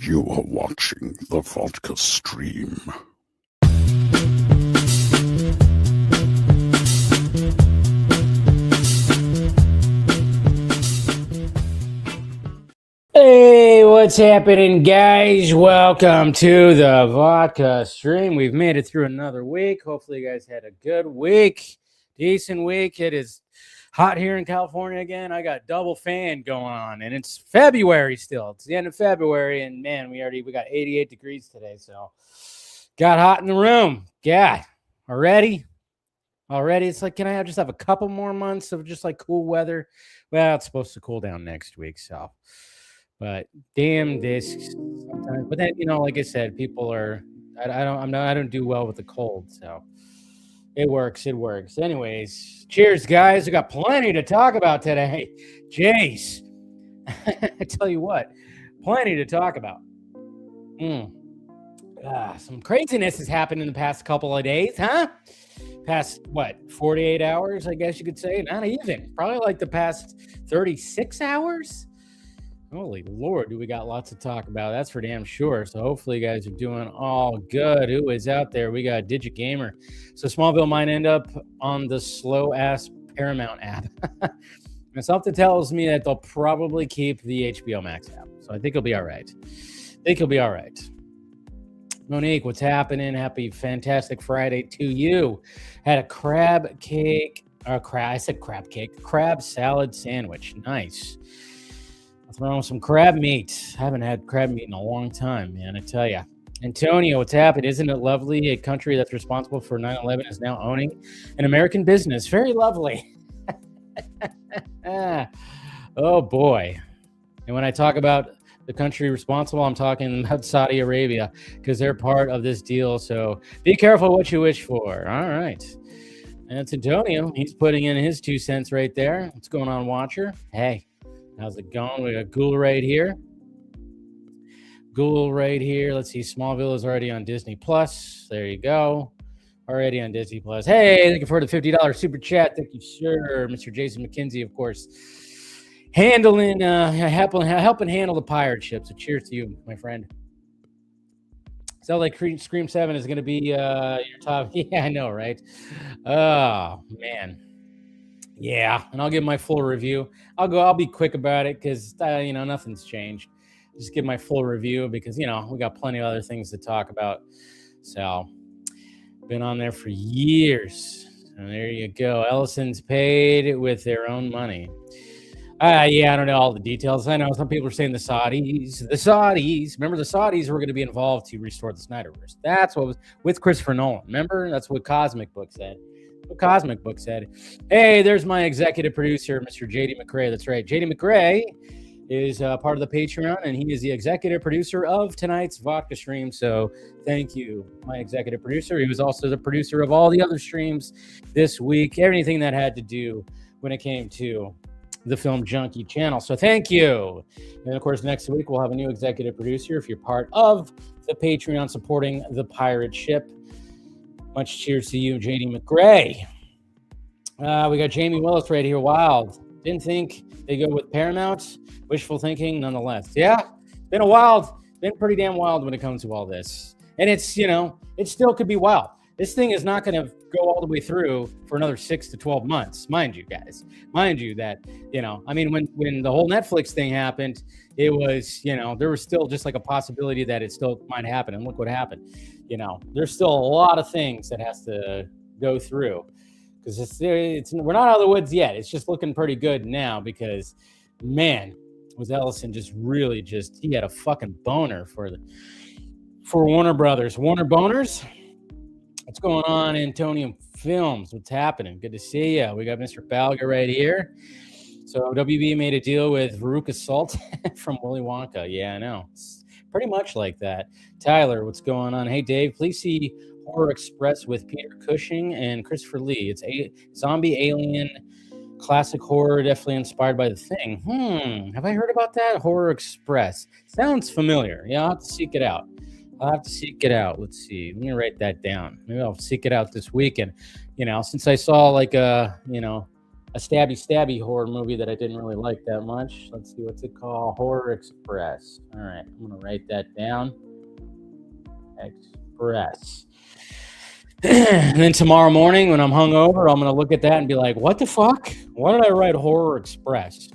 You are watching the Vodka stream. Hey, what's happening, guys? Welcome to the Vodka stream. We've made it through another week. Hopefully, you guys had a good week, decent week. It is hot here in California again. I got double fan going on, and it's February still. It's the end of February, and man, we got 88 degrees today, so got hot in the room. Yeah, already. It's like, can I just have a couple more months of just like cool weather? Well, it's supposed to cool down next week, so. But damn this sometimes. But then, like I said, people are. I don't do well with the cold, so it works. Anyways, cheers, guys. We got plenty to talk about today. Jace, I tell you what, plenty to talk about. Some craziness has happened in the past couple of days, huh? Past 48 hours, I guess you could say. Not even. Probably like the past 36 hours. Holy Lord, do we got lots to talk about. That's for damn sure. So hopefully you guys are doing all good. Who is out there? We got Digit Gamer. So Smallville might end up on the slow-ass Paramount app. And something tells me that they'll probably keep the HBO Max app. So I think it'll be all right. Monique, what's happening? Happy fantastic Friday to you. Had a crab salad sandwich. Nice. Throwing some crab meat. I haven't had crab meat in a long time, man, I tell you. Antonio, what's happened? Isn't it lovely? A country that's responsible for 9/11 is now owning an American business. Very lovely. Oh, boy. And when I talk about the country responsible, I'm talking about Saudi Arabia because they're part of this deal. So be careful what you wish for. All right. And it's Antonio. He's putting in his 2 cents right there. What's going on, Watcher? Hey. How's it going? We got Ghoul right here. Let's see. Smallville is already on Disney Plus. There you go. Already on Disney Plus. Hey, thank you for the $50 super chat. Thank you, sir. Mr. Jason McKenzie, of course, helping handle the pirate ship. So cheers to you, my friend. Sounds like Scream 7 is going to be your top. Yeah, I know, right? Oh, man. Yeah, and I'll give my full review. I'll be quick about it because, nothing's changed. Just give my full review because, we got plenty of other things to talk about. So, been on there for years. And there you go. Ellison's paid with their own money. I don't know all the details. I know some people are saying the Saudis. Remember, the Saudis were going to be involved to restore the Snyderverse. That's what was with Christopher Nolan. Remember? That's what Cosmic Book said. Hey, there's my executive producer, Mr. JD McRae. That's right. JD McRae is part of the Patreon, and he is the executive producer of tonight's Vodka stream. So thank you, my executive producer. He was also the producer of all the other streams this week, everything that had to do when it came to the Film Junkie channel. So thank you. And of course, next week we'll have a new executive producer if you're part of the Patreon supporting the pirate ship. Much cheers to you, JD McRae. We got Jamie Willis right here. Wild. Didn't think they go with Paramount. Wishful thinking, nonetheless. Yeah, been pretty damn wild when it comes to all this. And it's, it still could be wild. This thing is not going to go all the way through for another 6 to 12 months, mind you, guys. Mind you that, when the whole Netflix thing happened, it was, there was still just like a possibility that it still might happen. And look what happened. There's still a lot of things that has to go through because we're not out of the woods yet. It's just looking pretty good now because, man, was Ellison he had a fucking boner for Warner Brothers. Warner Boners? What's going on, Antonium Films? What's happening? Good to see you. We got Mr. Balga right here. So WB made a deal with Veruca Salt from Willy Wonka. Yeah, I know. It's pretty much like that. Tyler, what's going on? Hey, Dave, please see Horror Express with Peter Cushing and Christopher Lee. It's a zombie alien classic horror, definitely inspired by The Thing. Have I heard about that? Horror Express. Sounds familiar. Yeah, I'll have to seek it out. Let's see. Let me write that down. Maybe I'll seek it out this weekend. Since I saw a stabby horror movie that I didn't really like that much. Let's see, what's it called? Horror Express. All right, I'm gonna write that down. Express. And then tomorrow morning when I'm hungover, I'm gonna look at that and be like, what the fuck? Why did I write Horror Express?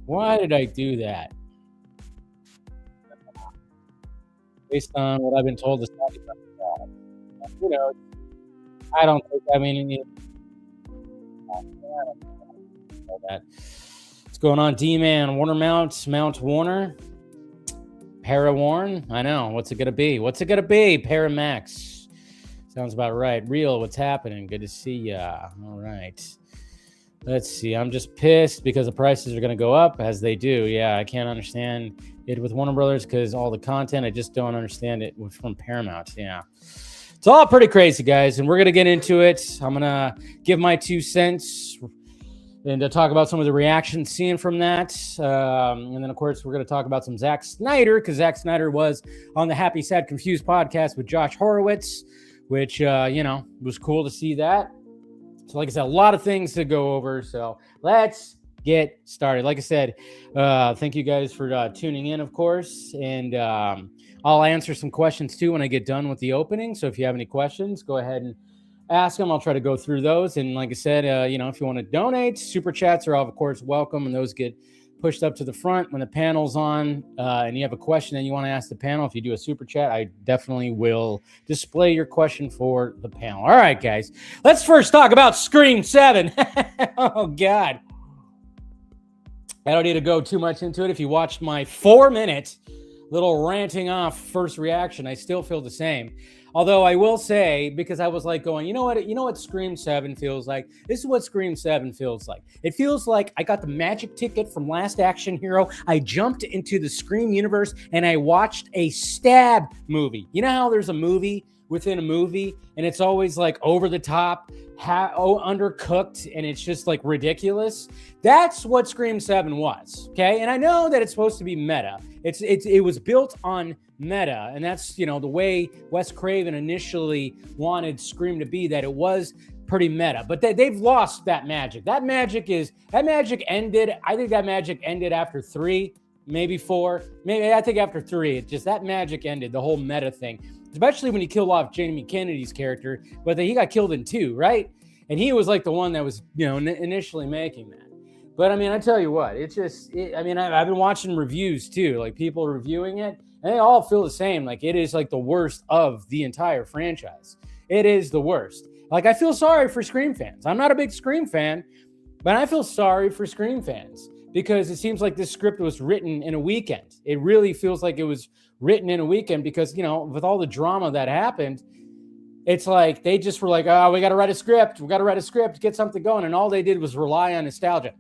Why did I do that? Based on what I've been told, it's not even you know, I don't think, I mean, I don't know that. What's going on, D-Man? Warner Mount Warner? Para-Warn? I know. What's it going to be? Paramax. Sounds about right. Real, what's happening? Good to see ya. All right. Let's see. I'm just pissed because the prices are going to go up, as they do. Yeah, I can't understand it with Warner Brothers because all the content, I just don't understand it from Paramount. Yeah. It's all pretty crazy, guys, and we're going to get into it. I'm going to give my 2 cents and to talk about some of the reactions seen from that. And then, of course, we're going to talk about some Zack Snyder, because Zack Snyder was on the Happy, Sad, Confused podcast with Josh Horowitz, which, was cool to see that. So, like I said, a lot of things to go over. So let's get started. Like I said, thank you guys for tuning in, of course. And I'll answer some questions, too, when I get done with the opening. So if you have any questions, go ahead and ask them. I'll try to go through those. And like I said, if you want to donate, super chats are, of course, welcome. And those get pushed up to the front when the panel's on. And you have a question that you want to ask the panel. If you do a super chat, I definitely will display your question for the panel. All right, guys. Let's first talk about Scream 7. Oh, God. I don't need to go too much into it. If you watched my 4-minute little ranting off first reaction, I still feel the same. Although I will say, because I was like going, you know what Scream 7 feels like? This is what Scream 7 feels like. It feels like I got the magic ticket from Last Action Hero. I jumped into the Scream universe and I watched a stab movie. You know how there's a movie within a movie and it's always like over the top, undercooked, and it's just like ridiculous? That's what Scream 7 was, okay? And I know that it's supposed to be meta. It was built on meta, and that's, the way Wes Craven initially wanted Scream to be, that it was pretty meta. But they've lost that magic. That magic ended. I think that magic ended after 3, maybe 4. Maybe I think after 3, that magic ended, the whole meta thing. Especially when he killed off Jamie Kennedy's character, but he got killed in 2, right? And he was like the one that was, initially making that. But I mean, I tell you what, I've been watching reviews too, like people reviewing it, and they all feel the same. Like it is like the worst of the entire franchise. It is the worst. Like I feel sorry for Scream fans. I'm not a big Scream fan, but I feel sorry for Scream fans because it seems like this script was written in a weekend. It really feels like it was written in a weekend because, with all the drama that happened, it's like they just were like, oh, we got to write a script, get something going. And all they did was rely on nostalgia.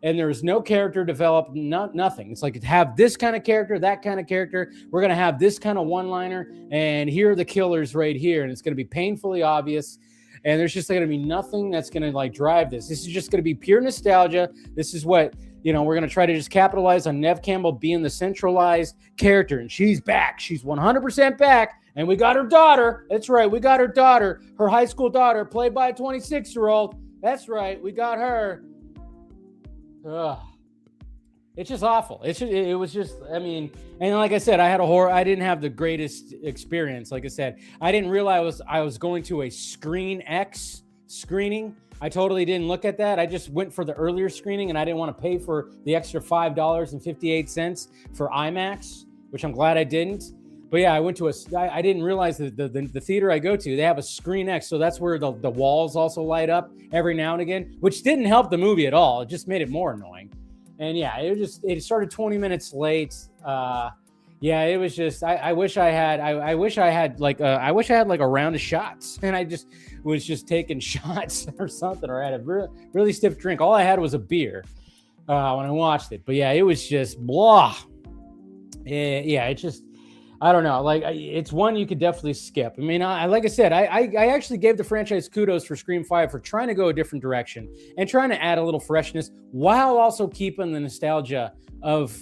And there was no character developed, nothing. It's like, have this kind of character, that kind of character. We're going to have this kind of one-liner, and here are the killers right here. And it's going to be painfully obvious. And there's just going to be nothing that's going to like drive this. This is just going to be pure nostalgia. This is what, we're going to try to just capitalize on Neve Campbell being the centralized character. And she's back. She's 100% back. And we got her daughter. That's right. We got her daughter, her high school daughter, played by a 26-year-old. That's right. We got her. Ugh. It's just awful. It was just, and like I said, I didn't have the greatest experience. Like I said, I didn't realize I was going to a Screen X screening. I totally didn't look at that. I just went for the earlier screening, and I didn't want to pay for the extra $5.58 for IMAX, which I'm glad I didn't. But yeah, I didn't realize that the theater I go to, they have a Screen X. So that's where the walls also light up every now and again, which didn't help the movie at all. It just made it more annoying. And yeah, it started 20 minutes late. It was just, I wish I had like a round of shots, and I just was just taking shots or something, or I had a really stiff drink. All I had was a beer when I watched it. But yeah, it was just blah. It's just, I don't know. Like, it's one you could definitely skip. Like I said, I actually gave the franchise kudos for Scream 5 for trying to go a different direction and trying to add a little freshness while also keeping the nostalgia of,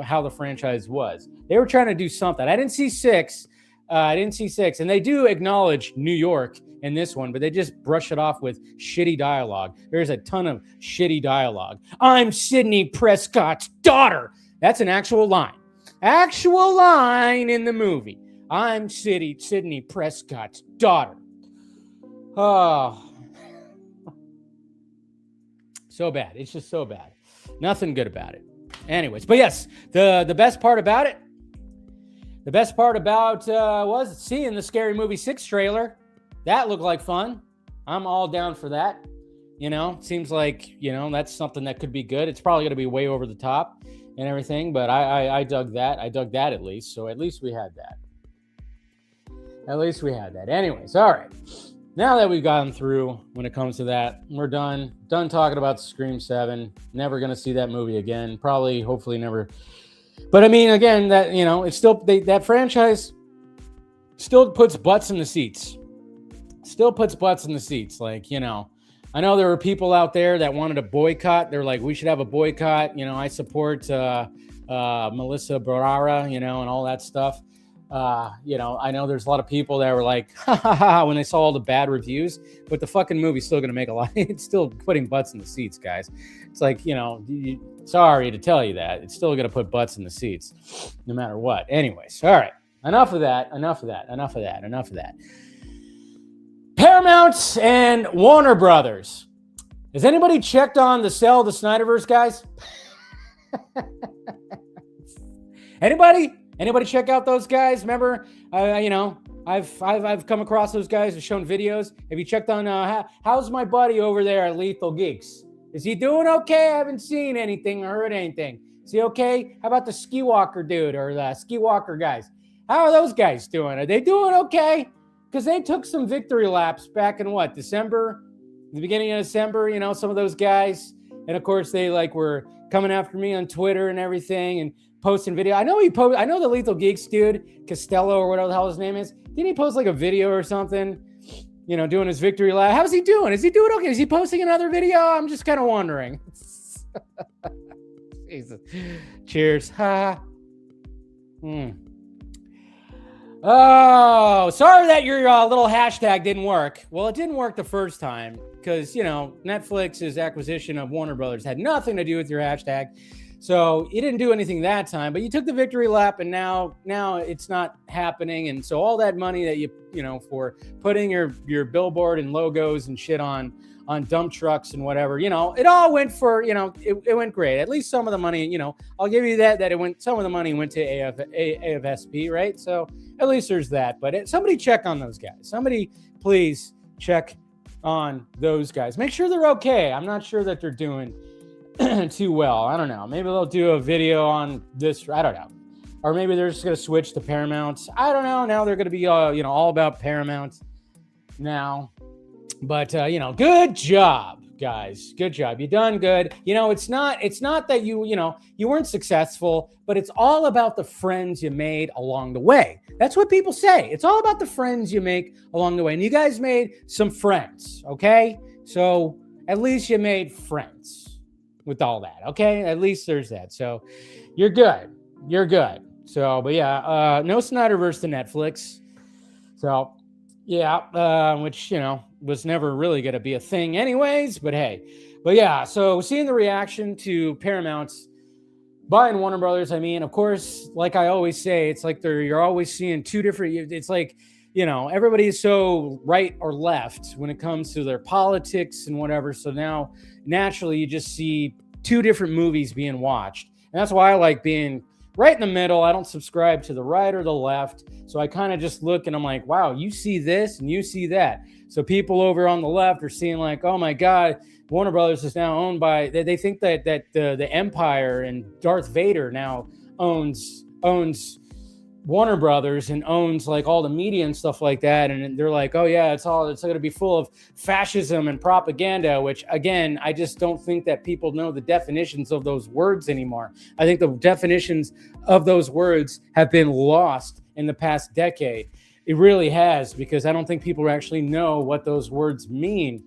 how the franchise was. They were trying to do something. I didn't see 6. And they do acknowledge New York in this one, but they just brush it off with shitty dialogue. There's a ton of shitty dialogue. I'm Sidney Prescott's daughter. That's an actual line. Actual line in the movie. I'm Sidney Prescott's daughter. Oh. So bad. It's just so bad. Nothing good about it. Anyways, but yes, the best part about it, was seeing the Scary Movie 6 trailer. That looked like fun. I'm all down for that. You know, seems like, you know, that's something that could be good. It's probably going to be way over the top and everything, but I dug that. I dug that at least. So at least we had that. Anyways, all right. Now that we've gotten through when it comes to that, we're done talking about Scream 7. Never going to see that movie again. Probably, hopefully never. But I mean, again, that, you know, it's still, that franchise still puts butts in the seats. Like, you know, I know there were people out there that wanted a boycott. They're like, we should have a boycott. You know, I support Melissa Barrera, you know, and all that stuff. You know, I know there's a lot of people that were like, ha ha ha, when they saw all the bad reviews, but the fucking movie's still going to make a lot. It's still putting butts in the seats, guys. It's like, you know, sorry to tell you that. It's still going to put butts in the seats no matter what. Anyways, all right. Enough of that. Paramount and Warner Brothers. Has anybody checked on the sale of the Snyderverse, guys? Anybody check out those guys? Remember, you know, I've come across those guys and shown videos. Have you checked on how's my buddy over there at Lethal Geeks? Is he doing okay? I haven't seen anything or heard anything. Is he okay? How about the Ski Walker dude or the Ski Walker guys? How are those guys doing? Are they doing okay? Because they took some victory laps back in December, the beginning of December, you know, some of those guys. And of course, they like were coming after me on Twitter and everything and posting video. I know the Lethal Geeks dude, Costello or whatever the hell his name is. Didn't he post like a video or something, you know, doing his victory lap? How's he doing? Is he doing okay? Is he posting another video? I'm just kind of wondering. Jesus. Cheers. Ha. Oh, sorry that your little hashtag didn't work. Well, it didn't work the first time because, you know, Netflix's acquisition of Warner Brothers had nothing to do with your hashtag. So you didn't do anything that time, but you took the victory lap and now it's not happening. And so all that money that you know, for putting your billboard and logos and shit on dump trucks and whatever, you know, it all went for, you know, it went great. At least some of the money, you know, I'll give you that some of the money went to AFSP, right? So at least there's that, but somebody check on those guys. Somebody please check on those guys. Make sure they're okay. I'm not sure that they're doing too well. I don't know. Maybe they'll do a video on this. I don't know. Or maybe they're just going to switch to Paramount. I don't know. Now they're going to be, you know, all about Paramount now. But, you know, good job, guys. Good job. You done good. You know, it's not that you know, you weren't successful, but it's all about the friends you made along the way. That's what people say. It's all about the friends you make along the way. And you guys made some friends, okay? So at least you made friends with all that, okay? At least there's that. So you're good. So, but yeah, no Snyderverse to Netflix. So, yeah, which, you know, was never really going to be a thing anyways, but hey. But yeah, so seeing the reaction to Paramount's buying Warner Brothers, I mean, of course, like I always say, it's like you're always seeing two different, it's like, you know, everybody's so right or left when it comes to their politics and whatever. So now, naturally, you just see two different movies being watched. And that's why I like being right in the middle. I don't subscribe to the right or the left. So I kind of just look and I'm like, wow, you see this and you see that. So people over on the left are seeing like, oh my God, Warner Brothers is now owned by, they think that the Empire and Darth Vader now owns Warner Brothers and owns like all the media and stuff like that. And they're like, oh yeah, it's going to be full of fascism and propaganda, which again, I just don't think that people know the definitions of those words anymore. I think the definitions of those words have been lost in the past decade. It really has, because I don't think people actually know what those words mean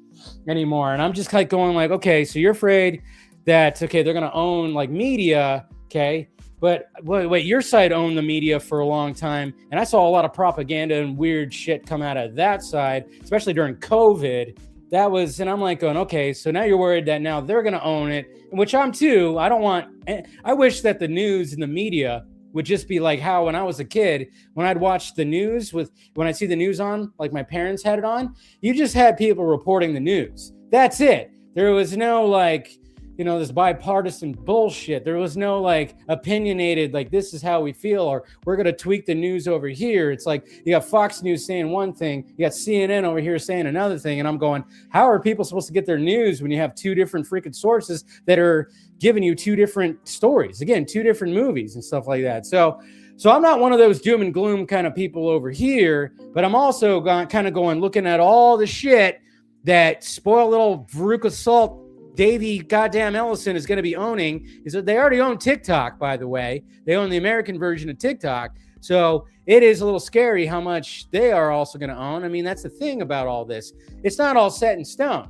anymore. And I'm just like going like, okay, so you're afraid that, okay, they're going to own like media. Okay. But wait, your side owned the media for a long time, and I saw a lot of propaganda and weird shit come out of that side, especially during COVID. And I'm like going, okay, so now you're worried that now they're going to own it, which I'm too. I wish that the news and the media would just be like how when I was a kid, when I'd watch the news when I see the news on, like my parents had it on, you just had people reporting the news. That's it. There was no like, this bipartisan bullshit. There was no like opinionated, like this is how we feel, or we're going to tweak the news over here. It's like you got Fox News saying one thing, you got CNN over here saying another thing. And I'm going, how are people supposed to get their news when you have two different freaking sources that are giving you two different stories? Again, two different movies and stuff like that. So I'm not one of those doom and gloom kind of people over here, but I'm also looking at all the shit that spoiled little Veruca Salt Davey goddamn Ellison is going to be owning. Is that they already own TikTok, by the way. They own the American version of TikTok. So it is a little scary how much they are also going to own. I mean, that's the thing about all this. It's not all set in stone.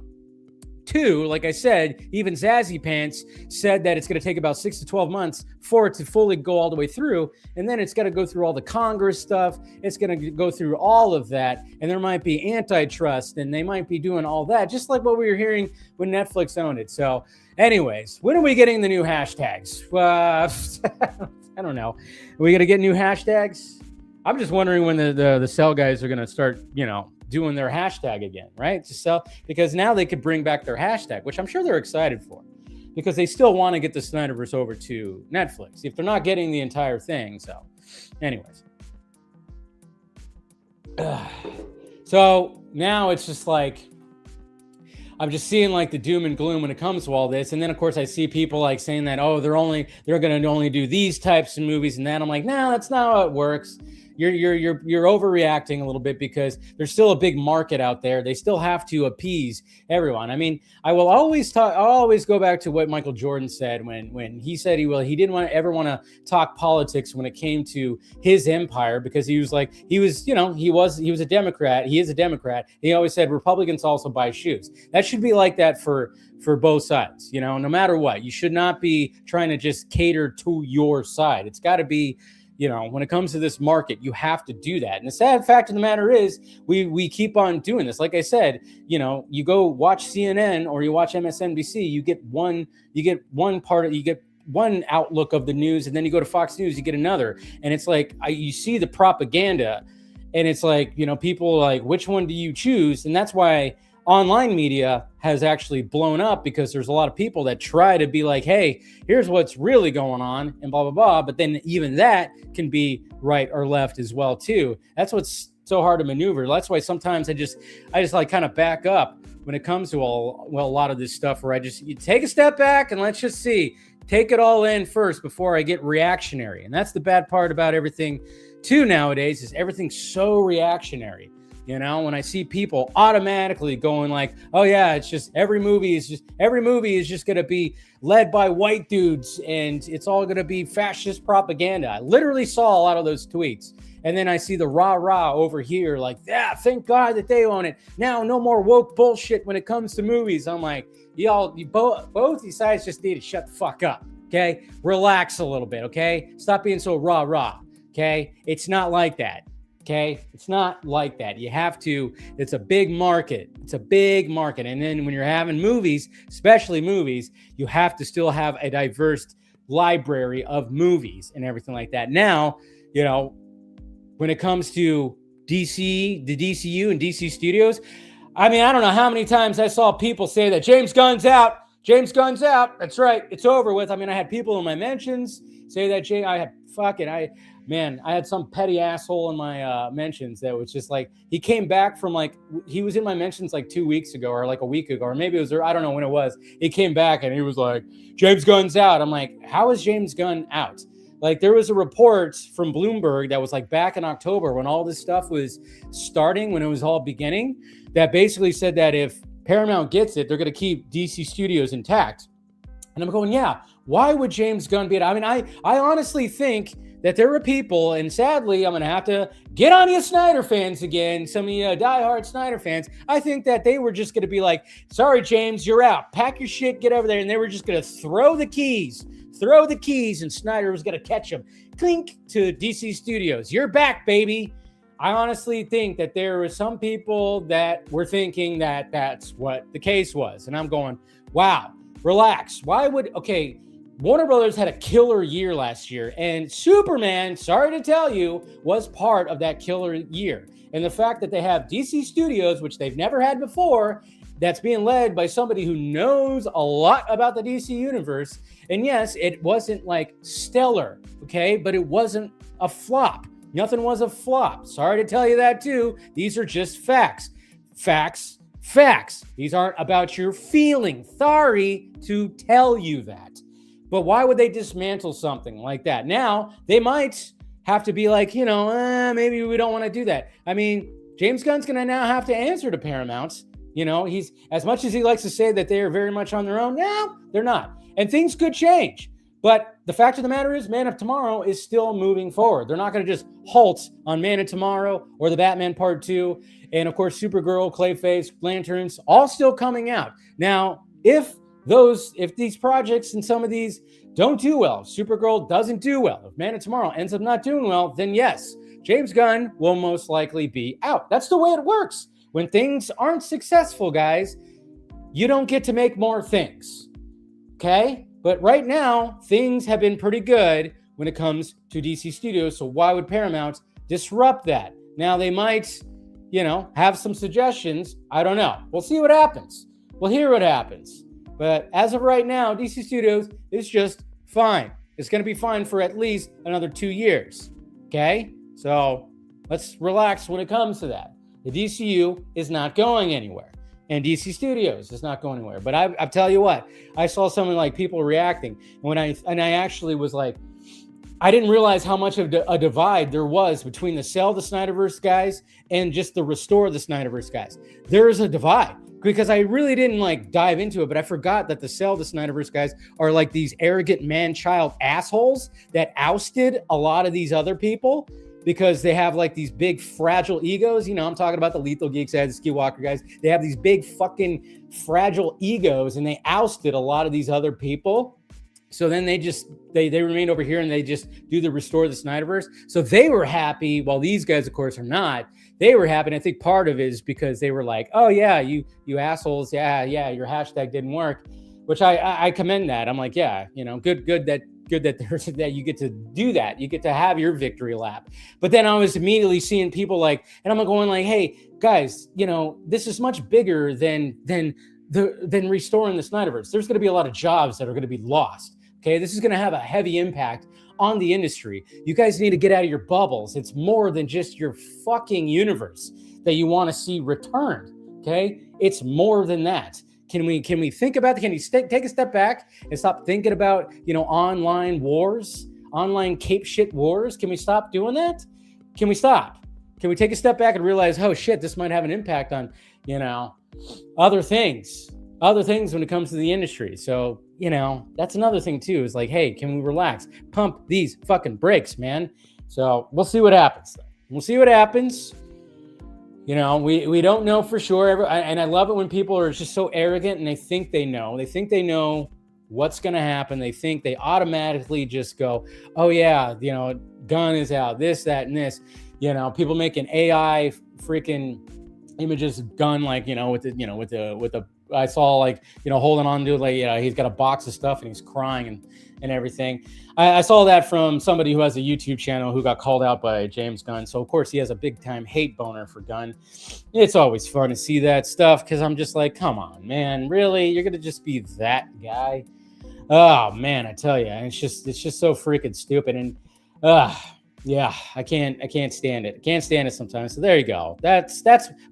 Two, like I said, even Zazzy Pants said that it's going to take about 6 to 12 months for it to fully go all the way through. And then it's got to go through all the Congress stuff. It's going to go through all of that. And there might be antitrust and they might be doing all that, just like what we were hearing when Netflix owned it. So anyways, when are we getting the new hashtags? I don't know. Are we going to get new hashtags? I'm just wondering when the Cell guys are going to start, doing their hashtag again, right? To sell, because now they could bring back their hashtag, which I'm sure they're excited for, because they still want to get the Snyderverse over to Netflix if they're not getting the entire thing. So anyways, so now it's just like, I'm just seeing like the doom and gloom when it comes to all this. And then of course I see people like saying that, oh, they're going to only do these types of movies and that. I'm like, no, that's not how it works. You're overreacting a little bit, because there's still a big market out there. They still have to appease everyone. I mean, I'll always go back to what Michael Jordan said when he said he didn't ever want to talk politics when it came to his empire, because he was a Democrat. He is a Democrat. He always said Republicans also buy shoes. That should be like that for both sides. No matter what, you should not be trying to just cater to your side. It's got to be, when it comes to this market, you have to do that. And the sad fact of the matter is we keep on doing this. Like I said, you go watch CNN or you watch MSNBC, you get one outlook of the news, and then you go to Fox News, you get another. And it's like, you see the propaganda, and it's like, people like, which one do you choose? And that's why online media has actually blown up, because there's a lot of people that try to be like, hey, here's what's really going on and blah, blah, blah. But then even that can be right or left as well, too. That's what's so hard to maneuver. That's why sometimes I just like kind of back up when it comes to a lot of this stuff, where you take a step back and let's just see, take it all in first before I get reactionary. And that's the bad part about everything too nowadays, is everything's so reactionary. When I see people automatically going like, oh yeah, it's just every movie is just going to be led by white dudes and it's all going to be fascist propaganda. I literally saw a lot of those tweets. And then I see the rah-rah over here like, yeah, thank God that they own it. Now, no more woke bullshit when it comes to movies. I'm like, both these sides just need to shut the fuck up, okay? Relax a little bit, okay? Stop being so rah-rah, okay? It's not like that. Okay, it's not like that. You have to, it's a big market. It's a big market. And then when you're having movies, especially movies, you have to still have a diverse library of movies and everything like that. Now, when it comes to DC, the DCU and DC Studios, I mean, I don't know how many times I saw people say that James Gunn's out. James Gunn's out. That's right. It's over with. I mean, I had people in my mentions say that I had some petty asshole in my mentions that was just like, he came back from he was in my mentions like 2 weeks ago or like a week ago, or maybe it was, I don't know when it was. He came back and he was like, James Gunn's out. I'm like, how is James Gunn out? Like, there was a report from Bloomberg that was like back in October when all this stuff was starting, when it was all beginning, that basically said that if Paramount gets it, they're going to keep DC Studios intact. And I'm going, yeah, why would James Gunn be it? I mean, I honestly think that there were people, and sadly, I'm going to have to get on you Snyder fans again, some of you diehard Snyder fans. I think that they were just going to be like, sorry, James, you're out. Pack your shit, get over there. And they were just going to throw the keys throw the keys and Snyder was going to catch him. Clink to DC Studios. You're back, baby. I honestly think that there were some people that were thinking that that's what the case was. And I'm going, wow, relax. Warner Brothers had a killer year last year, and Superman, sorry to tell you, was part of that killer year. And the fact that they have DC Studios, which they've never had before, that's being led by somebody who knows a lot about the DC universe. And yes, it wasn't like stellar, okay? But it wasn't a flop. Nothing was a flop. Sorry to tell you that too. These are just facts. Facts. These aren't about your feeling. Sorry to tell you that. But why would they dismantle something like that? Now, they might have to be like, maybe we don't want to do that. I mean, James Gunn's going to now have to answer to Paramount. He's, as much as he likes to say that they are very much on their own, no, they're not. And things could change. But the fact of the matter is, Man of Tomorrow is still moving forward. They're not going to just halt on Man of Tomorrow or the Batman Part 2. And of course, Supergirl, Clayface, Lanterns, all still coming out. Now, if these projects and some of these don't do well, Supergirl doesn't do well, if Man of Tomorrow ends up not doing well, then yes, James Gunn will most likely be out. That's the way it works. When things aren't successful, guys, you don't get to make more things. Okay? But right now, things have been pretty good when it comes to DC Studios. So why would Paramount disrupt that? Now they might, have some suggestions. I don't know. We'll see what happens. We'll hear what happens. But as of right now, DC Studios is just fine. It's going to be fine for at least another 2 years. Okay? So let's relax when it comes to that. The DCU is not going anywhere. And DC Studios is not going anywhere. But I tell you what, I saw something like people reacting. And I actually was like, I didn't realize how much of a divide there was between the sell the Snyderverse guys and just the restore the Snyderverse guys. There is a divide. Because I really didn't dive into it, but I forgot that the sell the Snyderverse guys are like these arrogant man-child assholes that ousted a lot of these other people because they have these big fragile egos. I'm talking about the Lethal Geeks guys, the Ski Walker guys. They have these big fucking fragile egos, and they ousted a lot of these other people. So then they remain over here and they just do the restore the Snyderverse. So they were happy, while these guys, of course, are not. They were happy, and I think part of it is because they were like, oh, yeah, you assholes, yeah, your hashtag didn't work, which I commend that. I'm like, yeah, good that you get to do that. You get to have your victory lap. But then I was immediately seeing people and I'm going hey, guys, this is much bigger than restoring the Snyderverse. There's going to be a lot of jobs that are going to be lost. Okay, this is going to have a heavy impact on the industry. You guys need to get out of your bubbles. It's more than just your fucking universe that you want to see returned. Okay, it's more than that. Can we think about it? Can you take a step back and stop thinking about online wars, online cape shit wars? Can we stop doing that? Can we stop? Can we take a step back and realize, oh shit, this might have an impact on other things when it comes to the industry? So that's another thing too, is hey, can we relax? Pump these fucking brakes, man. So we'll see what happens. We'll see what happens. We don't know for sure. And I love it when people are just so arrogant and they think they know. They think they know what's going to happen. They think they automatically just go, oh yeah, Gunn is out, this, that, and this. People making AI freaking images of Gunn, with the I saw holding on to it, he's got a box of stuff and he's crying and everything. I saw that from somebody who has a YouTube channel who got called out by James Gunn. So of course he has a big time hate boner for Gunn. It's always fun to see that stuff because I'm just like, come on, man, really? You're gonna just be that guy? Oh man, I tell you, it's just so freaking stupid. And yeah, I can't stand it. I can't stand it sometimes. So there you go. That's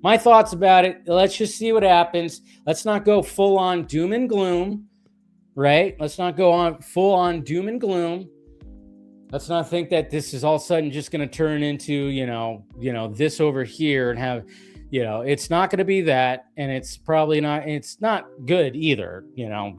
my thoughts about it. Let's just see what happens. Let's not go full on doom and gloom, right? Let's not go on full on doom and gloom. Let's not think that this is all of a sudden just going to turn into, this over here and have, it's not going to be that. And it's probably not, it's not good either.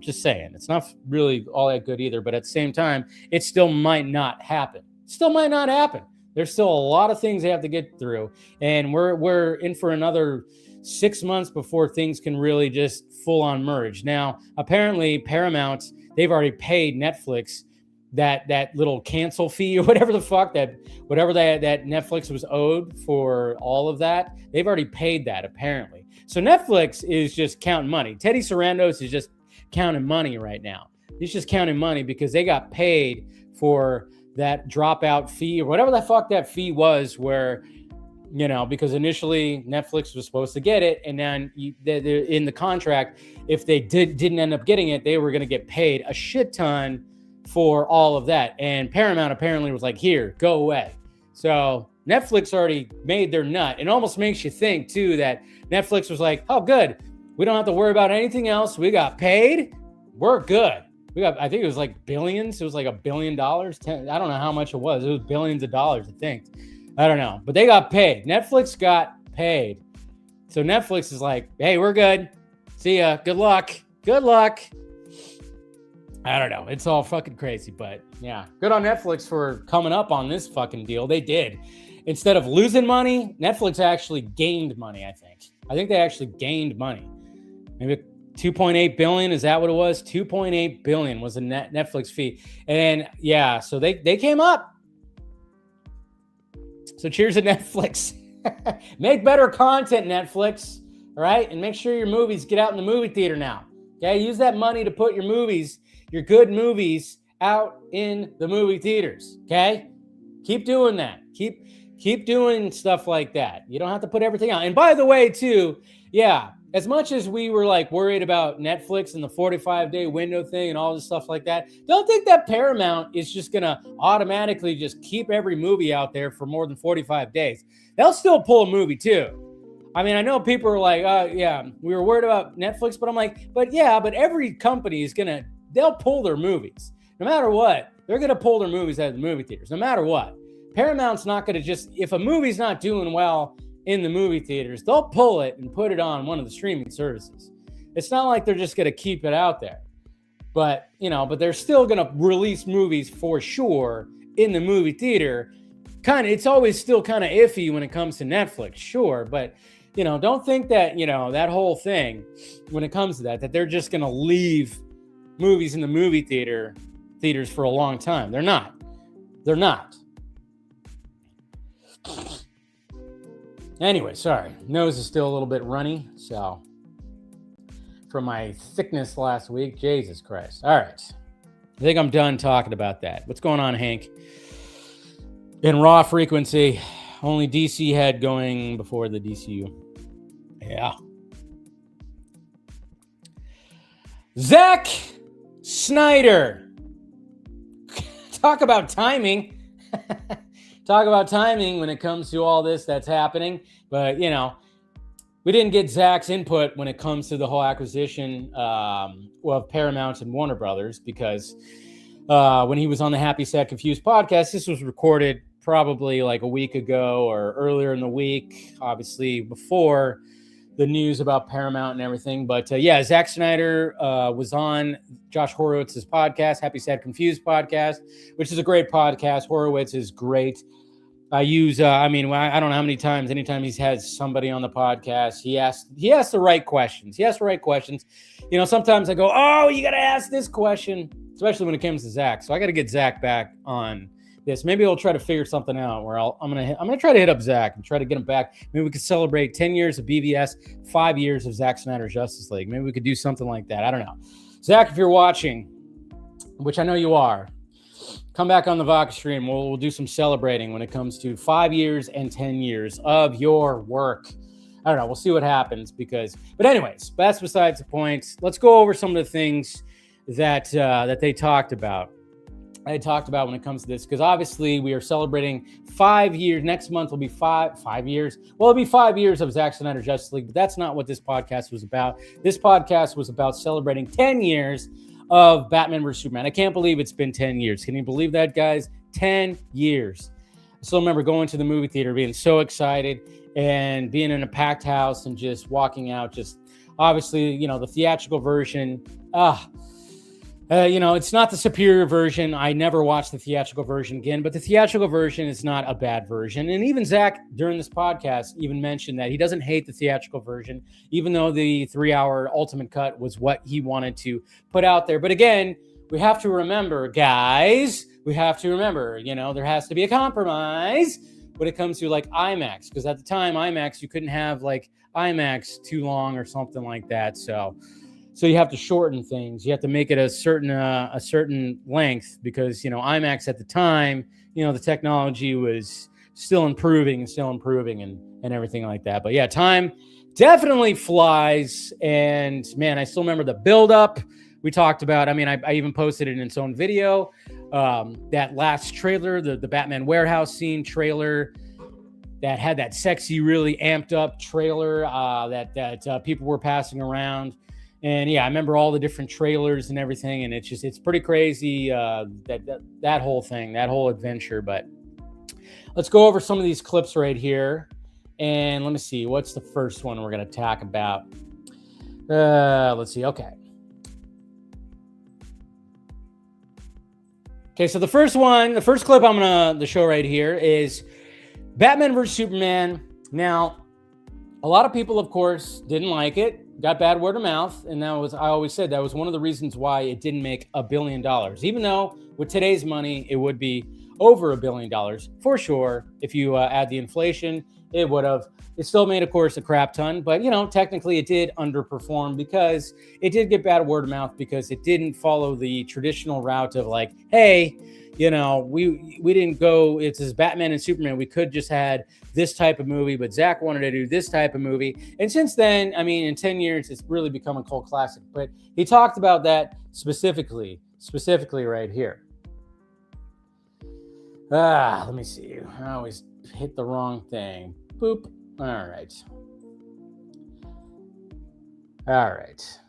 Just saying, it's not really all that good either. But at the same time, it still might not happen. Still might not happen. There's still a lot of things they have to get through. And we're in for another 6 months before things can really just full on merge. Now, apparently Paramount, they've already paid Netflix that little cancel fee or whatever the fuck that Netflix was owed for all of that. They've already paid that apparently. So Netflix is just counting money. Teddy Sarandos is just counting money right now. He's just counting money because they got paid for that dropout fee or whatever the fuck that fee was, where, because initially Netflix was supposed to get it, and then in the contract, if they didn't end up getting it, they were going to get paid a shit ton for all of that. And Paramount apparently was like, here, go away. So Netflix already made their nut. It almost makes you think too that Netflix was like, oh, good, we don't have to worry about anything else. We got paid. We're good. I think it was like billions. It was like $1 billion. I don't know how much it was. It was billions of dollars, I think. I don't know. But they got paid. Netflix got paid. So Netflix is like, hey, we're good. See ya. Good luck. Good luck. I don't know. It's all fucking crazy. But yeah, good on Netflix for coming up on this fucking deal. They did. Instead of losing money, Netflix actually gained money, I think. I think they actually gained money. Maybe 2.8 billion, is that what it was? 2.8 billion was the Netflix fee. And yeah, so they came up. So cheers to Netflix. Make better content, Netflix. All right? And make sure your movies get out in the movie theater now. Okay? Use that money to put your movies, your good movies, out in the movie theaters. Okay? Keep doing that. Keep doing stuff like that. You don't have to put everything out. And by the way, too, yeah, as much as we were like worried about Netflix and the 45-day window thing and all this stuff like that, don't think that Paramount is just going to automatically just keep every movie out there for more than 45 days. They'll still pull a movie too. I mean, I know people are like, yeah, we were worried about Netflix, but I'm like, but every company is they'll pull their movies. No matter what, they're going to pull their movies out of the movie theaters, no matter what. Paramount's not going to just, if a movie's not doing well in the movie theaters, they'll pull it and put it on one of the streaming services. It's not like they're just going to keep it out there. But, but they're still going to release movies for sure in the movie theater. It's always still kind of iffy when it comes to Netflix, sure. But, don't think that, that whole thing, when it comes to that they're just going to leave movies in the movie theaters for a long time. They're not. Anyway, sorry. Nose is still a little bit runny, so from my thickness last week, Jesus Christ. All right. I think I'm done talking about that. What's going on, Hank? In raw frequency, only DC head going before the DCU. Yeah. Zack Snyder. Talk about timing. Talk about timing when it comes to all this that's happening. But, we didn't get Zack's input when it comes to the whole acquisition of Paramount and Warner Brothers, because when he was on the Happy, Sad, Confused podcast, this was recorded probably like a week ago or earlier in the week, obviously before the news about Paramount and everything. But Zack Snyder was on Josh Horowitz's podcast, Happy, Sad, Confused podcast, which is a great podcast. Horowitz is great. I use, I don't know how many times, anytime he's had somebody on the podcast, he asks the right questions. Sometimes I go, oh, you got to ask this question, especially when it comes to Zack. So I got to get Zack back on this. Maybe I'll try to figure something out where I'm gonna try to hit up Zack and try to get him back. Maybe we could celebrate 10 years of BVS, 5 years of Zack Snyder's Justice League. Maybe we could do something like that. I don't know. Zack, if you're watching, which I know you are, come back on the Vodka stream. We'll do some celebrating when it comes to 5 years and 10 years of your work. I don't know. We'll see what happens but anyways, that's besides the point. Let's go over some of the things that they talked about. I talked about when it comes to this, because obviously we are celebrating 5 years. Next month will be 5 years. Well, it'll be 5 years of Zack Snyder Justice League, but that's not what this podcast was about. This podcast was about celebrating 10 years of Batman vs. Superman. I can't believe it's been 10 years. Can you believe that, guys? 10 years. I still remember going to the movie theater, being so excited and being in a packed house and just walking out. Just obviously, the theatrical version. It's not the superior version. I never watched the theatrical version again, but the theatrical version is not a bad version. And even Zack, during this podcast, even mentioned that he doesn't hate the theatrical version, even though the 3-hour ultimate cut was what he wanted to put out there. But again, we have to remember, guys, we have to remember, there has to be a compromise when it comes to like IMAX, because at the time IMAX, you couldn't have like IMAX too long or something like that. So you have to shorten things. You have to make it a certain length, because IMAX at the time, the technology was still improving and everything like that. But yeah, time definitely flies. And man, I still remember the buildup we talked about. I mean, I even posted it in its own video. That last trailer, the Batman warehouse scene trailer, that had that sexy, really amped up trailer that people were passing around. And yeah, I remember all the different trailers and everything. And it's pretty crazy, that whole thing, that whole adventure. But let's go over some of these clips right here. And let me see, what's the first one we're going to talk about? Let's see. Okay, so the first clip I'm going to show right here is Batman vs. Superman. Now, a lot of people, of course, didn't like it, got bad word of mouth, and I always said that was one of the reasons why it didn't make $1 billion, even though with today's money, it would be over $1 billion for sure. If you add the inflation, it would have. It still made, of course, a crap ton, but technically it did underperform because it did get bad word of mouth, because it didn't follow the traditional route of like, hey, we didn't go, it's as Batman and Superman. We could just had this type of movie, but Zack wanted to do this type of movie. And since then, I mean, in 10 years, it's really become a cult classic. But he talked about that specifically right here. Let me see. I always hit the wrong thing. Boop. All right.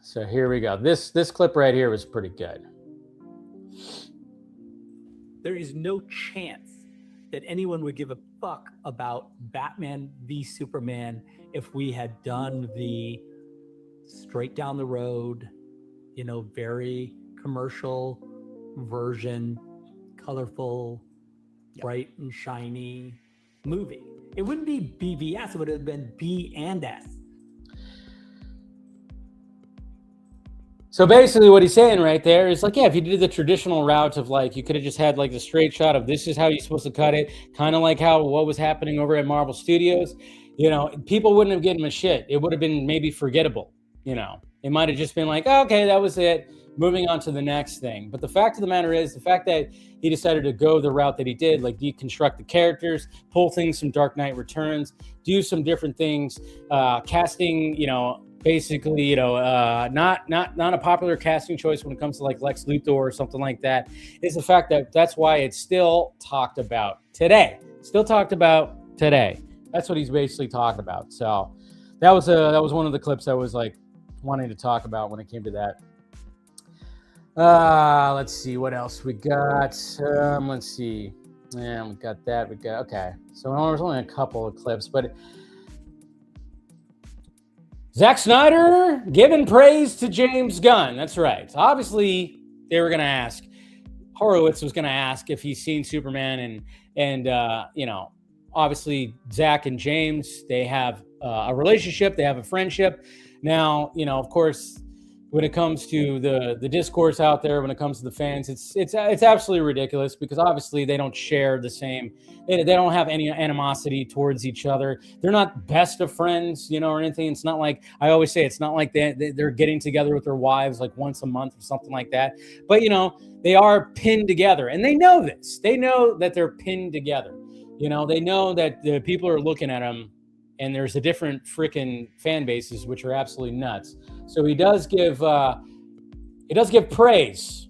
So here we go. This clip right here was pretty good. There is no chance that anyone would give a fuck about Batman v Superman if we had done the straight down the road, very commercial version, colorful, bright and shiny movie. It wouldn't be BVS, it would have been B and S. So basically what he's saying right there is like, yeah, if you did the traditional route of like, you could have just had like the straight shot of this is how you're supposed to cut it, kind of like what was happening over at Marvel Studios, people wouldn't have given a shit. It would have been maybe forgettable, It might have just been like, oh, okay, that was it. Moving on to the next thing. But the fact of the matter is, the fact that he decided to go the route that he did, like deconstruct the characters, pull things from Dark Knight Returns, do some different things, casting, basically, not a popular casting choice when it comes to like Lex Luthor or something like that, is the fact that that's why it's still talked about today. That's what he's basically talking about. So that was one of the clips I was like wanting to talk about when it came to that. Let's see what else we got. Let's see. Yeah, we got that. Okay. So there's only a couple of clips, but Zack Snyder giving praise to James Gunn. That's right. Obviously, they were going to ask. Horowitz was going to ask if he's seen Superman, and obviously Zack and James, they have a relationship, they have a friendship. Now, of course, when it comes to the discourse out there, when it comes to the fans, it's absolutely ridiculous, because obviously they don't share the same, they don't have any animosity towards each other. They're not best of friends, or anything. It's not like, I always say, it's not like they're getting together with their wives like once a month or something like that. But, they are pinned together, and they know this. They know that they're pinned together. They know that the people are looking at them, and there's a different freaking fan bases, which are absolutely nuts. So he does give praise.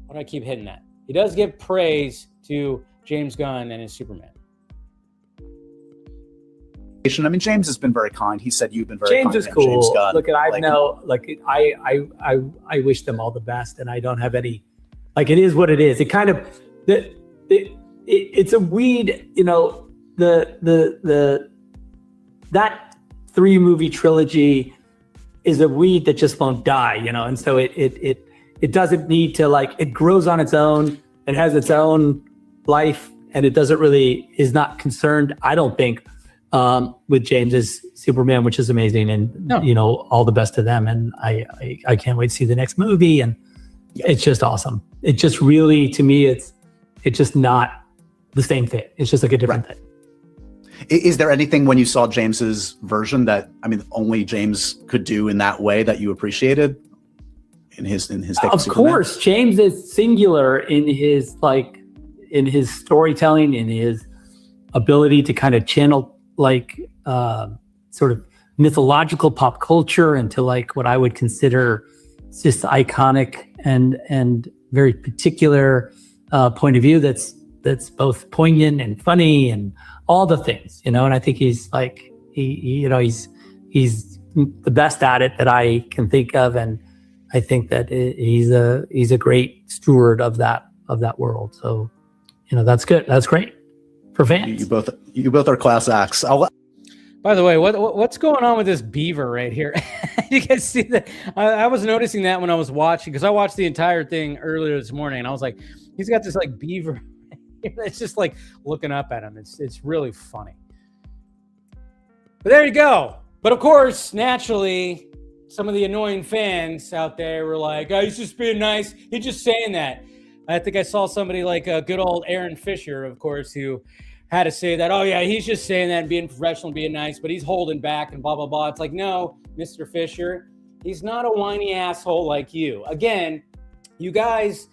Why do I keep hitting that? He does give praise to James Gunn and his Superman. I mean, James has been very kind. He said you've been very kind. James is cool. James Gunn. Look, I wish them all the best, and I don't have any. Like, it is what it is. It kind of it's a weed. That 3-movie trilogy is a weed that just won't die, and so it doesn't need to, like, it grows on its own. It has its own life, and it doesn't really is not concerned, I don't think, with James's Superman, which is amazing, and all the best to them. And I can't wait to see the next movie, and It's just awesome. It just really, to me, it's just not the same thing. It's just like a different thing. Is there anything when you saw James's version that, I mean, only James could do in that way that you appreciated in his take Of course, James is singular in his storytelling, in his ability to kind of channel sort of mythological pop culture into like what I would consider just iconic and very particular point of view that's both poignant and funny and all the things, And I think he's like he's the best at it that I can think of, and I think that he's a great steward of that world. So that's good. That's great for fans. You both are class acts. By the way, what's going on with this beaver right here? You guys see that? I was noticing that when I was watching, because I watched the entire thing earlier this morning, and I was like, he's got this like beaver. It's just like looking up at him. It's really funny. But there you go. But of course, naturally, some of the annoying fans out there were like, "Oh, he's just being nice. He's just saying that." I think I saw somebody like a good old Aaron Fisher, of course, who had to say that, "Oh yeah, he's just saying that and being professional and being nice, but he's holding back and blah, blah, blah." It's like, no, Mr. Fisher, he's not a whiny asshole like you. Again, you guys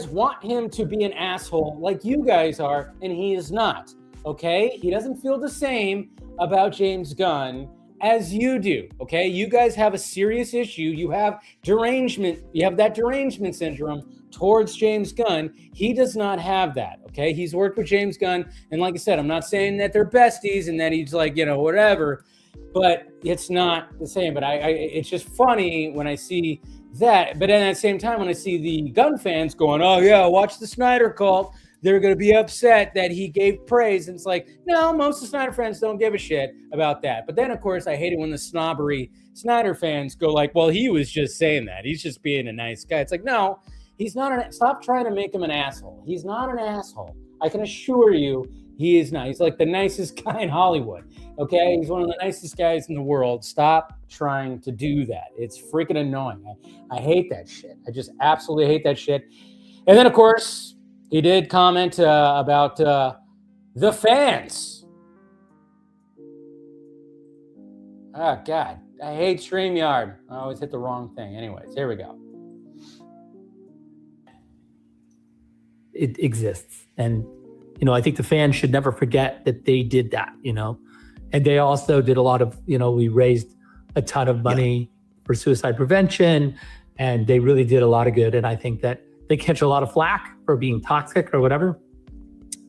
want him to be an asshole like you guys are, and he is not, okay? He doesn't feel the same about James Gunn as you do, okay? You guys have a serious issue. You have that derangement syndrome towards James Gunn. He does not have that, okay? He's worked with James Gunn, and like I said, I'm not saying that they're besties and that he's like, whatever, but it's not the same. But it's just funny when I see that. But then at the same time, when I see the Gunn fans going, "Oh yeah, watch the Snyder cult," they're going to be upset that he gave praise. And it's like, no, most of the Snyder fans don't give a shit about that. But then, of course, I hate it when the snobbery Snyder fans go like, "Well, he was just saying that. He's just being a nice guy." It's like, no, he's not. Stop trying to make him an asshole. He's not an asshole. I can assure you he is not. He's like the nicest guy in Hollywood. Okay? He's one of the nicest guys in the world. Stop trying to do that. It's freaking annoying. I hate that shit. I just absolutely hate that shit. And then, of course, he did comment about the fans. Oh, God. I hate StreamYard. I always hit the wrong thing. Anyways, here we go. It exists. And, I think the fans should never forget that they did that, And they also did a lot of, we raised a ton of money for suicide prevention, and they really did a lot of good. And I think that they catch a lot of flack for being toxic or whatever,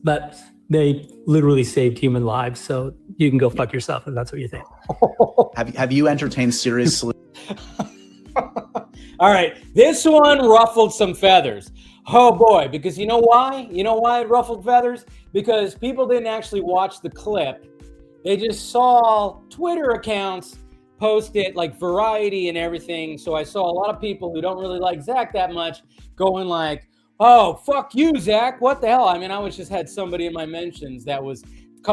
but they literally saved human lives. So you can go fuck yourself if that's what you think. Have you entertained seriously? All right, this one ruffled some feathers. Oh boy, because you know why? You know why it ruffled feathers? Because people didn't actually watch the clip. They just saw Twitter accounts post it, like Variety and everything. So I saw a lot of people who don't really like Zack that much going like, "Oh, fuck you, Zack. What the hell?" I mean, I just had somebody in my mentions that was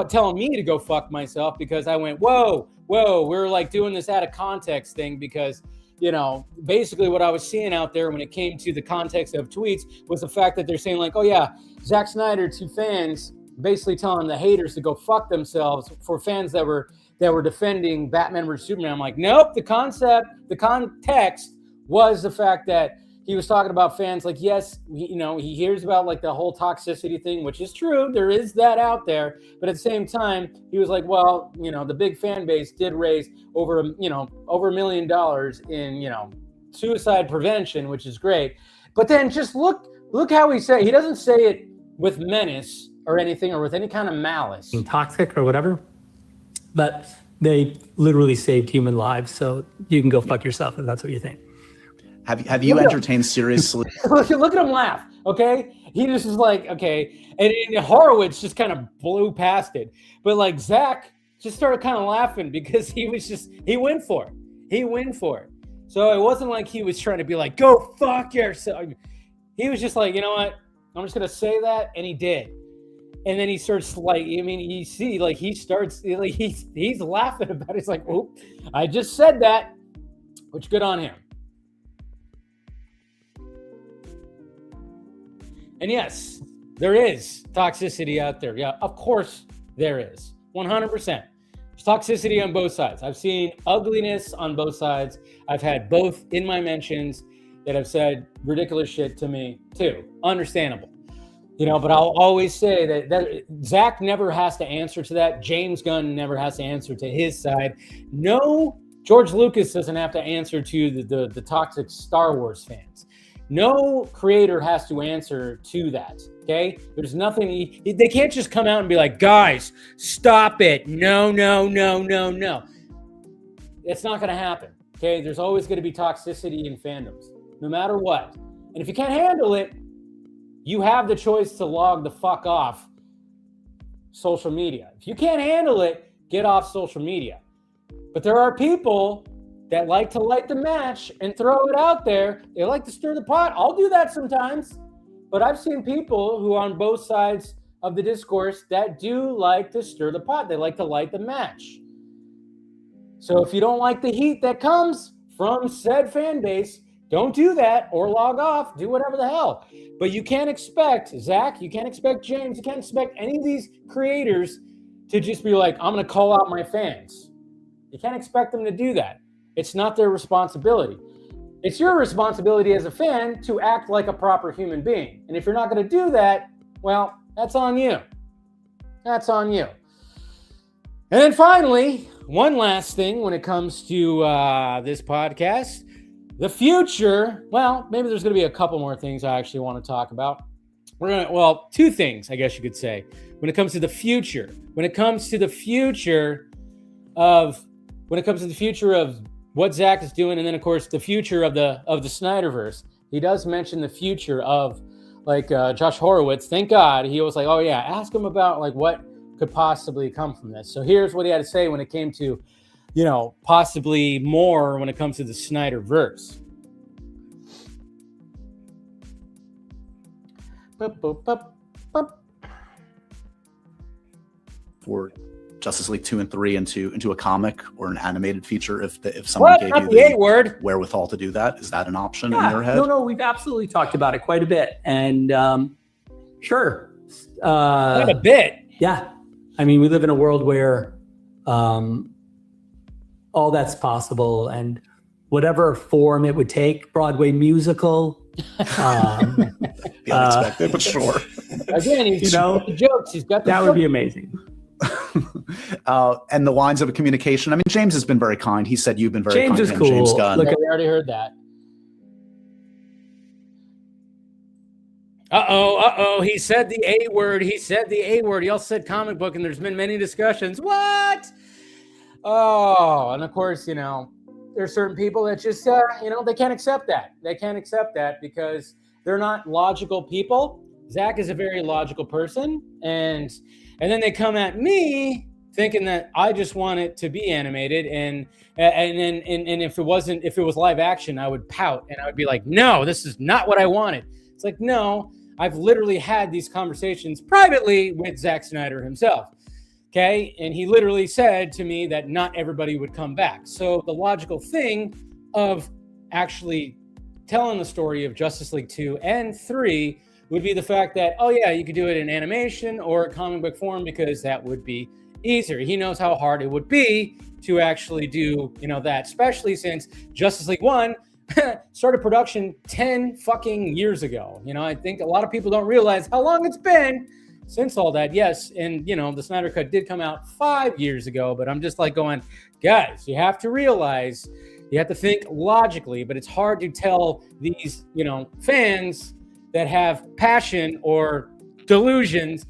telling me to go fuck myself because I went, whoa, we're like doing this out of context thing because, basically what I was seeing out there when it came to the context of tweets was the fact that they're saying like, "Oh yeah, Zack Snyder to fans," basically telling the haters to go fuck themselves for fans that were defending Batman vs Superman. I'm like, nope, the context was the fact that he was talking about fans like, yes, he hears about like the whole toxicity thing, which is true. There is that out there. But at the same time, he was like, well, the big fan base did raise over $1 million in, suicide prevention, which is great. But then just look how he doesn't say it with menace or anything or with any kind of malice. Toxic or whatever. But they literally saved human lives. So you can go fuck yourself if that's what you think. Have you entertained seriously? Look at him laugh, okay? He just was like, okay. And Horowitz just kind of blew past it. But like Zack just started kind of laughing because he went for it. He went for it. So it wasn't like he was trying to be like, "Go fuck yourself." He was just like, you know what? I'm just going to say that. And he did. And then he starts like, you see, like he starts, like he's laughing about it. He's like, "Oop, I just said that," which good on him. And yes, there is toxicity out there. Yeah, of course there is. 100%. There's toxicity on both sides. I've seen ugliness on both sides. I've had both in my mentions that have said ridiculous shit to me too. Understandable. But I'll always say that Zack never has to answer to that. James Gunn never has to answer to his side. No, George Lucas doesn't have to answer to the toxic Star Wars fans. No creator has to answer to that, okay? There's nothing, they can't just come out and be like, guys, stop it. No. It's not gonna happen, okay? There's always gonna be toxicity in fandoms, no matter what. And if you can't handle it, you have the choice to log the fuck off social media. If you can't handle it, get off social media. But there are people that like to light the match and throw it out there. They like to stir the pot. I'll do that sometimes. But I've seen people who are on both sides of the discourse that do like to stir the pot. They like to light the match. So if you don't like the heat that comes from said fan base, don't do that or log off. Do whatever the hell. But you can't expect, Zack, you can't expect James, you can't expect any of these creators to just be like, I'm going to call out my fans. You can't expect them to do that. It's not their responsibility. It's your responsibility as a fan to act like a proper human being. And if you're not going to do that, well, that's on you. That's on you. And then finally, one last thing when it comes to this podcast. The future, well, maybe there's going to be a couple more things I actually want to talk about. Two things, I guess you could say. When it comes to the future, when it comes to the future of what Zack is doing, and then of course the future of the Snyderverse. He does mention the future of Josh Horowitz. Thank God he was like, oh yeah, ask him about what could possibly come from this. So here's what he had to say when it came to possibly more when it comes to the Snyderverse. For Justice League 2 and 3 into a comic or an animated feature, if someone gave you the wherewithal to do that, is that an option in your head? No, we've absolutely talked about it quite a bit, and sure, quite a bit. Yeah, I mean, we live in a world where all that's possible, and whatever form it would take, Broadway musical. The unexpected, but sure. Again, he's the jokes. He's got the that would be amazing. And the lines of a communication. I mean, James has been very kind. He said you've been very kind. James is cool. James Gunn. Look, we already heard that. Uh-oh. He said the A word. He also said comic book, and there's been many discussions. What? Oh, and of course, there's certain people that just, they can't accept that. They can't accept that because they're not logical people. Zack is a very logical person, and then they come at me thinking that I just want it to be animated, and if it was live action, I would pout and I would be like, no, this is not what I wanted. It's like, no, I've literally had these conversations privately with Zack Snyder himself. Okay, and he literally said to me that not everybody would come back. So the logical thing of actually telling the story of Justice League 2 and 3 would be the fact that, oh yeah, you could do it in animation or comic book form because that would be easier. He knows how hard it would be to actually do, that, especially since Justice League 1 started production 10 fucking years ago. I think a lot of people don't realize how long it's been since all that. Yes, and the Snyder Cut did come out 5 years ago, but I'm just going, guys, you have to realize, you have to think logically, but it's hard to tell these, fans that have passion or delusions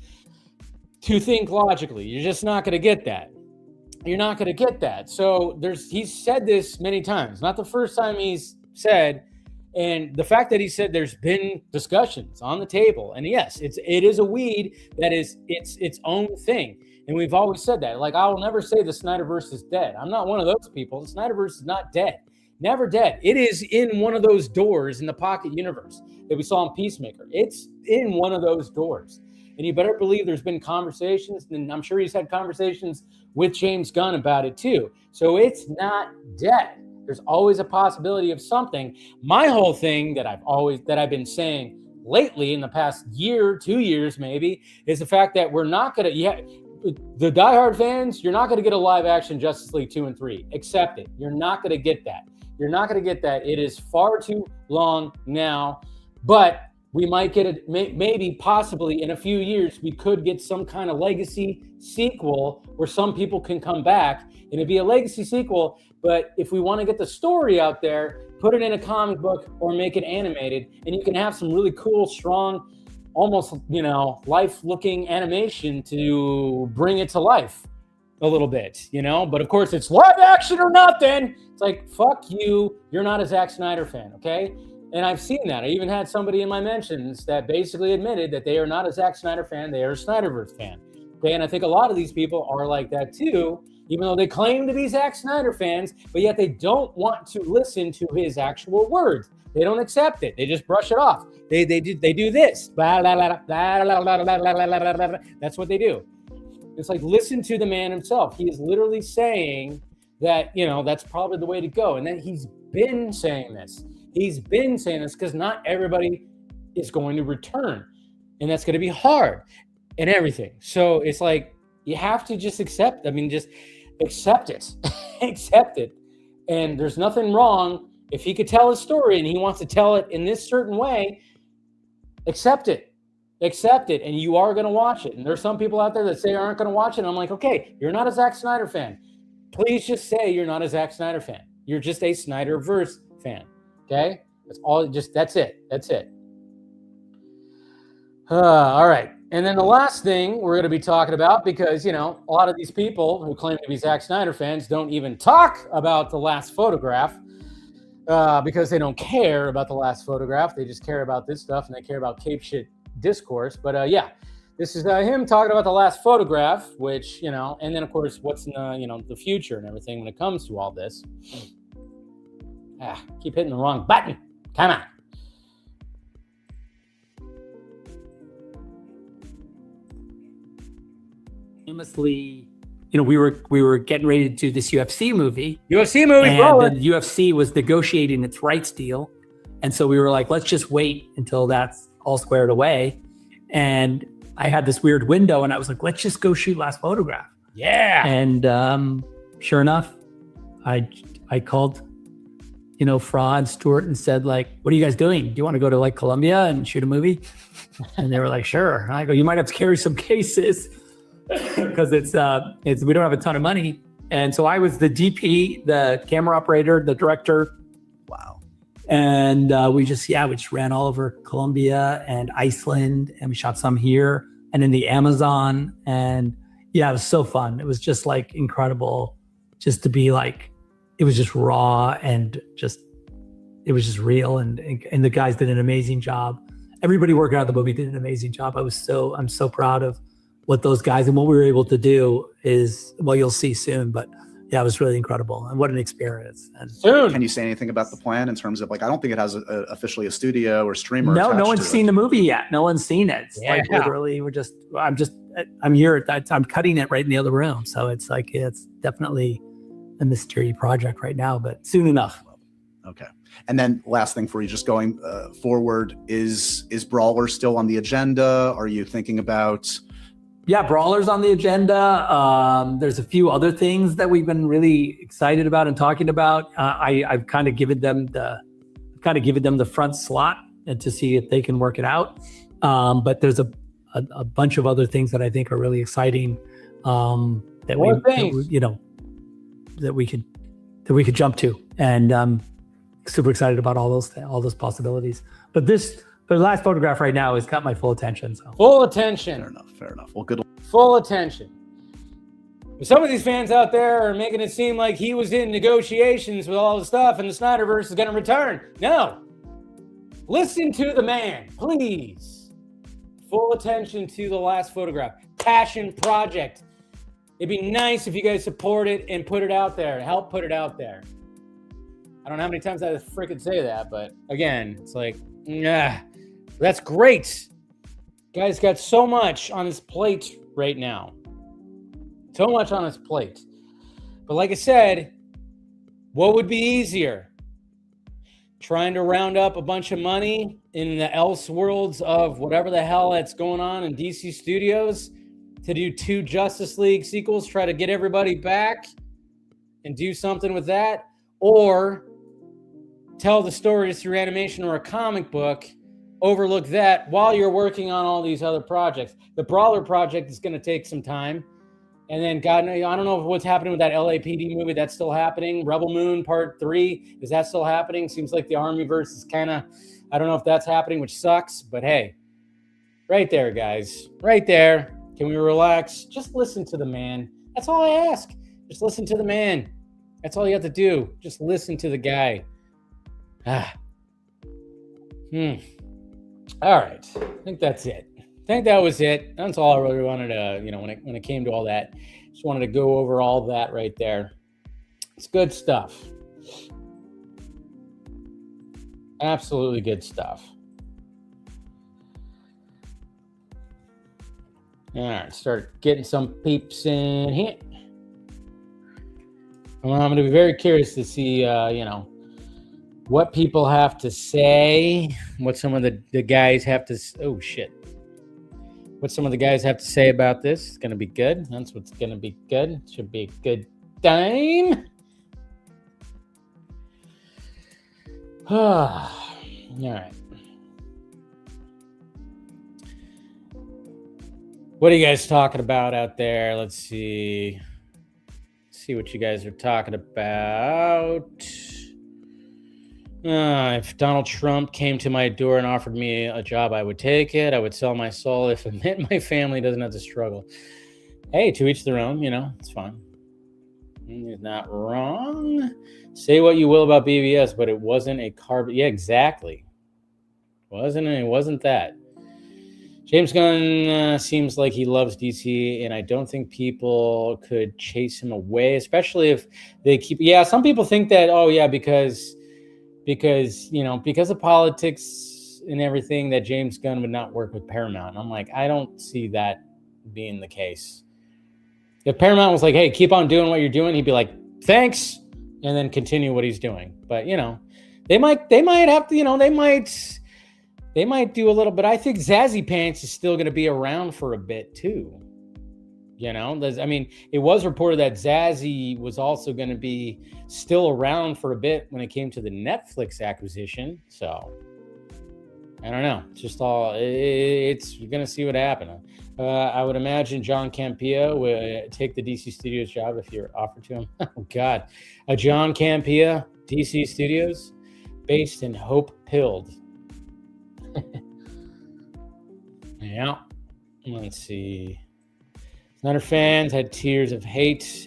to think logically. You're just not going to get that. You're not going to get that. So he's said this many times, not the first time he's said. And the fact that he said there's been discussions on the table, and yes, it is a weed that is its own thing. And we've always said that. I will never say the Snyderverse is dead. I'm not one of those people. The Snyderverse is not dead. Never dead. It is in one of those doors in the Pocket Universe that we saw in Peacemaker. It's in one of those doors. And you better believe there's been conversations, and I'm sure he's had conversations with James Gunn about it too. So it's not dead. There's always a possibility of something. My whole thing that I've been saying lately in the past year, 2 years maybe, is the fact that we're not going to, the diehard fans, you're not going to get a live action Justice League 2 and 3. Accept it. You're not going to get that. You're not going to get that. It is far too long now, but we might get it, maybe possibly in a few years, we could get some kind of legacy sequel where some people can come back and it'd be a legacy sequel. But if we want to get the story out there, put it in a comic book or make it animated, and you can have some really cool, strong, almost, life-looking animation to bring it to life a little bit, But of course, it's live action or nothing. It's like, fuck you. You're not a Zack Snyder fan, okay? And I've seen that. I even had somebody in my mentions that basically admitted that they are not a Zack Snyder fan. They are a Snyderverse fan. Okay, and I think a lot of these people are like that too, even though they claim to be Zack Snyder fans, but yet they don't want to listen to his actual words. They don't accept it. They just brush it off. They do this. That's what they do. It's like, listen to the man himself. He is literally saying that, that's probably the way to go. And then he's been saying this. He's been saying this because not everybody is going to return. And that's going to be hard and everything. So it's like, you have to just accept it. Accept it. And there's nothing wrong. If he could tell his story and he wants to tell it in this certain way, accept it. Accept it. And you are going to watch it. And there's some people out there that say aren't going to watch it. And I'm like, okay, you're not a Zack Snyder fan. Please just say you're not a Zack Snyder fan. You're just a Snyderverse fan. Okay? That's it. All right. And then the last thing we're going to be talking about, because, a lot of these people who claim to be Zack Snyder fans don't even talk about the last photograph because they don't care about the last photograph. They just care about this stuff and they care about cape shit discourse. But this is him talking about the last photograph, which, and then of course, what's in the future and everything when it comes to all this. Keep hitting the wrong button. Come on. Famously, we were getting ready to do this UFC movie. And the UFC was negotiating its rights deal. And so we were like, let's just wait until that's all squared away. And I had this weird window and I was like, let's just go shoot last photograph. Yeah. And sure enough, I called, Fraud Stewart and said, like, what are you guys doing? Do you want to go to like Colombia and shoot a movie? And they were like, sure. And I go, you might have to carry some cases because it's we don't have a ton of money. And so I was the DP, the camera operator, the director. Wow. And we just ran all over Colombia and Iceland, and we shot some here and in the Amazon. And it was so fun. It was just like incredible just to be like, it was just raw and it was just real. And the guys did an amazing job. Everybody working on the movie did an amazing job. I'm so proud of what those guys and what we were able to do is, well, you'll see soon, but it was really incredible. And what an experience. And soon. Can you say anything about the plan in terms of like, I don't think it has officially a studio or streamer. No one's seen the movie yet. No one's seen it. It's like literally I'm here. I'm cutting it right in the other room. So it's like, it's definitely a mystery project right now, but soon enough. Okay. And then last thing for you, just going forward, is Brawler still on the agenda? Are you thinking about? Yeah, Brawler's on the agenda. There's a few other things that we've been really excited about and talking about. I've kind of given them the front slot and to see if they can work it out. But there's a bunch of other things that I think are really exciting. That we could jump to, and super excited about all those possibilities. But the last photograph right now has got my full attention. So. Full attention. Fair enough. Well, good. Full attention. Some of these fans out there are making it seem like he was in negotiations with all the stuff and the Snyderverse is going to return. No. Listen to the man, please. Full attention to the last photograph. Passion project. It'd be nice if you guys support it and put it out there. Help put it out there. I don't know how many times I freaking say that, but again, it's like, that's great. Guy's got so much on his plate right now. So much on his plate. But like I said, what would be easier? trying to round up a bunch of money in the else worlds of whatever the hell that's going on in DC Studios to do 2 Justice League sequels, try to get everybody back and do something with that, or tell the stories through animation or a comic book, overlook that while you're working on all these other projects. The Brawler project is going to take some time. And then, God, I don't know what's happening with that LAPD movie. That's still happening. Rebel Moon Part 3, is that still happening? Seems like the Armyverse is kind of, I don't know if that's happening, which sucks. But hey, right there, guys. Right there. Can we relax? Just listen to the man. That's all I ask. Just listen to the man. That's all you have to do. Just listen to the guy. All right. I think that's it. I think that was it. That's all I really wanted to, when it came to all that. Just wanted to go over all that right there. It's good stuff. Absolutely good stuff. All right, start getting some peeps in here. Well, I'm going to be very curious to see, what people have to say, what some of the guys have to, what some of the guys have to say about this. It's going to be good. That's what's going to be good. Should be a good time. All right. What are you guys talking about out there? Let's see what you guys are talking about. If Donald Trump came to my door and offered me a job, I would take it. I would sell my soul if it meant my family doesn't have to struggle. Hey, to each their own, it's fine. He's not wrong. Say what you will about BVS, but it wasn't a carbon. Yeah, exactly. It wasn't that. James Gunn seems like he loves DC, and I don't think people could chase him away, especially if they keep. Yeah, some people think that. Oh, yeah, because of politics and everything, that James Gunn would not work with Paramount. And I'm like, I don't see that being the case. If Paramount was like, hey, keep on doing what you're doing, he'd be like, thanks, and then continue what he's doing. But they might have to, they might do a little bit. I think Zazzy Pants is still going to be around for a bit too. It was reported that Zazzy was also going to be still around for a bit when it came to the Netflix acquisition. So I don't know. It's just all, you're going to see what happens. I would imagine John Campea would take the DC Studios job if you're offered to him. Oh, God. A John Campea, DC Studios, based in Hope Pilled. Yeah. Let's see. Snyder fans had tears of hate.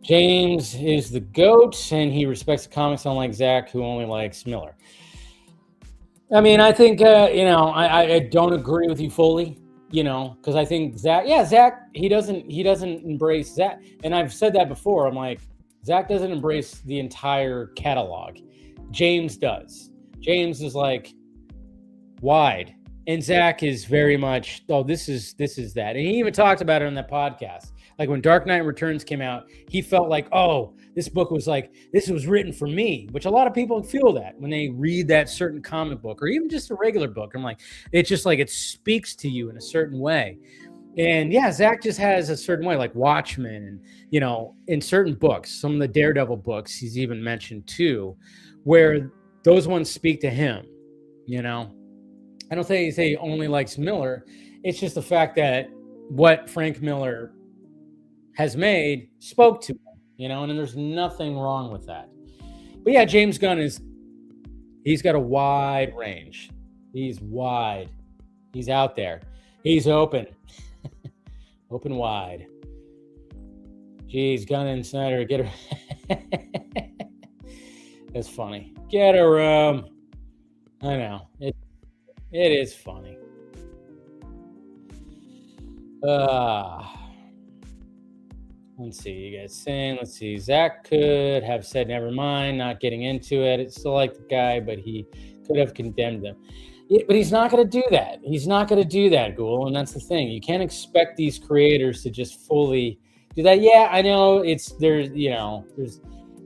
James is the GOAT, and he respects the comics, unlike Zack, who only likes Miller. I think, I don't agree with you fully, because I think Zack, he doesn't embrace Zack. And I've said that before. I'm like, Zack doesn't embrace the entire catalog. James does. James is like wide. And Zack is very much, this is that. And he even talked about it on that podcast. Like when Dark Knight Returns came out, he felt like, this book was like, this was written for me, which a lot of people feel that when they read that certain comic book or even just a regular book. I'm like, it's just like it speaks to you in a certain way. And yeah, Zack just has a certain way, like Watchmen and, in certain books, some of the Daredevil books he's even mentioned too, where those ones speak to him, I don't think he only likes Miller. It's just the fact that what Frank Miller has made spoke to him, and there's nothing wrong with that. But yeah, James Gunn he's got a wide range. He's wide. He's out there. He's open. Open wide. Jeez, Gunn and Snyder, get her. That's funny. Get a room. I know. It is funny. Let's see, you guys saying, let's see, Zack could have said, never mind, not getting into it. It's still like the guy, but he could have condemned them. Yeah, but he's not going to do that. He's not going to do that, Ghoul. And that's the thing. You can't expect these creators to just fully do that. Yeah, I know there's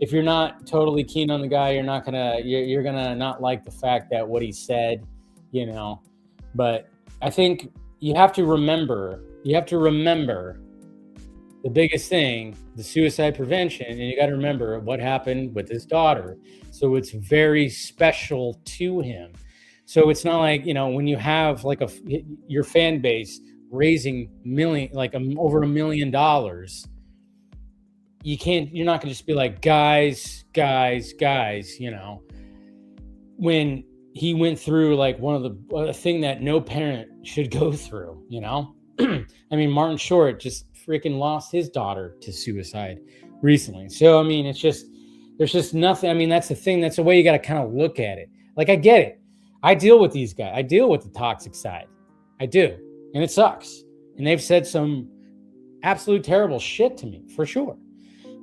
if you're not totally keen on the guy, you're gonna not like the fact that what he said, you know. But I think you have to remember the biggest thing, the suicide prevention, and you got to remember what happened with his daughter. So it's very special to him. So it's not like, you know, when you have like your fan base raising over $1 million, you're not gonna just be like, guys, you know. When he went through like a thing that no parent should go through, you know. I mean, Martin Short just freaking lost his daughter to suicide recently. So I mean, there's just nothing. I mean, that's the thing. That's the way you got to kind of look at it. Like, I get it. I deal with these guys. I deal with the toxic side. I do, and it sucks. And they've said some absolute terrible shit to me for sure.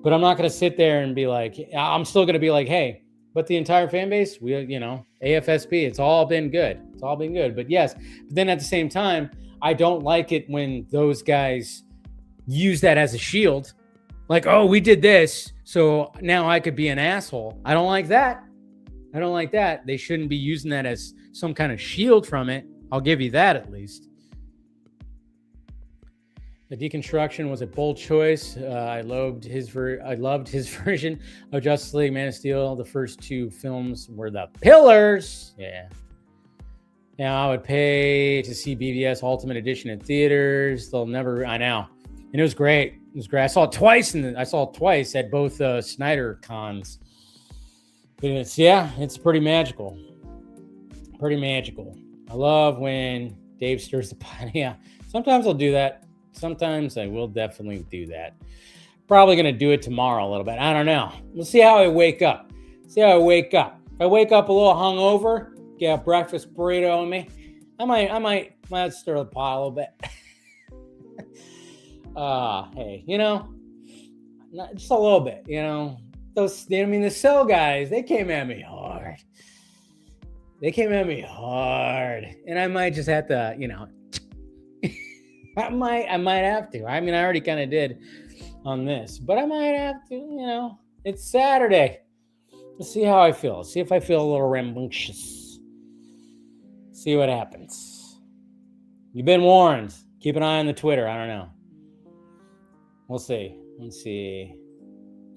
But I'm not going to sit there and be like, I'm still going to be like, hey, but the entire fan base, you know, AFSP, it's all been good. It's all been good. But yes, but then at the same time, I don't like it when those guys use that as a shield. Like, oh, we did this, so now I could be an asshole. I don't like that. They shouldn't be using that as some kind of shield from it. I'll give you that at least. The deconstruction was a bold choice. I loved his version of Justice League, Man of Steel. The first two films were the pillars. Yeah. Now I would pay to see BVS Ultimate Edition in theaters. I know. And it was great. I saw it twice, at both Snyder cons. But it's pretty magical. I love when Dave stirs the pot. Yeah. Sometimes I'll do that. Sometimes I will definitely do that. Probably going to do it tomorrow a little bit. I don't know. We'll see how I wake up. If I wake up a little hungover, get a breakfast burrito on me, I might stir the pot a little bit. Hey, you know, just a little bit, you know. The Cell guys, they came at me hard. And I might just have to, you know, I might have to. I mean, I already kind of did on this, but I might have to, you know. It's Saturday. Let's see how I feel. See if I feel a little rambunctious. See what happens. You've been warned. Keep an eye on the Twitter. I don't know. We'll see. Let's see.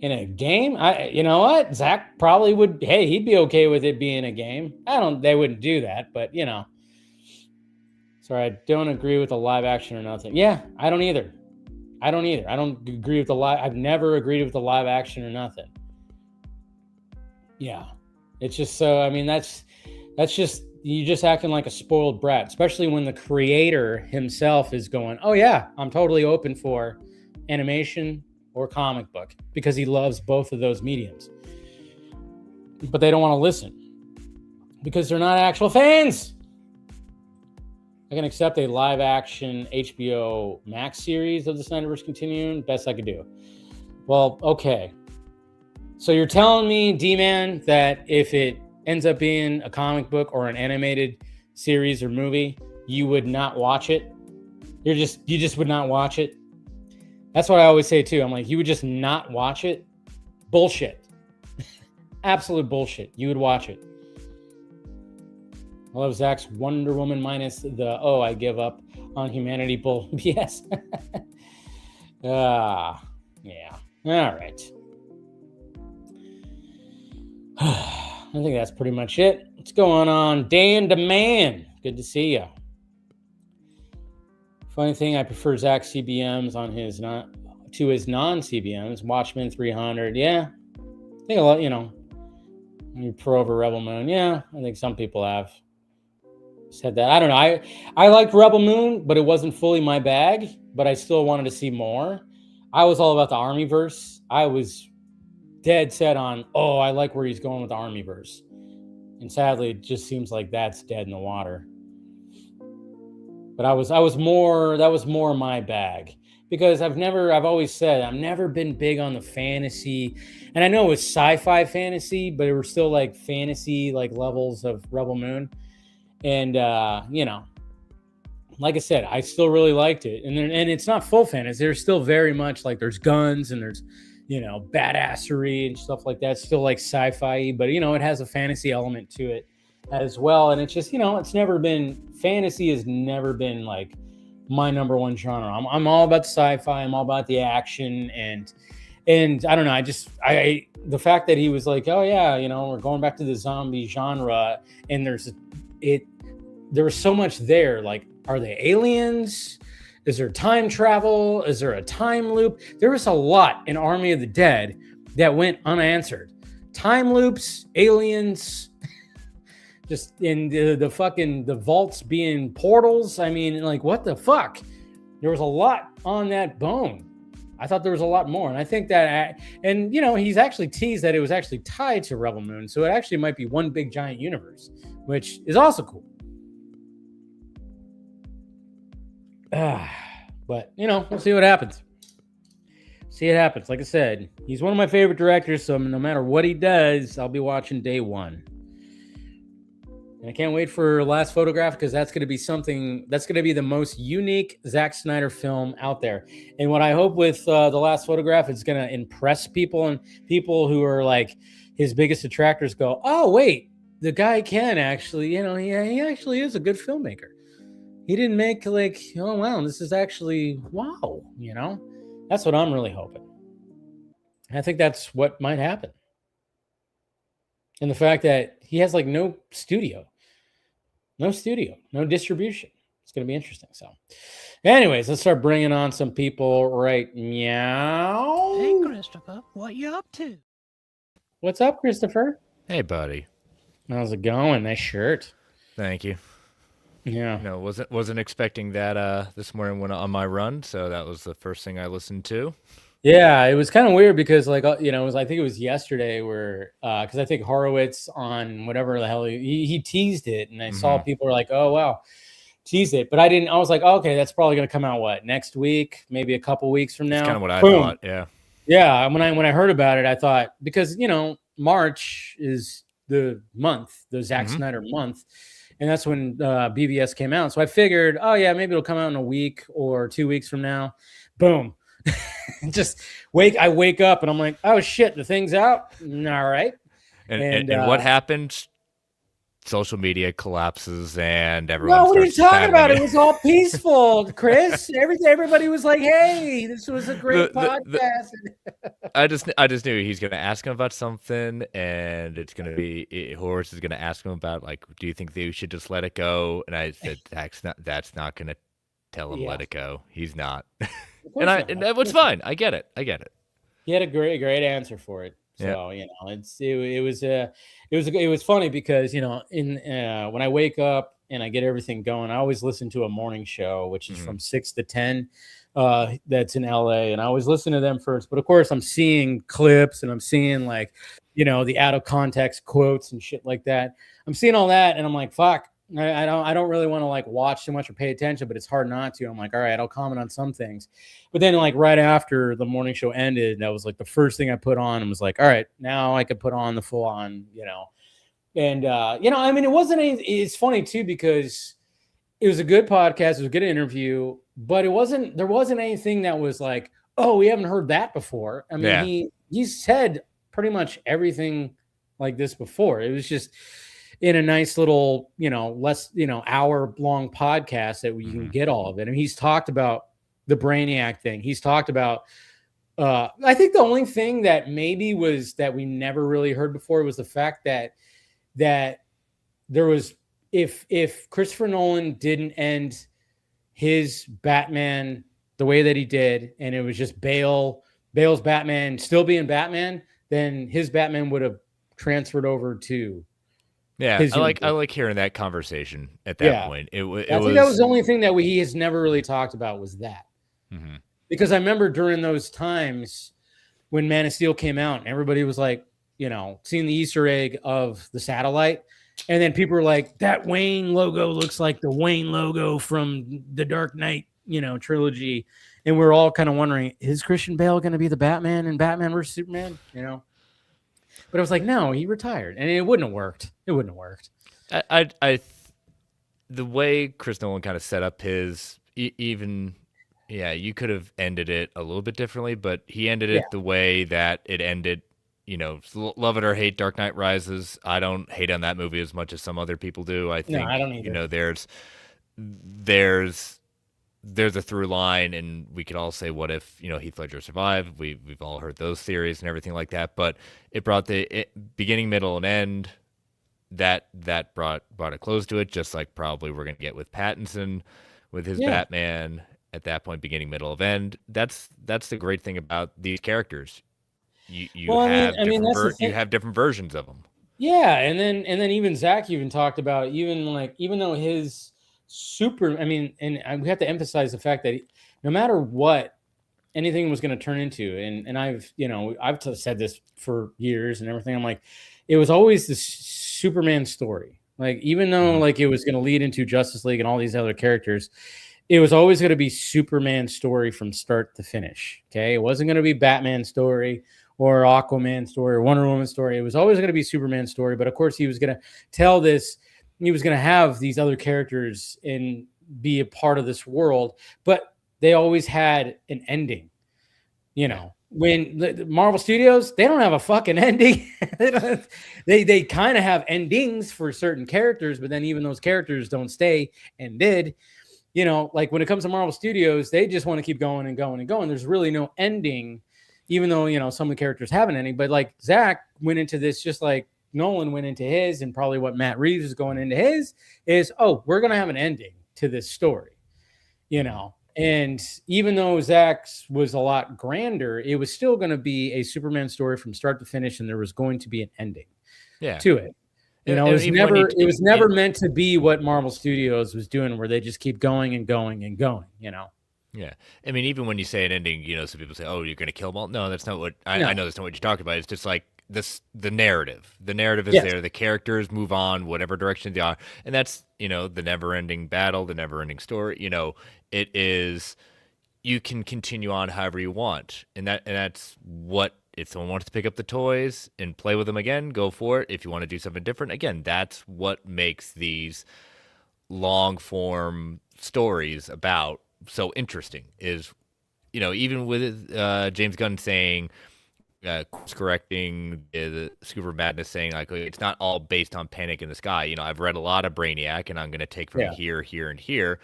In a game, you know what? Zach probably would. Hey, he'd be okay with it being a game. They wouldn't do that, but you know. Sorry, I don't agree with the live action or nothing. Yeah, I don't either. I don't agree with I've never agreed with the live action or nothing. Yeah. It's just so, I mean, that's just, you just acting like a spoiled brat, especially when the creator himself is going, oh yeah, I'm totally open for animation or comic book, because he loves both of those mediums. But they don't want to listen because they're not actual fans. I can accept a live-action HBO Max series of the Snyderverse continuing. Best I could do. Well, okay. So you're telling me, D-Man, that if it ends up being a comic book or an animated series or movie, you would not watch it? You just would not watch it? That's what I always say, too. I'm like, you would just not watch it? Bullshit. Absolute bullshit. You would watch it. I love Zach's Wonder Woman minus the, I give up on humanity bull. Yes. Yeah. All right. I think that's pretty much it. What's going on? Dan DeMan. Good to see you. Funny thing, I prefer Zach CBMs on his to his non-CBMs. Watchmen 300. Yeah. I think a lot, you know, you pro over Rebel Moon. Yeah. I think some people have said that. I don't know. I liked Rebel Moon, but it wasn't fully my bag, but I still wanted to see more. I was all about the Armyverse. I was dead set on, I like where he's going with the Armyverse. And sadly, it just seems like that's dead in the water. But that was more my bag, because I've always said I've never been big on the fantasy. And I know it was sci-fi fantasy, but it were still like fantasy like levels of Rebel Moon. And, you know, like I said, I still really liked it. And it's not full fantasy. There's still very much like there's guns and there's, badassery and stuff like that. It's still like sci-fi, but it has a fantasy element to it as well. And it's just, it's never been, fantasy has never been like my number one genre. I'm all about the sci-fi. I'm all about the action, and I don't know. The fact that he was like, oh yeah, we're going back to the zombie genre, and there was so much there. Like, are they aliens? Is there time travel? Is there a time loop? There was a lot in Army of the Dead that went unanswered. Time loops, aliens, just in the vaults being portals. I mean, like, what the fuck? There was a lot on that bone. I thought there was a lot more. And I think that, and he's actually teased that it was actually tied to Rebel Moon. So it actually might be one big giant universe, which is also cool. But we'll see what happens. Like I said, he's one of my favorite directors, so no matter what he does, I'll be watching day one. And I can't wait for Last Photograph, because that's going to be something that's going to be the most unique Zack Snyder film out there. And what I hope with The Last Photograph is going to impress people, and people who are like his biggest detractors go, oh wait, the guy can actually, he actually is a good filmmaker. He didn't make like, oh wow, this is actually wow, That's what I'm really hoping. And I think that's what might happen. And the fact that he has like no studio, no distribution. It's going to be interesting. So anyways, let's start bringing on some people right now. Hey, Christopher, what you up to? What's up, Christopher? Hey, buddy. How's it going? Nice shirt. Thank you. Yeah. Wasn't expecting that this morning when on my run, so that was the first thing I listened to. Yeah, it was kind of weird because I think it was yesterday where because I think Horowitz on whatever the hell he teased it, and I saw people were like, oh wow, teased it, but I didn't. I was like, oh, okay, that's probably gonna come out next week, maybe a couple weeks from now. That's kind of what I Boom. thought. Yeah. Yeah. When I heard about it, I thought, because March is the month, the Zack Snyder month. And that's when BVS came out. So I figured, oh yeah, maybe it'll come out in a week or 2 weeks from now. Boom. I wake up and I'm like, oh shit, the thing's out. All right. And what happened? Social media collapses and everyone. No, what are you talking about? It was all peaceful, Chris. Everybody was like, "Hey, this was a great podcast." I just knew he's going to ask him about something, and it's going to be Horace is going to ask him about, like, do you think they should just let it go? And I said, that's not going to tell him let it go. He's not. And that was fine. I get it. He had a great answer for it. So it was funny because when I wake up and I get everything going, I always listen to a morning show, which is from 6 to 10. That's in LA, and I always listen to them first. But of course, I'm seeing clips and I'm seeing like the out of context quotes and shit like that. I'm seeing all that, and I'm like, fuck. I don't really want to like watch too much or pay attention, but it's hard not to. I'm like, all right, I'll comment on some things. But then like right after the morning show ended, that was like the first thing I put on and was like, all right, now I could put on the full on, And I mean, it's funny too, because it was a good podcast, it was a good interview, but there wasn't anything that was like, oh, we haven't heard that before. I mean, he said pretty much everything like this before. It was just in a nice little, less, hour long podcast that you can get all of it. And he's talked about the Brainiac thing. He's talked about, I think the only thing that maybe was that we never really heard before was the fact that there was, if Christopher Nolan didn't end his Batman the way that he did, and it was just Bale's Batman still being Batman, then his Batman would have transferred over to. Yeah, I like hearing that conversation at that point. I think that was the only thing that he has never really talked about was that. Because I remember during those times when Man of Steel came out, and everybody was like, seeing the Easter egg of the satellite, and then people were like, that Wayne logo looks like the Wayne logo from the Dark Knight, trilogy, and we're all kind of wondering, is Christian Bale going to be the Batman in Batman vs Superman? But I was like, no, he retired, and it wouldn't have worked. The way Chris Nolan kind of set up his even Yeah, you could have ended it a little bit differently, but he ended it the way that it ended. You know, love it or hate Dark Knight Rises. I don't hate on that movie as much as some other people do. I think I don't you either. know there's a through line, and we could all say, what if Heath Ledger survived? We've all heard those theories and everything like that. But it brought the beginning, middle, and end. That brought a close to it, just like probably we're gonna get with Pattinson with his Batman. At that point, beginning, middle, of end. That's the great thing about these characters. You have different versions of them. Yeah, and then even Zach even talked about even though his we have to emphasize the fact that no matter what anything was going to turn into, and I've said this for years and everything. I'm like, it was always the Superman story. Like, even though like it was going to lead into Justice League and all these other characters, it was always going to be Superman's story from start to finish. Okay. It wasn't going to be Batman's story or Aquaman's story or Wonder Woman's story. It was always going to be Superman's story. But of course, he was going to tell this. He was going to have these other characters and be a part of this world. But they always had an ending. You know, when the Marvel Studios, they don't have a fucking ending. they kind of have endings for certain characters, but then even those characters don't stay ended. You know, like when it comes to Marvel Studios, they just want to keep going and going and going. There's really no ending, even though, some of the characters have an ending. But like Zach went into this just like Nolan went into his, and probably what Matt Reeves is going into his is, we're going to have an ending to this story, And even though Zach's was a lot grander, it was still going to be a Superman story from start to finish, and there was going to be an ending to it. It was never meant to be what Marvel Studios was doing, where they just keep going and going and going, Yeah. I mean, even when you say an ending, some people say, oh, you're going to kill them all. No, that's not what I know. That's not what you're talking about. It's just like the narrative. The narrative is there. The characters move on, whatever direction they are. And that's, the never ending battle, the never ending story. It is, you can continue on however you want. And that's what, if someone wants to pick up the toys and play with them again, go for it. If you want to do something different, again, that's what makes these long form stories about so interesting is, even with James Gunn saying, course correcting the Super Madness, saying like it's not all based on Panic in the Sky. I've read a lot of Brainiac, and I'm going to take from here, and here,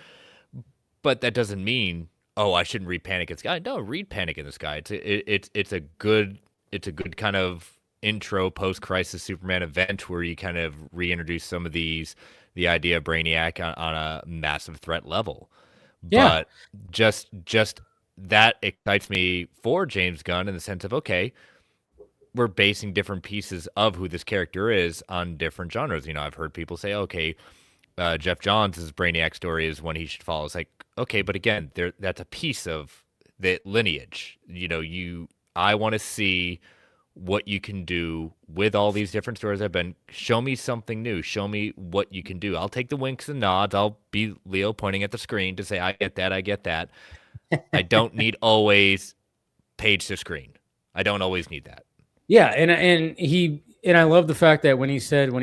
but that doesn't mean, I shouldn't read Panic in the Sky. No, read Panic in the Sky. It's a good kind of intro post-crisis Superman event where you kind of reintroduce some of the idea of Brainiac on a massive threat level. Yeah. But just that excites me for James Gunn in the sense of, okay, we're basing different pieces of who this character is on different genres. I've heard people say, okay, Jeff Johns' Brainiac story is one he should follow. It's like, okay, but again, that's a piece of the lineage. I want to see what you can do with all these different stories I've been. Show me something new. Show me what you can do. I'll take the winks and nods. I'll be Leo pointing at the screen to say, I get that. I get that. I don't need always page to screen. I don't always need that. Yeah. And I love the fact that when he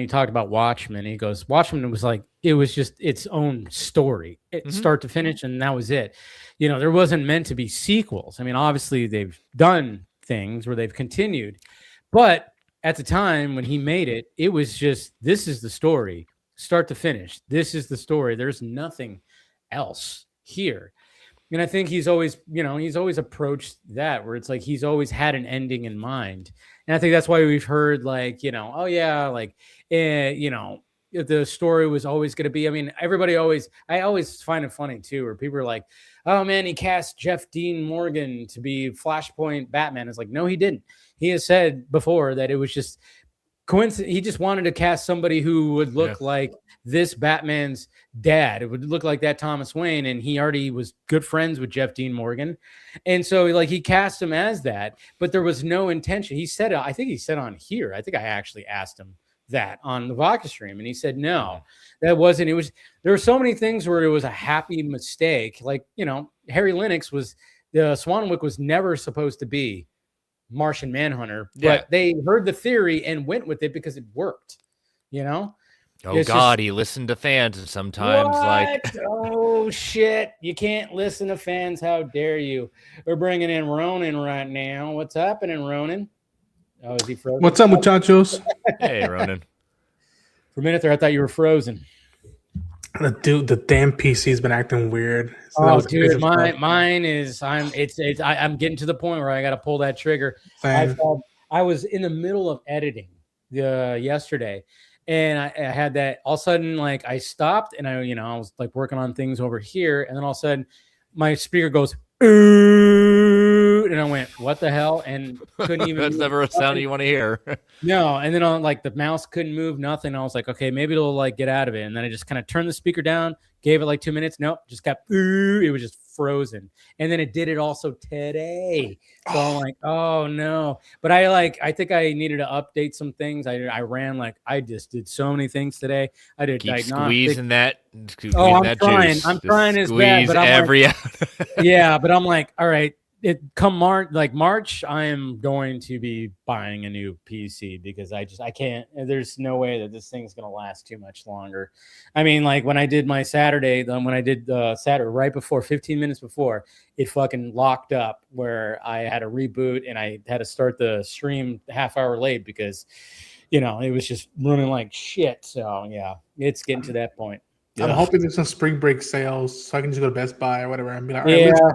talked about Watchmen, he goes, Watchmen was like, it was just its own story, start to finish. And that was it. There wasn't meant to be sequels. I mean, obviously they've done things where they've continued, but at the time when he made it, it was just, this is the story, start to finish. This is the story. There's nothing else here. And I think he's always approached that where it's like, he's always had an ending in mind. And I think that's why we've heard like, the story was always going to be, I mean, I always find it funny too, where people are like, oh man, he cast Jeff Dean Morgan to be Flashpoint Batman. It's like, no, he didn't. He has said before that it was just coincidence. He just wanted to cast somebody who would look like this Batman's dad. It would look like that Thomas Wayne. And he already was good friends with Jeff Dean Morgan. And so like he cast him as that, but there was no intention. He said, I think he said on here, I think I actually asked him that on the Vodka stream, and he said no, that wasn't. It was, there were so many things where it was a happy mistake. Like, Harry Lennox was, the Swanwick was never supposed to be Martian Manhunter, but they heard the theory and went with it because it worked. Oh It's God, he listened to fans, and sometimes oh shit, you can't listen to fans. How dare you? We're bringing in Ronan right now. What's happening, Ronan? Oh, is he frozen? What's up, muchachos? Hey, Ronan. For a minute there, I thought you were frozen. The damn PC's been acting weird. So Oh, dude, mine is. I'm getting to the point where I got to pull that trigger. I was in the middle of editing yesterday, and I had that all of a sudden, like I stopped and I was like working on things over here, and then all of a sudden my speaker goes, and I went, what the hell? And couldn't even. That's never a sound you want to hear. No, and then the mouse couldn't move, nothing. I was like, okay, maybe it'll like get out of it. And then I just kind of turned the speaker down, gave it like 2 minutes. Nope, just got it was just frozen. And then it did it also today. So I'm like, oh no. But I think I needed to update some things. I just did so many things today. I did Keep squeezing that. I'm trying. I'm trying as bad, but every yeah, but I'm like, all right. Come March, I am going to be buying a new PC because I can't. There's no way that this thing's gonna last too much longer. I mean, like when I did my Saturday, Saturday right before, 15 minutes before, it fucking locked up where I had to reboot and I had to start the stream half hour late because, it was just running like shit. So yeah, it's getting to that point. I'm hoping there's some spring break sales so I can just go to Best Buy or whatever and be like, all right, yeah.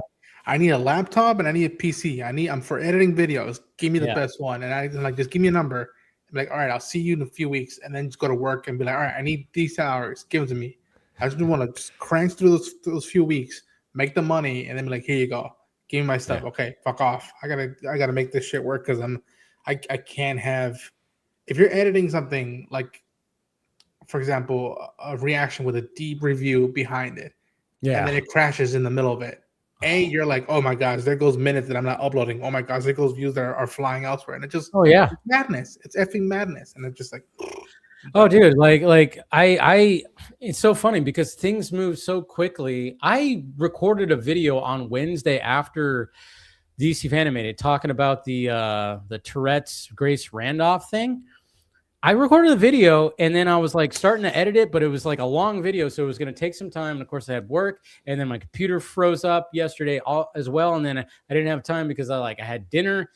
I need a laptop and I need a PC. I'm for editing videos. Give me the best one. And I'm like, just give me a number. I'm like, all right, I'll see you in a few weeks. And then just go to work and be like, all right, I need these hours. Give them to me. I just want to just crank through those few weeks, make the money, and then be like, here you go. Give me my stuff. Yeah. Okay, fuck off. I gotta make this shit work because I can't have, if you're editing something like, for example, a reaction with a deep review behind it. Yeah. And then it crashes in the middle of it. You're like, oh my gosh, there goes minutes that I'm not uploading. Oh my gosh, there goes views that are flying elsewhere. And it just, it's madness. It's effing madness. And it's just like, oh dude, like I it's so funny because things move so quickly. I recorded a video on Wednesday after DC Animated talking about the Tourette's Grace Randolph thing. I recorded the video and then I was like starting to edit it, but it was like a long video. So it was going to take some time. And of course I had work and then my computer froze up yesterday as well. And then I didn't have time because I had dinner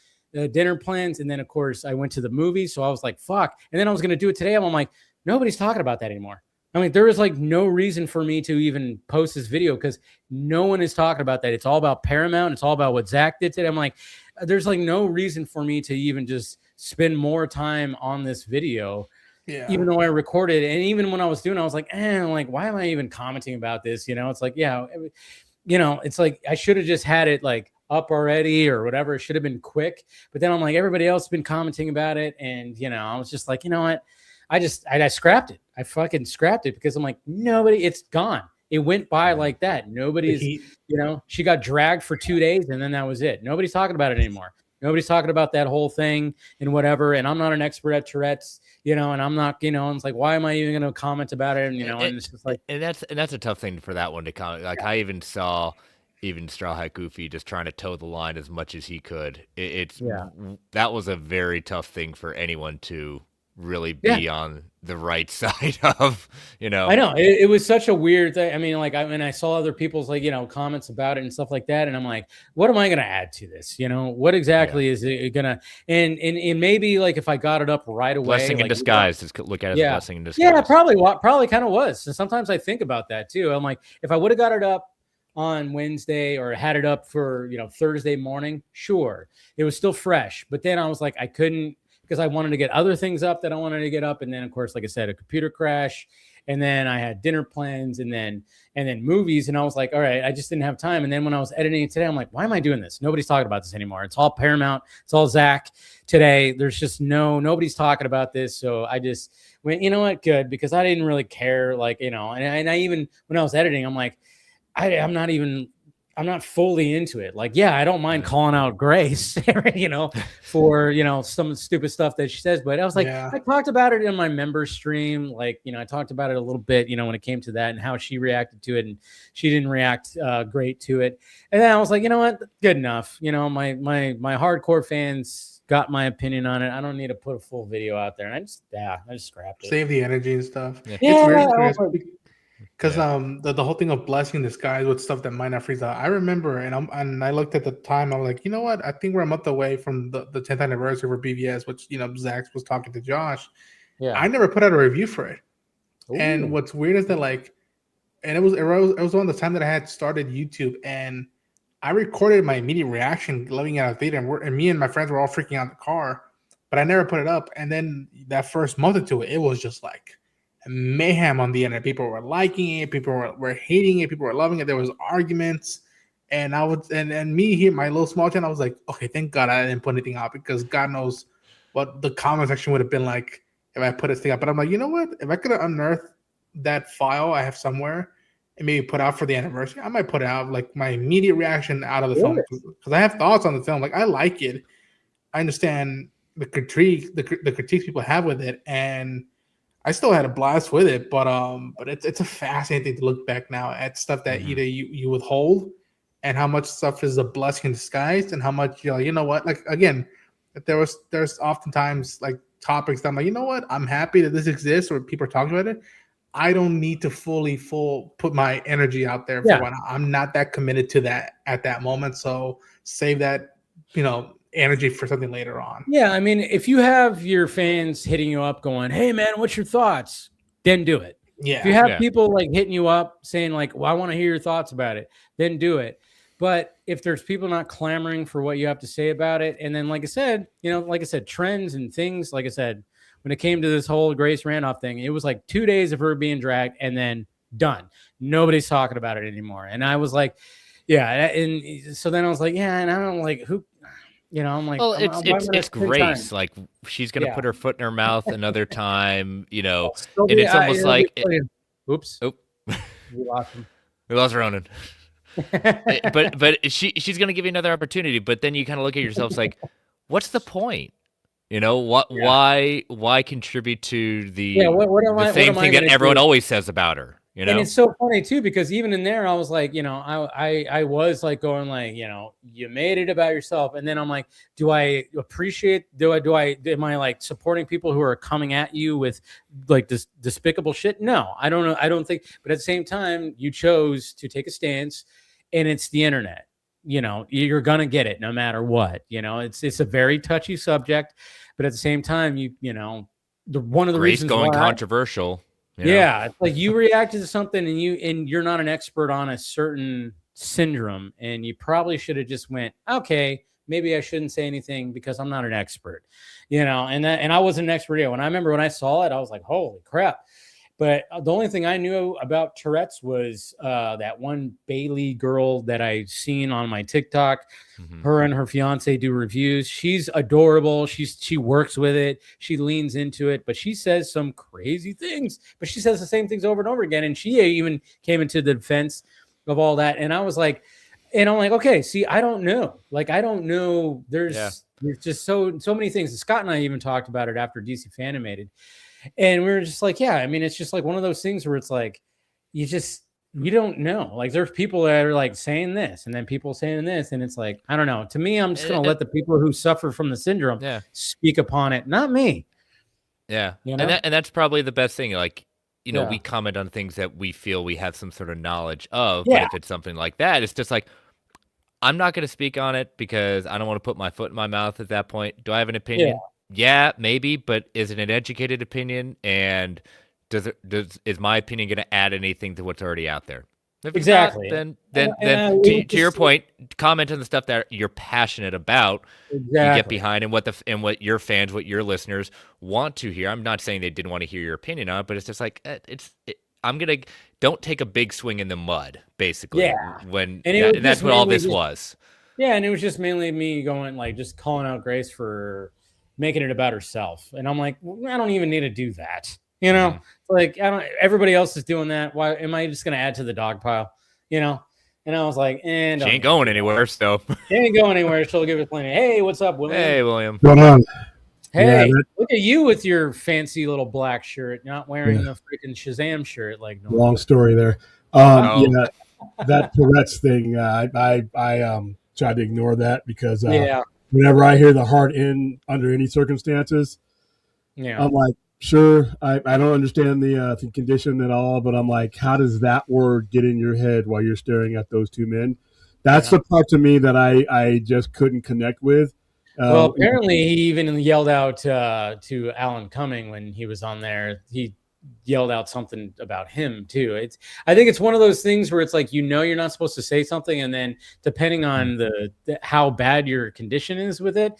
plans. And then of course I went to the movie. So I was like, fuck. And then I was going to do it today. I'm like, nobody's talking about that anymore. I mean, there is like no reason for me to even post this video because no one is talking about that. It's all about Paramount. It's all about what Zack did today. I'm like, there's like no reason for me to even just spend more time on this video, even though I recorded. And even when I was doing, I was like, why am I even commenting about this? It's like, it's like I should have just had it like up already or whatever. It should have been quick. But then I'm like, everybody else has been commenting about it. And, I was just like, you know what? I scrapped it. I fucking scrapped it because I'm like, nobody, it's gone. It went by like that. Nobody's, she got dragged for 2 days and then that was it. Nobody's talking about it anymore. Nobody's talking about that whole thing and whatever. And I'm not an expert at Tourette's, and I'm not, and it's like, why am I even going to comment about it? And, and it's just like, and that's a tough thing for that one to comment. Like I even saw Straw Hat Goofy just trying to toe the line as much as he could. That was a very tough thing for anyone to really be on the right side of, I know it was such a weird thing. I mean, like I saw other people's like, comments about it and stuff like that. And I'm like, what am I going to add to this? What exactly is it going to, and maybe like if I got it up right away, blessing in disguise, just look at it as a blessing in disguise. Yeah, probably kind of was. And sometimes I think about that too. I'm like, if I would have got it up on Wednesday or had it up for, Thursday morning, sure. It was still fresh. But then I was like, I couldn't, because I wanted to get other things up that I wanted to get up. And then, of course, like I said, a computer crash. And then I had dinner plans and then movies. And I was like, all right, I just didn't have time. And then when I was editing it today, I'm like, why am I doing this? Nobody's talking about this anymore. It's all Paramount. It's all Zack today. There's just nobody's talking about this. So I just went, you know what? Good. Because I didn't really care. Like, and I even, when I was editing, I'm like, I'm not even I'm not fully into it. Like, yeah, I don't mind calling out Grace, you know, for, you know, some stupid stuff that she says. But I was like, I talked about it in my member stream. Like, you know, I talked about it a little bit, you know, when it came to that and how she reacted to it, and she didn't react great to it. And then I was like, you know what, good enough. You know, my hardcore fans got my opinion on it. I don't need to put a full video out there. And I just scrapped it. Save the energy and stuff. Yeah. It's weird. Because the whole thing of blessing disguise with stuff that might not freeze out. I remember, and I looked at the time. I was like, you know what? I think we're a month away from the 10th anniversary for BVS, which, you know, Zach was talking to Josh. Yeah, I never put out a review for it. Ooh. And what's weird is that, like, and it was around the time that I had started YouTube, and I recorded my immediate reaction, loving it out of theater, and me and my friends were all freaking out in the car, but I never put it up. And then that first month or two, it was just like mayhem on the internet. People were liking it, people were hating it, people were loving it. There was arguments, and I would and me here, my little small channel, I was like, okay, thank God I didn't put anything out, because God knows what the comment section would have been like if I put this thing up. But I'm like, you know what? If I could have unearthed that file I have somewhere and maybe put out for the anniversary, I might put out like my immediate reaction out of the film, because I have thoughts on the film. Like, I like it. I understand the critiques people have with it, and I still had a blast with it, but it's a fascinating thing to look back now at stuff that either you withhold, and how much stuff is a blessing in disguise, and how much you know what, like, again, there's oftentimes like topics that I'm like, you know what, I'm happy that this exists or people are talking about it. I don't need to put my energy out there for one. I'm not that committed to that at that moment, so save that, you know, energy for something later on. Yeah, I mean, if you have your fans hitting you up going, hey man, what's your thoughts, then do it. Yeah, if you have people like hitting you up saying like, well, I want to hear your thoughts about it, then do it. But if there's people not clamoring for what you have to say about it, and then like I said, trends and things, like I said, when it came to this whole Grace Randolph thing, it was like 2 days of her being dragged and then done. Nobody's talking about it anymore. And I was like, yeah, and so then I was like, yeah, and I don't like who. You know, I'm like, well, it's Grace. Like, she's gonna put her foot in her mouth another time, you know, and it's almost like, oops, we lost him. We lost Ronan. but she's gonna give you another opportunity. But then you kind of look at yourself, like, what's the point? You know, why contribute to the same thing that everyone always says about her? You know? And it's so funny too, because even in there, I was like, you know, I was like going like, you know, you made it about yourself. And then I'm like, am I like supporting people who are coming at you with like this despicable shit? No, I don't know. I don't think, but at the same time, you chose to take a stance, and it's the internet. You know, you're going to get it no matter what. You know, it's a very touchy subject, but at the same time, you know, one of the Grace reasons going controversial. Yeah, it's like you reacted to something and you're not an expert on a certain syndrome, and you probably should have just went, okay, maybe I shouldn't say anything because I'm not an expert, you know. And I wasn't an expert yet. When I remember when I saw it, I was like, holy crap. But the only thing I knew about Tourette's was that one Bailey girl that I seen on my TikTok. Her and her fiance do reviews. She's adorable. She works with it. She leans into it, but she says some crazy things. But she says the same things over and over again. And she even came into the defense of all that. And I was like, and I'm like, okay, see, I don't know. Like, I don't know. There's just so many things. And Scott and I even talked about it after DC Fanimated. And we were just like, yeah, I mean, it's just like one of those things where it's like, you don't know. Like, there's people that are like saying this and then people saying this. And it's like, I don't know. To me, I'm just going to let the people who suffer from the syndrome speak upon it, not me. Yeah. You know? And that's probably the best thing. Like, you know, we comment on things that we feel we have some sort of knowledge of. But if it's something like that, it's just like, I'm not going to speak on it because I don't want to put my foot in my mouth at that point. Do I have an opinion? Yeah, maybe, but is it an educated opinion? And is my opinion going to add anything to what's already out there? If exactly. Not, then to your point, comment on the stuff that you're passionate about. Exactly. You get behind, and what your fans, what your listeners want to hear. I'm not saying they didn't want to hear your opinion on it, but it's just like don't take a big swing in the mud, basically. Yeah. And that's what all this was. Yeah, and it was just mainly me going like just calling out Grace for making it about herself. And I'm like, well, I don't even need to do that. You know, like everybody else is doing that. Why am I just going to add to the dog pile? You know, And I was like, and She ain't going anywhere, so. She ain't going anywhere. She'll give it plenty. Hey, what's up, William? Hey, William. What's going on? Hey, Yeah, look at you with your fancy little black shirt, not wearing the freaking Shazam shirt like normal. Long story there. Oh. Yeah, that Tourette's thing. I tried to ignore that because whenever I hear the hard N under any circumstances, I'm like, sure, I don't understand the condition at all, but I'm like, how does that word get in your head while you're staring at those two men? That's the part to me that I just couldn't connect with. Well, apparently he even yelled out to Alan Cumming when he was on there. He yelled out something about him too. I think it's one of those things where it's like, you're not supposed to say something, and then depending on how bad your condition is with it,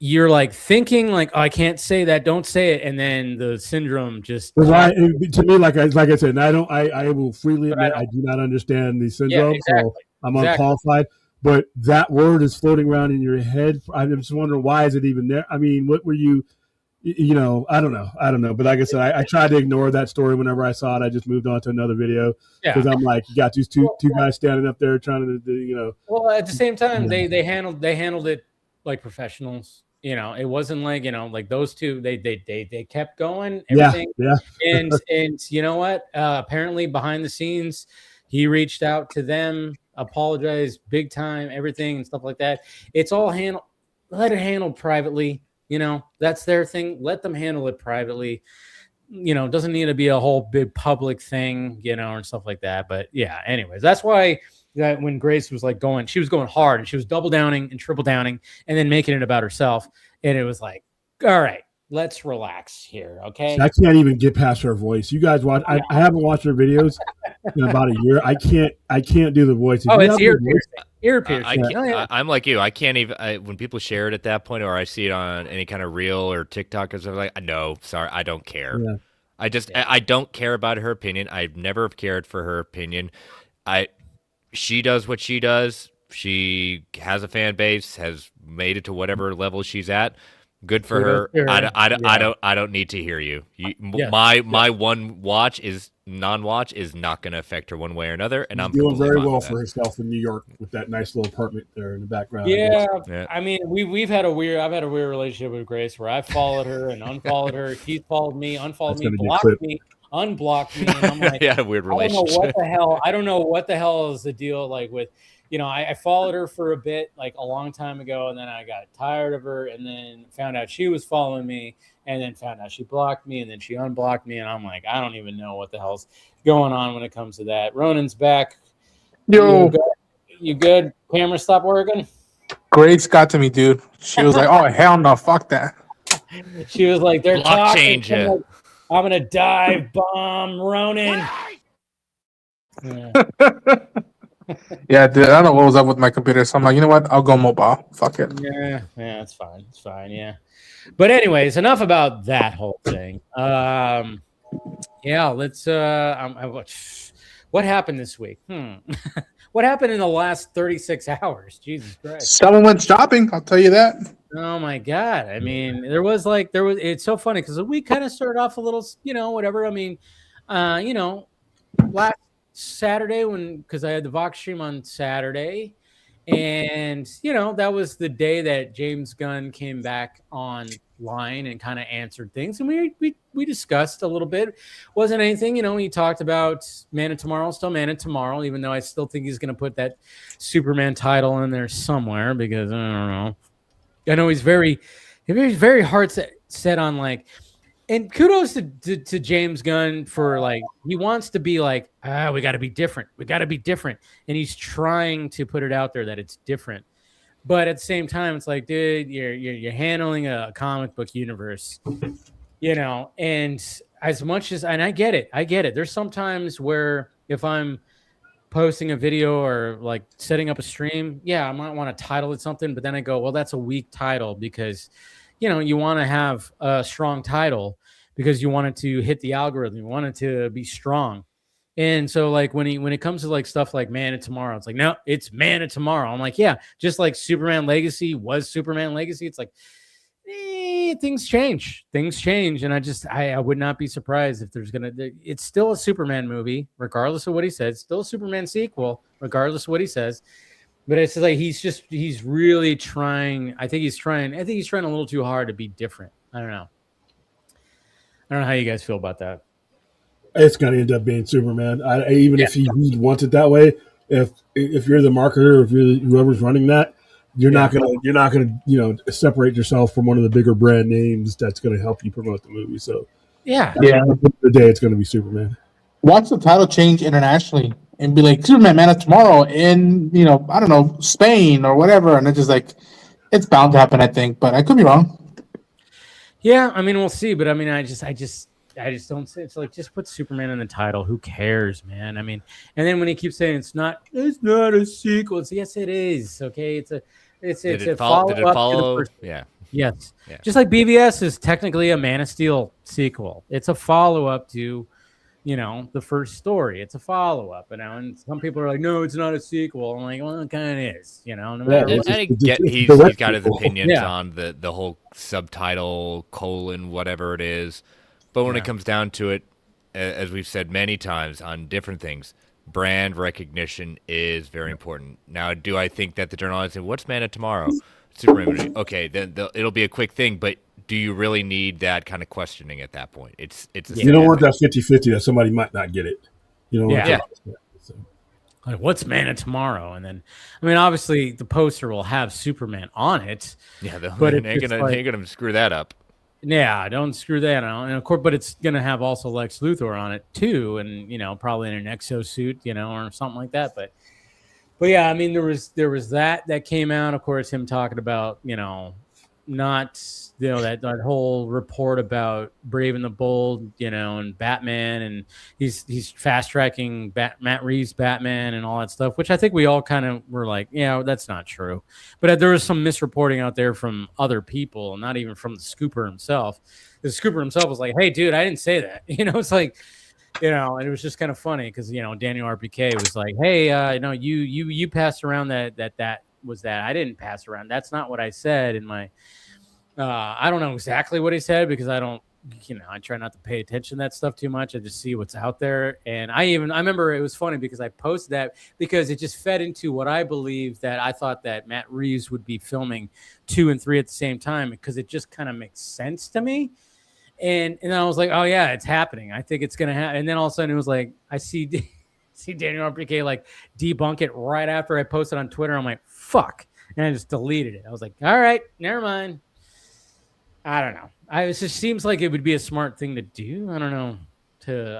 you're like thinking like, oh, I can't say that, don't say it, and then the syndrome just to me, like I said, and I will freely admit I do not understand the syndrome, so I'm unqualified. But that word is floating around in your head. I'm just wondering, why is it even there? I mean, what were you? I don't know. But like I said, I tried to ignore that story whenever I saw it. I just moved on to another video because I'm like, you got these two guys standing up there trying to. Well, at the same time, they handled it like professionals. It wasn't like like those two. They kept going. Everything. Yeah. And you know what? Apparently, behind the scenes, he reached out to them, apologized big time, everything and stuff like that. It's all let it handled privately. That's their thing. Let them handle it privately. It doesn't need to be a whole big public thing, and stuff like that. But yeah, anyways, that's why when Grace was like she was going hard and she was double downing and triple downing and then making it about herself. And it was like, all right, let's relax here. Okay. I can't even get past her voice. You guys watch, I haven't watched her videos in about a year. I can't do the voice. It's ear piercing. I'm like you. I can't even, when people share it at that point, or I see it on any kind of reel or TikTok or something, like, no, sorry, I don't care. Yeah. I don't care about her opinion. I've never cared for her opinion. She does what she does. She has a fan base, has made it to whatever level she's at. Good for her. I don't need to hear you. My non-watch is not going to affect her one way or another, and I'm doing very well for herself in New York with that nice little apartment there in the background. Yeah. I mean, I've had a weird relationship with Grace where I followed her and unfollowed her. She followed me, unfollowed me, blocked me, unblocked me, and I'm like, weird relationship. I don't know what the hell is the deal like with. I followed her for a bit, like a long time ago, and then I got tired of her, and then found out she was following me, and then found out she blocked me, and then she unblocked me, and I'm like, I don't even know what the hell's going on when it comes to that. Ronan's back. Yo. You good? Camera stop working? Grace got to me, dude. She was like, oh, hell no, fuck that. She was like, they're Block talking. change. I'm going to dive bomb Ronan. Yeah. Yeah, dude, I don't know what was up with my computer, so I'm like, you know what? I'll go mobile. Fuck it. Yeah, it's fine. It's fine, yeah. But anyways, enough about that whole thing. Let's what happened this week? What happened in the last 36 hours? Jesus Christ. Someone went shopping, I'll tell you that. Oh my God. I mean, it's so funny because the week kind of started off a little, whatever. I mean, last Saturday because I had the Vox stream on Saturday, and that was the day that James Gunn came back online and kind of answered things, and we discussed a little bit. Wasn't anything, he talked about Man of Tomorrow, still Man of Tomorrow, even though I still think he's going to put that Superman title in there somewhere because I don't know. I know he's very hard set on like. And kudos to James Gunn for he wants to be like, we got to be different. We got to be different. And he's trying to put it out there that it's different. But at the same time, it's like, dude, you're handling a comic book universe, and as much as, and I get it. There's sometimes where if I'm posting a video or like setting up a stream, I might want to title it something, but then I go, well, that's a weak title because you want to have a strong title because you want it to hit the algorithm. You want it to be strong. And so like when it comes to like stuff like Man of Tomorrow, it's like, no, it's Man of Tomorrow. I'm like, yeah, just like Superman Legacy was Superman Legacy. It's like, things change, and I would not be surprised if it's still a Superman movie, regardless of what he says. Still a Superman sequel, regardless of what he says. But it's like he's really trying. I think he's trying a little too hard to be different. I don't know how you guys feel about that. It's going to end up being Superman. If he wants it that way, if you're the marketer, if you're whoever's running that, you're not gonna separate yourself from one of the bigger brand names that's going to help you promote the movie. So yeah, at the end of the day, it's going to be Superman. Watch the title change internationally and be like Superman Man of Tomorrow in I don't know, Spain or whatever, and it's just like it's bound to happen, I think, but I could be wrong. Yeah, I mean we'll see, but I mean I just don't say it's like just put Superman in the title. Who cares, man? I mean, and then when he keeps saying it's not a sequel, yes, it is. Okay, it's a follow-up. Did it follow? Yeah. Yes. Yeah. Just like BVS is technically a Man of Steel sequel. It's a follow-up to, the first story. It's a follow-up, and some people are like, no, it's not a sequel. I'm like, well, it kind of is. No matter what. I get he's got his opinions on the whole subtitle : whatever it is. But when it comes down to it, as we've said many times on different things, brand recognition is very important. Now, do I think that the journalists say, what's Man of Tomorrow? Superman movie. Okay, then it'll be a quick thing, but do you really need that kind of questioning at that point? It's you don't want that 50-50 that somebody might not get it. You don't want that. So. Like, what's Man of Tomorrow? And then, I mean, obviously the poster will have Superman on it. Yeah, but they're gonna screw that up. Yeah, don't screw that on. And of course, but it's gonna have also Lex Luthor on it too, and probably in an exosuit, or something like that. But yeah, I mean, there was that came out. Of course, him talking about not that whole report about Brave and the Bold, and Batman, and he's fast tracking Matt Reeves' Batman and all that stuff, which I think we all kind of were like, yeah, that's not true. But there was some misreporting out there from other people, not even from the Scooper himself. The Scooper himself was like, hey, dude, I didn't say that. It's like, and it was just kind of funny because Daniel RPK was like, hey, you passed around that was that. I didn't pass around. That's not what I said in my. I don't know exactly what he said because I don't, I try not to pay attention to that stuff too much. I just see what's out there. And I remember it was funny because I posted that because it just fed into what I believe that I thought that Matt Reeves would be filming 2 and 3 at the same time because it just kind of makes sense to me. And I was like, oh yeah, it's happening. I think it's going to happen. And then all of a sudden it was like, I see Daniel RPK like debunk it right after I posted on Twitter. I'm like, fuck. And I just deleted it. I was like, all right, never mind. I don't know. It just seems like it would be a smart thing to do. I don't know.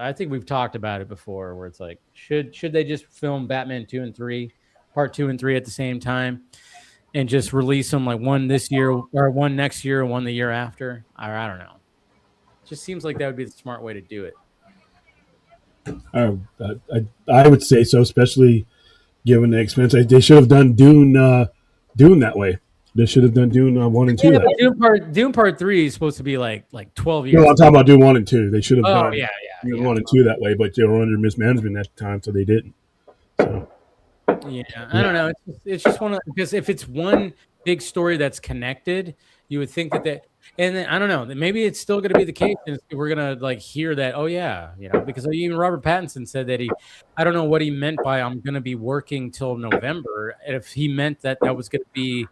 I think we've talked about it before where it's like, should they just film Batman 2 and 3, part 2 and 3 at the same time and just release them like one this year or one next year or one the year after? Or I don't know. It just seems like that would be the smart way to do it. I would say so, especially given the expense. They should have done Dune that way. They should have done Dune 1 and 2. Dune part 3 is supposed to be like 12 years. No, I'm talking about Dune 1 and 2. They should have done Dune 1 and 2 that way, but they were under mismanagement at the time, so they didn't. So. Yeah, I don't know. It's just one of because if it's one big story that's connected, you would think that and then I don't know, maybe it's still going to be the case. And we're going to hear that. Oh yeah, because even Robert Pattinson said that I don't know what he meant by I'm going to be working till November. And if he meant that was going to be.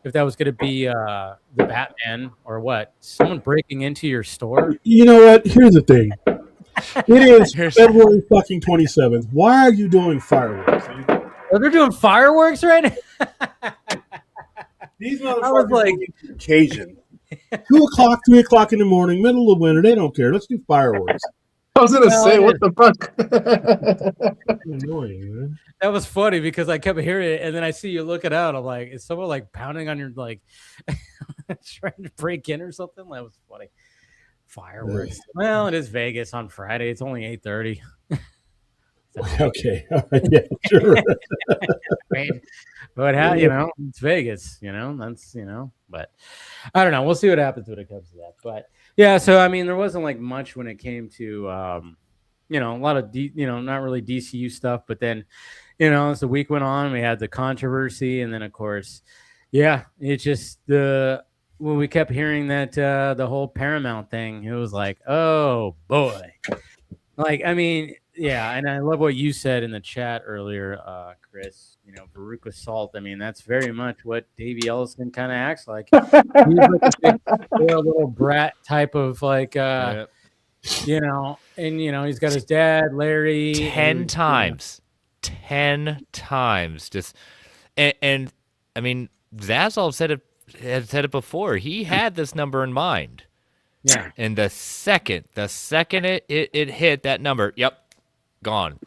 If that was going to be the Batman or what, someone breaking into your store. You know what? Here's the thing. It is February fucking 27th. Why are you doing fireworks? They're doing fireworks right now. These motherfuckers I was like occasion. 2 o'clock, 3 o'clock in the morning, middle of winter. They don't care. Let's do fireworks. I was gonna say, what the fuck? Annoying, man. That was funny because I kept hearing it, and then I see you looking out. I'm like, is someone pounding on your trying to break in or something? That was funny. Fireworks. Well, it is Vegas on Friday. It's only 8:30. Okay. Yeah, sure. But how it's Vegas. That's But I don't know. We'll see what happens when it comes to that. But yeah, so I mean, there wasn't much when it came to a lot of not really DCU stuff. But then, as the week went on, we had the controversy, and then of course, yeah, it's just when we kept hearing that the whole Paramount thing, it was like, oh boy. Like, I mean, yeah, and I love what you said in the chat earlier, Chris. You know, Veruca Salt. I mean, that's very much what Davey Ellison kind of acts like. He's like a big little brat type of like, you know, and you know, he's got his dad, Larry, 10 times, 10 times. Just and I mean, Zazzle had said it before. He had this number in mind. Yeah. And the second it hit that number, yep, gone.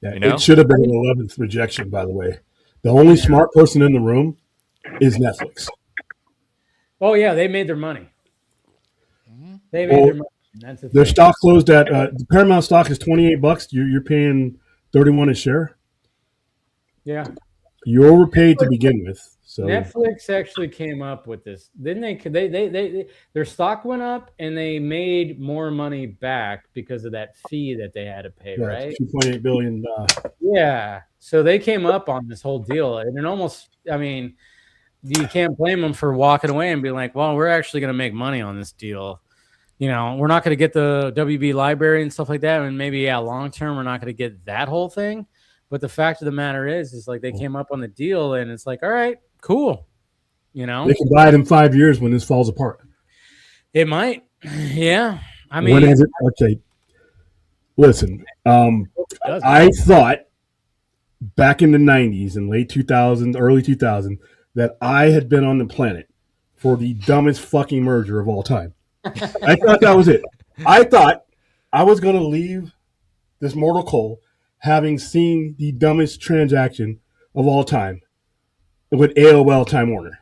Yeah, you know? It should have been an 11th rejection, by the way. The only smart person in the room is Netflix. Oh yeah, they made their money. They made their money. That's their stock closed at the Paramount stock is $28. You're paying $31 a share. Yeah. You overpaid to begin with. So Netflix actually came up with this, didn't they? They their stock went up and they made more money back because of that fee that they had to pay, right? $2.8 billion. Yeah. So they came up on this whole deal, and it almost, I mean, you can't blame them for walking away and being like, well, we're actually going to make money on this deal. You know, we're not going to get the WB library and stuff like that, and maybe long term we're not going to get that whole thing. But the fact of the matter is like they came up on the deal, and it's like, all right, cool. You know, they can buy it in 5 years when this falls apart. It might, yeah. I mean, when is it? Okay, listen. I thought back in the 90s and late 2000s, early 2000s, that I had been on the planet for the dumbest fucking merger of all time. I thought that was it. I thought I was going to leave this mortal coil having seen the dumbest transaction of all time with AOL Time Warner.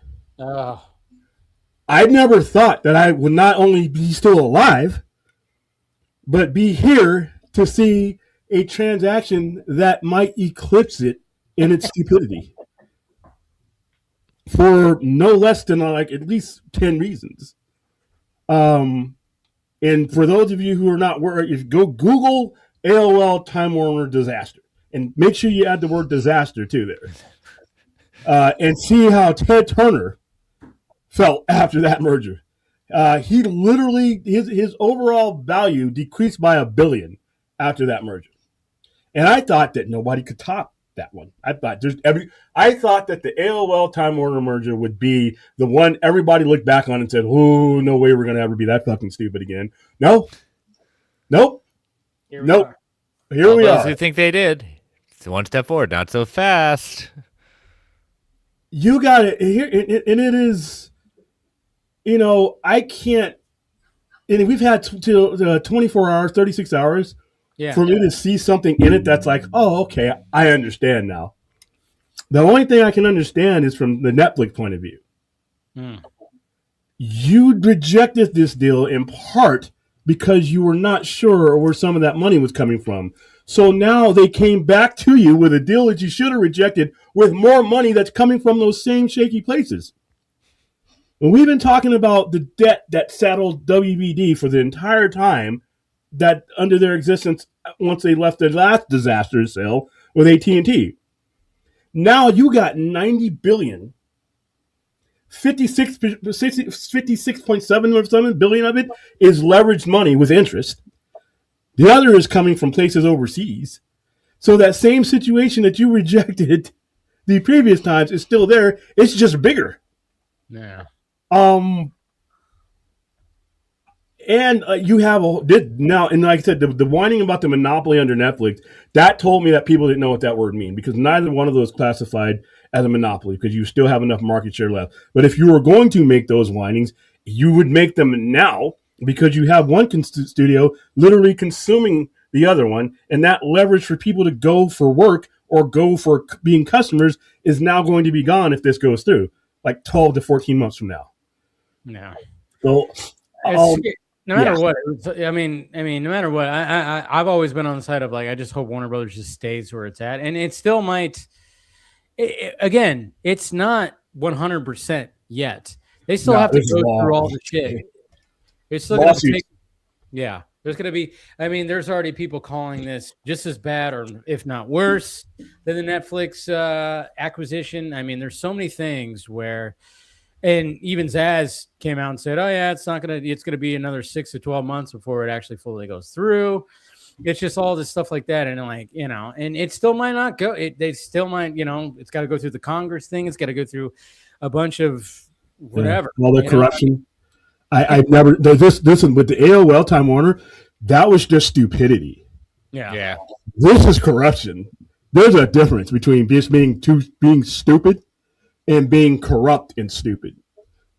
I never thought that I would not only be still alive, but be here to see a transaction that might eclipse it in its stupidity for no less than like at least 10 reasons. And for those of you who are not worried, go Google AOL Time Warner disaster and make sure you add the word disaster too there, and see how Ted Turner felt after that merger. He literally, his overall value decreased by $1 billion after that merger. And I thought that nobody could top that one. I thought that the AOL Time Warner merger would be the one everybody looked back on and said, oh, no way we're going to ever be that fucking stupid again. Nope. Here we are. Those who think they did. It's one step forward, not so fast. You got it here, and it is, you know, I can't, and we've had 24 hours, 36 hours for me to see something in it that's like, oh, okay, I understand now. The only thing I can understand is from the Netflix point of view. You rejected this deal in part because you were not sure where some of that money was coming from. So now they came back to you with a deal that you should have rejected with more money that's coming from those same shaky places. And we've been talking about the debt that saddled WBD for the entire time that under their existence once they left their last disaster sale with AT&T. Now you got $90 billion. 56.7 billion of it is leveraged money with interest. The other is coming from places overseas. So that same situation that you rejected the previous times is still there. It's just bigger. Yeah. And you have now, and like I said, the whining about the monopoly under Netflix, that told me that people didn't know what that word mean, because neither one of those classified as a monopoly, because you still have enough market share left. But if you were going to make those whinings, you would make them now, because you have one studio literally consuming the other one, and that leverage for people to go for work or go for being customers is now going to be gone if this goes through, like 12 to 14 months from now. No. So, no matter what, I mean, no matter what, I've always been on the side of like, I just hope Warner Brothers just stays where it's at, and it still might. Again, it's not 100% yet. They still have to go through all the shit. It's still going to take. Yeah, there's going to be. I mean, there's already people calling this just as bad, or if not worse, than the Netflix acquisition. I mean, there's so many things where And even Zaz came out and said, "Oh yeah, it's gonna be another 6 to 12 months before it actually fully goes through." It's just all this stuff like that, and like and it still might not go. They still might, it's got to go through the Congress thing. It's got to go through a bunch of whatever, all the corruption. I never this with the AOL Time Warner. That was just stupidity. Yeah. This is corruption. There's a difference between just being stupid and being corrupt and stupid.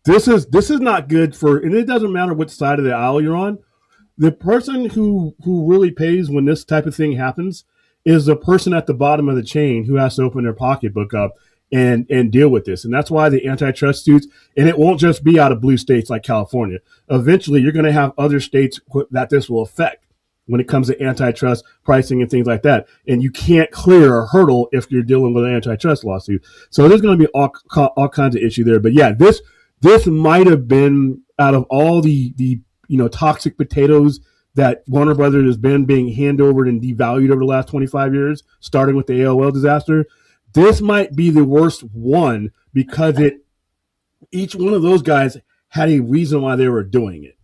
This is not good and it doesn't matter which side of the aisle you're on. The person who really pays when this type of thing happens is the person at the bottom of the chain who has to open their pocketbook up and deal with this. And that's why the antitrust suits, and it won't just be out of blue states like California. Eventually, you're going to have other states that this will affect when it comes to antitrust pricing and things like that. And you can't clear a hurdle if you're dealing with an antitrust lawsuit. So there's going to be all kinds of issue there. But yeah, this might have been, out of all the toxic potatoes that Warner Brothers has been being hand-over and devalued over the last 25 years, starting with the AOL disaster, this might be the worst one because each one of those guys had a reason why they were doing it.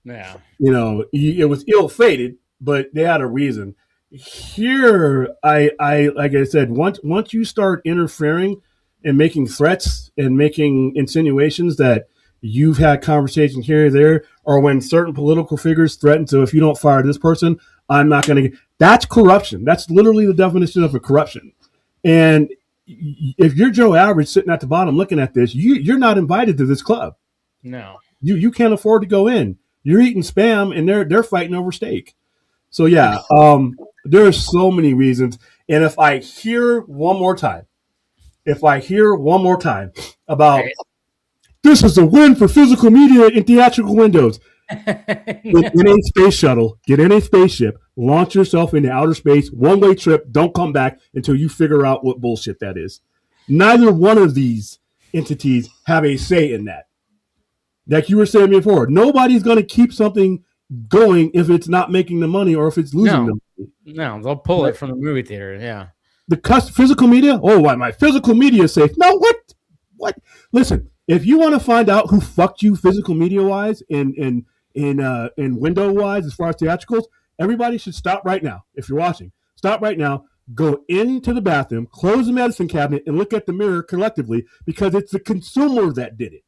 Yeah. It was ill-fated, but they had a reason. Here, I like I said, once you start interfering and making threats and making insinuations that you've had conversations here or there, or when certain political figures threaten to, if you don't fire this person, I'm not going to. That's corruption. That's literally the definition of a corruption. And if you're Joe Average sitting at the bottom looking at this, you're not invited to this club. No. You can't afford to go in. You're eating Spam, and they're fighting over steak. So yeah, there are so many reasons. And if I hear one more time about this is a win for physical media in theatrical windows, get in a space shuttle, get in a spaceship, launch yourself into outer space, one-way trip, don't come back until you figure out what bullshit that is. Neither one of these entities have a say in that. Like you were saying before, nobody's going to keep something going if it's not making the money or if it's losing the money. No, they'll pull it from the movie theater. Yeah. The physical media? Oh, why my physical media is safe? No, what? Listen, if you want to find out who fucked you physical media wise and window wise as far as theatricals, everybody should stop right now. If you're watching, stop right now. Go into the bathroom, close the medicine cabinet, and look at the mirror collectively, because it's the consumer that did it.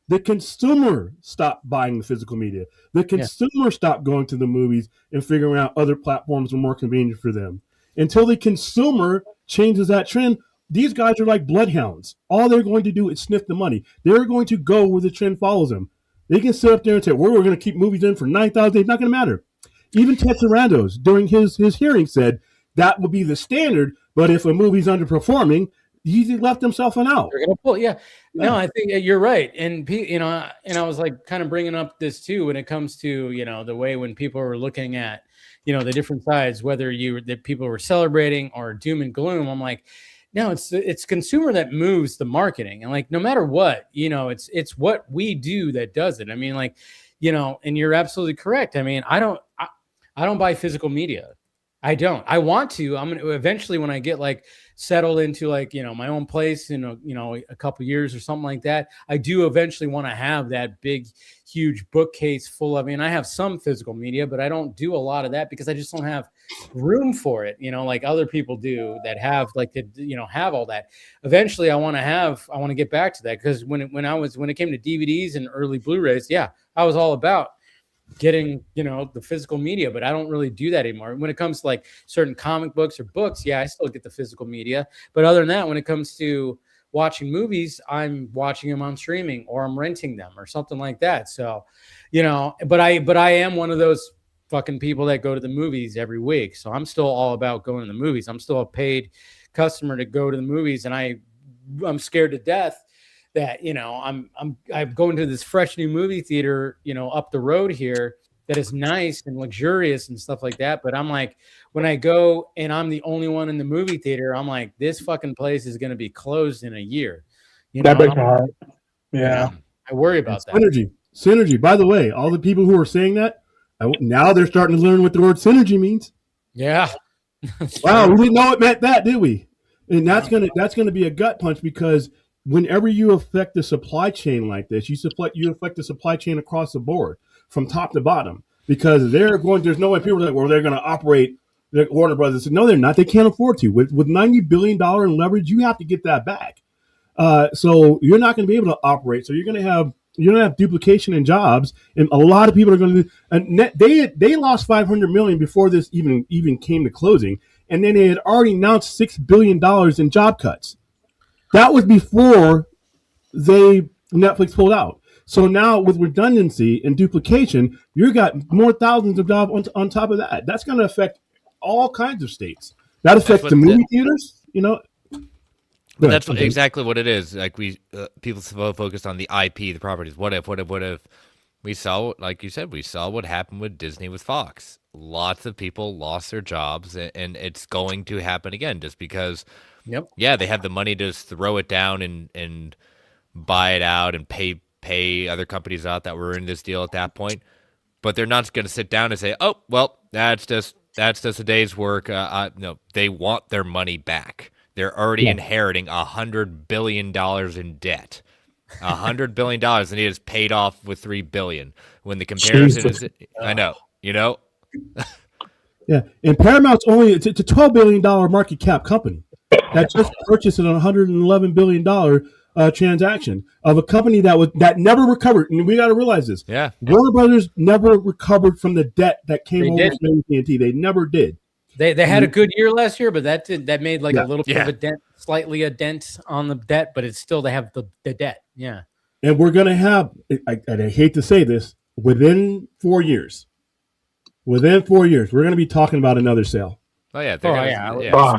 The consumer stopped buying the physical media. The consumer stopped going to the movies and figuring out other platforms were more convenient for them. Until the consumer changes that trend, these guys are like bloodhounds. All they're going to do is sniff the money. They're going to go where the trend follows them. They can sit up there and say, we're going to keep movies in for 9,000 days. Not going to matter. Even Ted Sarandos, during his hearing, said that would be the standard, but if a movie's underperforming, he left himself an out. They're gonna pull, yeah. No, I think you're right, and and I was like kind of bringing up this too when it comes to the way when people are looking at the different sides, whether that people were celebrating or doom and gloom. I'm like, no, it's consumer that moves the marketing, and like no matter what, it's what we do that does it. I mean, like and you're absolutely correct. I mean, I don't buy physical media. I don't. I want to. I'm gonna eventually, when I get like settled into like my own place in a couple years or something like that, I do eventually want to have that big, huge bookcase full of. I mean, I have some physical media, but I don't do a lot of that because I just don't have room for it. Like other people do that have like have all that. Eventually, I want to get back to that, because when it came to DVDs and early Blu-rays, yeah, I was all about getting the physical media, but I don't really do that anymore. When it comes to like certain comic books or books, yeah, I still get the physical media, but other than that, when it comes to watching movies, I'm watching them on streaming or I'm renting them or something like that. So but I am one of those fucking people that go to the movies every week, so I'm still all about going to the movies. I'm still a paid customer to go to the movies, and I'm scared to death that I'm going to this fresh new movie theater up the road here that is nice and luxurious and stuff like that, but I'm like, when I go and I'm the only one in the movie theater, I'm like, this fucking place is going to be closed in a year. That breaks my heart. Yeah, I worry about that. Synergy. By the way, all the people who are saying that now they're starting to learn what the word synergy means. Yeah. Wow, we didn't know it meant that, did we? And that's gonna be a gut punch, because whenever you affect the supply chain like this, you affect the supply chain across the board from top to bottom, because there's no way people are like, well, they're going to operate Warner Brothers. No, they're not. They can't afford to. With $90 billion in leverage, you have to get that back. So you're not going to be able to operate. So you're going to have duplication in jobs, and a lot of people are going to. And they lost $500 million before this even came to closing, and then they had already announced $6 billion in job cuts. That was before Netflix pulled out. So now with redundancy and duplication, you got more thousands of jobs on top of that. That's going to affect all kinds of states. That affects the movie theaters, But that's exactly what it is. Like people focus on the IP, the properties. What if we saw, like you said, what happened with Disney with Fox. Lots of people lost their jobs, and it's going to happen again just because. Yep. Yeah, they have the money to just throw it down and buy it out and pay other companies out that were in this deal at that point. But they're not going to sit down and say, "Oh, well, that's just a day's work." No, they want their money back. They're already inheriting $100 billion in debt. $100 billion, and it is paid off with $3 billion. When the comparison is, I know, Yeah, and Paramount's it's a $12 billion market cap company that just purchased an $111 billion transaction of a company that never recovered. And we got to realize this. Yeah, Warner Brothers never recovered from the debt that came over from AT&T. They never did. They had a good year last year, but that made like a little bit of a dent, slightly a dent on the debt, but it's still they have the debt. Yeah. And we're going to have, and I hate to say this, within 4 years, we're going to be talking about another sale. Oh, yeah.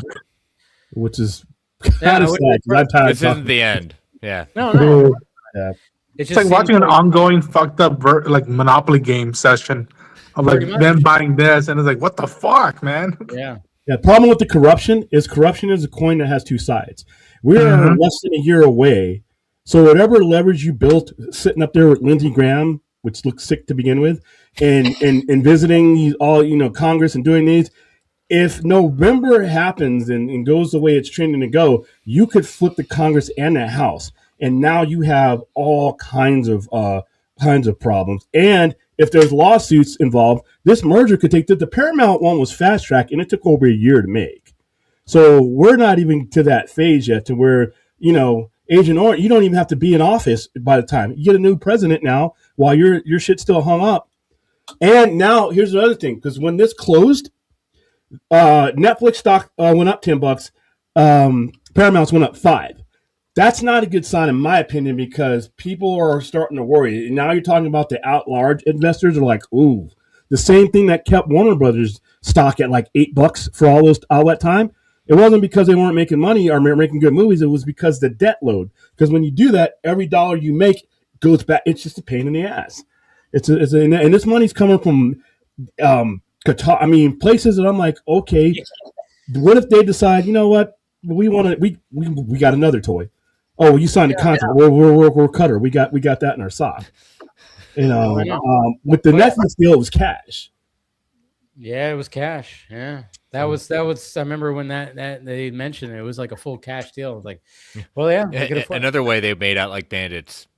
Which is kind of sad. I'm tired. This isn't the end. Yeah. No. Yeah. It's like watching an ongoing fucked up Monopoly game session. Of like them buying this, and it's like, what the fuck, man? Yeah. The problem with the corruption is a coin that has two sides. We're less than a year away. So whatever leverage you built sitting up there with Lindsey Graham, which looks sick to begin with, and visiting Congress and doing these, if November happens and goes the way it's trending to go, you could flip the Congress and the House. And now you have all kinds of problems. And if there's lawsuits involved, this merger could take the Paramount one was fast track, and it took over a year to make. So we're not even to that phase yet to where, Agent Orange, you don't even have to be in office by the time. You get a new president now while your shit's still hung up. And now here's the other thing, because when this closed, Netflix stock went up $10. Paramount's went up $5. That's not a good sign, in my opinion, because people are starting to worry. Now you're talking about the out-large investors are like, ooh, the same thing that kept Warner Brothers stock at like $8 for all that time. It wasn't because they weren't making money or making good movies. It was because the debt load. Because when you do that, every dollar you make goes back. It's just a pain in the ass. And this money's coming from Qatar. I mean, places that I'm like, okay, what if they decide, you know what, we got another toy. Oh, you signed a contract. Yeah. We're Cutter. We got that in our sock. With the Netflix deal, it was cash. Yeah, it was cash. Yeah, that was. I remember when that they mentioned it was like a full cash deal. I was like, well, yeah. Another way they made out like bandits.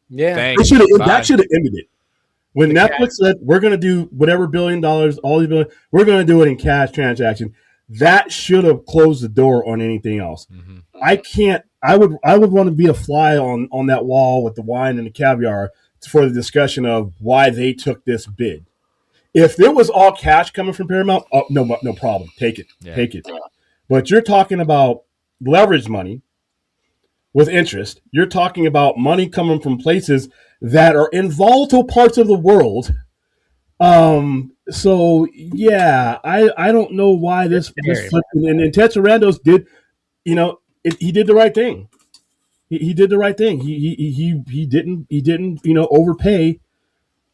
Yeah, that should have ended it. When Netflix said we're going to do whatever $1 billion, all these billion, we're going to do it in cash transaction. That should have closed the door on anything else. Mm-hmm. I would want to be a fly on that wall with the wine and the caviar for the discussion of why they took this bid. If there was all cash coming from Paramount, no problem. Take it. Take it. But you're talking about leverage money with interest. You're talking about money coming from places that are in volatile parts of the world. So yeah, I don't know why this flipped. And Ted Sarandos did, he did the right thing. He did the right thing. He didn't overpay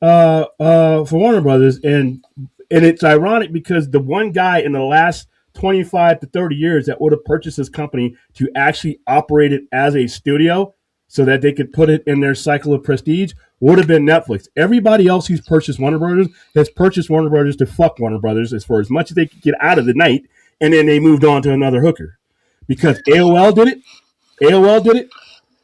for Warner Brothers, and it's ironic because the one guy in the last 25 to 30 years that would have purchased this company to actually operate it as a studio so that they could put it in their cycle of prestige would have been Netflix. Everybody else who's purchased Warner Brothers has purchased Warner Brothers to fuck Warner Brothers as far as much as they could get out of the night, and then they moved on to another hooker. Because AOL did it.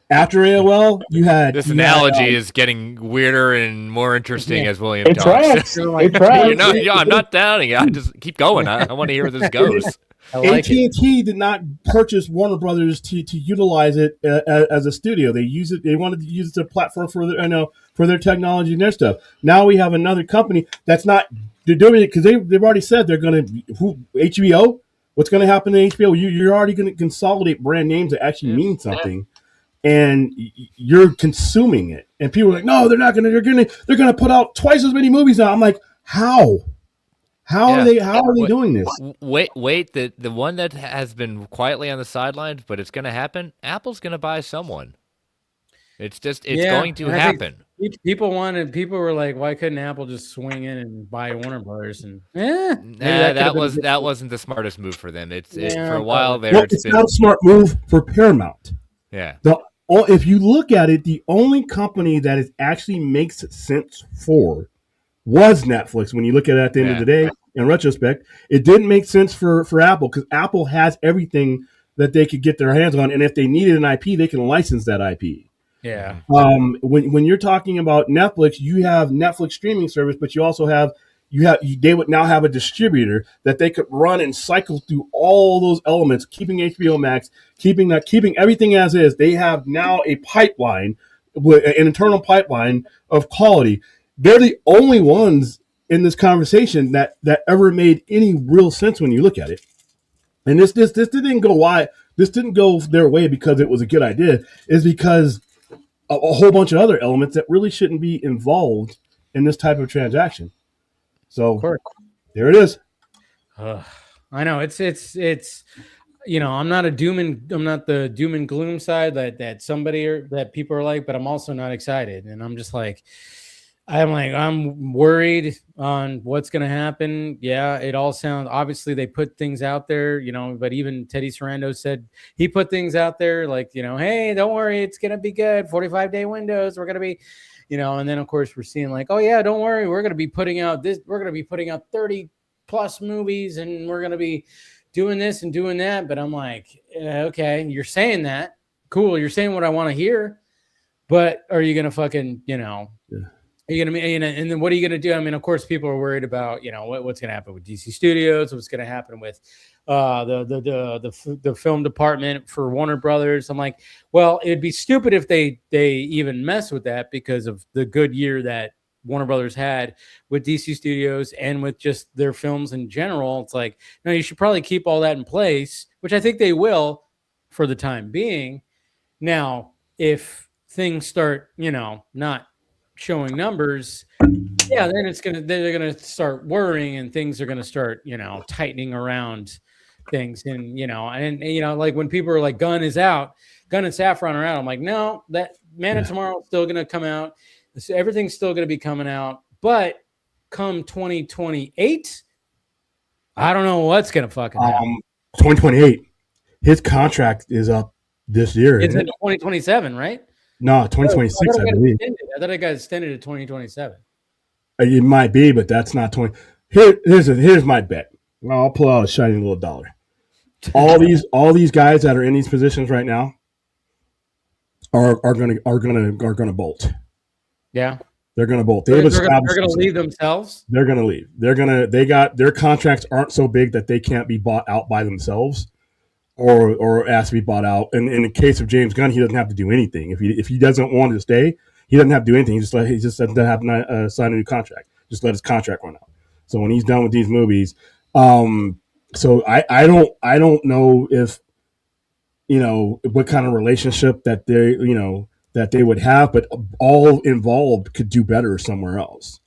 After AOL, you had this analogy is getting weirder and more interesting as William It talks. tracks. It tracks. I'm not doubting it. I just keep going. I want to hear where this goes. AT&T did not purchase Warner Brothers to utilize it as a studio. They use it. They wanted to use it as a platform for their technology and their stuff. Now we have another company that's not. They're doing it because they've already said they're going to HBO. What's going to happen to HBO? You're already going to consolidate brand names that actually mean something. And you're consuming it, and people are like, "No, they're not going to. They're going to put out twice as many movies now." I'm like, "How? How are they doing this?" Wait. The one that has been quietly on the sidelines, but it's going to happen. Apple's going to buy someone. It's going to happen. People were like, "Why couldn't Apple just swing in and buy Warner Brothers?" And that wasn't the smartest move for them. For a while there. Well, it's not a smart move for Paramount. Yeah. If you look at it, the only company that it actually makes sense for was Netflix. When you look at it at the end of the day, in retrospect, it didn't make sense for Apple because Apple has everything that they could get their hands on, and if they needed an IP, they can license that IP. Yeah. When you're talking about Netflix, you have Netflix streaming service, but you also have they would now have a distributor that they could run and cycle through all those elements, keeping HBO Max, keeping everything as is. They have now a pipeline, an internal pipeline of quality. They're the only ones in this conversation that ever made any real sense when you look at it. And this didn't go their way because it was a good idea. It's because a whole bunch of other elements that really shouldn't be involved in this type of transaction. So there it is. I know it's I'm not the doom and gloom side that people are like, but I'm also not excited, and I'm just like, I'm worried on what's going to happen. Yeah, it all sounds, obviously they put things out there, but even Teddy Sarando said he put things out there like, hey, don't worry, it's going to be good. 45-day windows. We're going to be, and then of course we're seeing like, oh yeah, don't worry. We're going to be putting out 30 plus movies and we're going to be doing this and doing that. But I'm like, okay, you're saying that. Cool. You're saying what I want to hear, but are you going to fucking, Are you gonna and then what are you gonna do? I mean, of course, people are worried about what's gonna happen with DC Studios, what's gonna happen with the film department for Warner Brothers. I'm like, well, it'd be stupid if they even mess with that because of the good year that Warner Brothers had with DC Studios and with just their films in general. It's like, no, you should probably keep all that in place, which I think they will for the time being. Now, if things start, not showing numbers, yeah, then they're gonna start worrying and things are gonna start, tightening around things. And like when people are like, Gunn and Safran are out, I'm like, no, that Man of Tomorrow is still gonna come out. So everything's still gonna be coming out, but come 2028, I don't know what's gonna fucking happen. 2028, his contract is up this year. It's in 2027, right? No, 2026, I believe. I thought it got extended to 2027. It might be, but that's not 20. Here's my bet. Well, I'll pull out a shiny little dollar. All these guys that are in these positions right now are gonna bolt. Yeah, they're gonna bolt. They're gonna leave themselves. They're gonna leave. Their contracts aren't so big that they can't be bought out by themselves. Or asked to be bought out. And in the case of James Gunn, he doesn't have to do anything. If he doesn't want to stay, he doesn't have to do anything. He just doesn't have to sign a new contract. Just let his contract run out. So when he's done with these movies, so I don't know if what kind of relationship that they would have, but all involved could do better somewhere else.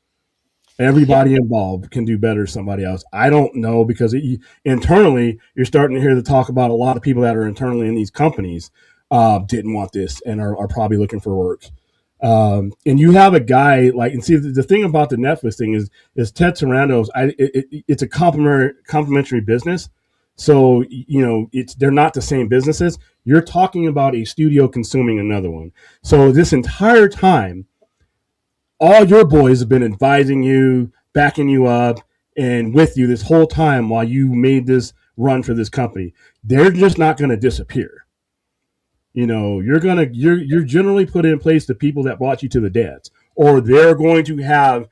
Everybody involved can do better somebody else. I don't know because internally, you're starting to hear the talk about a lot of people that are internally in these companies didn't want this and are probably looking for work. And you have a guy and see the thing about the Netflix thing is Ted Sarando's. It's a complementary business, so they're not the same businesses. You're talking about a studio consuming another one. So this entire time, all your boys have been advising you, backing you up, and with you this whole time while you made this run for this company. They're just not going to disappear. you're generally put in place the people that brought you to the dance, or they're going to have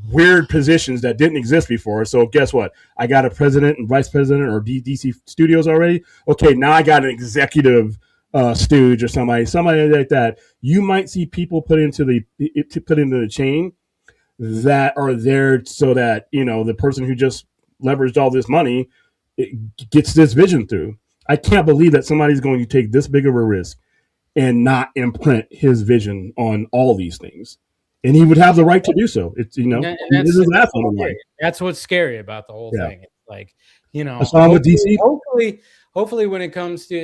weird positions that didn't exist before. So guess what? I got a president and vice president or DC Studios already. Okay, now I got an executive stooge or somebody like that. You might see people put into the chain that are there so that the person who just leveraged all this money gets this vision through. I can't believe that somebody's going to take this big of a risk and not imprint his vision on all these things. And he would have the right to do so. It's that's what's scary about the whole thing. It's like, hopefully when it comes to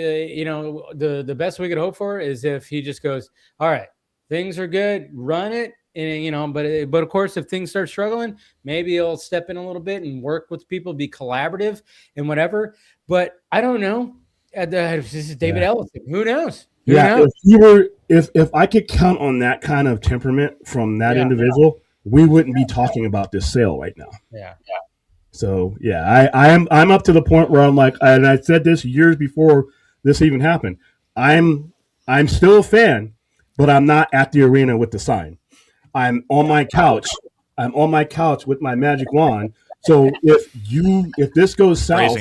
the best we could hope for is if he just goes, all right, things are good, run it. And but of course, if things start struggling, maybe he'll step in a little bit and work with people, be collaborative and whatever. But I don't know. This is David Ellison. Who knows? Who knows? If I could count on that kind of temperament from that individual, we wouldn't be talking about this sale right now. Yeah. So I'm up to the point where I'm like, and I said this years before this even happened. I'm still a fan, but I'm not at the arena with the sign. I'm on my couch. With my magic wand. So if this goes south,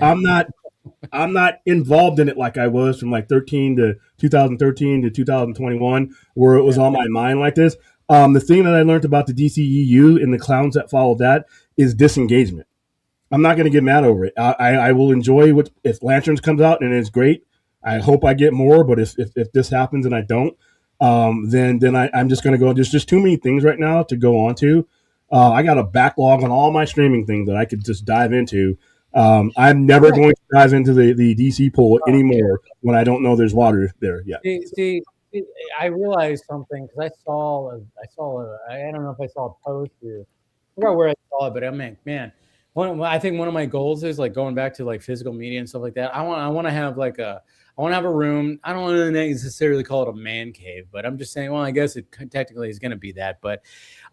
I'm not involved in it like I was from like 2013 to 2021, where it was on my mind like this. The thing that I learned about the DCEU and the clowns that followed that is disengagement. I'm not going to get mad over it. I will enjoy if Lanterns comes out and it's great. I hope I get more, but if this happens and I don't, then I'm just going to go. There's just too many things right now to go on to. I got a backlog on all my streaming things that I could just dive into. I'm never going to dive into the DC pool anymore when I don't know there's water there yet. See, I realized something because I don't know if I saw a post or I forgot where I saw it, but I'm like, man, I think one of my goals is like going back to like physical media and stuff like that. I want to have a room. I don't want to necessarily call it a man cave, but I'm just saying, well, I guess it technically is going to be that. But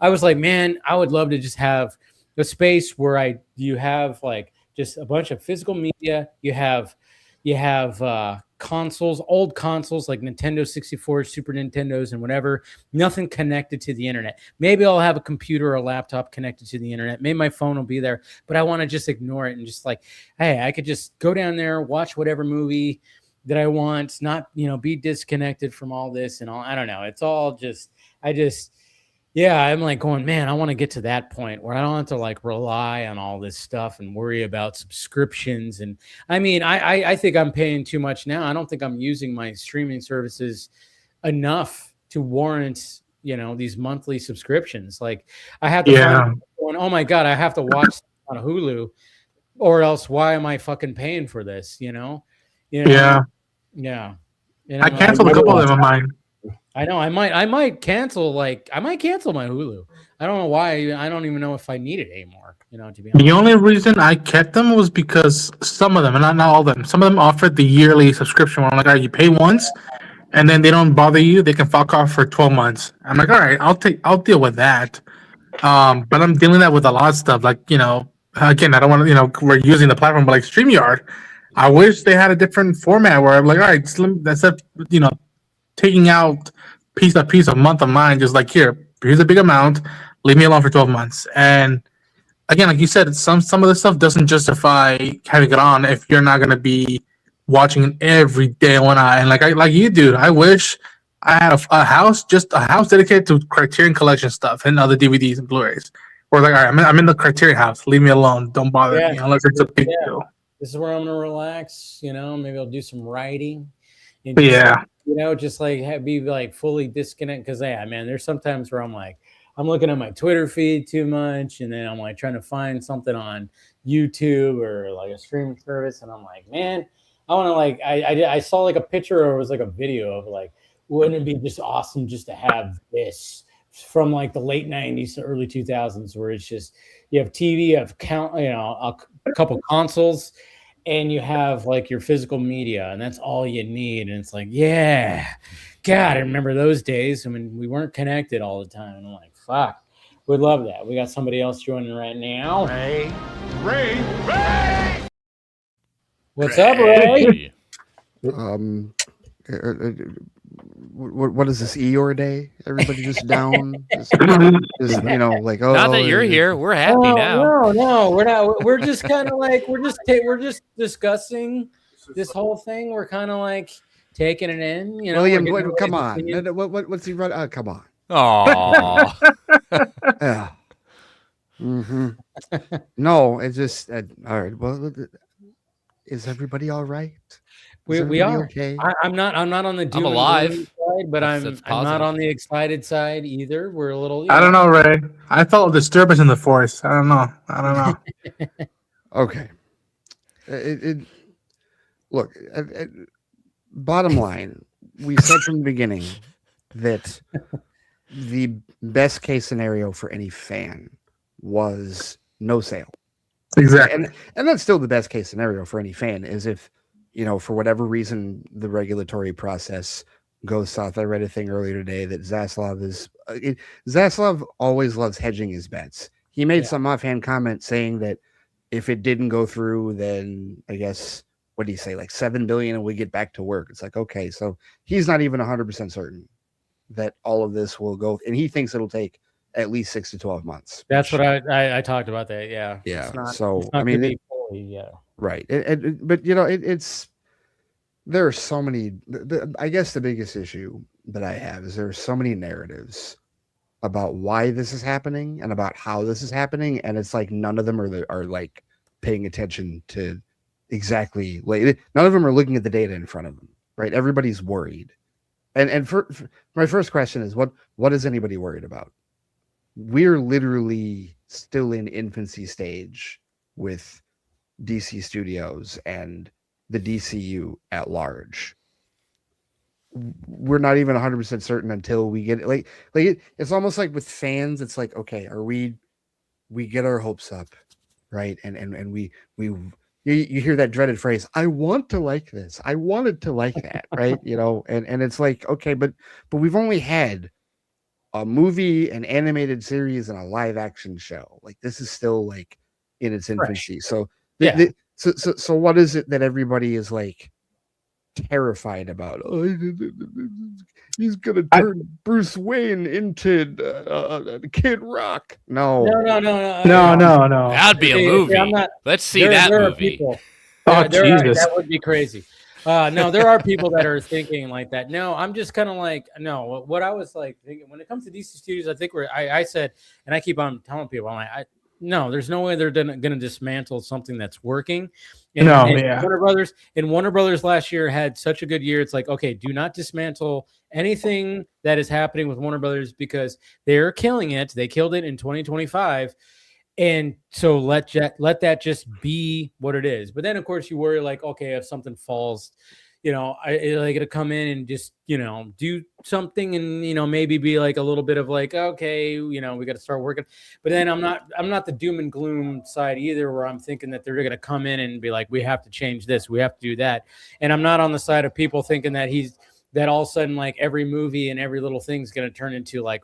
I was like, man, I would love to just have a space where you have like just a bunch of physical media. You have consoles, old consoles like Nintendo 64, Super Nintendos, and whatever. Nothing connected to the internet. Maybe I'll have a computer or a laptop connected to the internet. Maybe my phone will be there, but I want to just ignore it and just like, hey, I could just go down there, watch whatever movie that I want, not be disconnected from all this and all. I don't know. It's all just I'm like going, man, I want to get to that point where I don't have to like rely on all this stuff and worry about subscriptions. And I mean, I think I'm paying too much now. I don't think I'm using my streaming services enough to warrant, these monthly subscriptions. Like I have to find going, oh my God, I have to watch on Hulu or else why am I fucking paying for this? Yeah. I canceled a couple of them of mine. I know I might cancel my Hulu. I don't know why. I don't even know if I need it anymore. To be honest. The only reason I kept them was because some of them, and not all of them, some of them offered the yearly subscription. Where I'm like, all right, you pay once, and then they don't bother you. They can fuck off for 12 months. I'm like, all right, I'll deal with that. But I'm dealing that with a lot of stuff. Like again, I don't want to. We're using the platform, but like StreamYard, I wish they had a different format where I'm like, all right, that's a taking out piece by piece, a month of mine, just like here's a big amount, leave me alone for 12 months. And again, like you said, some of the stuff doesn't justify having it on if you're not gonna be watching it every day and whatnot. And like you do, I wish I had a house dedicated to Criterion Collection stuff and other DVDs and Blu-rays. Or like, all right, I'm in the Criterion house, leave me alone, don't bother me unless it's a big deal. This is where I'm gonna relax. Maybe I'll do some writing. Just like be like fully disconnected because man, there's sometimes where I'm like, I'm looking at my Twitter feed too much, and then I'm like trying to find something on YouTube or like a streaming service, and I'm like, man, I want to like, I saw like a picture or it was like a video of like, wouldn't it be just awesome just to have this from like the late 90s to early 2000s where it's just you have TV, you have a couple consoles. And you have like your physical media, and that's all you need. And it's like, God, I remember those days. I mean, we weren't connected all the time. And I'm like, fuck, we'd love that. We got somebody else joining right now. Ray. What's up, Ray? what is this, Eeyore Day? Everybody just down, just like, oh. Not that you're here, we're happy now. No, we're not. We're just kind of like we're just discussing this whole thing. We're kind of like taking it in. William, come on. What's he run? Oh, come on. Oh. Yeah. No, it's just all right. Well, is everybody all right? We are. Okay? I'm not on the doom I'm alive and gloom side, but I'm not on the excited side either. We're a little. I don't know, Ray. I felt a disturbance in the force. I don't know. Okay. Look. Bottom line, we said from the beginning that the best case scenario for any fan was no sale. Exactly. And that's still the best case scenario for any fan, is if, for whatever reason, the regulatory process goes south. I read a thing earlier today that Zaslav always loves hedging his bets. He made some offhand comment saying that if it didn't go through, then I guess, what do you say, like $7 billion and we get back to work. It's like, okay, so he's not even 100% certain that all of this will go, and he thinks it'll take at least 6 to 12 months. That's what I talked about that. Yeah. Yeah. Right. But it's there are so many. I guess the biggest issue that I have is there are so many narratives about why this is happening and about how this is happening, and it's like none of them are like paying attention to exactly, like, none of them are looking at the data in front of them. Right. Everybody's worried, and for my first question is what is anybody worried about? We're literally still in infancy stage with DC Studios and the DCU at large. We're not even 100% certain until we get it. It's almost like with fans, it's like, okay, we get our hopes up, right? And we you hear that dreaded phrase, I want to like this. I wanted to like that, right? And it's like, okay, but we've only had a movie, an animated series, and a live action show. Like, this is still like in its infancy. So so what is it that everybody is like terrified about? Oh, he's gonna turn Bruce Wayne into Kid Rock. No. That'd be a movie. Let's see that movie. Jesus, that would be crazy. No, there are people that are thinking like that. No, I'm just kind of like, no, what I was like thinking when it comes to DC Studios, I think I said, and I keep on telling people, I'm like, no, there's no way they're going to dismantle something that's working. And Warner Brothers last year had such a good year. It's like, okay, do not dismantle anything that is happening with Warner Brothers because they're killing it. They killed it in 2025. And so let that just be what it is. But then, of course, you worry like, okay, if something falls, I to come in and just, do something and, maybe be like a little bit of like, okay, we got to start working. But then I'm not the doom and gloom side either, where I'm thinking that they're going to come in and be like, we have to change this, we have to do that. And I'm not on the side of people thinking that all of a sudden, like, every movie and every little thing's going to turn into like,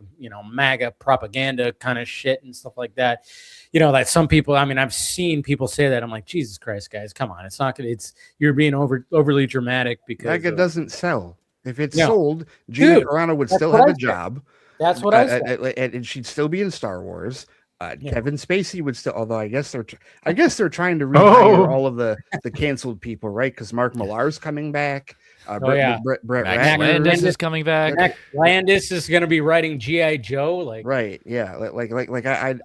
MAGA propaganda kind of shit and stuff like that. That some people, I've seen people say that. I'm like, Jesus Christ, guys, come on. It's not going to, you're being overly dramatic because MAGA doesn't sell. If it's sold, Gina Carano would still have a job. That's what I said. And she'd still be in Star Wars. Kevin Spacey would still, although I guess they're trying to rehire all of the canceled people, right? Because Mark Millar's coming back. Brett Landis is coming back. Max Landis is going to be writing G.I. Joe, right? Yeah,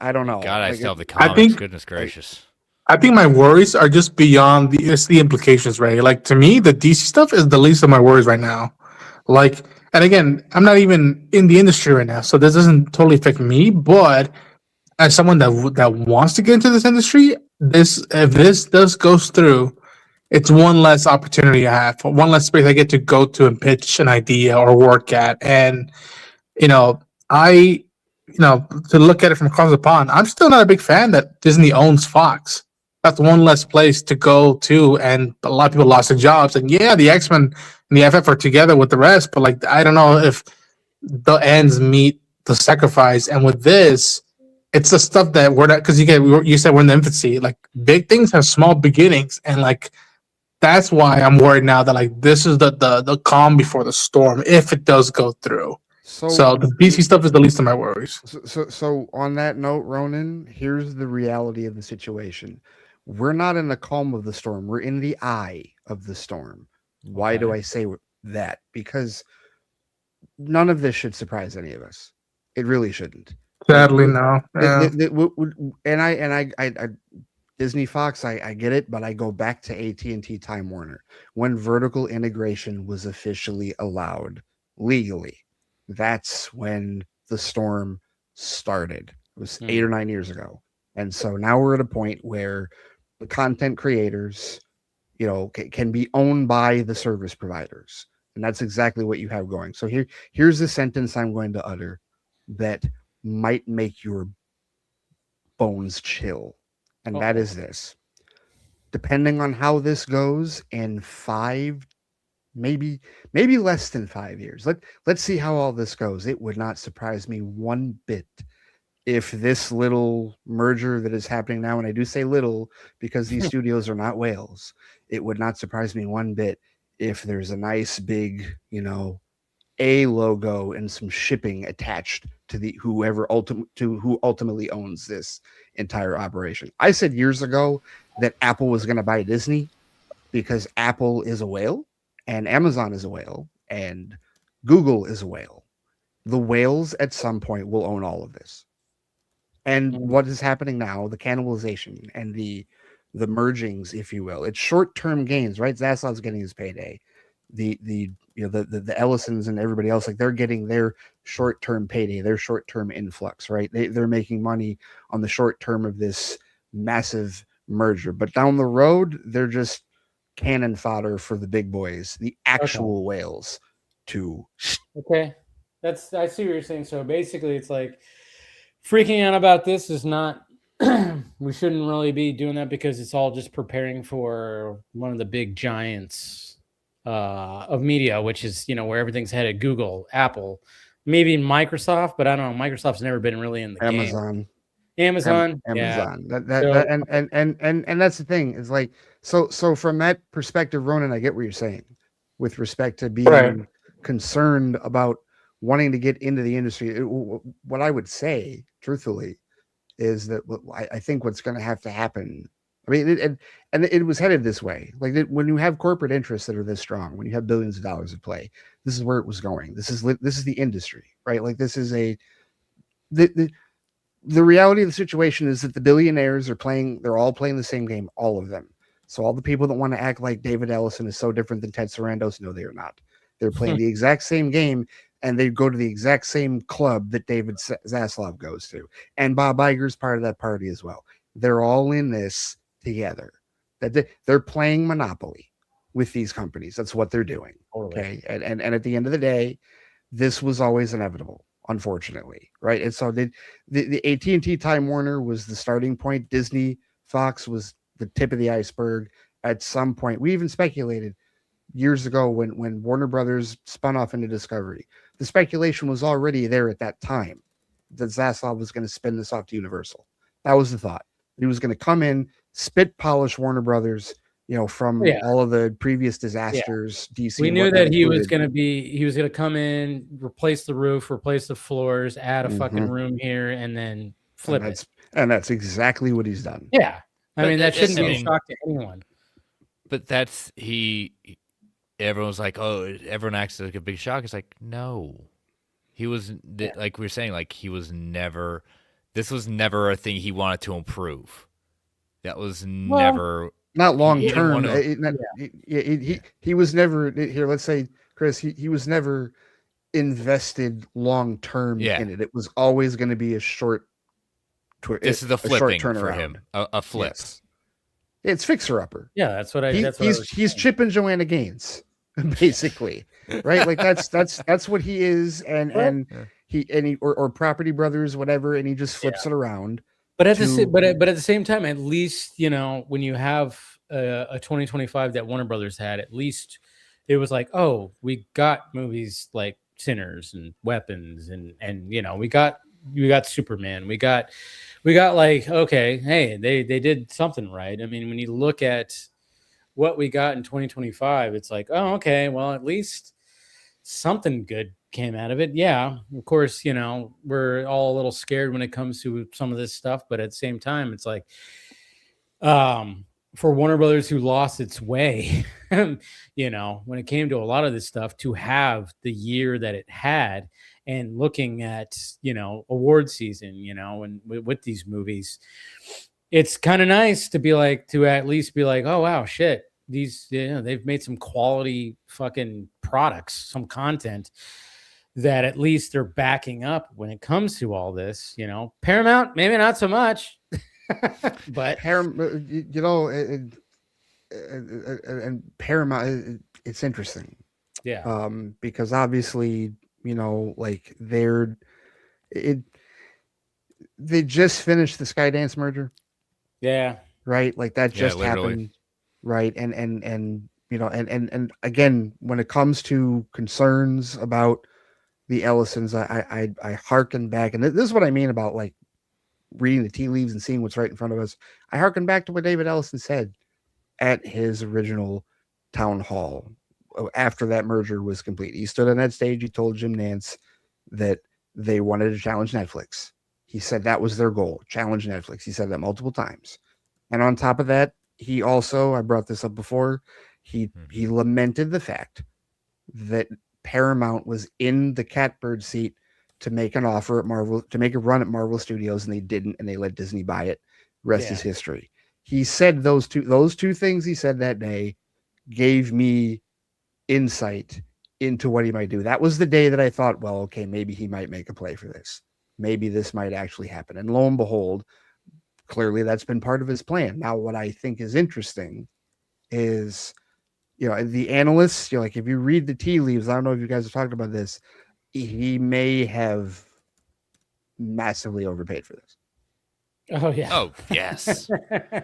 I don't know. God, I still have the comics. Goodness gracious. I think my worries are just beyond the implications, right? Like, to me, the DC stuff is the least of my worries right now. Like, and again, I'm not even in the industry right now, so this doesn't totally affect me. But as someone that wants to get into this industry, if this goes through, it's one less opportunity I have, one less space I get to go to and pitch an idea or work at. And, to look at it from across the pond, I'm still not a big fan that Disney owns Fox. That's one less place to go to. And a lot of people lost their jobs. And yeah, the X-Men and the FF are together with the rest, but like, I don't know if the ends meet the sacrifice. And with this, it's the stuff that we're not, because you said we're in the infancy. Like, big things have small beginnings, and like, That's why I'm worried now that like this is the calm before the storm if it does go through. So the DC stuff is the least of my worries. So on that note, Ronan, here's the reality of the situation. We're not in the calm of the storm. We're in the eye of the storm. Why do I say that? Because none of this should surprise any of us. It really shouldn't. Sadly, no. Yeah. I Disney Fox, I get it, but I go back to AT&T Time Warner when vertical integration was officially allowed legally. That's when the storm started. It was 8 or 9 years ago. And so now we're at a point where the content creators, can be owned by the service providers. And that's exactly what you have going. So here's the sentence I'm going to utter that might make your bones chill. And that is this. Depending on how this goes in 5, maybe less than 5 years. Let's see how all this goes. It would not surprise me one bit if this little merger that is happening now, and I do say little because these studios are not whales, it would not surprise me one bit if there's a nice big, A logo and some shipping attached to who ultimately owns this entire operation. I said years ago that Apple was going to buy Disney because Apple is a whale and Amazon is a whale and Google is a whale. The whales at some point will own all of this. And what is happening now, the cannibalization and the mergings, if you will, it's short-term gains, right? Zaslav's getting his payday. The Ellisons and everybody else, like they're getting their short-term payday, their short-term influx, right? They're making money on the short term of this massive merger. But down the road, they're just cannon fodder for the big boys, the actual whales to. Okay. I see what you're saying. So basically it's like freaking out about this is not we shouldn't really be doing that because it's all just preparing for one of the big giants of media, which is where everything's headed. Google, Apple, maybe Microsoft, but I don't know. Microsoft's never been really in the Amazon. game. Amazon. And that's the thing. Is like so from that perspective, Ronan, I get what you're saying with respect to being concerned about wanting to get into the industry. What I would say, truthfully, is that I think what's going to have to happen. I mean, it was headed this way. Like when you have corporate interests that are this strong, when you have billions of dollars at play, this is where it was going. This is the industry, right? Like this is the reality of the situation is that the billionaires they're all playing the same game, all of them. So all the people that want to act like David Ellison is so different than Ted Sarandos, no, they are not. They're playing the exact same game, and they go to the exact same club that David Zaslav goes to. And Bob Iger's part of that party as well. They're all in this together. That they're playing Monopoly with these companies. That's what they're doing. Okay. And at the end of the day, this was always inevitable, unfortunately. Right. And so the AT&T Time Warner was the starting point. Disney Fox was the tip of the iceberg. At some point, we even speculated years ago when Warner Brothers spun off into Discovery. The speculation was already there at that time that Zaslav was going to spin this off to Universal. That was the thought. He was going to come in, spit polish Warner Brothers, from all of the previous disasters. DC. We knew that he was going to come in, replace the roof, replace the floors, add a fucking room here, and then flip it. And that's exactly what he's done. Yeah. I mean, that shouldn't be a shock to anyone. But everyone's like, oh, everyone acts like a big shock. It's like, no, he was like we were saying, like this was never a thing he wanted to improve. That was never not long term. He was never here. Let's say, Chris, he was never invested long term in it. It was always going to be a short. This is a flipping for him. A flip. Yes. It's fixer upper. Yeah, that's what he's Chip and Joanna Gaines, basically, right? Like that's what he is, and he or Property Brothers, whatever, and he just flips it around. But at the same time, at least when you have a 2025 that Warner Brothers had, at least it was like, oh, we got movies like Sinners and Weapons, and we got Superman, we got like, okay, hey, they did something right. I mean, when you look at what we got in 2025, it's like, oh, okay, well, at least something good came out of it. Yeah, of course, we're all a little scared when it comes to some of this stuff, but at the same time, it's like, for Warner Brothers, who lost its way, when it came to a lot of this stuff, to have the year that it had, and looking at award season, and with these movies, it's kind of nice to be like, to at least be like, oh wow, shit, these they've made some quality fucking products, some content that at least they're backing up when it comes to all this. Paramount, maybe not so much. But and Paramount, it's interesting, because obviously, like they just finished the Skydance merger, right? Like that just happened, right? And again, when it comes to concerns about the Ellisons, I hearken back, and this is what I mean about like reading the tea leaves and seeing what's right in front of us. I hearken back to what David Ellison said at his original town hall after that merger was complete. He stood on that stage. He told Jim Nance that they wanted to challenge Netflix. He said that was their goal, challenge Netflix. He said that multiple times. And on top of that, he also, I brought this up before, he lamented the fact that Paramount was in the catbird seat to make an offer at Marvel, to make a run at Marvel Studios, and they didn't, and they let Disney buy it. Rest is history. He said those two things he said that day gave me insight into what he might do. That was the day that I thought, well, okay, maybe he might make a play for this. Maybe this might actually happen. And lo and behold, clearly that's been part of his plan. Now, what I think is interesting is, the analysts, like if you read the tea leaves, I don't know if you guys have talked about this, he may have massively overpaid for this. Oh yeah. Oh yes.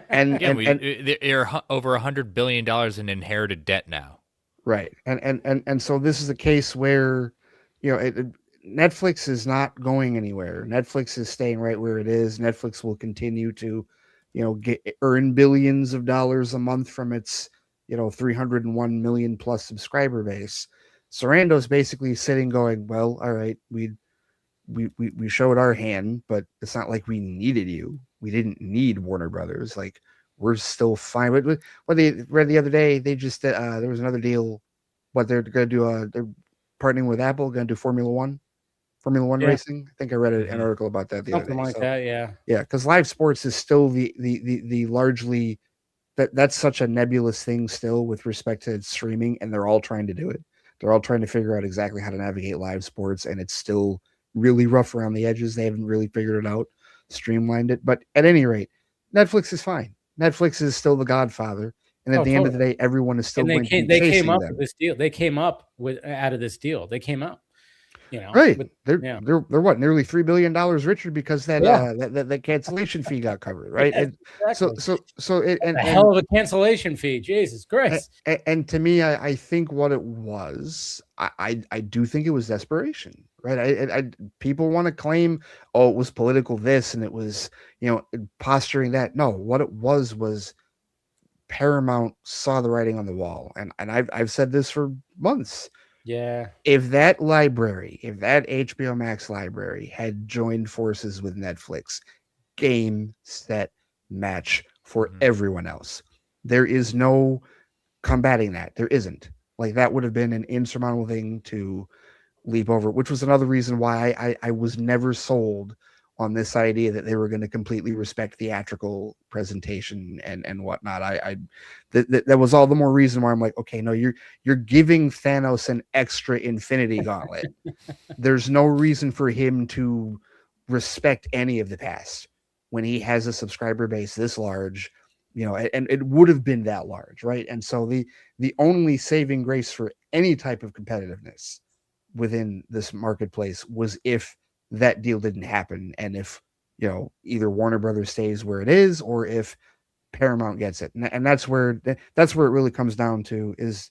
and they're over $100 billion in inherited debt now. Right. And so this is a case where, Netflix is not going anywhere. Netflix is staying right where it is. Netflix will continue to, earn billions of dollars a month from its, 301 million plus subscriber base. Sarando's basically sitting going, well, all right, we showed our hand, but it's not like we needed you. We didn't need Warner Brothers. Like, we're still fine. What they read the other day, they just there was another deal. What they're going to do? They're partnering with Apple, going to do Formula One racing. I think I read an article about that the other day. Something like that, yeah. Yeah, because live sports is still the largely that's such a nebulous thing still with respect to streaming, and they're all trying to do it. They're all trying to figure out exactly how to navigate live sports, and it's still really rough around the edges. They haven't really figured it out, streamlined it. But at any rate, Netflix is fine. Netflix is still the godfather. And at the end of the day, everyone is still going to be chasing them. With this deal. They came up out of this deal. They came up. Right. They're what, nearly $3 billion richer because that cancellation fee got covered, right? And exactly. so a hell of a cancellation fee. Jesus Christ. And to me, I think what it was, I do think it was desperation, right? People want to claim, oh, it was political this and it was, posturing that. No, what it was Paramount saw the writing on the wall. And I've said this for months. Yeah. If that HBO Max library had joined forces with Netflix, game, set, match for everyone else, there is no combating that. There isn't. Like, that would have been an insurmountable thing to leap over, which was another reason why I was never sold on this idea that they were going to completely respect theatrical presentation and whatnot. That was all the more reason why I'm like, okay, no, you're giving Thanos an extra Infinity Gauntlet. There's no reason for him to respect any of the past when he has a subscriber base this large, and it would have been that large, right? And so the only saving grace for any type of competitiveness within this marketplace was if that deal didn't happen, and if either Warner Brothers stays where it is, or if Paramount gets it, and that's where it really comes down to, is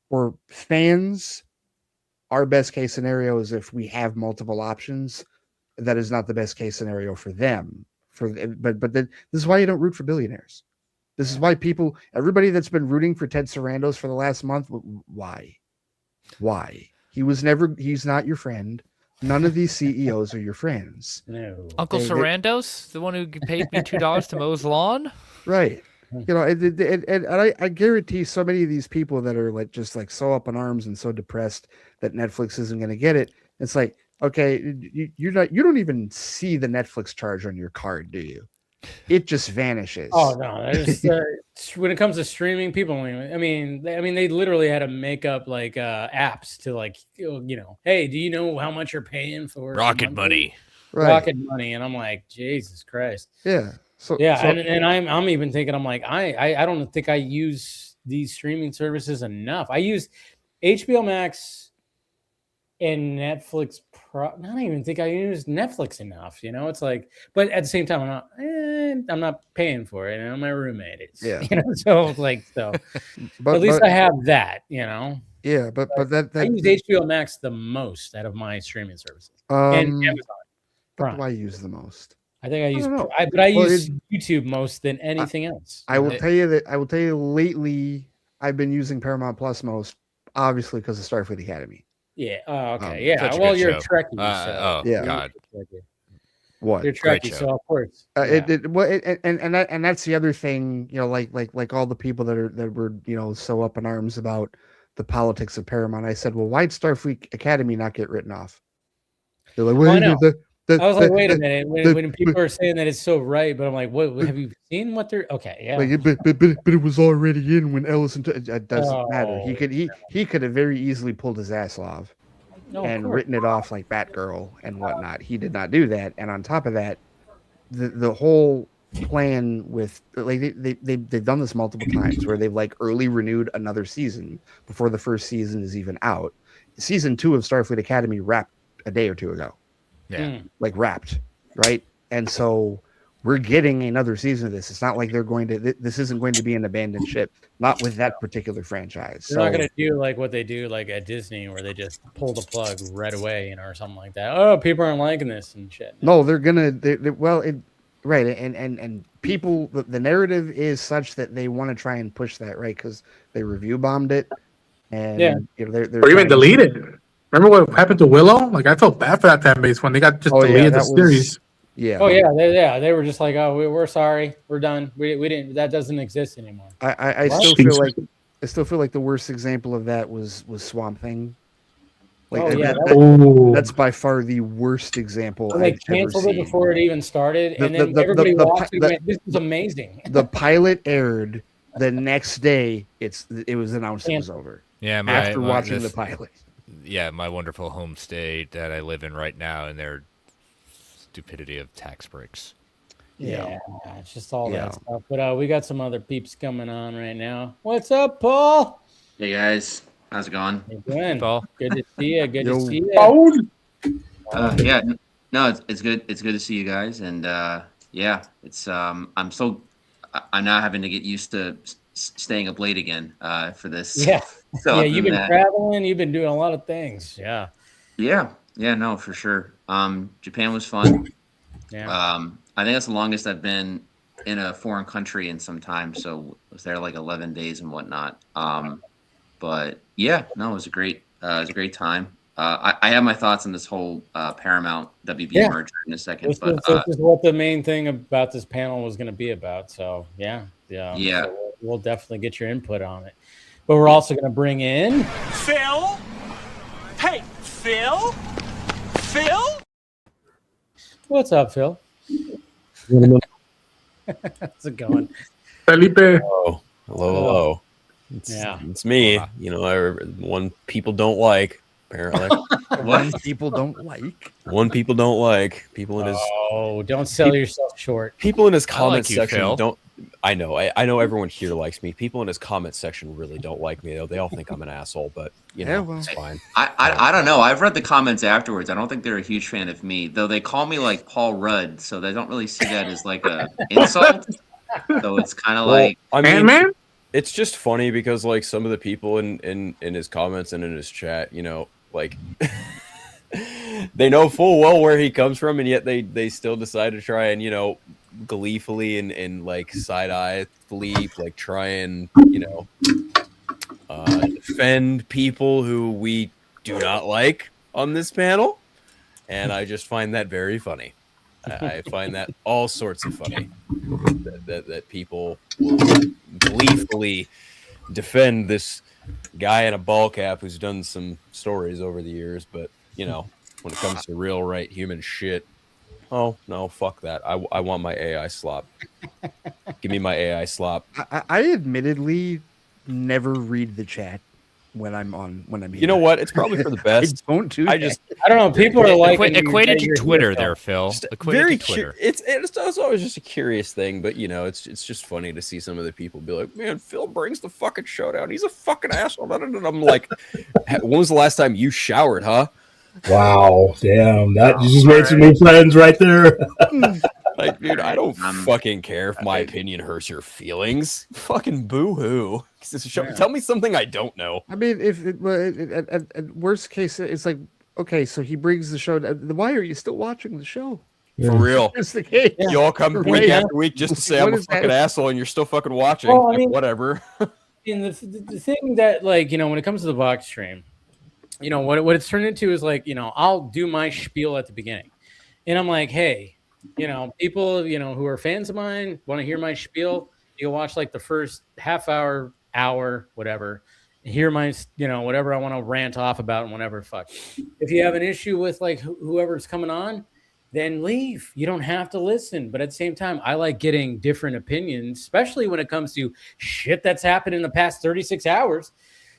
for fans, our best case scenario is if we have multiple options. That is not the best case scenario for them. But this is why you don't root for billionaires. This is why everybody that's been rooting for Ted Sarandos for the last month, why? He's not your friend. None of these CEOs are your friends. No. Uncle Sarandos, the one who paid me $2 to mow his lawn? Right. You know, and I guarantee so many of these people that are like just like so up in arms and so depressed that Netflix isn't going to get it. It's like, okay, you don't even see the Netflix charge on your card, do you? It just vanishes. Oh no! When it comes to streaming, people, I mean, they literally had to make up like apps to like, hey, do you know how much you're paying for Rocket Money? Right. Rocket Money, and I'm like, Jesus Christ. Yeah. And I'm even thinking, I'm like, I don't think I use these streaming services enough. I use HBO Max and Netflix. I don't even think I use Netflix enough. It's like, but at the same time, I'm not paying for it. My roommate is. Yeah. So it's like, but at least I have that. Yeah, but that I use HBO Max the most out of my streaming services, and Amazon Prime. What do I use the most? I think I use YouTube most than anything else. I will tell you lately I've been using Paramount Plus most, obviously because of Starfleet Academy. Yeah. Oh, okay. Yeah. Well, you're a Trekkie. So. Yeah. God. What? You're Trekkie, so of course. And that's the other thing, like all the people that were so up in arms about the politics of Paramount. I said, well, why'd Starfleet Academy not get written off? They're like, well, I know. I was like, wait a minute. When people are saying that it's so right, but I'm like, what? Have you seen what they're? Okay, yeah. But it was already in when Ellison. It doesn't matter. He could have very easily pulled his ass off and written it off like Batgirl and whatnot. He did not do that. And on top of that, the whole plan with like they've done this multiple times where they've like early renewed another season before the first season is even out. Season 2 of Starfleet Academy wrapped a day or two ago. Yeah. Like wrapped, right? And so we're getting another season of this. It's not like this isn't going to be an abandoned ship, not with that particular franchise. They're not going to do like what they do like at Disney where they just pull the plug right away, or something like that. Oh, people aren't liking this and shit. No, they're going to, right. And people, the narrative is such that they want to try and push that, right? Because they review bombed it. And they're or even deleted. Remember what happened to Willow? Like I felt bad for that fan base when they got just deleted the series. Yeah. Oh yeah, they were just like, oh, we're sorry, we're done. We didn't. That doesn't exist anymore. I still feel like the worst example of that was Swamp Thing. Like that's by far the worst example. So they canceled it before it even started, and then everybody watched it and went, this is amazing. The pilot aired the next day. It was announced it was over. Yeah, after watching the pilot. Yeah, my wonderful home state that I live in right now, and their stupidity of tax breaks. Yeah, it's just all that stuff. But we got some other peeps coming on right now. What's up, Paul? Hey guys, how's it going? How you doing? Paul, good to see you. Good to see you. Yeah, no, it's good. It's good to see you guys, and it's I'm now having to get used to staying up late again for this. Yeah. So yeah, you've been traveling. You've been doing a lot of things. Yeah. Yeah. No, for sure. Japan was fun. Yeah. I think that's the longest I've been in a foreign country in some time. So I was there like 11 days and whatnot. But yeah, no, it was a great time. I have my thoughts on this whole Paramount WB merger in a second. This is what the main thing about this panel was going to be about. So yeah. So we'll definitely get your input on it. But we're also going to bring in Phil. Hey, Phil. What's up, Phil? How's it going? Felipe. Hello. It's me. One people don't like, apparently. One people don't like. One people don't like. People in his. Oh, don't sell yourself short. People in his comment you, section Phil. don't. I know everyone here likes me. People in his comment section really don't like me, though. They all think I'm an asshole, but it's fine. I don't know. I've read the comments afterwards. I don't think they're a huge fan of me, though. They call me like Paul Rudd, so they don't really see that as like a insult. So it's kind of like, I mean, man. It's just funny because like some of the people in his comments and in his chat, like they know full well where he comes from, and yet they still decide to try and gleefully and like side-eye bleep, like try and, defend people who we do not like on this panel. And I just find that very funny. I find that all sorts of funny that people will gleefully defend this guy in a ball cap who's done some stories over the years, but when it comes to real right human shit, oh no, fuck that. I want my AI slop. Give me my AI slop. I admittedly never read the chat when I'm You know what? It's probably for the best. I don't do I don't know. People are like equated to Twitter there, Phil. Very Twitter. It's always just a curious thing, but it's just funny to see some of the people be like, man, Phil brings the fucking show down. He's a fucking asshole. And I'm like, when was the last time you showered, huh? Wow, damn, that you just made some new friends right there. Like, dude, I don't fucking care if my opinion hurts your feelings. Fucking boo-hoo. Tell me something I don't know. I mean, if at worst case, it's like, okay, so he brings the show. Why are you still watching the show? For real. That's the case. You all come week after week just to say I'm a fucking asshole and you're still fucking watching. Well, I mean, whatever. And the thing that, like, when it comes to the box stream, what it's turned into is like, I'll do my spiel at the beginning. And I'm like, hey, people, who are fans of mine want to hear my spiel. You watch like the first half hour, whatever, hear my, whatever I want to rant off about and whatever. Fuck. If you have an issue with like whoever's coming on, then leave. You don't have to listen. But at the same time, I like getting different opinions, especially when it comes to shit that's happened in the past 36 hours.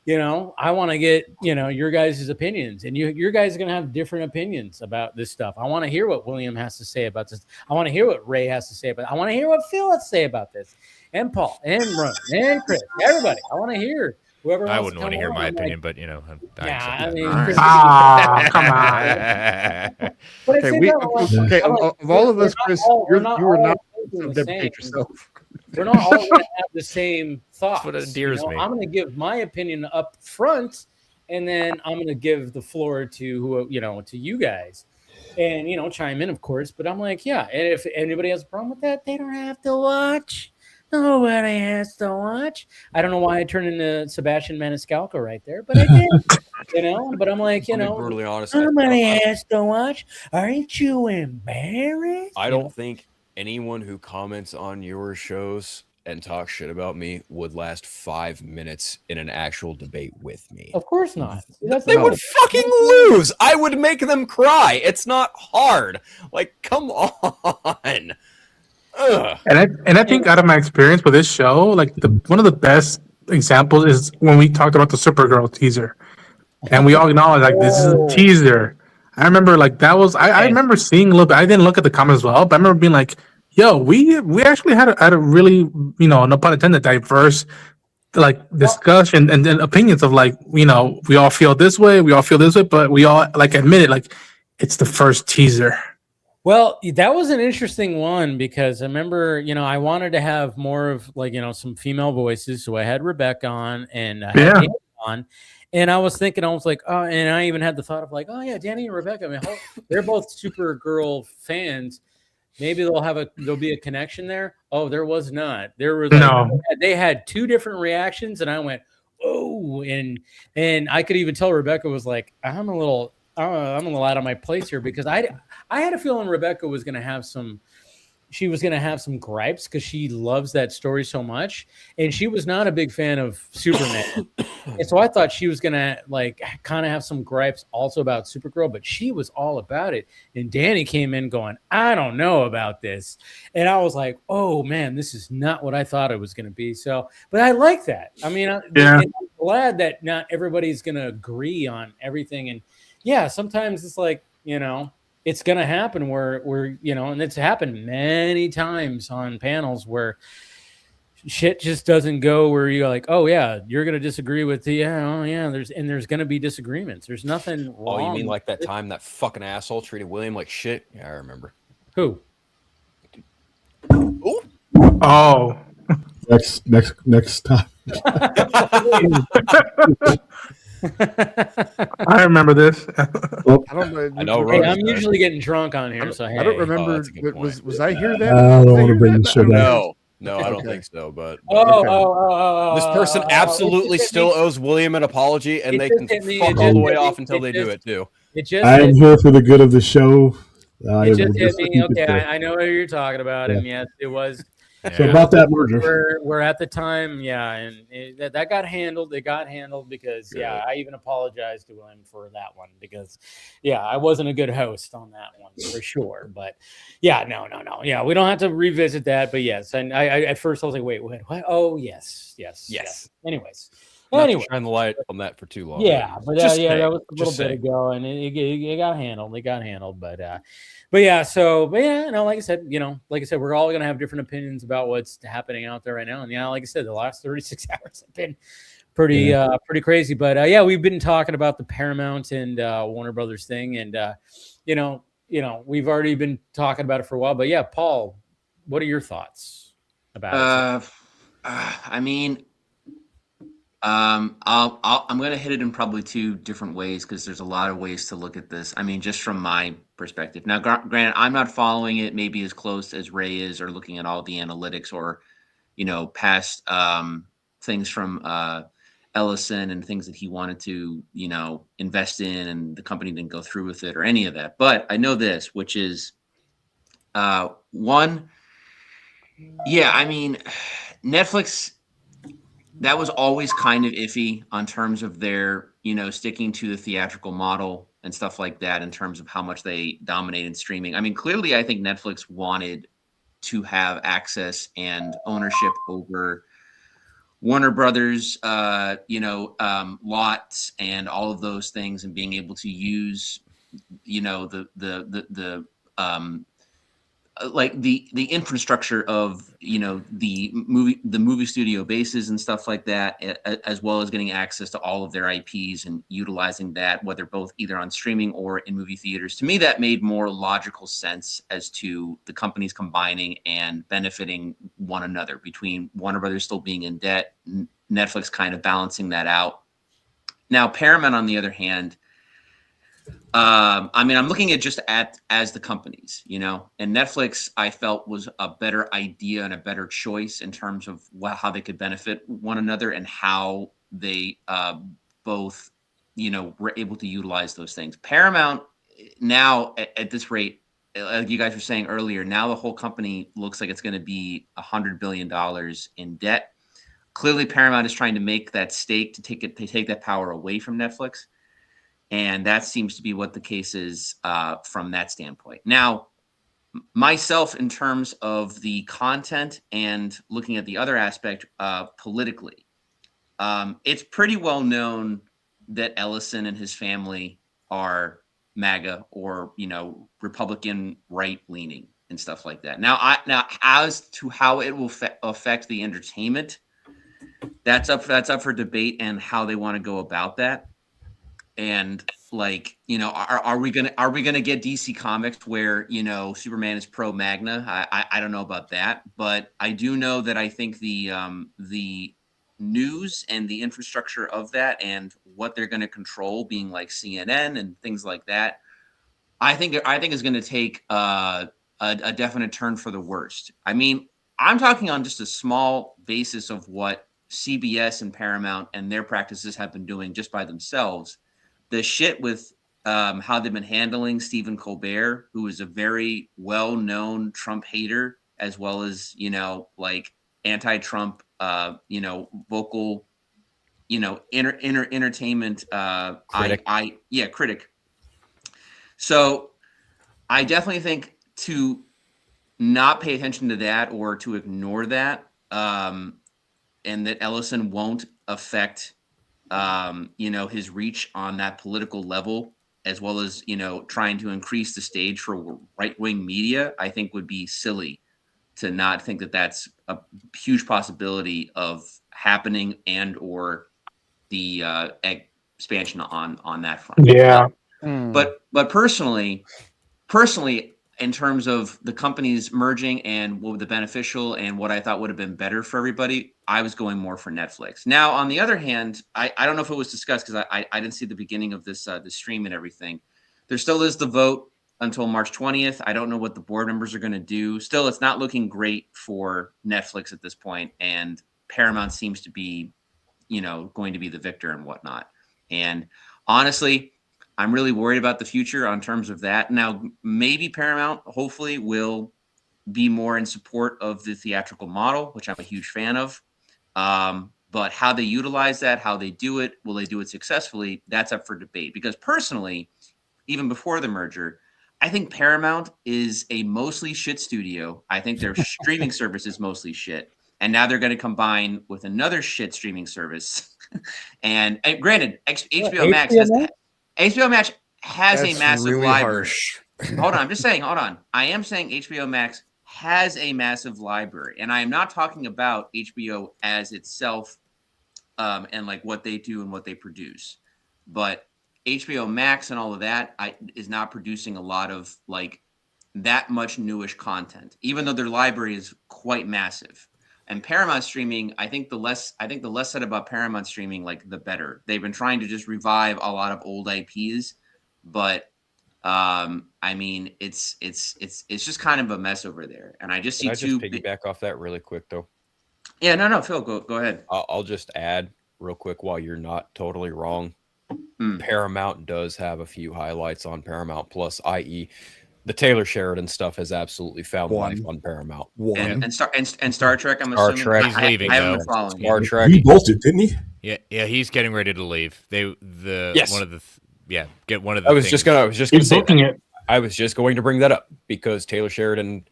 I want to get, your guys' opinions, and your guys are going to have different opinions about this stuff. I want to hear what William has to say about this. I want to hear what Ray has to say about it. I want to hear what Phil has to say about this, and Paul, and Ron, and Chris, everybody. I want to hear whoever. I wouldn't want to hear my opinion, but come on. Okay, of all of us, Chris, you were not debate yourself. We're not all going to have the same thoughts. That's what endears me. I'm going to give my opinion up front, and then I'm going to give the floor to to you guys, and chime in, of course. But I'm like, yeah. And if anybody has a problem with that, they don't have to watch. Nobody has to watch. I don't know why I turned into Sebastian Maniscalco right there, but I did. But I'm like, I'll be brutally honest. Nobody has to watch. Aren't you embarrassed? I don't think anyone who comments on your shows and talks shit about me would last 5 minutes in an actual debate with me. Of course not. They would fucking lose. I would make them cry. It's not hard. Like, come on. Ugh. And I think out of my experience with this show, like one of the best examples is when we talked about the Supergirl teaser, and we all acknowledged like this is a teaser. I remember like that was I remember seeing a little bit. I didn't look at the comments as well, but I remember being like, "Yo, we actually had a really no pun intended diverse like discussion and opinions of like we all feel this way, but we all like admit it like it's the first teaser." Well, that was an interesting one because I remember, I wanted to have more of like, some female voices. So I had Rebecca on and I had Danny on. And I was thinking, I was like, oh, and I even had the thought of like, oh yeah, Danny and Rebecca. I mean, they're both Supergirl fans. Maybe there'll be a connection there. Oh, there was not. There was they had two different reactions, and I went, oh, and I could even tell Rebecca was like, I'm a little out of my place here because I had a feeling Rebecca was going to have some gripes because she loves that story so much, and she was not a big fan of Superman, and so I thought she was going to like kind of have some gripes also about Supergirl, but she was all about it. And Danny came in going, I don't know about this, and I was like, oh man, this is not what I thought it was going to be. So, but I like that. I mean, I'm glad that not everybody's going to agree on everything, and yeah, sometimes it's like, it's going to happen where and it's happened many times on panels where shit just doesn't go where you're like, oh yeah, you're going to disagree with there's going to be disagreements. There's nothing wrong. Oh, you mean like that time that fucking asshole treated William like shit? Yeah, I remember. Who? Ooh. Next time. I remember this. I don't know. I know. Hey, Rose I'm does. usually getting drunk on here, so hey. I don't remember. that's a good Was I here that? I don't was want to here bring that? the show down. No, I don't Okay. think so. But Oh, this person absolutely still owes William an apology, and they can fuck all the way off until they do it too. It just I am hit, here for the good of the show. I it will just hit just me. keep it Okay, fair. I know what you're talking about, and yes, it was. So about that merger. We're at the time, yeah, and that got handled. It got handled because, yeah, I even apologized to him for that one because, yeah, I wasn't a good host on that one for sure. But yeah, no, yeah, we don't have to revisit that. But yes, and I at first I was like, wait, what? Oh, yes. Anyways. Not to shine the light on that for too long. Yeah, but that was a little bit ago, and it got handled. It got handled, but no, like I said, we're all gonna have different opinions about what's happening out there right now, and like I said, the last 36 hours have been pretty crazy. But we've been talking about the Paramount and Warner Brothers thing, and we've already been talking about it for a while. But yeah, Paul, what are your thoughts about it? I mean. I'm going to hit it in probably two different ways because there's a lot of ways to look at this. I mean, just from my perspective. Now, granted, I'm not following it maybe as close as Ray is, or looking at all the analytics, or past things from Ellison and things that he wanted to invest in, and the company didn't go through with it or any of that. But I know this, which is one. Yeah, I mean, Netflix. That was always kind of iffy on terms of their, sticking to the theatrical model and stuff like that in terms of how much they dominated streaming. I mean, clearly, I think Netflix wanted to have access and ownership over Warner Brothers, lots and all of those things, and being able to use, like the infrastructure of the movie studio bases and stuff like that, as well as getting access to all of their IPs and utilizing that, whether both either on streaming or in movie theaters. To me, that made more logical sense as to the companies combining and benefiting one another, between Warner Brothers still being in debt, Netflix kind of balancing that out. Now, Paramount, on the other hand, I mean, I'm looking at just as the companies, and Netflix, I felt, was a better idea and a better choice in terms of how they could benefit one another, and how they both, were able to utilize those things. Paramount now at this rate, like you guys were saying earlier, now the whole company looks like it's going to be $100 billion in debt. Clearly, Paramount is trying to make that stake to take that power away from Netflix. And that seems to be what the case is from that standpoint. Now, myself, in terms of the content and looking at the other aspect politically, it's pretty well known that Ellison and his family are MAGA, or Republican right-leaning and stuff like that. Now, as to how it will affect the entertainment, that's up for debate, and how they want to go about that. And are we gonna get DC Comics where Superman is pro Magna? I don't know about that, but I do know that I think the news and the infrastructure of that, and what they're going to control, being like CNN and things like that, I think is going to take a definite turn for the worst. I mean, I'm talking on just a small basis of what CBS and Paramount and their practices have been doing just by themselves. The shit with how they've been handling Stephen Colbert, who is a very well-known Trump hater, as well as, anti-Trump, vocal, entertainment, critic. So I definitely think to not pay attention to that, or to ignore that, and that Ellison won't affect his reach on that political level, as well as, trying to increase the stage for right-wing media, I think would be silly to not think that that's a huge possibility of happening, and or the expansion on that front. Yeah. But personally, in terms of the companies merging and what would the beneficial and what I thought would have been better for everybody, I was going more for Netflix. Now, on the other hand, I don't know if it was discussed because I didn't see the beginning of this the stream and everything. There still is the vote until March 20th. I don't know what the board members are going to do. Still, it's not looking great for Netflix at this point, and Paramount seems to be, going to be the victor and whatnot. And honestly, I'm really worried about the future on terms of that. Now, maybe Paramount, hopefully, will be more in support of the theatrical model, which I'm a huge fan of. But how they utilize that, how they do it, will they do it successfully? That's up for debate. Because personally, even before the merger, I think Paramount is a mostly shit studio. I think their streaming service is mostly shit. And now they're going to combine with another shit streaming service. and granted, HBO Max has a massive really library. Harsh. Hold on, I'm just saying, hold on. I am saying HBO Max has a massive library. And I am not talking about HBO as itself and like what they do and what they produce. But HBO Max and all of that is not producing a lot of like that much newish content, even though their library is quite massive. And Paramount streaming, I think the less said about Paramount streaming, like the better. They've been trying to just revive a lot of old IPs, but I mean, it's just kind of a mess over there. And I just see two. Piggyback off that really quick though. Yeah, no, Phil, go ahead. I'll just add real quick while you're not totally wrong. Paramount does have a few highlights on Paramount Plus, i.e., the Taylor Sheridan stuff has absolutely found life on Paramount. And Star Trek. I'm Star assuming Trek. He's leaving. I haven't been following. Star Trek. He bolted, didn't he? Yeah, he's getting ready to leave. Yes. One of the. I was just gonna say it. I was just going to bring that up because Taylor Sheridan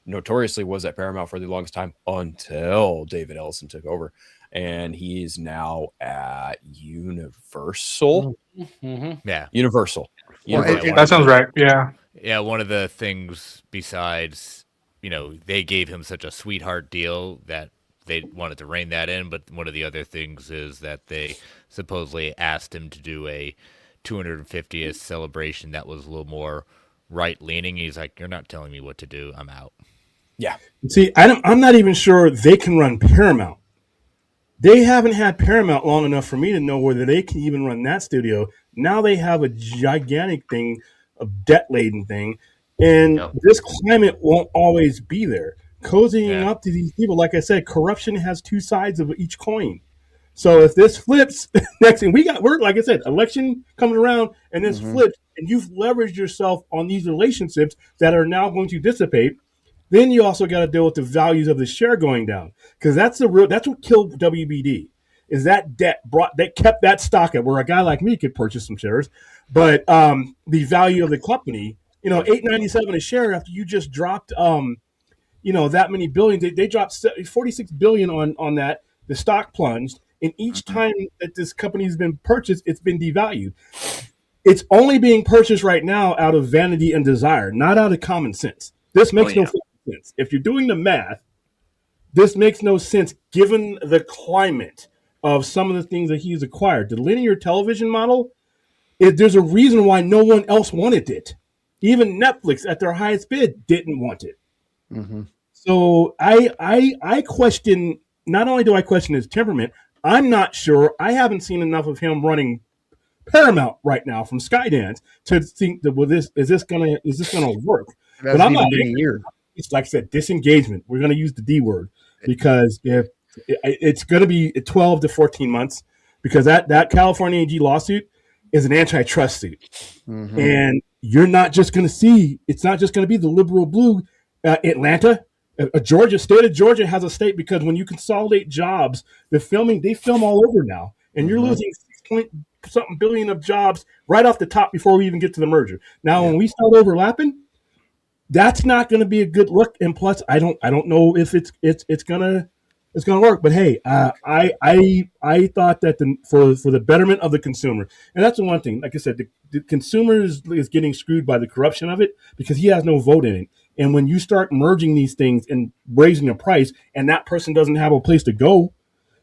notoriously was at Paramount for the longest time until David Ellison took over, and he is now at Universal. Mm-hmm. Yeah, Universal. That sounds right. Yeah. Yeah, one of the things besides, they gave him such a sweetheart deal that they wanted to rein that in, but one of the other things is that they supposedly asked him to do a 250th celebration that was a little more right-leaning. He's like, you're not telling me what to do. I'm out. Yeah. See, I'm not even sure they can run Paramount. They haven't had Paramount long enough for me to know whether they can even run that studio. Now they have a gigantic thing, a debt-laden thing, and this climate won't always be there. Cozying up to these people, like I said, corruption has two sides of each coin. So if this flips, next thing we're like I said, election coming around, and this flips, and you've leveraged yourself on these relationships that are now going to dissipate. Then you also got to deal with the values of the share going down, because that's what killed WBD. Is that debt that kept that stock at where a guy like me could purchase some shares, but the value of the company, $8.97 a share after you just dropped, that many billion, they dropped $46 billion on that. The stock plunged, and each time that this company's been purchased, it's been devalued. It's only being purchased right now out of vanity and desire, not out of common sense. This makes no sense. If you're doing the math, this makes no sense given the climate of some of the things that he's acquired. The linear television model, there's a reason why no one else wanted it. Even Netflix at their highest bid didn't want it. Mm-hmm. So I question, not only do I question his temperament, I'm not sure. I haven't seen enough of him running Paramount right now from Skydance to think that is this gonna work? But I'm not getting here. It's like I said, disengagement. We're gonna use the D word because if it's going to be 12 to 14 months because that California AG lawsuit is an antitrust suit. And you're not just going to see, it's not just going to be the liberal blue Atlanta, Georgia, state of Georgia has a state because when you consolidate jobs, they film all over now. And you're losing 6-point-something billion of jobs right off the top before we even get to the merger. Now, when we start overlapping, that's not going to be a good look. And plus, I don't know if it's gonna work. But hey, I thought that for the betterment of the consumer, and that's the one thing. Like I said, the consumer is getting screwed by the corruption of it because he has no vote in it. And when you start merging these things and raising the price, and that person doesn't have a place to go,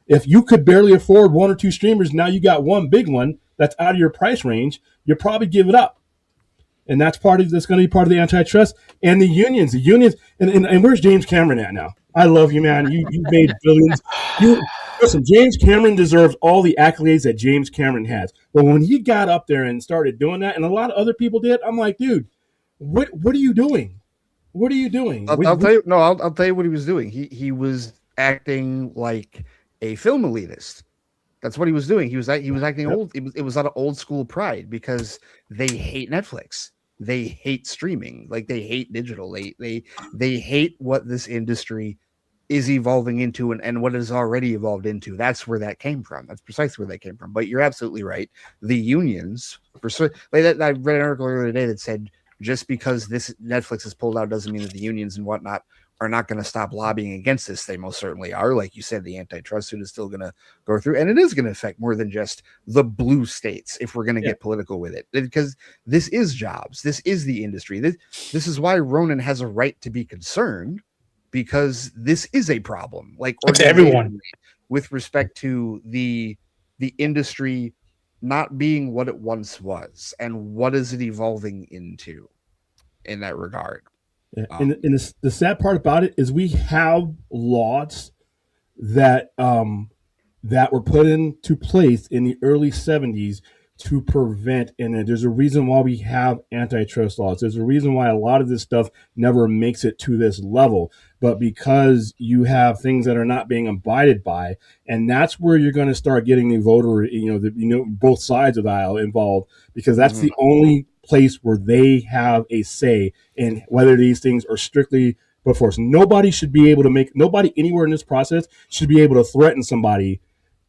if you could barely afford one or two streamers, now you got one big one that's out of your price range, you'll probably give it up. and that's going to be part of the antitrust and the unions. And where's James Cameron at now? I love you, man. You made billions. Listen, James Cameron deserves all the accolades that James Cameron has. But when he got up there and started doing that, and a lot of other people did, I'm like, dude, what are you doing? What are you doing? I'll tell you. No, I'll tell you what he was doing. He was acting like a film elitist. That's what he was doing. He was acting old. It was out of old school pride because they hate Netflix. They hate streaming. Like they hate digital. They hate what this industry is evolving into and what it has already evolved into. That's where that came from. That's precisely where that came from. But you're absolutely right. The unions, I read an article earlier today that said just because this Netflix is pulled out doesn't mean that the unions and whatnot are not going to stop lobbying against this. They most certainly are. Like you said, the antitrust suit is still going to go through, and it is going to affect more than just the blue states if we're going to get political with it, because this is jobs. This is the industry. This is why Ronan has a right to be concerned, because this is a problem. Like it's everyone with respect to the industry not being what it once was, and what is it evolving into in that regard. Yeah. And the sad part about it is we have laws that that were put into place in the early 70s to prevent, and there's a reason why we have antitrust laws. There's a reason why a lot of this stuff never makes it to this level, but because you have things that are not being abided by, and that's where you're going to start getting the voter, both sides of the aisle involved, because that's the only place where they have a say in whether these things are strictly but force. Nobody should be able to nobody anywhere in this process should be able to threaten somebody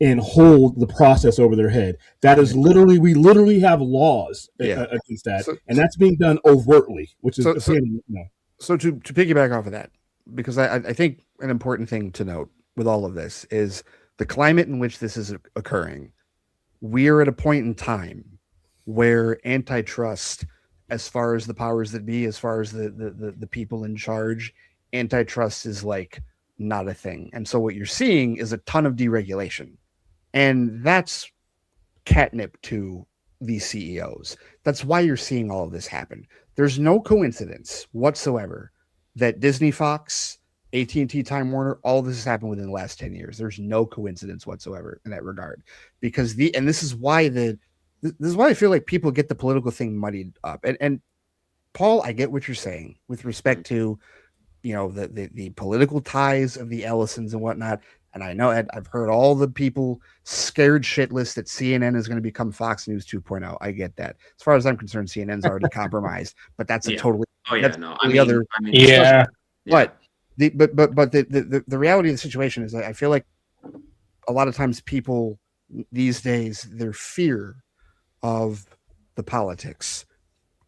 and hold the process over their head. That is we literally have laws against that, and that's being done overtly, which is so to piggyback off of that, because I think an important thing to note with all of this is the climate in which this is occurring. We're at a point in time where antitrust, as far as the powers that be, as far as the people in charge, antitrust is like not a thing. And so what you're seeing is a ton of deregulation. And that's catnip to these CEOs. That's why you're seeing all of this happen. There's no coincidence whatsoever that Disney, Fox, AT&T, Time Warner, all this has happened within the last 10 years. There's no coincidence whatsoever in that regard. Because this is why I feel like people get the political thing muddied up. And Paul, I get what you're saying with respect to, the political ties of the Ellisons and whatnot. And I know I've heard all the people scared shitless that CNN is going to become Fox News 2.0. I get that. As far as I'm concerned, CNN's already compromised, but that's a totally other. But the reality of the situation is I feel like a lot of times people these days, their fear of the politics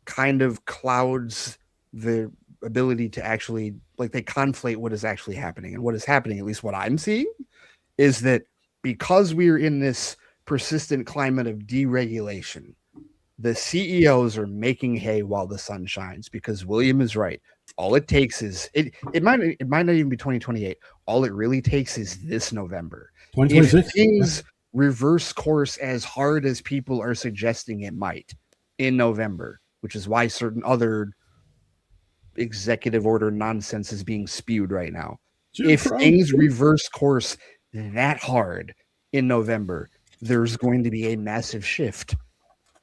kind of clouds the ability to actually, like, they conflate what is actually happening. And what is happening, at least what I'm seeing, is that because we're in this persistent climate of deregulation, the CEOs are making hay while the sun shines, because William is right. All it takes is it might not even be 2028. All it really takes is this November. If things reverse course as hard as people are suggesting it might in November, which is why certain other executive order nonsense is being spewed right now. If things reverse course that hard in November, there's going to be a massive shift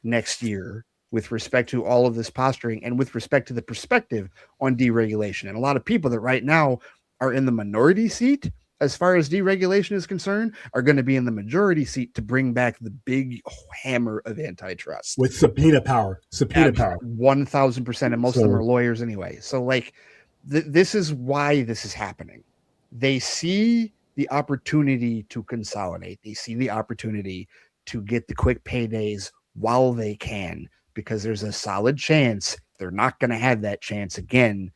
next year with respect to all of this posturing and with respect to the perspective on deregulation. And a lot of people that right now are in the minority seat as far as deregulation is concerned are going to be in the majority seat to bring back the big hammer of antitrust with subpoena power. 1,000%. And most of them are lawyers anyway. So like this is why this is happening. They see the opportunity to consolidate. They see the opportunity to get the quick paydays while they can, because there's a solid chance they're not going to have that chance again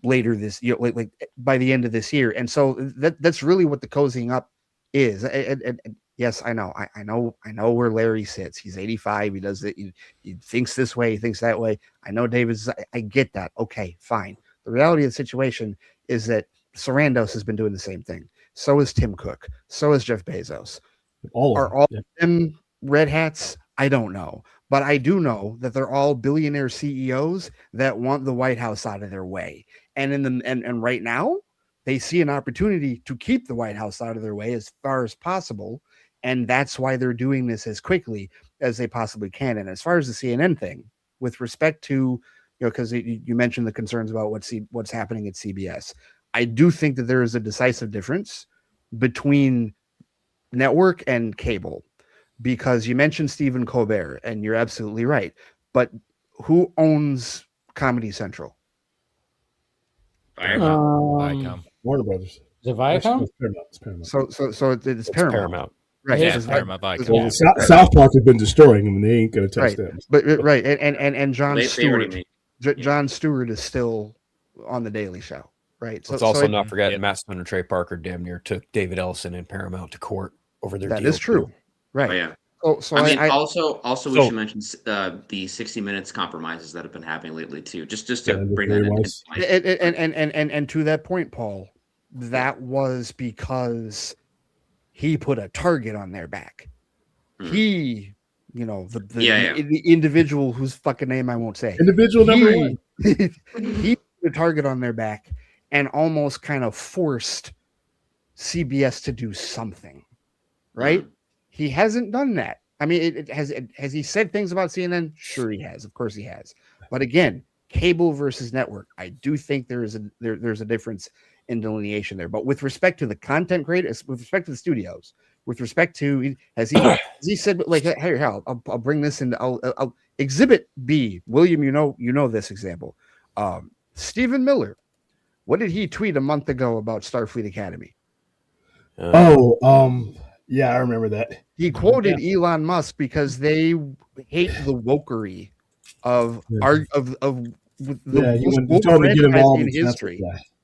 later this year, like by the end of this year. And so that's really what the cozying up is. And yes, I know where Larry sits. He's 85. He does it. He thinks this way. He thinks that way. I know David's. I get that. Okay, fine. The reality of the situation is that Sarandos has been doing the same thing. So is Tim Cook. So is Jeff Bezos. All of them red hats? I don't know. But I do know that they're all billionaire CEOs that want the White House out of their way. And and right now, they see an opportunity to keep the White House out of their way as far as possible. And that's why they're doing this as quickly as they possibly can. And as far as the CNN thing, with respect to, because you mentioned the concerns about what's happening at CBS, I do think that there is a decisive difference between network and cable, because you mentioned Stephen Colbert, and you're absolutely right. But who owns Comedy Central? Viacom. Warner Brothers. Is it Viacom? It's Paramount. So it's Paramount. Right. Yeah, Paramount. Viacom. Well, South Park has been destroying them, and they ain't going to touch them. But right, and Jon They Stewart. already Jon Stewart is still on the Daily Show, right? Let's also not forget Matt Stone and Trey Parker damn near took David Ellison and Paramount to court over their deal. That is true, right? Oh, yeah. So I mean, also we should mention the 60 Minutes compromises that have been happening lately too. Just to bring that in. And to that point, Paul, that was because he put a target on their back. He, the individual whose fucking name I won't say. Individual number one. He put a target on their back and almost kind of forced CBS to do something, right? He hasn't done that. I mean, has he said things about CNN? Sure, he has. Of course, he has. But again, cable versus network, I do think there's a difference in delineation there. But with respect to the content creators, with respect to the studios, with respect to has he said, like, hey, I'll bring this in. I'll Exhibit B, William. You know this example. Stephen Miller. What did he tweet a month ago about Starfleet Academy? Yeah, I remember that. He quoted Elon Musk because they hate the wokery of the woke franchise in history.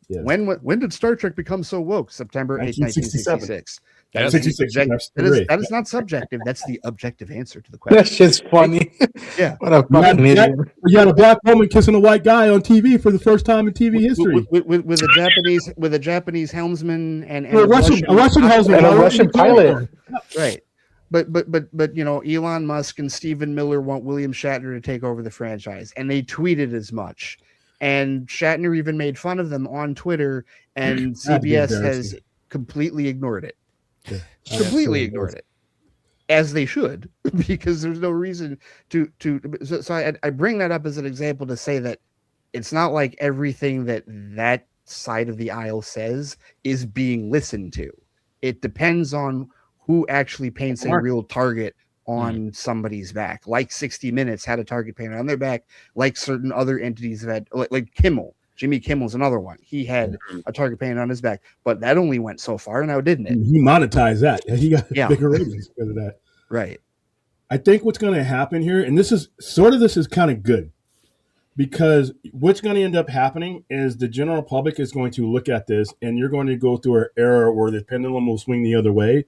Yeah. When did Star Trek become so woke? September 8, 1966. That is not subjective. That's the objective answer to the question. That's just funny. Yeah. What a fucking idiot. You had a black woman kissing a white guy on TV for the first time in TV history. With a Japanese helmsman and a Russian helmsman and a Russian pilot. Right. But Elon Musk and Stephen Miller want William Shatner to take over the franchise, and they tweeted as much. And Shatner even made fun of them on Twitter, and CBS has completely ignored it. Yeah. Completely ignored it, as they should, because there's no reason to. So I bring that up as an example to say that it's not like everything that side of the aisle says is being listened to. It depends on who actually paints a real target on somebody's back, like 60 Minutes had a target painted on their back, like certain other entities have had, like Kimmel. Jimmy Kimmel's another one. He had a target painted on his back, but that only went so far now, didn't it? He monetized that. He got bigger ratings because of that. Right. I think what's going to happen here, and this is kind of good, because what's going to end up happening is the general public is going to look at this, and you're going to go through an era where the pendulum will swing the other way.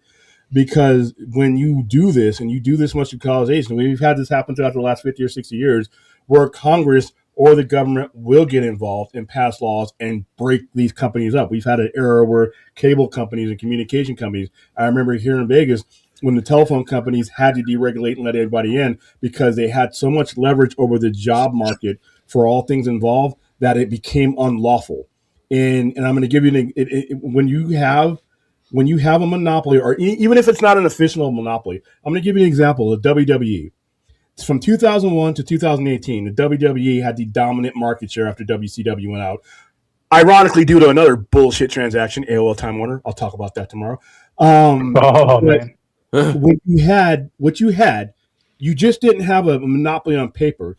Because when you do this, and you do this much colonization, we've had this happen throughout the last 50 or 60 years, where Congress or the government will get involved and pass laws and break these companies up. We've had an era where cable companies and communication companies, I remember here in Vegas, when the telephone companies had to deregulate and let everybody in because they had so much leverage over the job market for all things involved that it became unlawful. And I'm going to give you when you have a monopoly, or even if it's not an official monopoly, I'm going to give you an example of WWE. From 2001 to 2018, the WWE had the dominant market share after WCW went out. Ironically, due to another bullshit transaction, AOL Time Warner. I'll talk about that tomorrow. Man. What you had, you just didn't have a monopoly on paper.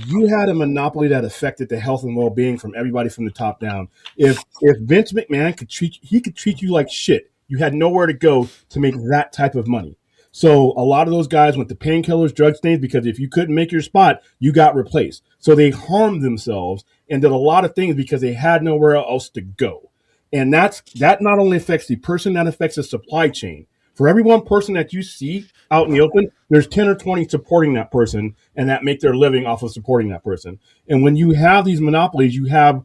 You had a monopoly that affected the health and well-being from everybody from the top down. If Vince McMahon could treat you like shit, you had nowhere to go to make that type of money. So a lot of those guys went to painkillers, drug stains, because if you couldn't make your spot, you got replaced. So they harmed themselves and did a lot of things because they had nowhere else to go. And that not only affects the person, that affects the supply chain. For every one person that you see out in the open, there's 10 or 20 supporting that person and that make their living off of supporting that person. And when you have these monopolies, you have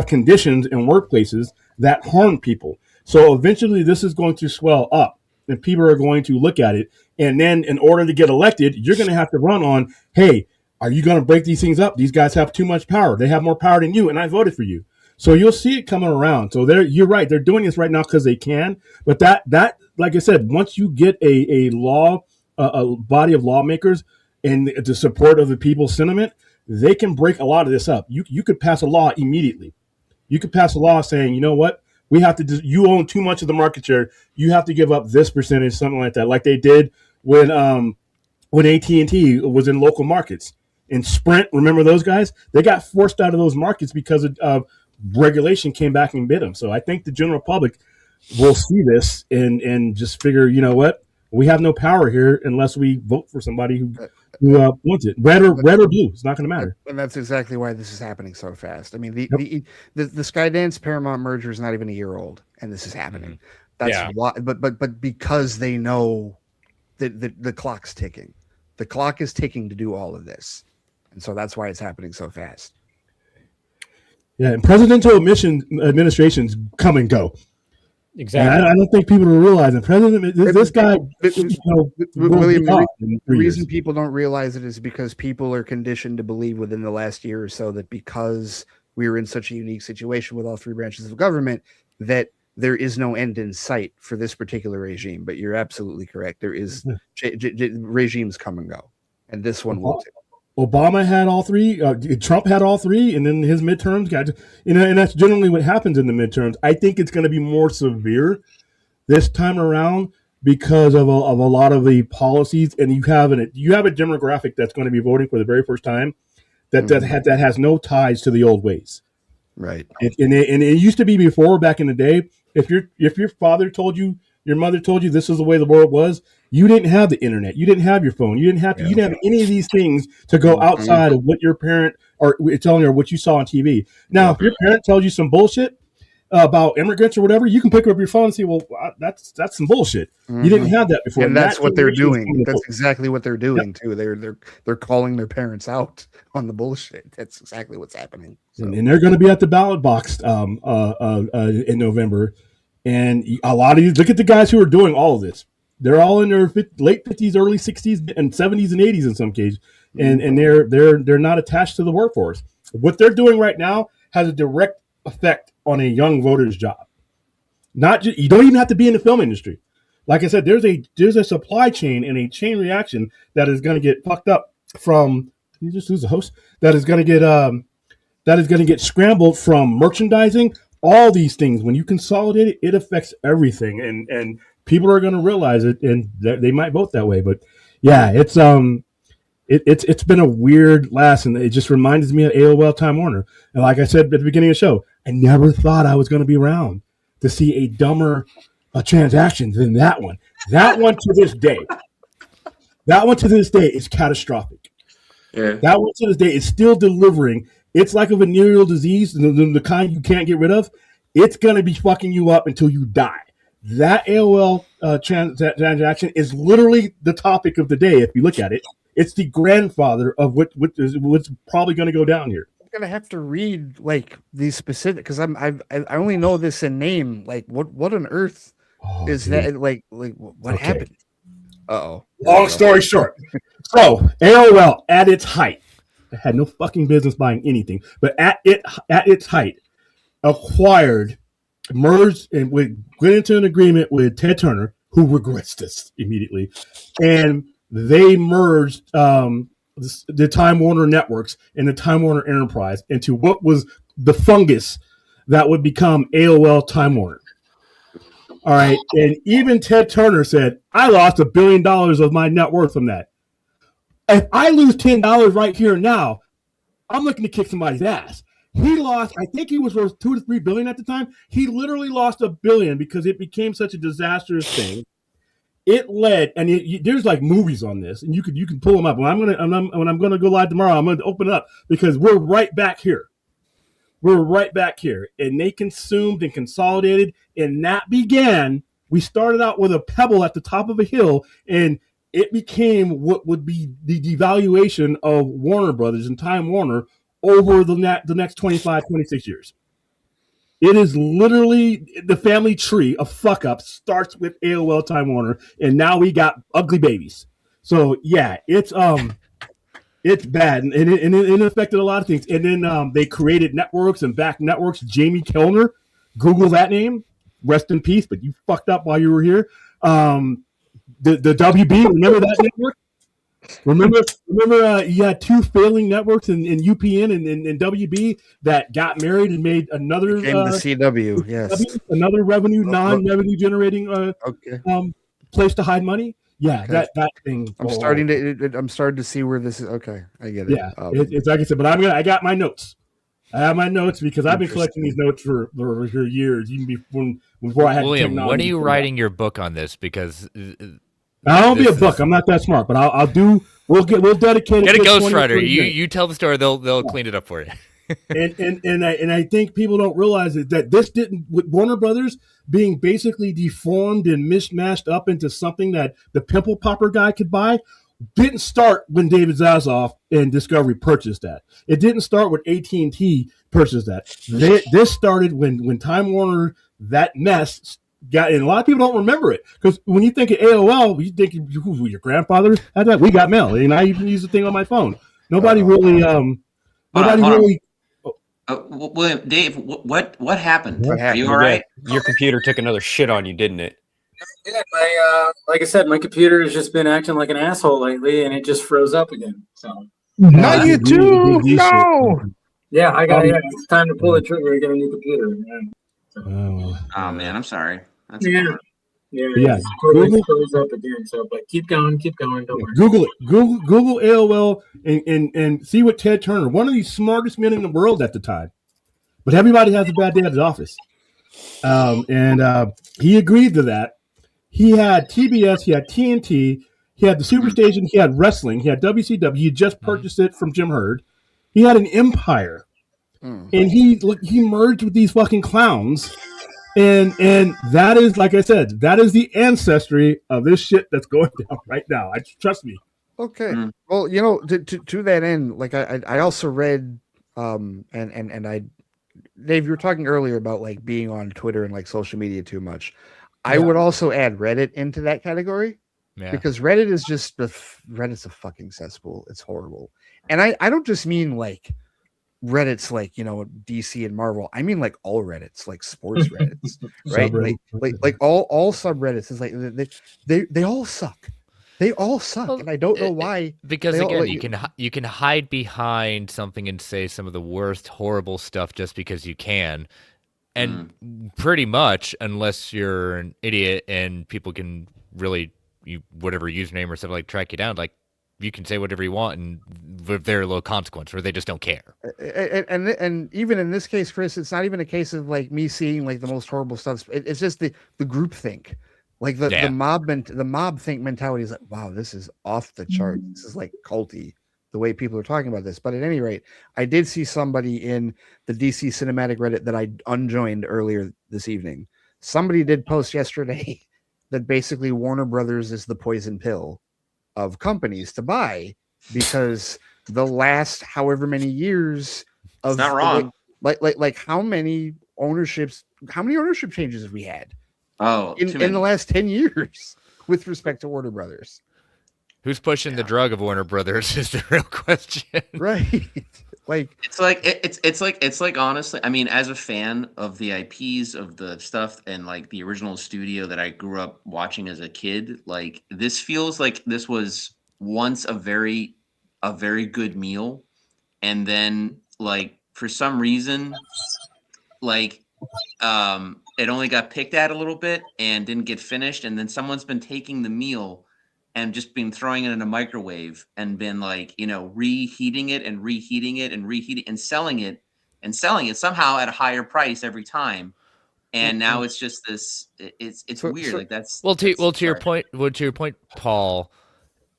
conditions in workplaces that harm people. So eventually this is going to swell up. and people are going to look at it. And then in order to get elected, you're going to have to run on, hey, are you going to break these things up? These guys have too much power. They have more power than you, and I voted for you. So you'll see it coming around. So you're right. They're doing this right now because they can. But that, like I said, once you get a body of lawmakers and the support of the people's sentiment, they can break a lot of this up. You could pass a law immediately. You could pass a law saying, you know what? We have to. You own too much of the market share. You have to give up this percentage, something like that, like they did when AT&T was in local markets. And Sprint, remember those guys? They got forced out of those markets because of regulation came back and bit them. So I think the general public will see this and just figure, you know what? We have no power here unless we vote for somebody who wants it. Red or blue. It's not going to matter. And that's exactly why this is happening so fast. I mean, the Skydance Paramount merger is not even a year old, and this is happening. That's why. But because they know that the clock's ticking. The clock is ticking to do all of this. And so that's why it's happening so fast. Yeah, and presidential administrations come and go. Exactly. And I don't think people are realizing this guy. William, the reason people don't realize it is because people are conditioned to believe within the last year or so that because we were in such a unique situation with all three branches of government, that there is no end in sight for this particular regime. But you're absolutely correct. There is regimes come and go, and this one will too. Obama had all three. Trump had all three, and then his midterms got, and that's generally what happens in the midterms. I think it's going to be more severe this time around because of a lot of the policies, and you have a demographic that's going to be voting for the very first time that has no ties to the old ways. Right. And it used to be before, back in the day, if your father told you, your mother told you this is the way the world was, you didn't have the internet, you didn't have your phone, you didn't have any of these things to go outside of what your parent or telling you or what you saw on TV. Now, if your parent tells you some bullshit about immigrants or whatever, you can pick up your phone and say, well, that's some bullshit. You didn't have that before. And that's what they're doing. That's exactly what they're doing too. They're calling their parents out on the bullshit. That's exactly what's happening. So. And they're going to be at the ballot box in November. And a lot of you look at the guys who are doing all of this. They're all in their late 50s, early 60s, and 70s and 80s in some cases, and they're not attached to the workforce. What they're doing right now has a direct effect on a young voter's job. You don't even have to be in the film industry. Like I said, there's a supply chain and a chain reaction that is going to get fucked up from. You just lose the host. That is going to get scrambled from merchandising. All these things, when you consolidate it, it affects everything, and people are going to realize it, and they might vote that way. But yeah, it's been a weird last, and it just reminds me of AOL Time Warner. And like I said at the beginning of the show, I never thought I was going to be around to see a dumber transaction than that one. That one to this day is catastrophic. Yeah. That one to this day is still delivering. It's like a venereal disease, the kind you can't get rid of. It's going to be fucking you up until you die. That AOL transaction is literally the topic of the day. If you look at it, it's the grandfather of what's probably going to go down here. I'm going to have to read like these specific because I only know this in name. Like what on earth is that? Like what happened? Uh-oh. Long story short. So AOL at its height. Had no fucking business buying anything, but at its height, merged and went into an agreement with Ted Turner, who regrets this immediately, and they merged the Time Warner networks and the Time Warner Enterprise into what was the fungus that would become AOL Time Warner. All right, and even Ted Turner said, "I lost $1 billion of my net worth from that. If I lose $10 right here and now, I'm looking to kick somebody's ass." He lost, I think he was worth $2 to $3 billion at the time. He literally lost $1 billion because it became such a disastrous thing. It led, and there's like movies on this, and you can pull them up. When I'm gonna go live tomorrow, I'm gonna open it up because we're right back here. We're right back here, and they consumed and consolidated, and that began. We started out with a pebble at the top of a hill, and it became what would be the devaluation of Warner Brothers and Time Warner over the next 25, 26 years. It is literally the family tree of fuck up starts with AOL Time Warner, and now we got ugly babies. So yeah, it's bad, and it affected a lot of things. And then they created networks and back networks. Jamie Kellner, Google that name. Rest in peace, but you fucked up while you were here. The WB, remember that network? Remember, you had two failing networks in UPN and WB that got married and made another the CW, yes, another non-revenue generating place to hide money. Yeah, okay. that thing. I'm starting to see where this is. Okay, I get it. Yeah, it's like I said, but I got my notes. I have my notes because I've been collecting these notes for years, even before I had William, technology. when are you writing your book on this? Because I won't be a book. I'm not that smart, but I'll do. We'll dedicate it. Get a ghostwriter. You tell the story. They'll clean it up for you. and I think people don't realize that this didn't, with Warner Brothers being basically deformed and mismatched up into something that the pimple popper guy could buy, didn't start when David Zaslav and Discovery purchased that. It didn't start when AT&T purchased that. This started when Time Warner, that mess got, and a lot of people don't remember it, because when you think of AOL, you think who, your grandfather had that. We got mail, and I even use the thing on my phone. Nobody really. William, Dave, what happened? What happened? Are you all right? Your computer took another shit on you, didn't it? Yeah, like I said, my computer has just been acting like an asshole lately, and it just froze up again. So not you too. No. Yeah, it's time to pull the trigger and get a new computer. Yeah. So. Oh man, I'm sorry. Yeah. Google froze up again. So, but keep going. Don't worry. Google it. Google AOL and see what Ted Turner, one of the smartest men in the world at the time, but everybody has a bad day at his office. And he agreed to that. He had TBS, he had TNT, he had the Superstation, he had wrestling, he had WCW. He just purchased it from Jim Herd. He had an empire, and he merged with these fucking clowns. And that is, like I said, that is the ancestry of this shit that's going down right now. Trust me. Okay. Well, to that end, like I also read, and I, Dave, you were talking earlier about like being on Twitter and like social media too much. I would also add Reddit into that category, because Reddit is just Reddit's a fucking cesspool. It's horrible. And I don't just mean like Reddit's like, DC and Marvel. I mean like all Reddits, like sports Reddits, right? like all subreddits is like they all suck. They all suck, and I don't know why. Because again, you can hide behind something and say some of the worst, horrible stuff just because you can, and pretty much, unless you're an idiot and people can really, whatever username or something, like track you down, like you can say whatever you want, and with very low consequence, or they just don't care. And even in this case, Chris, it's not even a case of like me seeing like the most horrible stuff. It's just the group think. Like the mob think mentality is like, wow, this is off the chart. This is like culty, the way people are talking about this. But at any rate, I did see somebody in the DC Cinematic Reddit that I unjoined earlier this evening. Somebody did post yesterday that basically Warner Brothers is the poison pill of companies to buy, because the last however many years of it's not wrong. Like how many ownership changes have we had? In the last 10 years with respect to Warner Brothers. Who's pushing the drug of Warner Brothers is the real question. Right. Like it's like honestly, I mean, as a fan of the IPs of the stuff and like the original studio that I grew up watching as a kid, like this feels like this was once a very good meal, and then like for some reason, like it only got picked at a little bit and didn't get finished, and then someone's been taking the meal and just been throwing it in a microwave and been like, reheating it and reheating it and reheating and selling it somehow at a higher price every time. And now it's just this. It's weird. Like that's to your point, Paul,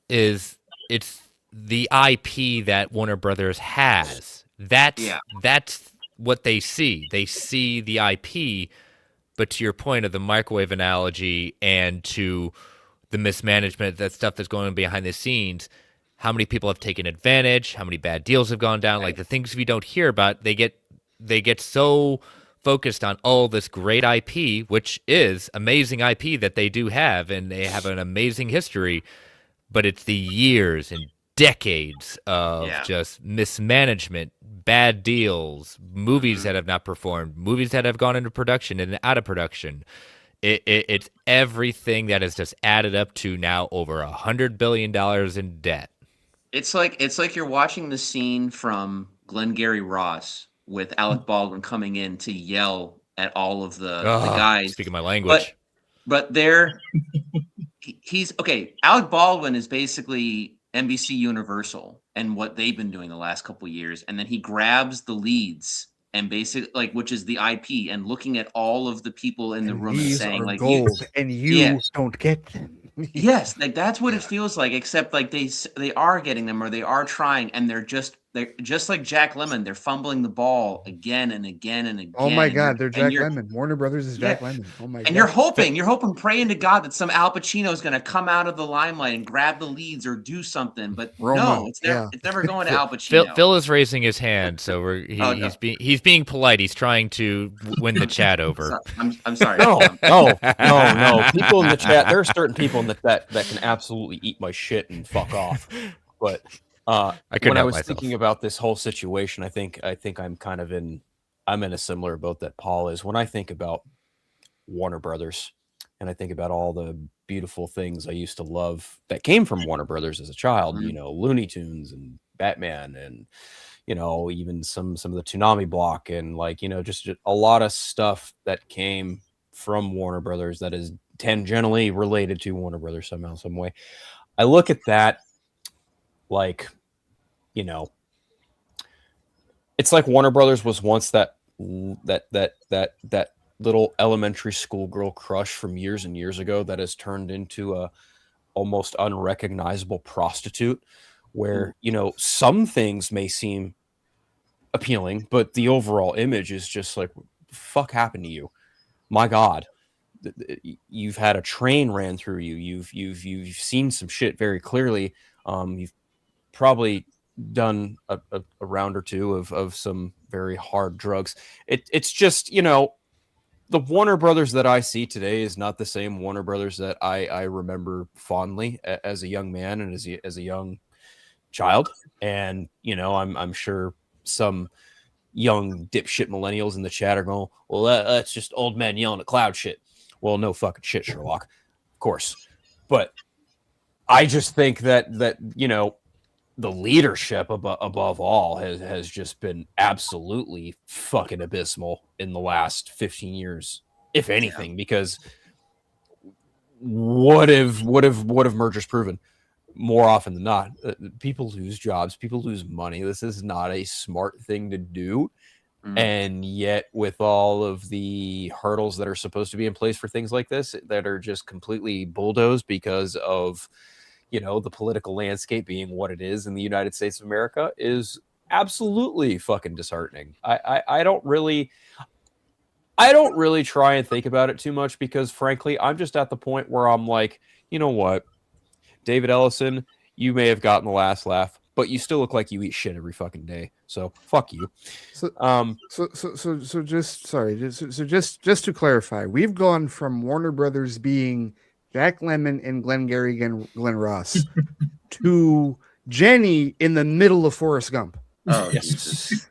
is it's the IP that Warner Brothers has. That's what they see. They see the IP. But to your point of the microwave analogy and to the mismanagement, that stuff that's going on behind the scenes, how many people have taken advantage, how many bad deals have gone down, like the things we don't hear about, they get so focused on all this great IP, which is amazing IP that they do have, and they have an amazing history, but it's the years and decades of just mismanagement, bad deals, movies that have not performed, movies that have gone into production and out of production. It's everything that has just added up to now over $100 billion in debt. It's like you're watching the scene from Glengarry Ross with Alec Baldwin coming in to yell at all of the guys. Speaking my language. But he's okay. Alec Baldwin is basically NBC Universal and what they've been doing the last couple of years, and then he grabs the leads and basically which is the IP, and looking at all of the people in the room and saying like, gold, and you don't get them. Yes, like that's what it feels like. Except like they are getting them, or they are trying, and they're just like Jack Lemmon. They're fumbling the ball again and again and again. Oh my God, they're Jack Lemmon. Warner Brothers is Jack Lemmon. Oh my God. And you're hoping, praying to God that some Al Pacino is going to come out of the limelight and grab the leads or do something. But no, it's never going to Al Pacino. Phil is raising his hand, so he's being polite. He's trying to win the chat over. I'm sorry. No. People in the chat. There are certain people in the chat that can absolutely eat my shit and fuck off. But when I was thinking about this whole situation, I think I'm kind of in a similar boat that Paul is. When I think about Warner Brothers and I think about all the beautiful things I used to love that came from Warner Brothers as a child, Looney Tunes and Batman and, even some of the Toonami block and just a lot of stuff that came from Warner Brothers that is tangentially related to Warner Brothers somehow, some way. I look at that it's like Warner Brothers was once that little elementary school girl crush from years and years ago that has turned into a almost unrecognizable prostitute where, some things may seem appealing, but the overall image is just like, fuck happened to you? My God. You've had a train ran through you. You've seen some shit very clearly. You've probably done a round or two of some very hard drugs. It's just, the Warner Brothers that I see today is not the same Warner Brothers that I remember fondly as a young man and as a young child. And, I'm sure some young dipshit millennials in the chat are going, well, that's just old men yelling at cloud shit. Well, no fucking shit, Sherlock. Of course. But I just think that the leadership above all has just been absolutely fucking abysmal in the last 15 years, if anything, because what have mergers proven? More often than not, people lose jobs, people lose money. This is not a smart thing to do. And yet with all of the hurdles that are supposed to be in place for things like this that are just completely bulldozed because of the political landscape being what it is in the United States of America is absolutely fucking disheartening. I don't really try and think about it too much because frankly, I'm just at the point where I'm like, you know what, David Ellison, you may have gotten the last laugh, but you still look like you eat shit every fucking day. So fuck you. So just to clarify, we've gone from Warner Brothers being Jack Lemmon and Glengarry Glen Ross to Jenny in the middle of Forrest Gump. Oh, yes.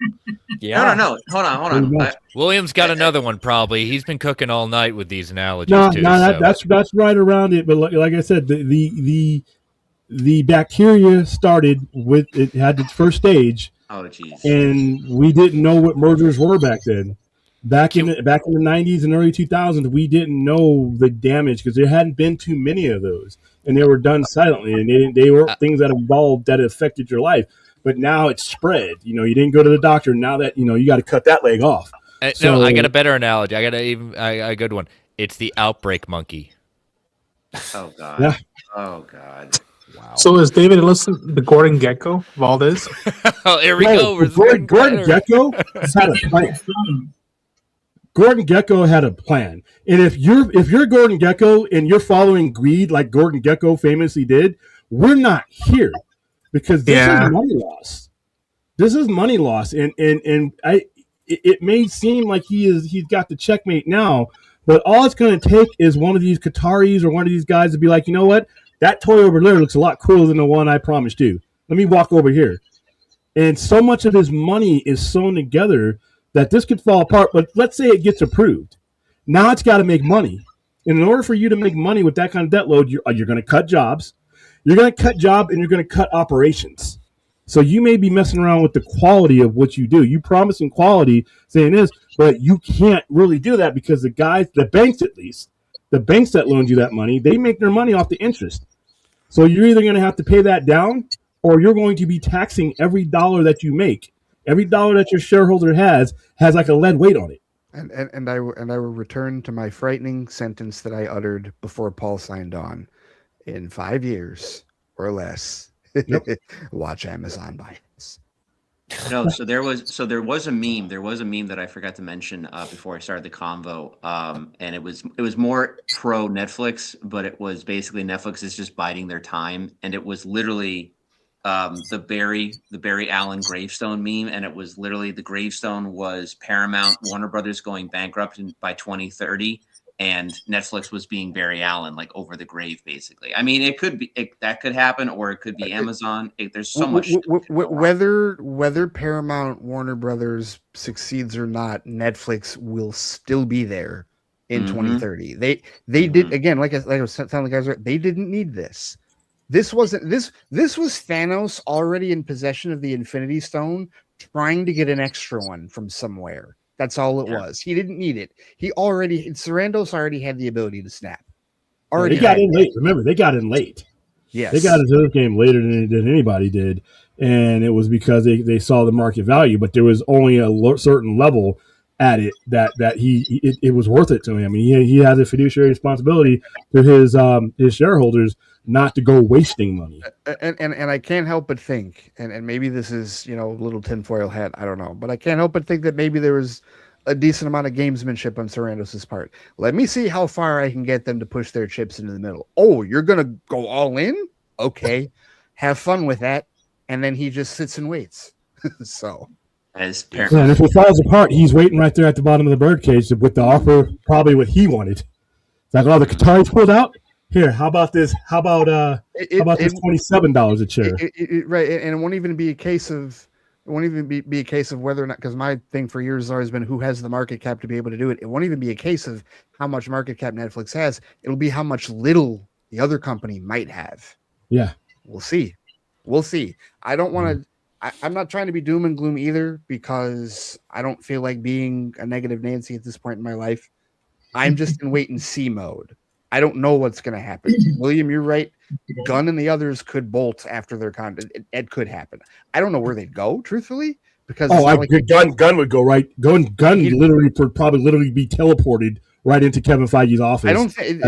Yeah. No. Hold on. William's got another one probably. He's been cooking all night with these analogies too. That's right around it. But like I said, the bacteria started with it had its first stage. Oh, geez. And we didn't know what mergers were back then. Back in the 90s and early 2000s, we didn't know the damage because there hadn't been too many of those, and they were done silently, and they were things that evolved that affected your life. But now it's spread. You didn't go to the doctor. Now that you got to cut that leg off. No, I got a better analogy. I got a good one. It's the outbreak monkey. Oh God. Yeah. Oh God. Wow. So is David Ellison the Gordon Gekko of all this? Oh, here we go. Gordon Gekko had a plan. Gordon Gekko had a plan, and if you're Gordon Gekko and you're following greed like Gordon Gekko famously did, we're not here because this is money loss. This is money loss, and it may seem like he's got the checkmate now, but all it's going to take is one of these Qataris or one of these guys to be like, you know what, that toy over there looks a lot cooler than the one I promised you. Let me walk over here. And so much of his money is sewn together that this could fall apart. But let's say it gets approved. Now it's got to make money. And in order for you to make money with that kind of debt load, you're going to cut jobs. You're going to cut job and you're going to cut operations. So you may be messing around with the quality of what you do. You promising quality, saying this, but you can't really do that because the guys, the banks at least, the banks that loaned you that money, they make their money off the interest. So you're either going to have to pay that down or you're going to be taxing every dollar that you make. Every dollar that your shareholder has like a lead weight on it. And I will return to my frightening sentence that I uttered before Paul signed on. In 5 years or less, watch Amazon buy this. No, so there was a meme. There was a meme that I forgot to mention before I started the convo, and it was more pro Netflix, but it was basically Netflix is just biding their time, and it was literally the Barry Allen gravestone meme, and it was literally the gravestone was Paramount Warner Brothers going bankrupt by 2030. And Netflix was being Barry Allen, like over the grave, basically. I mean, that could happen, or it could be Amazon. There's so much. Whether Paramount Warner Brothers succeeds or not, Netflix will still be there in 2030. They did again, like I was telling the guys, they didn't need this. This was Thanos already in possession of the Infinity Stone, trying to get an extra one from somewhere. That's all it was. He didn't need it. Sarandos already had the ability to snap. They got in late. Remember, they got in late. Yes. They got into the game later than anybody did. And it was because they saw the market value, but there was only a certain level at it that it was worth it to him. I mean, he had a fiduciary responsibility to his shareholders not to go wasting money. And I can't help but think, and maybe this is, a little tinfoil hat, I don't know, but I can't help but think that maybe there was a decent amount of gamesmanship on Sarandos' part. Let me see how far I can get them to push their chips into the middle. Oh, you're going to go all in? Okay. Have fun with that. And then he just sits and waits. So. And if it falls apart, he's waiting right there at the bottom of the birdcage with the offer, probably what he wanted. It's like, oh, the Qataris pulled out? Here, how about this? How about this $27 a chair? Right, and it won't even be a case of whether or not, because my thing for years has always been who has the market cap to be able to do it. It won't even be a case of how much market cap Netflix has. It'll be how much little the other company might have. Yeah, we'll see. I don't want to. I'm not trying to be doom and gloom either, because I don't feel like being a negative Nancy at this point in my life. I'm just in wait and see mode. I don't know what's going to happen. William, you're right. Gunn and the others could bolt after their content. It could happen. I don't know where they'd go, truthfully, because Gunn would go right. Gunn would probably be teleported right into Kevin Feige's office. I don't think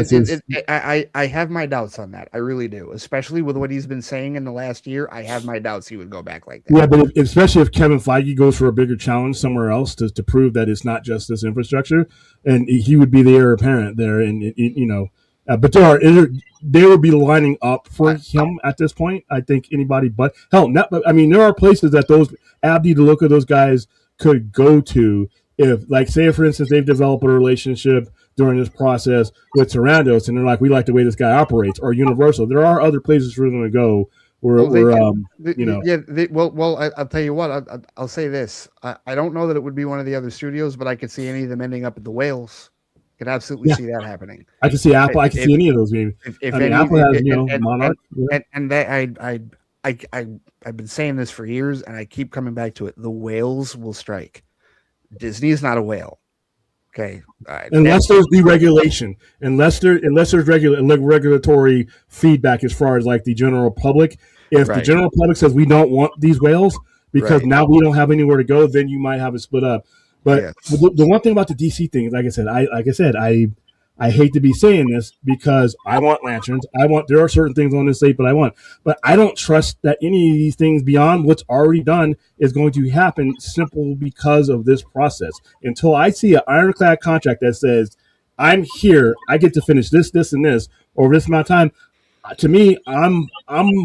I have my doubts on that. I really do, especially with what he's been saying in the last year. I have my doubts he would go back like that. Yeah, but especially if Kevin Feige goes for a bigger challenge somewhere else to prove that it's not just this infrastructure, and he would be the heir apparent there, and but they would be lining up for him at this point. I think anybody but hell, there are places that those Abdi DeLuca, those guys could go to. If, like, say, for instance, they've developed a relationship during this process with Sarandos, and they're like, we like the way this guy operates, or Universal. There are other places for them to go I'll tell you what, I'll say this. I don't know that it would be one of the other studios, but I could see any of them ending up at the Whales. Could absolutely see that happening. I can see Apple. I can see any of those games. Apple has, Monarch. And I've been saying this for years, and I keep coming back to it. The whales will strike. Disney is not a whale. Okay. Unless there's deregulation, unless there's regulatory feedback as far as like the general public. If the general public says we don't want these whales because now we don't have anywhere to go, then you might have it split up. But the one thing about the DC thing, like I said, I hate to be saying this because I want lanterns. There are certain things on this site, but I don't trust that any of these things beyond what's already done is going to happen simple because of this process. Until I see an ironclad contract that says, I'm here, I get to finish this, and this over this amount of time. To me, I'm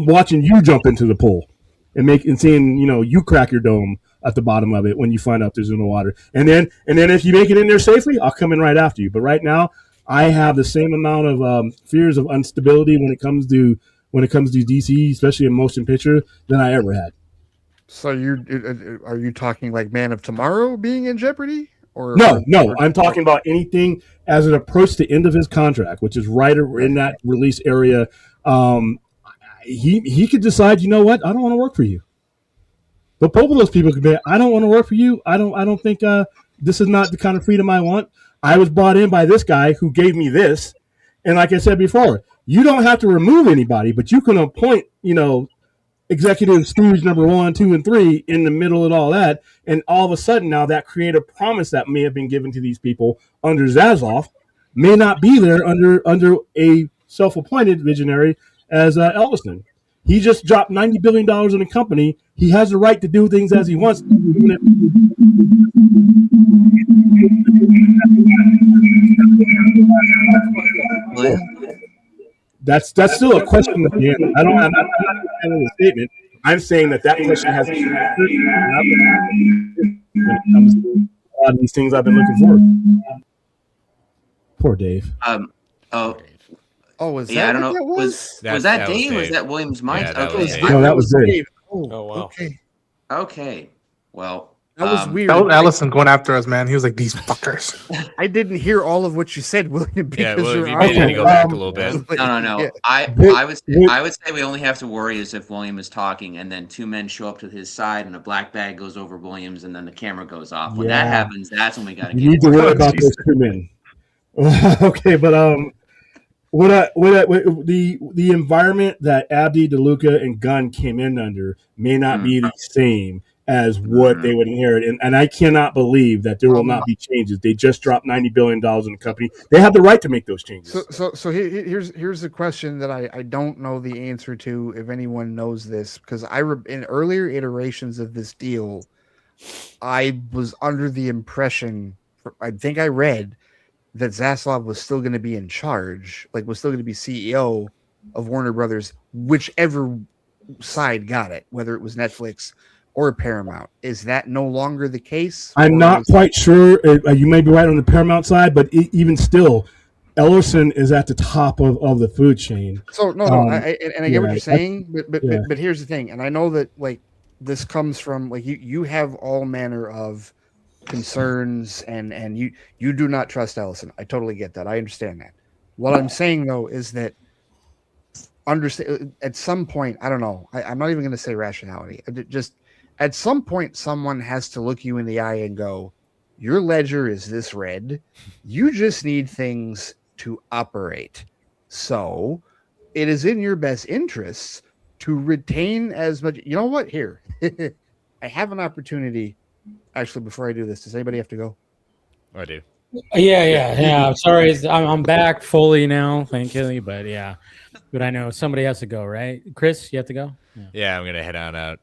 watching you jump into the pool and seeing, you crack your dome at the bottom of it when you find out there's no water. And then if you make it in there safely, I'll come in right after you. But right now, I have the same amount of fears of instability when it comes to DC, especially in motion picture, than I ever had. So are you talking like Man of Tomorrow being in jeopardy? Or No, I'm talking about anything as it approached the end of his contract, which is right in that release area. He could decide, you know what, I don't want to work for you. But both of those people could be, I don't want to work for you. I don't think this is not the kind of freedom I want. I was brought in by this guy who gave me this. And like I said before, you don't have to remove anybody, but you can appoint, executive stooge number 1, 2, and 3 in the middle of all that. And all of a sudden now that creative promise that may have been given to these people under Zaslav may not be there under a self-appointed visionary as Elliston. He just dropped $90 billion in a company. He has the right to do things as he wants. That's still a question at the end. I'm not adding a statement. I'm saying that question hasn't been answered when it comes to a lot of these things I've been looking for. Poor Dave. Was that? I don't know. Was that Dave? Or was that Williams' mic? Yeah, that was Dave. Oh, wow. Okay. Well, that was weird. That was Allison going after us, man. He was like, "These fuckers." I didn't hear all of what you said, William. Yeah, William, you may need to go back a little bit. No. Yeah. I would say we only have to worry is if William is talking and then two men show up to his side and a black bag goes over Williams and then the camera goes off. When that happens, that's when we got to get. You need to worry about those two men. Okay, but the environment that Abdi, DeLuca, and Gunn came in under may not be the same as what they would inherit, and I cannot believe that there will not be changes. They just dropped $90 billion in the company. They have the right to make those changes. So here's a question that I don't know the answer to, if anyone knows this, because in earlier iterations of this deal, I was under the impression, I think I read, that Zaslav was still going to be in charge, was still going to be CEO of Warner Brothers, whichever side got it, whether it was Netflix or Paramount. Is that no longer the case? I'm not quite sure. You may be right on the Paramount side, but even still, Ellerson is at the top of the food chain. So I get what you're saying, but here's the thing, and I know that this comes from you have all manner of concerns and you do not trust Ellison. I totally get that. I understand that. What I'm saying though is that at some point, I don't know. I'm not even going to say rationality. Just at some point, someone has to look you in the eye and go, "Your ledger is this red. You just need things to operate. So it is in your best interests to retain as much." You know what? Here, I have an opportunity. Actually, before I do this, does anybody have to go? I do. Yeah. Sorry, I'm back fully now, thankfully. But yeah, but I know somebody has to go, right? Chris, you have to go. Yeah, I'm gonna head on out.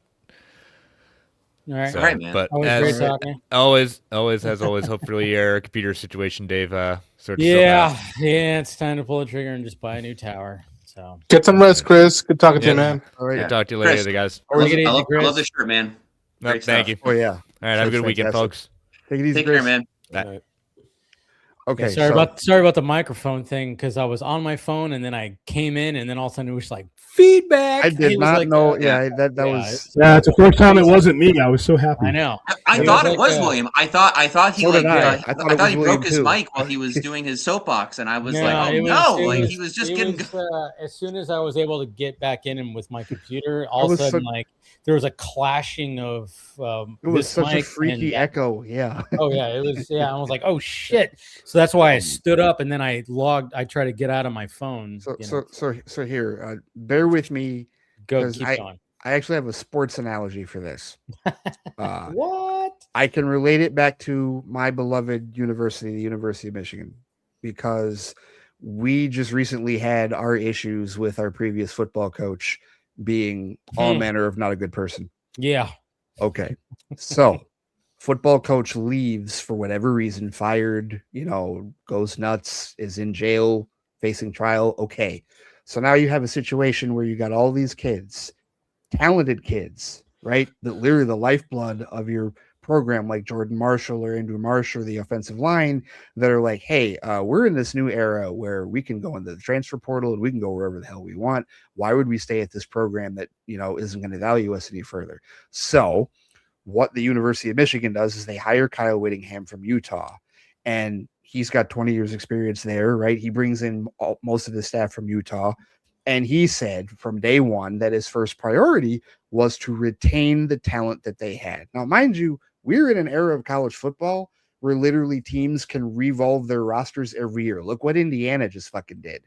All right, all right, man. But always great talking. Always, as always, hopefully your computer situation, Dave, sorts yeah, it's time to pull the trigger and just buy a new tower. So get some rest, Chris. Good talking to you, man. All right, talk to you later, guys. I love the shirt, man. No, thank you. Oh yeah. All right, have a good weekend, folks. Take it easy. Take care, man. Bye. Okay. Sorry about the microphone thing, because I was on my phone and then I came in and then all of a sudden it was like feedback. I did not know. That was. Yeah, it's the first time it wasn't me. I was so happy. I know. I thought it was William. I thought he So did I thought he William broke his too. mic while he was doing his soapbox, and I was No, like, it was- he was just getting. as soon as I was able to get back in and with my computer, all of a sudden there was a clashing of. It was such a freaky echo. Yeah. Oh yeah, it was. Yeah, I was like, oh shit. So that's why I stood up and then I tried to get out of my phone. So here, bear with me. Go keep going. I actually have a sports analogy for this. What? I can relate it back to my beloved university, the University of Michigan, because we just recently had our issues with our previous football coach being all manner of not a good person. Yeah. Okay. So football coach leaves for whatever reason, fired, goes nuts, is in jail, facing trial. Okay. So now you have a situation where you got all these kids, talented kids, right? Literally the lifeblood of your program, like Jordan Marshall or Andrew Marshall, the offensive line, that are like, hey, we're in this new era where we can go into the transfer portal and we can go wherever the hell we want. Why would we stay at this program that, isn't going to value us any further? So what the University of Michigan does is they hire Kyle Whittingham from Utah, and he's got 20 years experience there, right? He brings in most of his staff from Utah. And he said from day one that his first priority was to retain the talent that they had. Now, mind you, we're in an era of college football where literally teams can revolve their rosters every year. Look what Indiana just fucking did.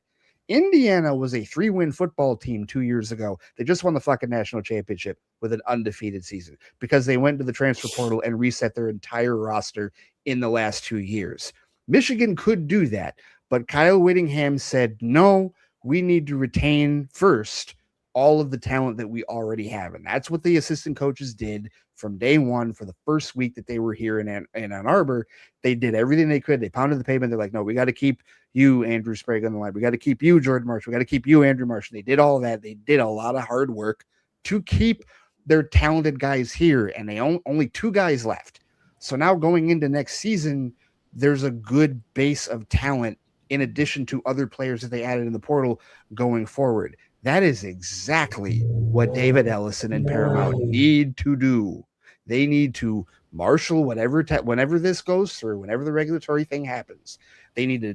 Indiana was a 3-win football team 2 years ago. They just won the fucking national championship with an undefeated season because they went to the transfer portal and reset their entire roster in the last 2 years. Michigan could do that, but Kyle Whittingham said, no, we need to retain first all of the talent that we already have. And that's what the assistant coaches did from day one. For the first week that they were here in Ann Arbor, they did everything they could. They pounded the pavement. They're like, no, we got to keep you, Andrew Sprague, on the line. We got to keep you, Jordan Marshall. We got to keep you, Andrew Marshall. They did all that. They did a lot of hard work to keep their talented guys here. And they only 2 guys left. So now going into next season, there's a good base of talent in addition to other players that they added in the portal going forward. That is exactly what David Ellison and Paramount need to do. They need to marshal whenever this goes through, whenever the regulatory thing happens. They need to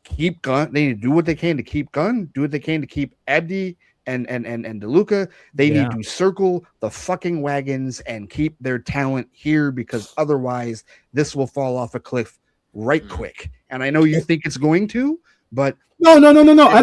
keep Gunn. They need to do what they can to keep Gunn, do what they can to keep Abdi and DeLuca. They need to circle the fucking wagons and keep their talent here, because otherwise this will fall off a cliff right quick. And I know you think it's going to, but no. I don't know. I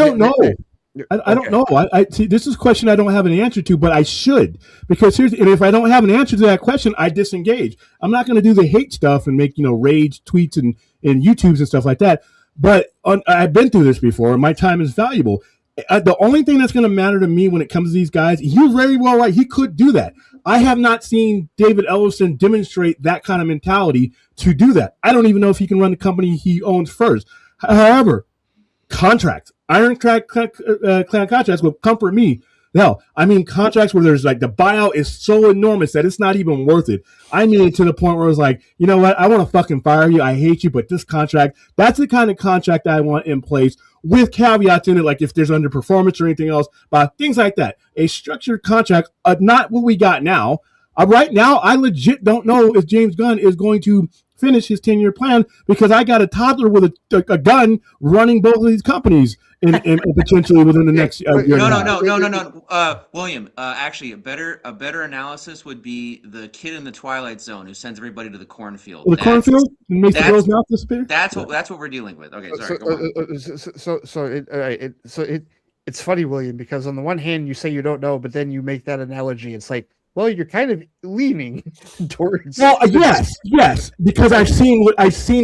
don't know. I see. This is a question I don't have an answer to, but I should, because and if I don't have an answer to that question, I disengage. I'm not going to do the hate stuff and make rage tweets and YouTubes and stuff like that. But I've been through this before, and my time is valuable. The only thing that's going to matter to me when it comes to these guys, you're very well right. He could do that. I have not seen David Ellison demonstrate that kind of mentality to do that. I don't even know if he can run the company he owns first. However, contracts, ironclad contracts will comfort me. Hell, I mean contracts where there's like the buyout is so enormous that it's not even worth it. I mean it to the point where it's like, you know what? I want to fucking fire you. I hate you, but this contract, that's the kind of contract I want in place with caveats in it, like if there's underperformance or anything else, but things like that. A structured contract, not what we got now. Right now, I legit don't know if James Gunn is going to finish his 10-year plan, because I got a toddler with a gun running both of these companies and potentially within the next year. No. William, actually, a better analysis would be the kid in the Twilight Zone who sends everybody to the cornfield. The cornfield makes the girl's mouth disappear. That's what we're dealing with. Okay, sorry. It's funny, William, because on the one hand you say you don't know, but then you make that analogy. It's like, well, you're kind of leaning towards. Well, yes, because I've seen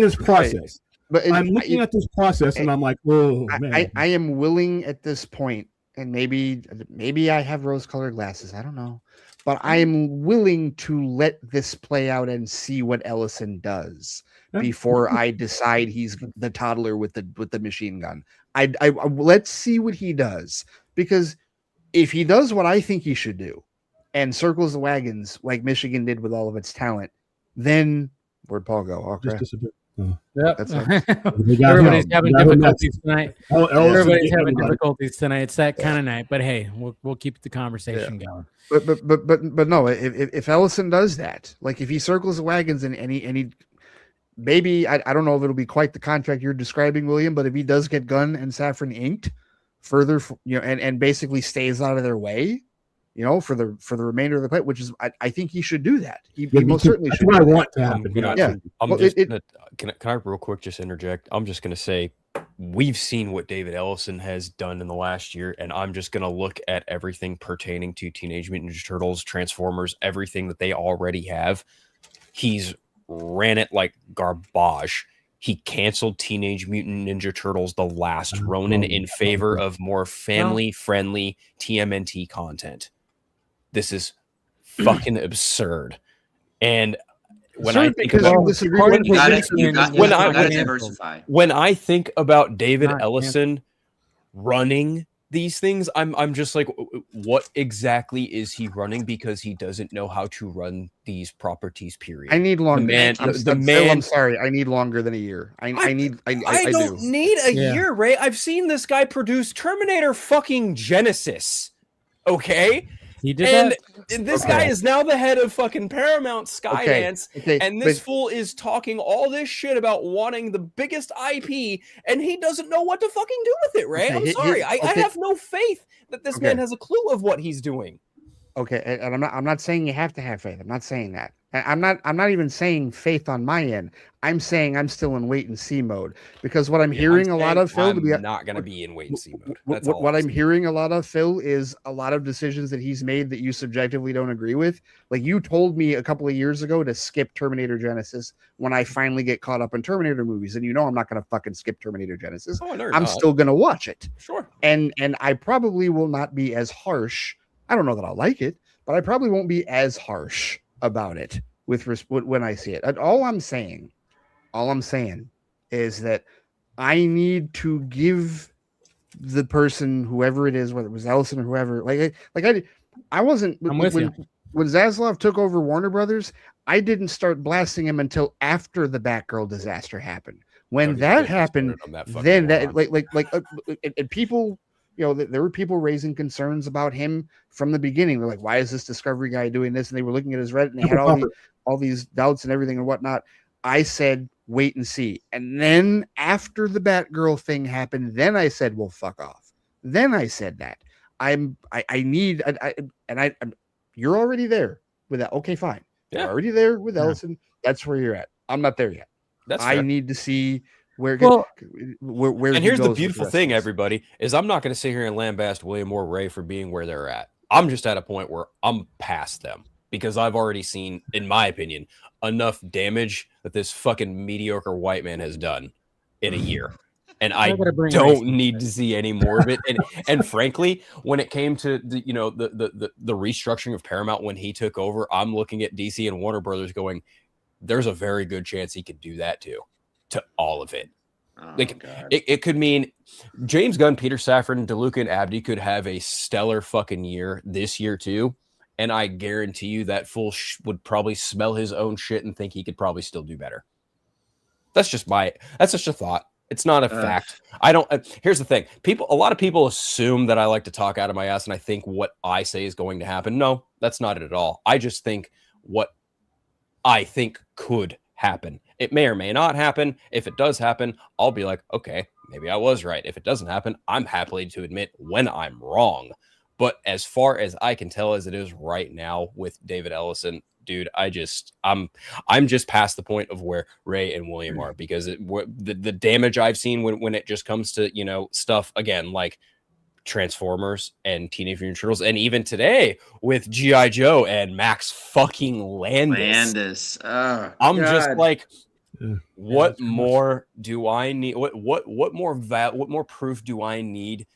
this process. But I'm looking at this process, and I'm like, oh man. I am willing at this point, and maybe I have rose-colored glasses. I don't know, but I am willing to let this play out and see what Ellison does before I decide he's the toddler with the machine gun. I let's see what he does, because if he does what I think he should do, and circles the wagons like Michigan did with all of its talent, then where'd Paul go? Okay. Yep. Everybody's having difficulties tonight. Everybody's having difficulties tonight. It's that kind of night, but hey, we'll keep the conversation going. But no, if Ellison does that, like if he circles the wagons and any maybe I don't know if it'll be quite the contract you're describing, William, but if he does get Gunn and Safran inked further, and basically stays out of their way, for the remainder of the play, which is I think he should do that. He most certainly should. That's what I want to happen. Can I real quick just interject? I'm just gonna say we've seen what David Ellison has done in the last year, and I'm just gonna look at everything pertaining to Teenage Mutant Ninja Turtles, Transformers, everything that they already have. He's ran it like garbage. He canceled Teenage Mutant Ninja Turtles: The Last Ronin in favor of more family-friendly TMNT content. This is fucking absurd. And when I think about David Ellison running these things, I'm just like, what exactly is he running? Because he doesn't know how to run these properties. Period. I need longer. I'm sorry. I need longer than a year. I don't need a year, Ray. I've seen this guy produce Terminator fucking Genesis. Okay. He did and this guy is now the head of fucking Paramount Skydance, and this fool is talking all this shit about wanting the biggest IP, and he doesn't know what to fucking do with it, Ray. I'm sorry. I have no faith that this man has a clue of what he's doing. Okay, and I'm not saying you have to have faith. I'm not saying that. I'm not even saying faith on my end. I'm saying I'm still in wait and see mode, because what I'm hearing a lot of, Phil, I'm not going to be in wait and see mode. That's what I'm hearing a lot of, Phil, is a lot of decisions that he's made that you subjectively don't agree with. Like, you told me a couple of years ago to skip Terminator Genesis when I finally get caught up in Terminator movies, and you know I'm not going to fucking skip Terminator Genesis. I'm still going to watch it. Sure. And I probably will not be as harsh. I don't know that I'll like it, but I probably won't be as harsh about it when I see it. And all I'm saying is that I need to give the person, whoever it is, whether it was Ellison or whoever, I wasn't when Zaslav took over Warner Brothers, I didn't start blasting him until after the Batgirl disaster happened. When that happened, then and people, there were people raising concerns about him from the beginning. They're like, why is this Discovery guy doing this? And they were looking at his Reddit and they had all these doubts and everything and whatnot. I said, wait and see. And then after the Batgirl thing happened, then I said, well, fuck off. Then I said that you're already there with that. Okay, fine. You're already there with Ellison. That's where you're at. I'm not there yet. I need to see where and here's the beautiful thing, everybody, is I'm not going to sit here and lambast William or Ray for being where they're at. I'm just at a point where I'm past them, because I've already seen, in my opinion, enough damage that this fucking mediocre white man has done in a year. And I don't need to see any more of it. And frankly, when it came to the restructuring of Paramount when he took over, I'm looking at DC and Warner Brothers going, there's a very good chance he could do that too, to all of it. It could mean James Gunn, Peter Safran, DeLuca, and Abdi could have a stellar fucking year this year too. And I guarantee you that fool would probably smell his own shit and think he could probably still do better. That's just a thought. It's not a fact. Here's the thing. A lot of people assume that I like to talk out of my ass and I think what I say is going to happen. No, that's not it at all. I just think what I think could happen. It may or may not happen. If it does happen, I'll be like, okay, maybe I was right. If it doesn't happen, I'm happy to admit when I'm wrong. But as far as I can tell, as it is right now with David Ellison, dude, I'm just past the point of where Ray and William are, because the damage I've seen when it just comes to stuff again like Transformers and Teenage Mutant Ninja Turtles, and even today with G.I. Joe and Max fucking Landis. I'm just like, what more do I need? What more proof do I need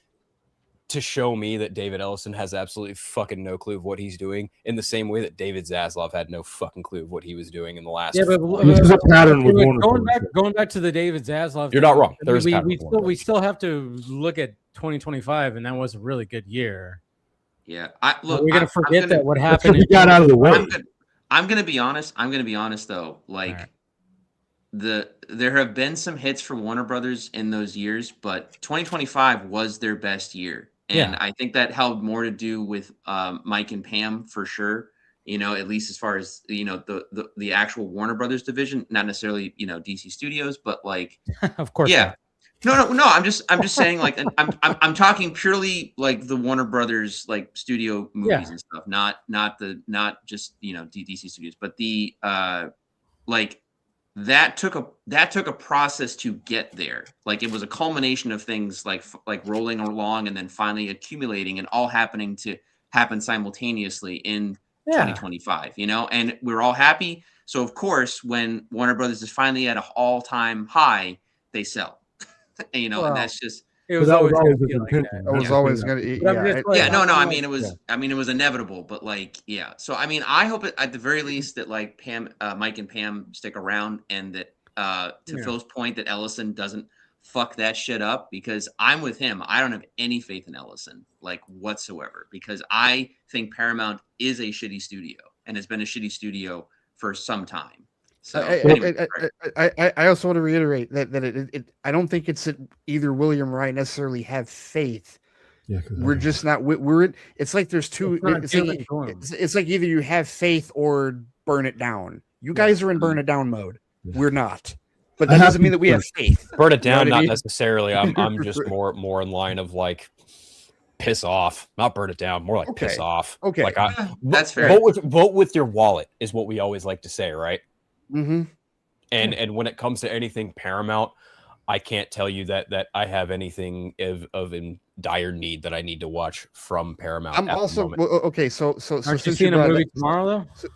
to show me that David Ellison has absolutely fucking no clue of what he's doing, in the same way that David Zaslav had no fucking clue of what he was doing in the last. Yeah, but this is a pattern with going back to the David Zaslav. You're not wrong. We still have to look at 2025, and that was a really good year. Yeah, we're gonna forget that what happened. We got out of the way. I'm gonna be honest. Though, there have been some hits for Warner Brothers in those years, but 2025 was their best year. And I think that held more to do with Mike and Pam for sure. At least as far as the actual Warner Brothers division, not necessarily DC Studios, but of course, yeah. No. I'm just saying I'm talking purely like the Warner Brothers studio movies and stuff, not just DC Studios, but the that took a process to get there. It was a culmination of things like rolling along and then finally accumulating and all happen simultaneously in 2025, and we're all happy. So of course, when Warner Brothers is finally at an all-time high, they sell, and that's just, it was always going to be like that. It was always going to, I mean, it was inevitable, but So, I mean, I hope at the very least that Mike and Pam stick around, and that to Phil's point, that Ellison doesn't fuck that shit up, because I'm with him. I don't have any faith in Ellison, like whatsoever, because I think Paramount is a shitty studio and has been a shitty studio for some time. So I also want to reiterate that I don't think it's that either William or I necessarily have faith. Yeah, we're just not. It's like there's two. It's like either you have faith or burn it down. You guys are in burn it down mode. We're not. But that doesn't mean that we have faith. Burn it down, You know what I not mean? necessarily. I'm just more in line of like piss off, not burn it down, more like piss off. Okay, like that's fair. Vote with your wallet is what we always like to say, right? Mm-hmm. And when it comes to anything Paramount, I can't tell you that I have anything of in dire need that I need to watch from Paramount. I'm also okay. So aren't you seeing a movie tomorrow though?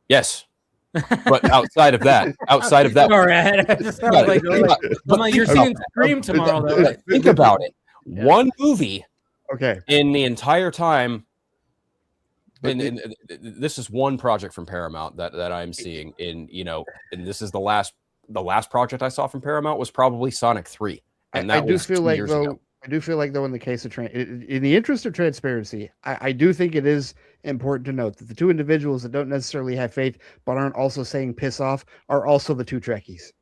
Yes. But outside of that, you're seeing Scream tomorrow, though. Think about it. Yeah. One movie, okay, in the entire time. And this is one project from Paramount that I'm seeing in, and this is the last project I saw from Paramount was probably Sonic 3, and that was 2 years ago. I do feel like, though, in the case of in the interest of transparency, I do think it is important to note that the two individuals that don't necessarily have faith but aren't also saying piss off are also the two Trekkies.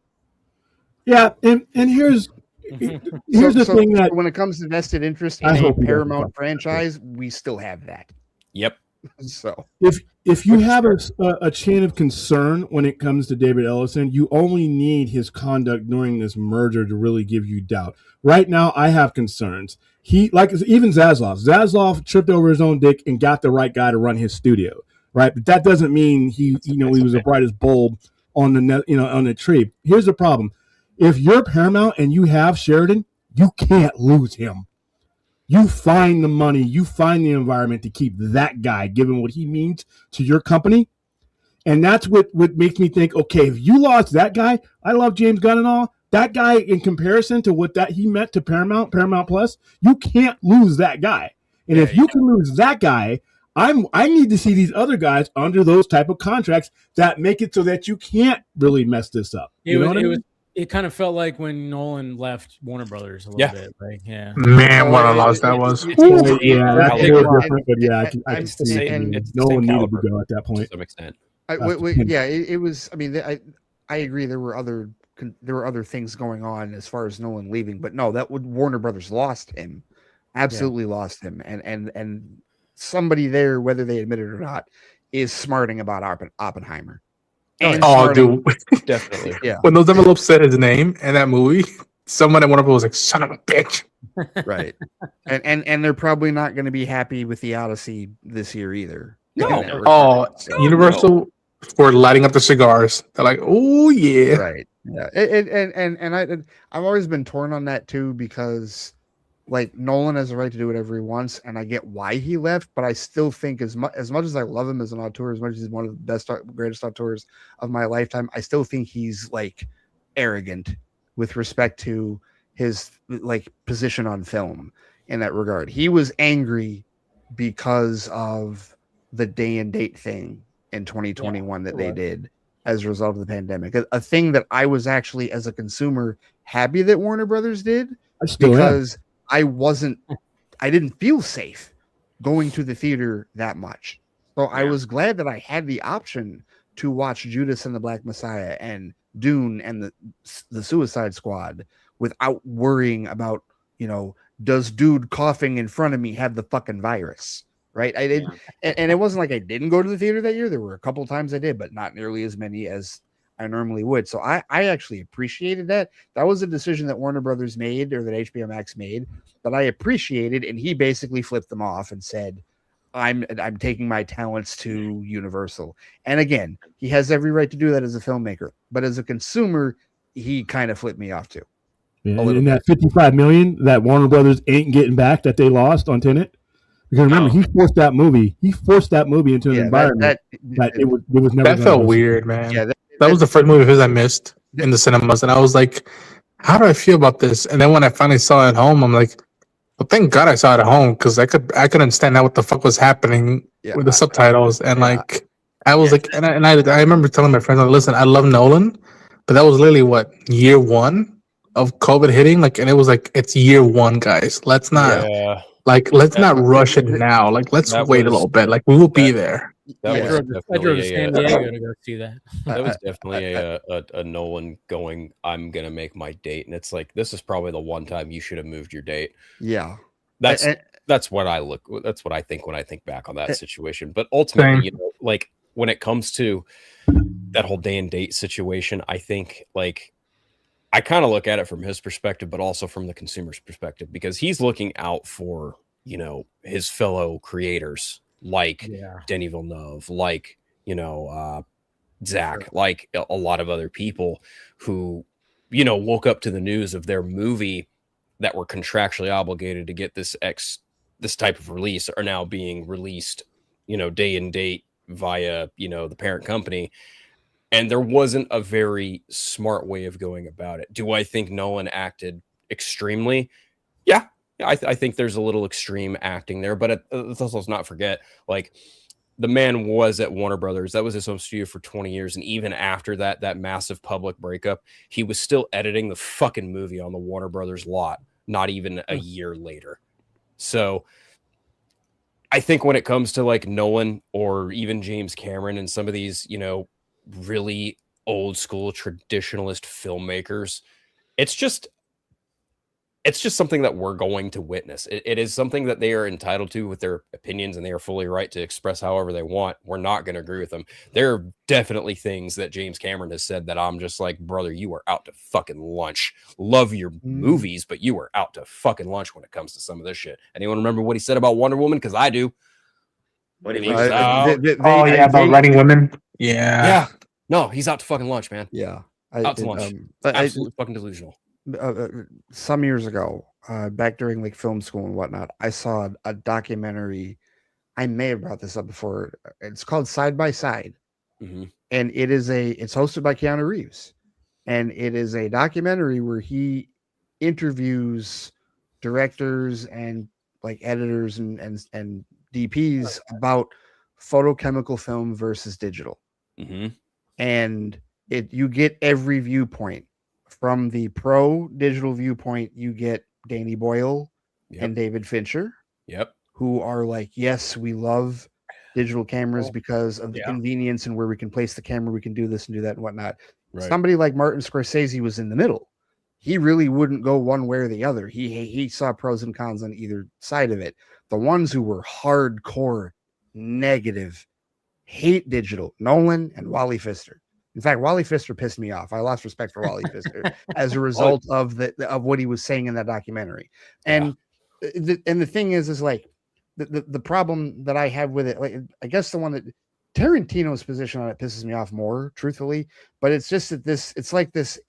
Yeah, and here's the thing that when it comes to vested interest in a Paramount franchise, we still have that. Yep. So if you have a chain of concern when it comes to David Ellison, you only need his conduct during this merger to really give you doubt. Right now, I have concerns. Even Zaslav tripped over his own dick and got the right guy to run his studio, right? But that doesn't mean he was the brightest bulb on the tree. Here's the problem: if you're Paramount and you have Sheridan, you can't lose him. You find the money, you find the environment to keep that guy, given what he means to your company. And that's what makes me think, okay, if you lost that guy, I love James Gunn and all, that guy in comparison to what that he meant to Paramount Plus, you can't lose that guy. And if you can lose that guy, I need to see these other guys under those type of contracts that make it so that you can't really mess this up. It kind of felt like when Nolan left Warner Brothers a little bit, right? Yeah. Man, what a loss that was. Yeah, that's different, but yeah, I can see Nolan needed to go at that point. To some extent. It was. I mean, I agree. There were other things going on as far as Nolan leaving, but no, Warner Brothers lost him, absolutely lost him, and somebody there, whether they admit it or not, is smarting about Oppenheimer. Dude, definitely. Yeah. When those envelopes said his name in that movie, someone at Warner Brothers was like, "Son of a bitch." Right. And they're probably not going to be happy with the Odyssey this year either. No. Universal for lighting up the cigars. They're like, "Oh yeah." Right. Yeah. And I've always been torn on that too, because like Nolan has a right to do whatever he wants, and I get why he left, but I still think as much as I love him as an auteur, as much as he's one of the best, greatest auteurs of my lifetime, I still think he's like arrogant with respect to his like position on film in that regard. He was angry because of the day and date thing in 2021 that they did as a result of the pandemic. A thing that I was actually, as a consumer, happy that Warner Brothers did, because I didn't feel safe going to the theater that much. So I was glad that I had the option to watch Judas and the Black Messiah and Dune and the Suicide Squad without worrying about, does dude coughing in front of me have the fucking virus? Right. I did. And it wasn't like I didn't go to the theater that year. There were a couple of times I did, but not nearly as many as I normally would. So I actually appreciated that. That was a decision that Warner Brothers made, or that HBO Max made, that I appreciated. And he basically flipped them off and said, I'm taking my talents to Universal. And again, he has every right to do that as a filmmaker, but as a consumer, he kind of flipped me off too. Yeah, and that $55 million that Warner Brothers ain't getting back that they lost on Tenet. Because remember, he forced that movie into an environment that it was never. That felt weird, man. Yeah, that was the first movie of his I missed in the cinemas, and I was like, "How do I feel about this?" And then when I finally saw it at home, I'm like, "Well, thank God I saw it at home, because I could understand now what the fuck was happening with the subtitles." And like, I was like, and I remember telling my friends, "Listen, I love Nolan, but that was literally what, year one of COVID hitting, like, and it was like it's year one, guys. Let's not let's not rush it now. Like, let's wait a little bit. Like, we will be there. That was I drove to San Diego to go see that. That was definitely a Nolan going, I'm gonna make my date, and it's like, this is probably the one time you should have moved your date. Yeah, that's what I think when I think back on that situation. But ultimately, you know, like when it comes to that whole day and date situation, I think like I kind of look at it from his perspective, but also from the consumer's perspective, because he's looking out for, you know, his fellow creators like Denis Villeneuve, like, you know, Zach, like a lot of other people who, you know, woke up to the news of their movie that were contractually obligated to get this type of release are now being released, you know, day and date via, you know, the parent company. And there wasn't a very smart way of going about it. Do I think Nolan acted extremely? Yeah, I think there's a little extreme acting there, but let's also not forget, like, the man was at Warner Brothers. That was his home studio for 20 years. And even after that massive public breakup, he was still editing the fucking movie on the Warner Brothers lot, not even a year later. So I think when it comes to like Nolan or even James Cameron and some of these, you know, really old school traditionalist filmmakers, it's just something that we're going to witness. It is something that they are entitled to with their opinions, and they are fully right to express however they want. We're not going to agree with them. There are definitely things that James Cameron has said that I'm just like, brother, you are out to fucking lunch. Love your movies, but you are out to fucking lunch when it comes to some of this shit. Anyone remember what he said about Wonder Woman? Because I do. What did he he say? About letting women. Yeah. No, he's out to fucking lunch, man. Yeah. Out to lunch. Absolutely fucking delusional. Some years ago, back during like film school and whatnot, I saw a documentary. I may have brought this up before. It's called Side by Side, and it's hosted by Keanu Reeves, and it is a documentary where he interviews directors and like editors and DPs about photochemical film versus digital, and you get every viewpoint. From the pro digital viewpoint, you get Danny Boyle and David Fincher, who are like, yes, we love digital cameras because of the convenience and where we can place the camera, we can do this and do that and whatnot. Right. Somebody like Martin Scorsese was in the middle. He really wouldn't go one way or the other. He saw pros and cons on either side of it. The ones who were hardcore negative, hate digital, Nolan and Wally Pfister. In fact, Wally Pfister pissed me off. I lost respect for Wally Pfister as a result of what he was saying in that documentary. And the thing is like the problem that I have with it, like, I guess the one that Tarantino's position on it pisses me off more, truthfully. But it's just that it's like this.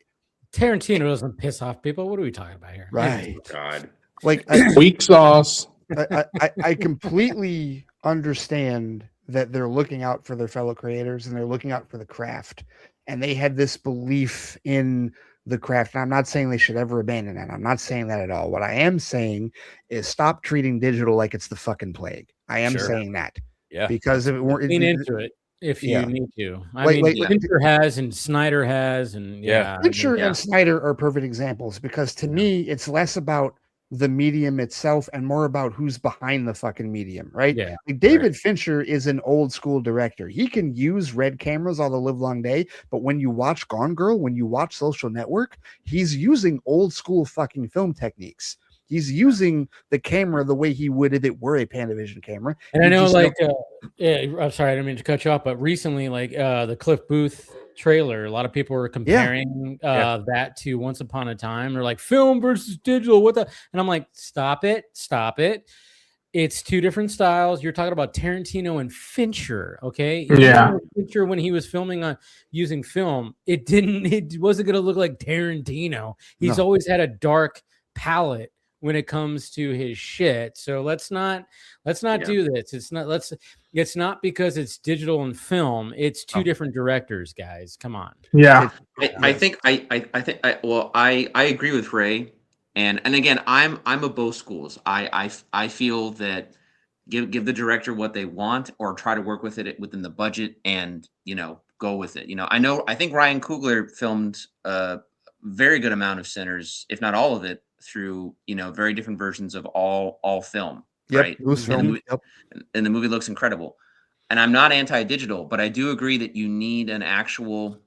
Tarantino doesn't piss off people. What are we talking about here? Right. God. Like weak sauce. I completely understand that they're looking out for their fellow creators and they're looking out for the craft, and they have this belief in the craft. And I'm not saying they should ever abandon it. I'm not saying that at all. What I am saying is stop treating digital like it's the fucking plague. I am saying that. Yeah. Because if it weren't lean into it if you need to. I mean, Fincher has and Snyder has, and Fincher and Snyder are perfect examples, because to me it's less about the medium itself and more about who's behind the fucking medium, right? Yeah. Like David Fincher is an old school director. He can use red cameras all the live long day, but when you watch Gone Girl, when you watch Social Network, he's using old school fucking film techniques. He's using the camera the way he would if it were a Panavision camera. And I know, like, I'm sorry, I didn't mean to cut you off, but recently, like the Cliff Booth trailer, a lot of people were comparing that to Once Upon a Time. They're like, film versus digital, what the? And I'm like, stop it. It's two different styles. You're talking about Tarantino and Fincher, okay? Yeah. Fincher, when he was filming on using film, it wasn't going to look like Tarantino. He's always had a dark palette when it comes to his shit. So let's not do this. It's not because it's digital and film. It's two different directors, guys. Come on. Yeah. I think I agree with Ray. And again, I'm of both schools. I feel that give the director what they want, or try to work with it within the budget, and go with it. I think Ryan Coogler filmed very good amount of Sinners, if not all of it, through very different versions of all film. Yep, right? it was filmed. And the movie looks incredible. And I'm not anti-digital, but I do agree that you need an actual,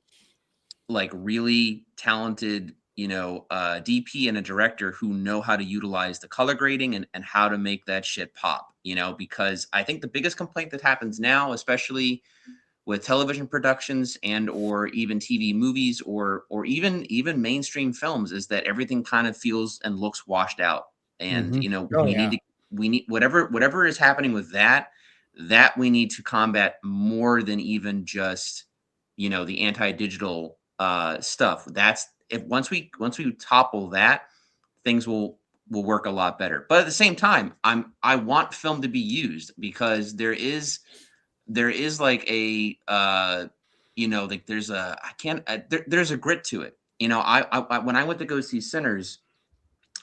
like, really talented, DP and a director who know how to utilize the color grading and how to make that shit pop, because I think the biggest complaint that happens now, especially with television productions and or even TV movies or even mainstream films, is that everything kind of feels and looks washed out. And we need whatever is happening with that we need to combat more than even just the anti-digital stuff. That's once we topple that, things will work a lot better. But at the same time, I want film to be used, because there's like a there's a grit to it. I when I went to go see Sinners,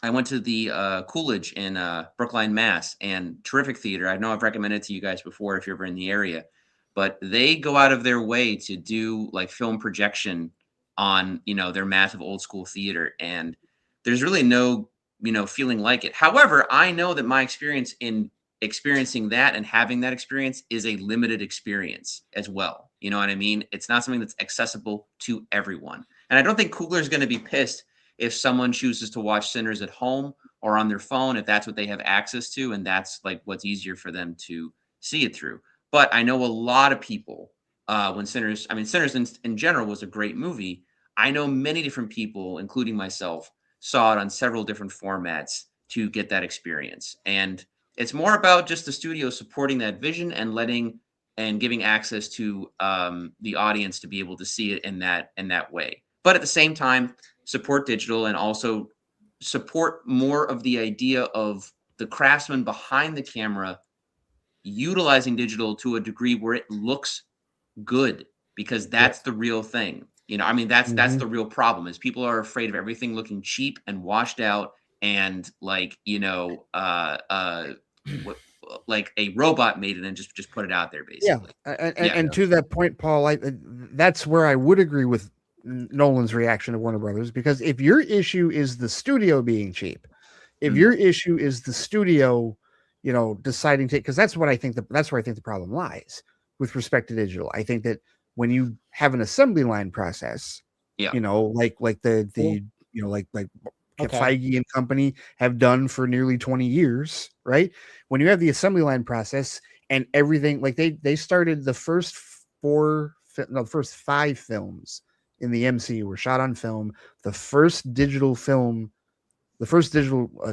I went to the Coolidge in Brookline, Mass, and terrific theater. I know I've recommended it to you guys before if you're ever in the area, but they go out of their way to do like film projection on their massive old school theater, and there's really no feeling like it. However, I know that my experience in experiencing that and having that experience is a limited experience as well. You know what I mean? It's not something that's accessible to everyone, and I don't think Coogler's going to be pissed if someone chooses to watch Sinners at home or on their phone, if that's what they have access to, and that's like what's easier for them to see it through. But I know a lot of people, when Sinners in general was a great movie. I know many different people, including myself, saw it on several different formats to get that experience. And it's more about just the studio supporting that vision and giving access to the audience to be able to see it in that way. But at the same time, support digital and also support more of the idea of the craftsman behind the camera utilizing digital to a degree where it looks good, because that's the real thing. That's the real problem, is people are afraid of everything looking cheap and washed out and like like a robot made it and just put it out there, basically. And to that point, Paul, that's where I would agree with Nolan's reaction to Warner Brothers, because if your issue is the studio being cheap, if your issue is the studio, deciding to, because that's where I think the problem lies with respect to digital. I think that when you have an assembly line process, like Feige and company have done for nearly 20 years, right? When you have the assembly line process and everything, like they started the first 5 films in the MCU were shot on film. The first digital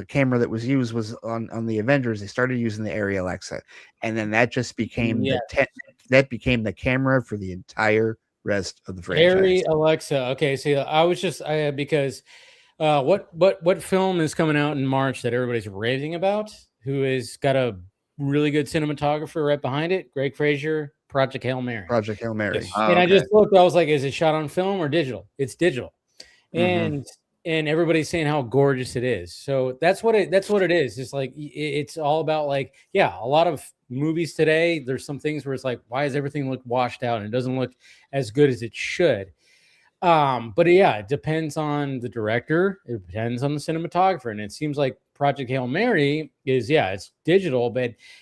camera that was used was on the Avengers. They started using the Arri Alexa, and then that just became the camera for the entire rest of the franchise. Arri Alexa. Okay, see, I was just because what film is coming out in March that everybody's raving about? Who has got a really good cinematographer right behind it? Greg Fraser. Project Hail Mary. Yes. And I just looked, I was like, is it shot on film or digital? It's digital. And everybody's saying how gorgeous it is. So that's what it is. It's like, it's all about like, a lot of movies today, there's some things where it's like, why does everything look washed out and it doesn't look as good as it should? But it depends on the director. It depends on the cinematographer. And it seems like Project Hail Mary is, it's digital,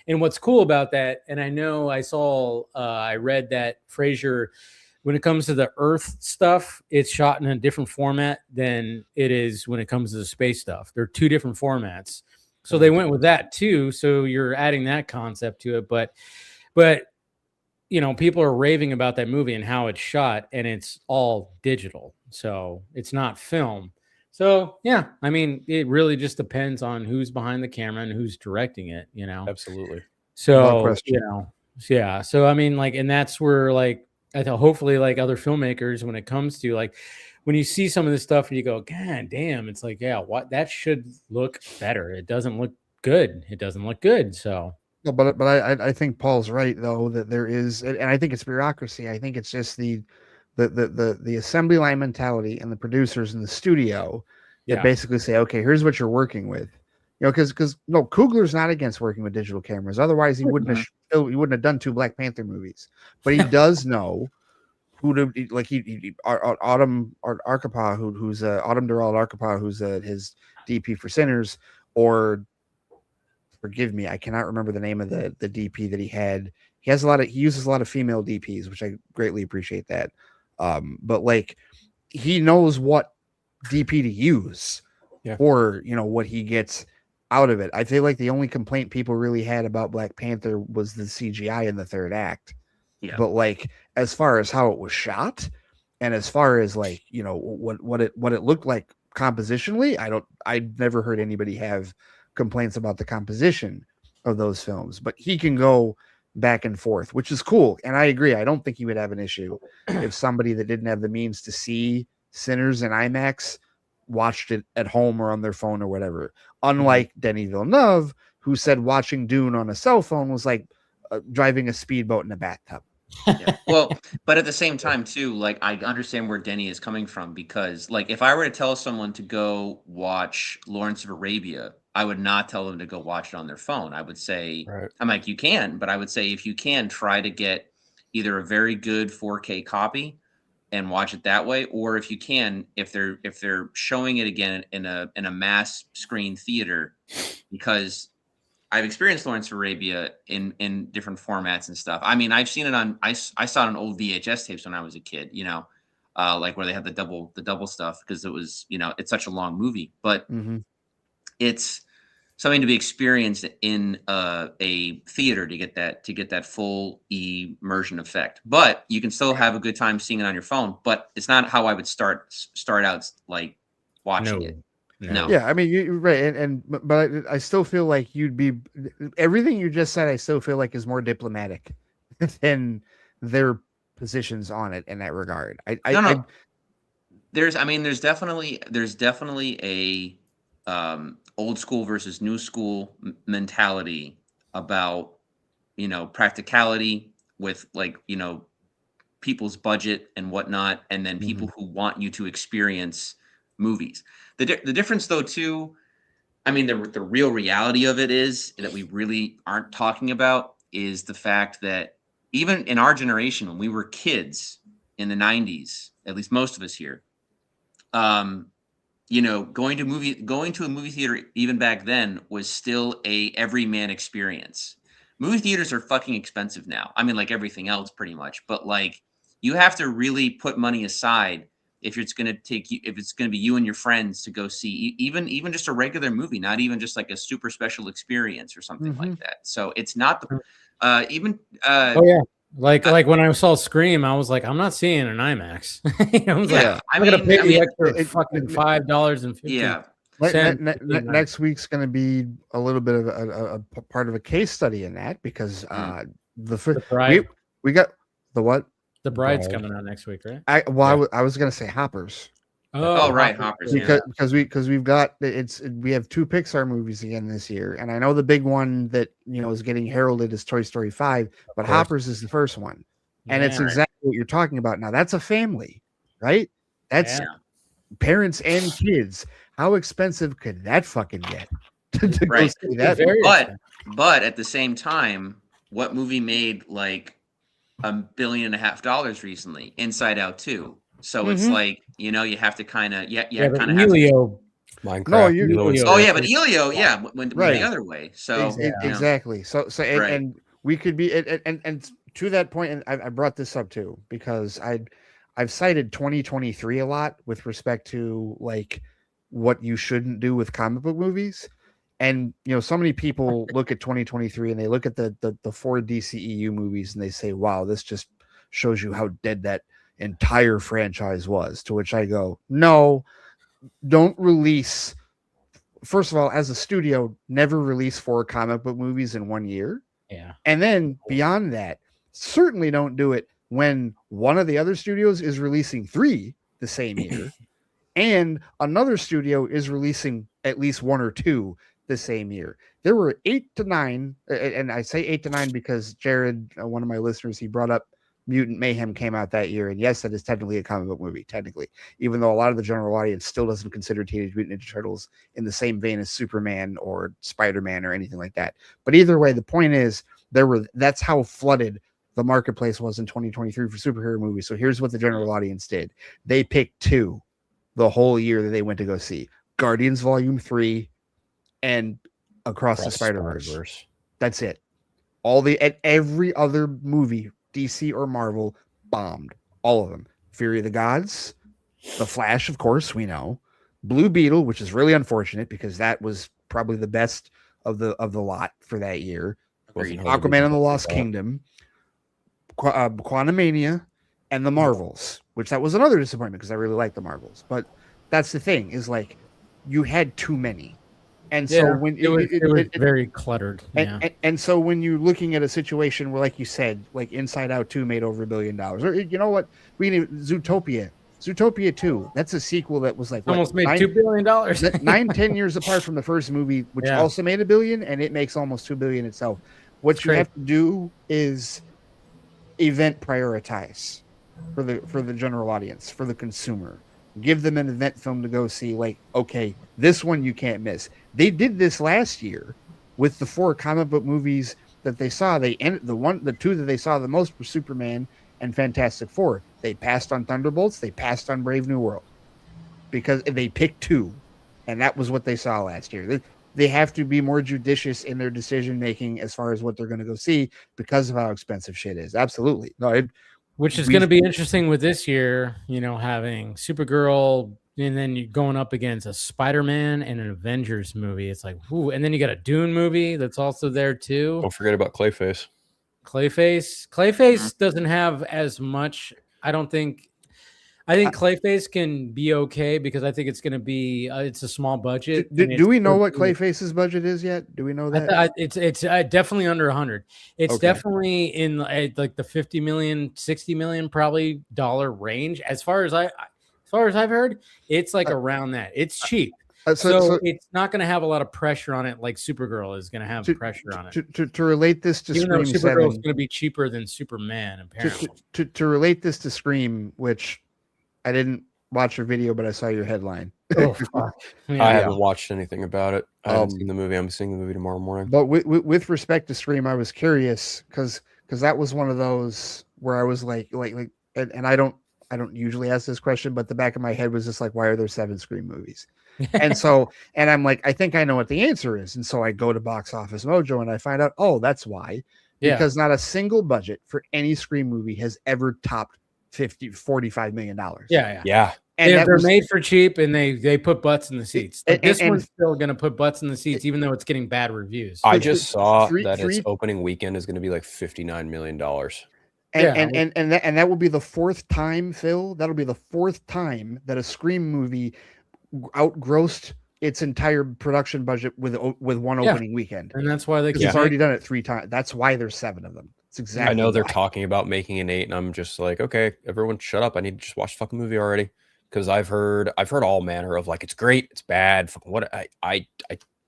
and what's cool about that, and I know I read that Fraser, when it comes to the Earth stuff, it's shot in a different format than it is when it comes to the space stuff. They're 2 different formats. So they went with that too. So you're adding that concept to it, but people are raving about that movie and how it's shot, and it's all digital. So it's not film. So, it really just depends on who's behind the camera and who's directing it, Absolutely. So, So, and that's where, like, I thought hopefully, like, other filmmakers, when it comes to, like, when you see some of this stuff and you go, God damn, it's like, what that should look better. It doesn't look good. So. No, but I think Paul's right, though, that there is, and I think it's bureaucracy. I think it's just the assembly line mentality and the producers in the studio that basically say, okay, here's what you're working with, because Coogler's not against working with digital cameras. Otherwise, he wouldn't have done 2 Black Panther movies. But he does know who to like Autumn Arkapaw, who's Autumn Durrell Arkapaw, who's his DP for Sinners, or forgive me, I cannot remember the name of the DP that he had. He uses a lot of female DPs, which I greatly appreciate that. But like he knows what DP to use or what he gets out of it. I feel like the only complaint people really had about Black Panther was the CGI in the third act. Yeah. But like as far as how it was shot and as far as like, what it looked like compositionally, I've never heard anybody have complaints about the composition of those films, but he can go back and forth, which is cool. And I agree. I don't think he would have an issue if somebody that didn't have the means to see Sinners in IMAX watched it at home or on their phone or whatever. Unlike Denis Villeneuve, who said watching Dune on a cell phone was like driving a speedboat in a bathtub. Yeah. Well, but at the same time too, like I understand where Denny is coming from, because like if I were to tell someone to go watch Lawrence of Arabia, I would not tell them to go watch it on their phone. I would say, I'm like, you can, but I would say if you can, try to get either a very good 4K copy and watch it that way, or if you can, if they're showing it again in a mass screen theater, because I've experienced Lawrence of Arabia in different formats and stuff. I mean, I've seen it on I saw it on old VHS tapes when I was a kid, like where they had the double stuff, because it was, it's such a long movie, but it's something to be experienced in a theater to get that full immersion effect. But you can still have a good time seeing it on your phone, but it's not how I would start out like watching it. No. Yeah, I mean, you're right, but I still feel like everything you just said. I still feel like is more diplomatic than their positions on it in that regard. There's definitely a old school versus new school mentality about practicality with like people's budget and whatnot, and then people who want you to experience movies. The difference though too, I mean, the real reality of it is that we really aren't talking about is the fact that even in our generation, when we were kids in the 90s, at least most of us here, going to a movie theater even back then was still a everyman experience. Movie theaters are fucking expensive now. I mean, like everything else pretty much, but like you have to really put money aside if it's going to be you and your friends to go see even just a regular movie, not even just like a super special experience or something like that. So it's not like when I saw Scream, I was like, I'm not seeing an IMAX. I was like, I'm gonna pay the extra fucking $5.50. Yeah. Next week's going to be a little bit of a part of a case study in that, because we got the what? The Bride's coming out next week, right? I was going to say Hoppers. Oh, right, Hoppers. Because we've got we have 2 Pixar movies again this year, and I know the big one that is getting heralded is Toy Story 5, but Hoppers is the first one, and it's exactly what you're talking about. Now that's a family, right? That's parents and kids. How expensive could that fucking get? to right. Go see that? But at the same time, what movie made like $1.5 billion recently? Inside Out 2. So it's like, you have to kind of Elio. Minecraft. No, but Elio, went the other way. So exactly. So and we could be and to that point, and I brought this up too because I've cited 2023 a lot with respect to like what you shouldn't do with comic book movies. And so many people look at 2023 and they look at the 4 DCEU movies and they say, wow, this just shows you how dead that entire franchise was. To which I go, no, don't release. First of all, as a studio, never release 4 comic book movies in 1 year. Yeah. And then beyond that, certainly don't do it when one of the other studios is releasing 3 the same year and another studio is releasing at least 1 or 2 the same year. There were 8 to 9, and I say 8 to 9 because Jared, one of my listeners, he brought up Mutant Mayhem came out that year, and yes, that is technically a comic book movie, technically, even though a lot of the general audience still doesn't consider Teenage Mutant Ninja Turtles in the same vein as Superman or Spider-Man or anything like that. But either way, the point is that's how flooded the marketplace was in 2023 for superhero movies. So here's what the general audience did. They picked 2 the whole year that they went to go see. Guardians Volume 3 and Across the Spider-Verse. That's it. Every other movie, DC or Marvel, bombed. All of them. Fury of the Gods, The Flash, of course, we know. Blue Beetle, which is really unfortunate because that was probably the best of the lot for that year. Aquaman and the Lost Kingdom, Quantumania, and the Marvels, which that was another disappointment because I really like the Marvels. But that's the thing, is like you had too many. And so when it was very cluttered. And so when you're looking at a situation where, like you said, like Inside Out 2 made over $1 billion, or you know what, we need Zootopia 2. That's a sequel that was like almost made $2 billion. 9-10 years apart from the first movie, which also made $1 billion, and it makes almost $2 billion itself. What you have to do is event prioritize for the general audience, for the consumer. Give them an event film to go see. Like, okay, this one you can't miss. They did this last year with the 4 comic book movies that they saw. The 2 that they saw the most were Superman and Fantastic Four. They passed on Thunderbolts. They passed on Brave New World because they picked 2, and that was what they saw last year. They have to be more judicious in their decision making as far as what they're going to go see because of how expensive shit is. Absolutely, which is going to be interesting with this year. You know, having Supergirl, and then you're going up against a Spider-Man and an Avengers movie. It's like, whoo, and then you got a Dune movie that's also there too. Don't forget about Clayface. Clayface doesn't have as much. I think Clayface can be okay because I think it's going to be it's a small budget. Do we know what Clayface's budget is yet? Do we know that? It's definitely under 100. It's definitely in like the 50 million, 60 million probably dollar range. As far as I've heard, it's like around that. It's cheap. So it's not going to have a lot of pressure on it like Supergirl is going to have pressure on it. To relate this to Even Scream though Supergirl is 7, going to be cheaper than Superman, apparently. To relate this to Scream, which I didn't watch your video, but I saw your headline. Oh, fuck. I haven't watched anything about it. I haven't seen the movie. I'm seeing the movie tomorrow morning. But with respect to Scream, I was curious because that was one of those where I was like, and I don't usually ask this question, but the back of my head was just like, why are there 7 Scream movies? and I'm like, I think I know what the answer is. And so I go to Box Office Mojo and I find out, oh, that's why. Because not a single budget for any Scream movie has ever topped $45 million. Yeah. And they're made for cheap, and they put butts in the seats. This one's still going to put butts in the seats, even though it's getting bad reviews. I just saw that its opening weekend is going to be like $59 million. And that will be the 4th time, Phil. That'll be the 4th time that a Scream movie outgrossed its entire production budget with one opening weekend. And that's why it's already done it 3 times. That's why there's 7 of them. It's exactly. I know they're talking about making an 8, and I'm just like, okay, everyone, shut up. I need to just watch the fucking movie already, because I've heard all manner of like, it's great, it's bad. What I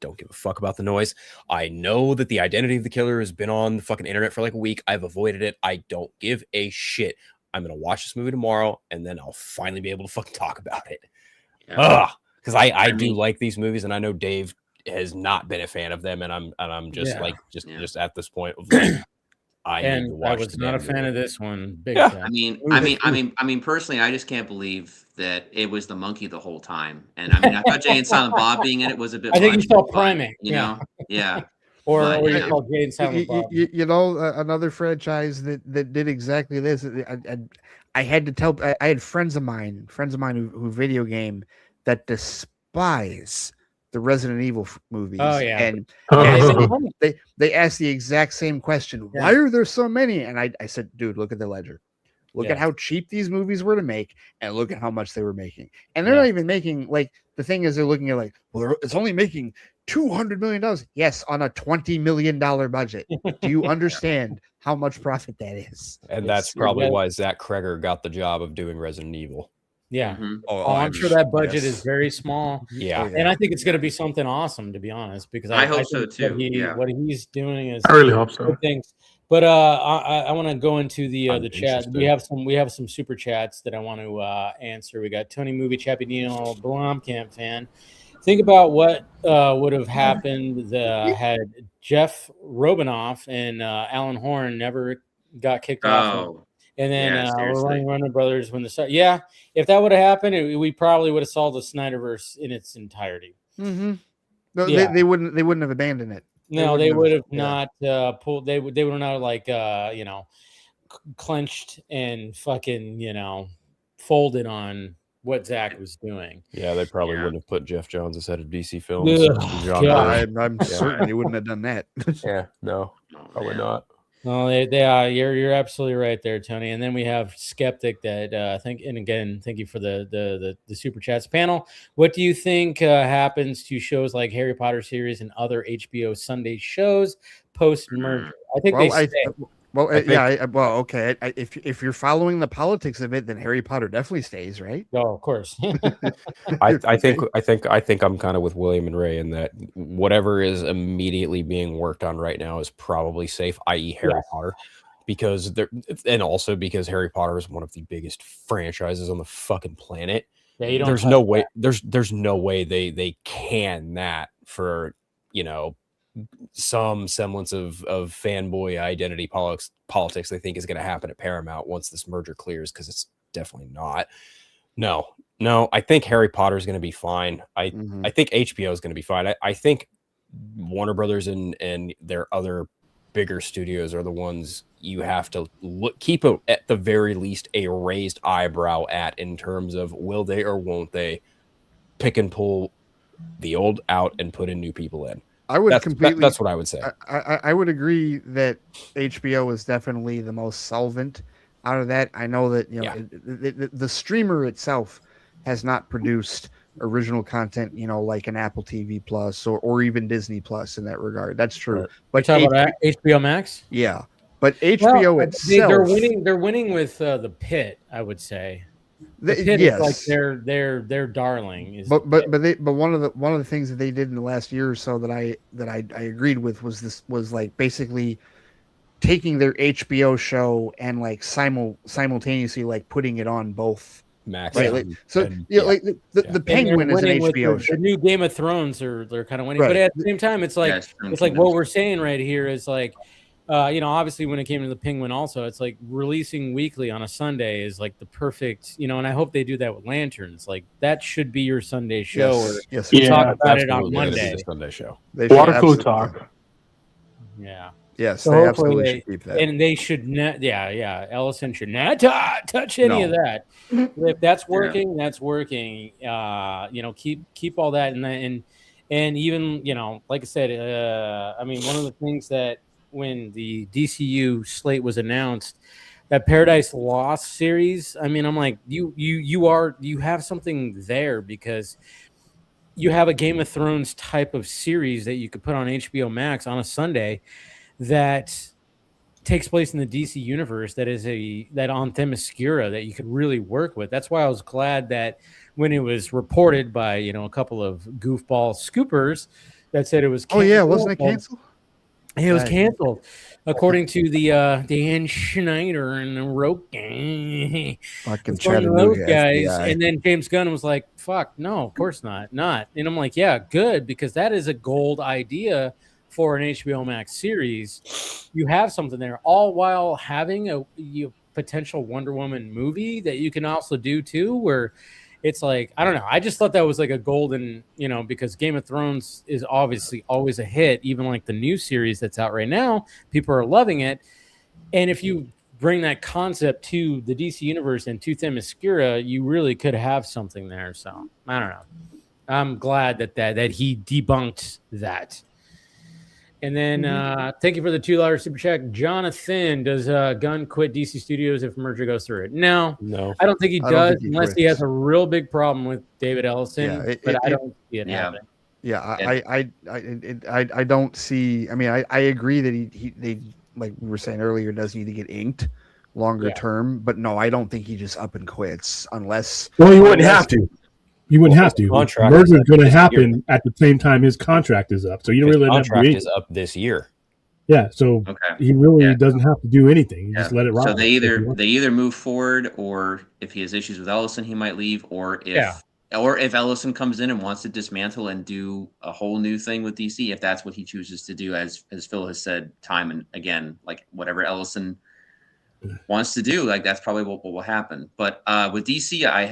don't give a fuck about the noise. I know that the identity of the killer has been on the fucking internet for like a week. I've avoided it. I don't give a shit. I'm gonna watch this movie tomorrow, and then I'll finally be able to fucking talk about it. Because I do like these movies, and I know Dave has not been a fan of them, and I'm just just at this point of like, I was not a fan of this one. Big time. I mean, personally, I just can't believe that it was the monkey the whole time. And I mean, I thought Jay and Silent Bob being in it was a bit. I think you saw Primate, you know, yeah. Or you call Jay and Silent Bob. You know, another franchise that did exactly this. I had to tell. I had friends of mine who video game that despise the Resident Evil movies. Oh yeah, and they asked the exact same question. Why are there so many? And I said, dude, look at the ledger. Look at how cheap these movies were to make, and look at how much they were making. And they're not even making, like, the thing is, they're looking at like, well, it's only making $200 million. Yes, on a $20 million budget. Do you understand how much profit that is? And that's probably why Zach Kreger got the job of doing Resident Evil. Yeah. I'm sure that budget is very small. Yeah. And I think it's going to be something awesome, to be honest, because I hope so too. What he's doing is I really hope so. Things. But I want to go into the chat. We have some super chats that I want to answer. We got Tony Movie Chappie Neal Blomkamp fan. Think about what would have happened had Jeff Robinoff and Alan Horn never got kicked off. Oh, And then yeah, we're seriously. running Warner Brothers when if that would have happened, we probably would have solved the Snyderverse in its entirety. Mm-hmm. No, Yeah. they wouldn't have abandoned it. No, they would have yeah. not pulled. They would have not like clenched and fucking folded on what Zack was doing. Yeah, they probably Yeah. wouldn't have put Jeff Jones as head of DC Films. Ugh, John God. Byrne. I'm certain they wouldn't have done that. Yeah, no, probably not. No, they are. You're absolutely right there, Tony. And then we have Skeptic that and again, thank you for the super chats panel. What do you think happens to shows like Harry Potter series and other HBO Sunday shows post merger? I think they stay. Okay. If you're following the politics of it, then Harry Potter definitely stays, right? Oh, of course. I think I'm kind of with William and Ray in that whatever is immediately being worked on right now is probably safe, i.e. Harry Potter, because also because Harry Potter is one of the biggest franchises on the fucking planet. Yeah, there's no way there's no way they can that for some semblance of fanboy identity politics they think is going to happen at Paramount once this merger clears, because it's definitely not. No, I think Harry Potter is going to be fine. I think HBO is going to be fine. I think Warner Brothers and their other bigger studios are the ones you have to keep at the very least a raised eyebrow at, in terms of will they or won't they pick and pull the old out and put in new people in. I would that's what I would say. I would agree that HBO is definitely the most solvent out of that. I know that the streamer itself has not produced original content, like an Apple TV Plus or even Disney Plus in that regard. That's true. Right. But you're talking about HBO Max? Yeah. But HBO itself, they're winning with the Pit, I would say. The Pit is like their darling. But one of the things that they did in the last year or so that I agreed with was like basically taking their HBO show and like simultaneously like putting it on both Max. Right? The Penguin is an HBO show. The new Game of Thrones they're kind of winning, but at the same time, it's like what we're saying right here is like. Obviously when it came to the Penguin also, it's like releasing weekly on a Sunday is like the perfect, and I hope they do that with Lanterns. Like that should be your Sunday show. Yes. We talk about it on Monday. The Sunday show. Water cooler talk. Yeah. Yes, so they absolutely should keep that. And they should not. Yeah. Ellison should not touch any of that. If that's working, that's working. Keep all that and even like I said, one of the things that. When the DCU slate was announced, that Paradise Lost series, I'm like, you have something there because you have a Game of Thrones type of series that you could put on HBO Max on a Sunday that takes place in the DC universe, that is that on Themyscira that you could really work with. That's why I was glad that when it was reported by a couple of goofball scoopers that said it was canceled. Oh yeah, wasn't it canceled? It was canceled, according to the Dan Schneider and the Rogan. Fucking Chattanooga guys. FBI. And then James Gunn was like, "Fuck, no, of course not." And I'm like, "Yeah, good, because that is a gold idea for an HBO Max series. You have something there, all while having a potential Wonder Woman movie that you can also do too, where." It's like, I don't know. I just thought that was like a golden, because Game of Thrones is obviously always a hit, even like the new series that's out right now. People are loving it. And if you bring that concept to the DC universe and to Themyscira, you really could have something there. So I don't know. I'm glad that he debunked that. And then thank you for the $2 super chat. Jonathan, does Gunn quit DC Studios if merger goes through it? No. I don't think he does unless he has a real big problem with David Ellison. I don't see it happening. Yeah, I don't see. I mean, I agree that they like we were saying earlier does need to get inked longer term, but no, I don't think he just up and quits unless. Well, you wouldn't have to. You wouldn't have to. Contract merger is going to happen at the same time his contract is up. So you don't really have to do anything. Contract is up this year. Yeah, so he really doesn't have to do anything. You just let it ride. So they either move forward, or if he has issues with Ellison, he might leave, or if Ellison comes in and wants to dismantle and do a whole new thing with DC, if that's what he chooses to do, as Phil has said time and again, like whatever Ellison wants to do, like that's probably what will happen. But with DC, I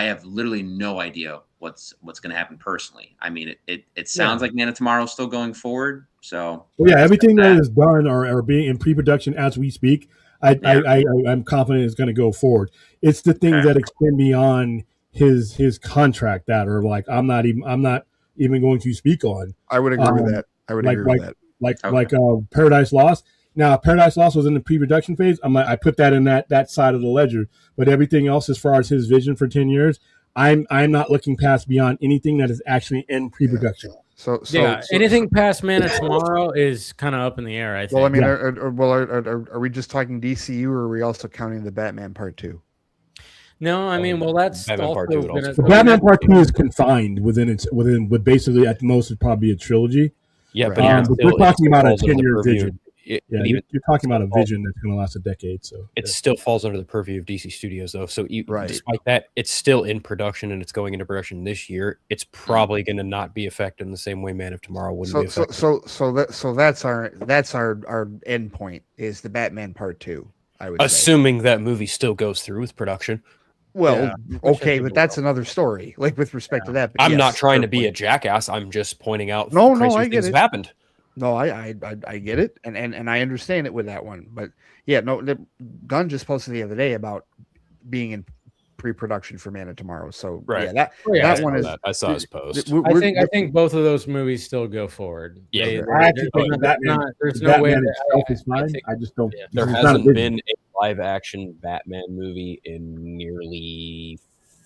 have literally no idea what's going to happen personally. I mean, it sounds like Man of Tomorrow is still going forward. So everything that is done or being in pre-production as we speak, I'm confident is going to go forward. It's the things that extend beyond his contract that are like I'm not even going to speak on. I would agree with that. I would agree with that. Like Paradise Lost. Now, Paradise Lost was in the pre-production phase. I put that in that side of the ledger. But everything else, as far as his vision for 10 years, I'm not looking past beyond anything that is actually in pre-production. So anything past Man of Tomorrow is kind of up in the air. I think. Well, I mean, are we just talking DCU, or are we also counting the Batman Part 2? No, I mean, well, that's Batman Part 2. The Batman Part 2 is confined within basically at the most it'd probably be a trilogy. Yeah, but we're talking about a 10-year vision. You're talking about a vision that's going to last a decade. So it still falls under the purview of DC Studios, though. So despite that, it's still in production and it's going into production this year. It's probably going to not be affected in the same way Man of Tomorrow wouldn't be affected. So that's our end point is the Batman Part 2. I would assuming that movie still goes through with production. Well, okay, but that's another story. Like with respect to that, I'm not trying to be a jackass. I'm just pointing out. I get it. Have happened. No, I get it, and I understand it with that one. But yeah, no, Gunn just posted the other day about being in pre-production for Man of Tomorrow. So that one is. I saw his post. I think both of those movies still go forward. Yeah, there's no way. I just don't. There hasn't been a live-action Batman movie in nearly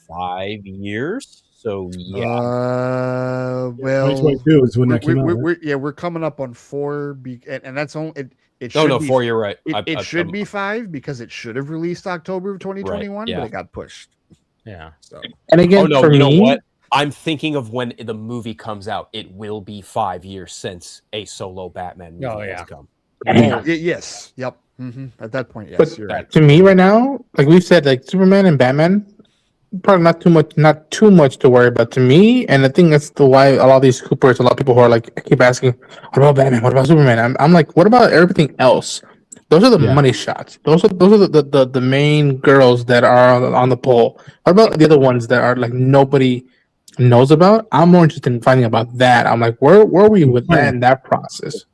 5 years. So well, 2022 is when that came out. We're coming up on 4, and that's only it. Should be 4. You're right. It should be 5 because it should have released October of 2021, but it got pushed. Yeah. So and again, you know know what? I'm thinking of when the movie comes out. It will be 5 years since a solo Batman movie has come. Yes. Yep. Mm-hmm. At that point, yes. But you're right. to me, right now, like we've said, like Superman and Batman. Probably not too much to worry about to me, and I think that's why a lot of these Coopers, a lot of people who are like, I keep asking, what about Batman? What about Superman? I'm like, what about everything else? Those are the money shots. Those are the main girls that are on the pole. What about the other ones that are like nobody knows about? I'm more interested in finding about that. I'm like, where were we with that in that process?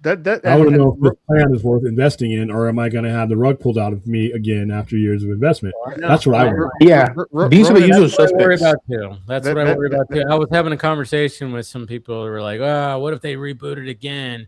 I want to know if this plan is worth investing in, or am I going to have the rug pulled out of me again after years of investment? That's what I worry. Yeah, these are the usual suspects. I worry about too. That's what I worry about too. I was having a conversation with some people who were like, "Oh, what if they reboot it again?"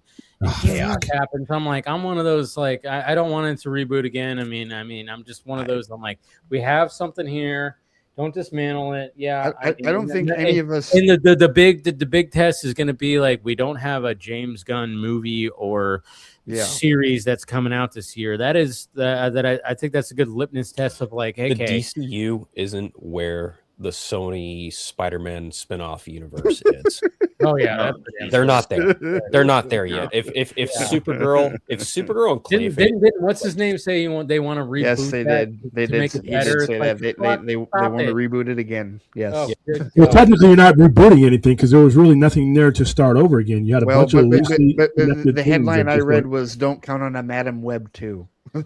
Chaos happens. I'm like, I'm one of those. Like, I don't want it to reboot again. I mean, I'm just one of those. I'm like, we have something here. Don't dismantle it. Yeah, I don't think any of us. And the big test is going to be like we don't have a James Gunn movie or series that's coming out this year. That is I think that's a good litmus test of like, hey, the DCU isn't where the Sony Spider-Man spinoff universe is. Oh yeah, they're not there. They're not there yet. If Supergirl and Clayface, didn't what's his name say they want to reboot? Yes, they did. They did say that they want to reboot it again. Yes. Oh, well, technically, you're not rebooting anything because there was really nothing there to start over again. You had a bunch of the headline I read was "Don't count on a Madam Web 2." I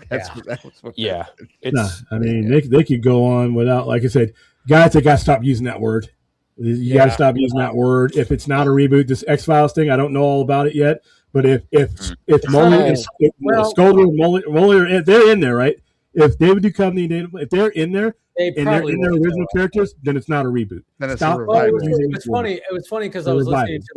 mean, they could go on without, like I said, guys. They got to stop using that word. You got to stop using that word. If it's not a reboot, this X-Files thing, I don't know all about it yet. But if Mully, Scolder, Mully, if they're in there, right? If David Duchovny, if they're in there and they're in their original characters, then it's not a reboot. Then it's stop. It's funny. It was funny because I was listening to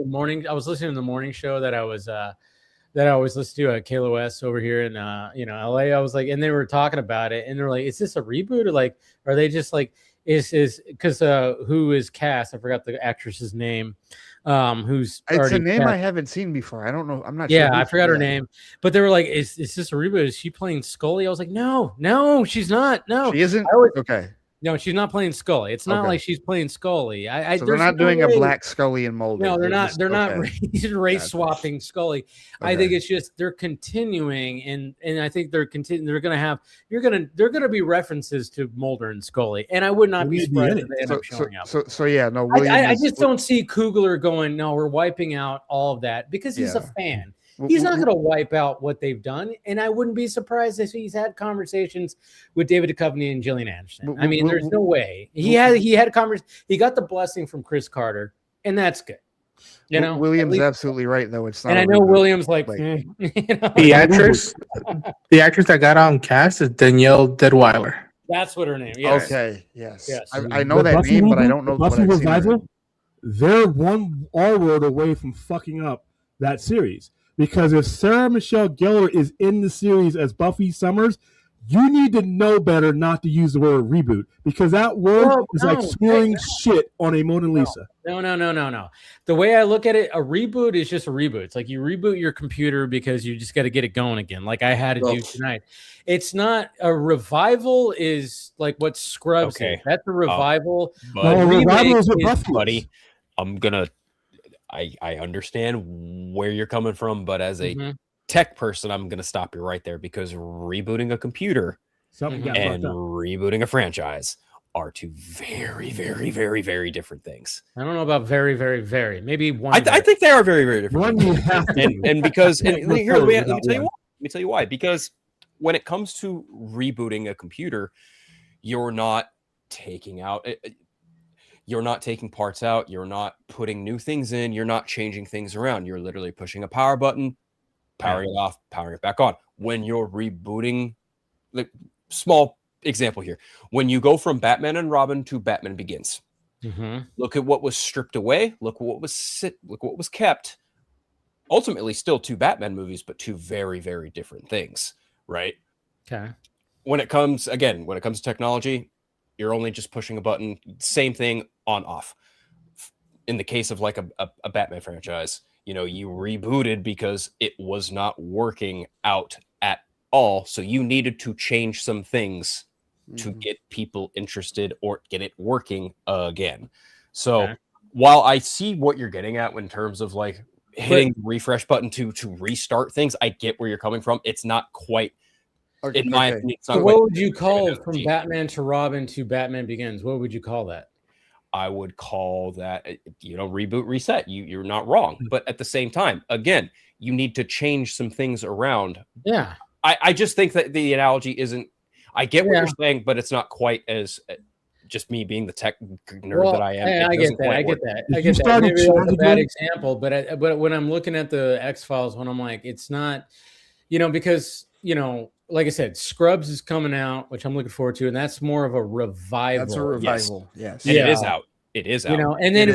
the morning show that I was always listen to at KLOS over here in LA. I was like, and they were talking about it, and they're like, "Is this a reboot or like, are they just like?" Is because who is cast? I forgot the actress's name. Who's it's a name I haven't seen before. I don't know. I'm not. Yeah, I forgot her name. But they were like, "Is this a reboot? Is she playing Scully?" I was like, "No, she's not. No, she isn't." Okay. No, she's not playing Scully. It's not like she's playing Scully. So they're not doing a black Scully and Mulder. No, they're not. They're not race swapping Scully. I think it's just they're continuing, and I think they're continuing. They're gonna be references to Mulder and Scully, and I would not be surprised if they end up showing up. No. I just don't see Coogler going. No, we're wiping out all of that because he's a fan. He's not going to wipe out what they've done, and I wouldn't be surprised if he's had conversations with David Duchovny and Gillian Anderson. I mean, there's no way he got the blessing from Chris Carter, and that's good. You know, Williams absolutely right though. It's not, and I know Williams like the actress that got on cast is Danielle Deadweiler. That's what her name. Yes. Okay. Yes. Yes. I know that name, but I don't know what I've seen her in. They're one R word away from fucking up that series. Because if Sarah Michelle Gellar is in the series as Buffy Summers, you need to know better not to use the word reboot, because that word is like swearing shit on a Mona Lisa. No. The way I look at it, a reboot is just a reboot. It's like you reboot your computer because you just got to get it going again, like I had to do tonight. It's not a revival. Is like what Scrubs is. That's a revival. Revival is a Buffy, buddy. I understand where you're coming from, but as a tech person, I'm going to stop you right there, because rebooting a computer and rebooting a franchise are two very, very, very, very different things. I don't know about very, very, very. Maybe one. I think they are very, very different. And because let me tell you why. Because when it comes to rebooting a computer, you're not taking out. You're not taking parts out. You're not putting new things in. You're not changing things around. You're literally pushing a power button, powering it off, powering it back on. When you're rebooting, like small example here, when you go from Batman and Robin to Batman Begins, look at what was stripped away. Look what was kept. Ultimately, still two Batman movies, but two very, very different things, right? Okay. When it comes to technology, you're only just pushing a button. Same thing, on off. In the case of like a Batman franchise, you rebooted because it was not working out at all. So you needed to change some things to get people interested or get it working again. So while I see what you're getting at in terms of like hitting the refresh button to restart things, I get where you're coming from. It's not quite. In my opinion, it's not so quite what would you call from Batman to Robin to Batman Begins? What would you call that? I would call that, reboot, reset. You're not wrong. But at the same time, again, you need to change some things around. Yeah. I just think that the analogy isn't, I get what you're saying, but it's not quite as just me being the tech nerd that I am. I get that. I get that. Maybe that was a bad example, but when I'm looking at the X-Files, when I'm like, it's not, because, like I said, Scrubs is coming out, which I'm looking forward to, and that's more of a revival. That's a revival, yes. And it is out. It is out. And then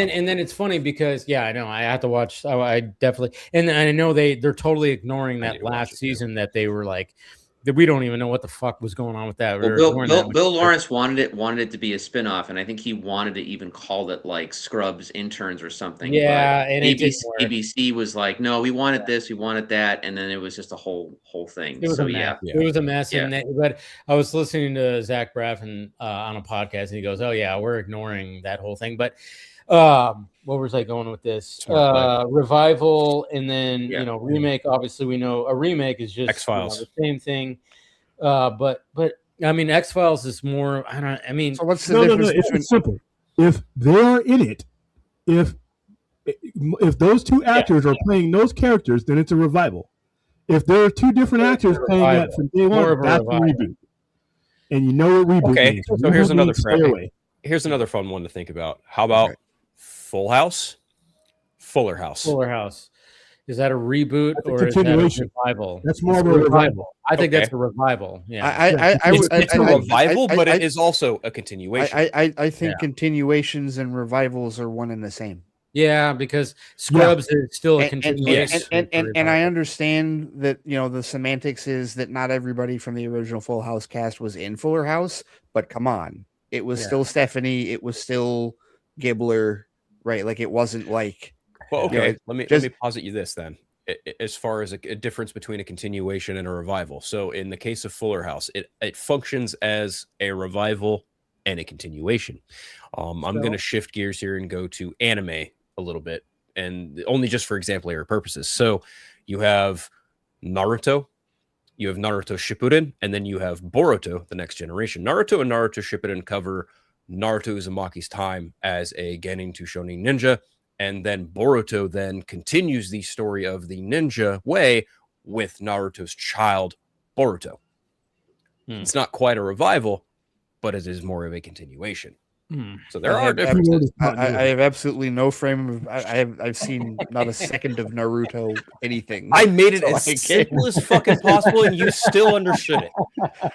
and then it's funny because I know I have to watch. I definitely, and I know they're totally ignoring that last season that they were like, that we don't even know what the fuck was going on with that. Well, Bill Lawrence wanted it to be a spinoff, and I think he wanted to even call it like Scrubs Interns or something. Yeah, but and ABC was like, no, we wanted this, we wanted that, and then it was just a whole thing. It was a mess. It was a mess. Yeah. But I was listening to Zach Braff on a podcast, and he goes, "Oh yeah, we're ignoring that whole thing." But what was I going with this? Revival, and then remake. Obviously, we know a remake is just X-Files, the same thing. But I mean, X-Files is more. So what's the difference? It's simple. If they're in it, if those two actors are playing those characters, then it's a revival. If there are two different actors playing that from day one, that's a reboot. And you know what reboot means. So here's another fun one to think about. How about Full House, Fuller House? Fuller House. Is that a reboot or is that a revival? That's more of a revival. I think that's a revival. Yeah, it's a revival, but it is also a continuation. I think continuations and revivals are one and the same. Yeah, because Scrubs is still a continuation. And I understand that the semantics is that not everybody from the original Full House cast was in Fuller House, but come on, it was still Stephanie, it was still Gibbler, right? Like it wasn't like. Well, okay. Let me posit you this then, as far as a difference between a continuation and a revival. So in the case of Fuller House, it functions as a revival and a continuation. I'm going to shift gears here and go to anime a little bit, and only just for exemplary purposes. So you have Naruto, you have Naruto Shippuden, and then you have Boruto, the next generation. Naruto and Naruto Shippuden cover Naruto Uzumaki's time as a Genin to Shonin ninja And then Boruto then continues the story of the ninja way with Naruto's child, Boruto. It's not quite a revival, but it is more of a continuation. So there are differences. I have absolutely no frame of. I've seen not a second of Naruto anything. I made it so as simple as fucking possible, and you still understood it.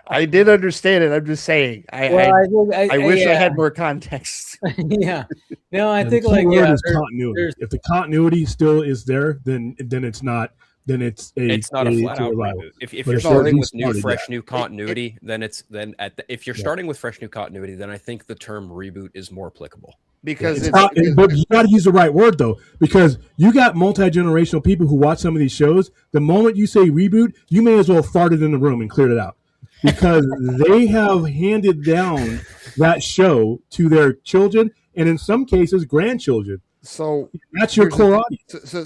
I did understand it. I'm just saying. I wish I had more context. Yeah. No, I And think the key like word yeah, is continuity. If the continuity still is there, then it's not. Then it's not a flat out revival. reboot. If But you're it's starting already with started, fresh new continuity, then if you're starting with fresh new continuity, then I think the term reboot is more applicable. Because but you got to use the right word though, because you got multi-generational people who watch some of these shows. The moment you say reboot, you may as well fart it in the room and cleared it out, because they have handed down that show to their children and in some cases grandchildren. So that's your core audience. So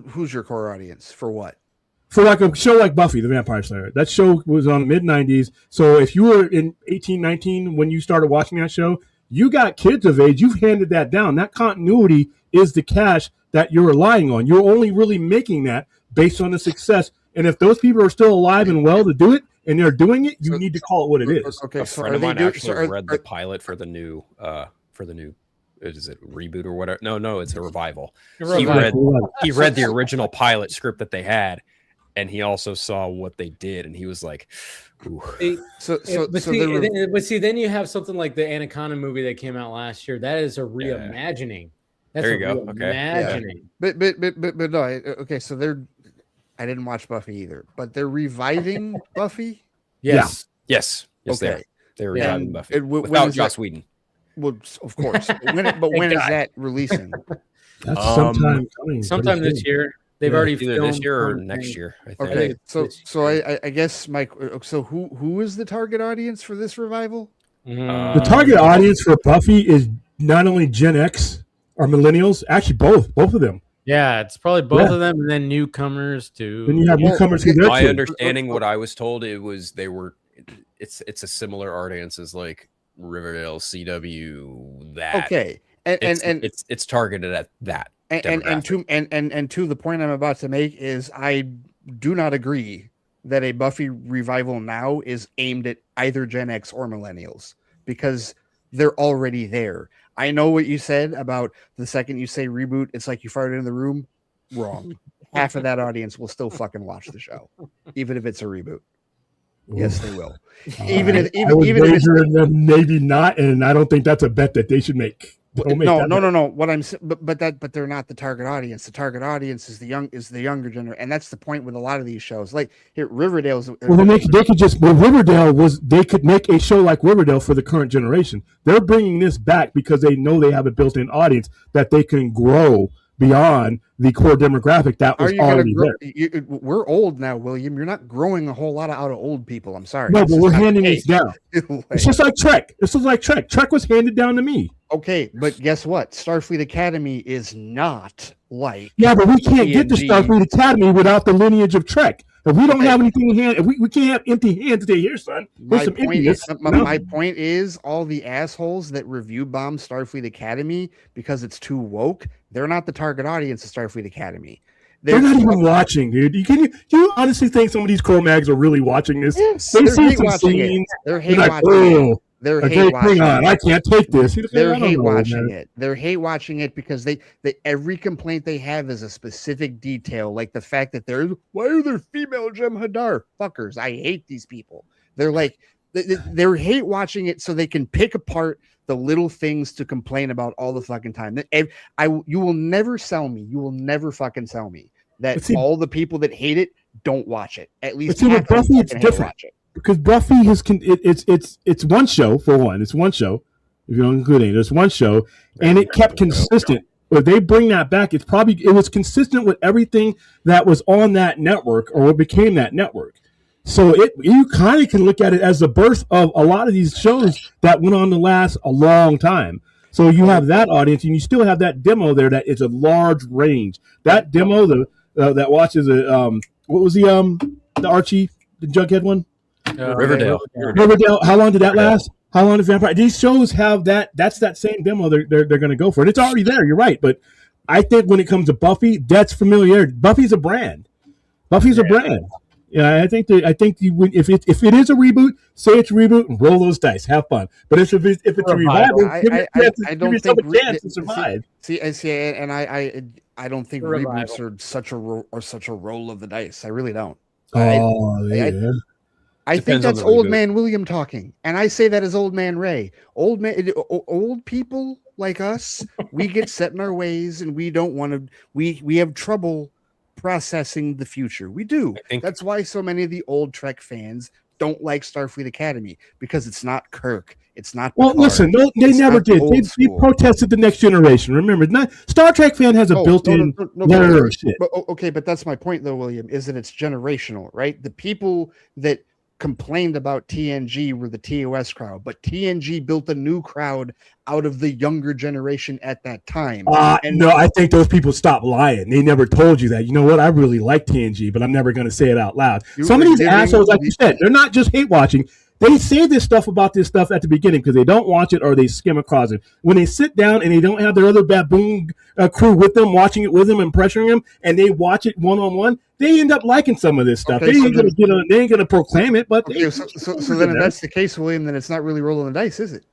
who's your core audience for what? For like a show like Buffy the Vampire Slayer, that show was on the mid-90s. So if you were in 18, 19 when you started watching that show, you got kids of age. You've handed that down. That continuity is the cash that you're relying on. You're only really making that based on the success. And if those people are still alive and well to do it, and they're doing it, you need to call it what it is. Okay, a friend of mine actually read the pilot for the new is it reboot or whatever? No, it's a revival. He read the original pilot script that they had, and he also saw what they did, and he was like, ooh. But see, then you have something like the Anaconda movie that came out last year. That is a reimagining. That's there you a go. reimagining. But no. Okay, so I didn't watch Buffy either, but they're reviving Buffy. Yes. Okay. They're reviving Buffy without Joss Whedon. Well, of course. When is that releasing? That's sometime coming. Sometime this year. They've already either this year or next year. I think. Okay, so I guess Mike. So who is the target audience for this revival? The target audience for Buffy is not only Gen X or millennials, actually both of them. Yeah, it's probably both of them, and then newcomers too. Then you have newcomers who they're my understanding, what I was told, it's a similar audience as like Riverdale, CW. That okay, and it's targeted at that. And to the point I'm about to make is I do not agree that a Buffy revival now is aimed at either Gen X or millennials, because they're already there. I know what you said about the second you say reboot, it's like you farted in the room. Wrong. Half of that audience will still fucking watch the show, even if it's a reboot. Yes, they will. Even if maybe not, and I don't think that's a bet that they should make. No. What I'm but they're not the target audience. The target audience is the younger generation, and that's the point with a lot of these shows. Like here, Riverdale's. Well, they could just. Well, they could make a show like Riverdale for the current generation. They're bringing this back because they know they have a built-in audience that they can grow beyond the core demographic that was already there. We're old now, William. You're not growing a whole lot out of old people. I'm sorry. No, but we're handing this down. It's just like Trek. This is like Trek. Trek was handed down to me. Okay, but guess what? Starfleet Academy is not like. Yeah, but we can't get to Starfleet Academy without the lineage of Trek. If we don't have anything in hand, if we can't have empty hands today, here, son. My point is, all the assholes that review bomb Starfleet Academy because it's too woke, they're not the target audience of Starfleet Academy. They're not even watching, dude. You honestly think some of these Cro-Mags are really watching this? Yes, they see some scenes. They're hate watching it. They're hate watching it. I can't take this. They're hate watching it. They're hate watching it because they every complaint they have is a specific detail, like the fact that why are there female Jem'Hadar? Fuckers. I hate these people. They're like they're hate watching it so they can pick apart the little things to complain about all the fucking time. You will never sell me. You will never fucking sell me that all the people that hate it don't watch it. At least with Buffy, it's different. Because Buffy it's one show for one. It's one show. If you don't include it, it's one show, and it kept consistent. If they bring that back, it was consistent with everything that was on that network or what became that network. So you kind of can look at it as the birth of a lot of these shows that went on to last a long time. So you have that audience, and you still have that demo there that is a large range. That demo, that watches what was the Archie, the Jughead one? Riverdale. How long did that last? How Long to Vampire? These shows have that. That's that same demo they're going to go for. And it's already there. You're right. But I think when it comes to Buffy, that's familiarity. Buffy's a brand. Buffy's a brand. Yeah, I think if it is a reboot, say it's a reboot and roll those dice, have fun. But if it's a revival, give yourself a chance to survive. I don't think reboots are such a roll of the dice. I really don't. I think that's old man William talking, and I say that as old man Ray. Old people like us, we get set in our ways, and we don't want to. We have trouble processing the future. We do. That's why so many of the old Trek fans don't like Starfleet Academy, because it's not Kirk. It's not. Well, listen, they never did. They protested the Next Generation. Remember, Star Trek fan has a built-in layer of shit. But that's my point, though, William, is that it's generational, right? The people that complained about TNG were the TOS crowd, but TNG built a new crowd out of the younger generation at that time. No, I think those people stopped lying. They never told you that. You know what? I really like TNG, but I'm never going to say it out loud. Some of these assholes, like you said, they're not just hate watching. They say this stuff about this stuff at the beginning because they don't watch it or they skim across it. When they sit down and they don't have their other baboon crew with them, watching it with them and pressuring them, and they watch it one-on-one, they end up liking some of this stuff. They ain't going to proclaim it, but so then if that's the case, William, then it's not really rolling the dice, is it?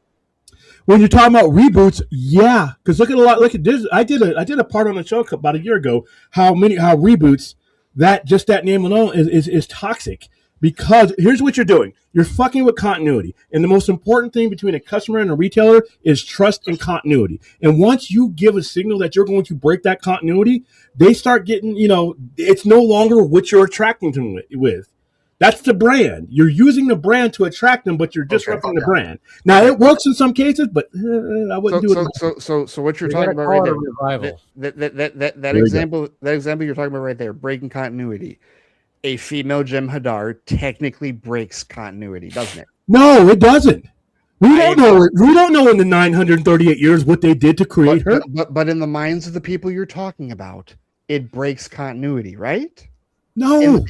When you're talking about reboots, yeah, because look at this. I did a part on the show about a year ago how reboots that name alone is toxic. Because here's what you're doing. You're fucking with continuity. And the most important thing between a customer and a retailer is trust and continuity. And once you give a signal that you're going to break that continuity, they start getting, it's no longer what you're attracting them with. That's the brand. You're using the brand to attract them, but you're disrupting the brand. Now, it works in some cases, but I wouldn't do it. So what you're talking about right there, that example you're talking about right there, breaking continuity. A female Jem'Hadar technically breaks continuity, doesn't it? No, it doesn't. We don't know. We don't know in the 938 years what they did to create her. But in the minds of the people you're talking about, it breaks continuity, right? No,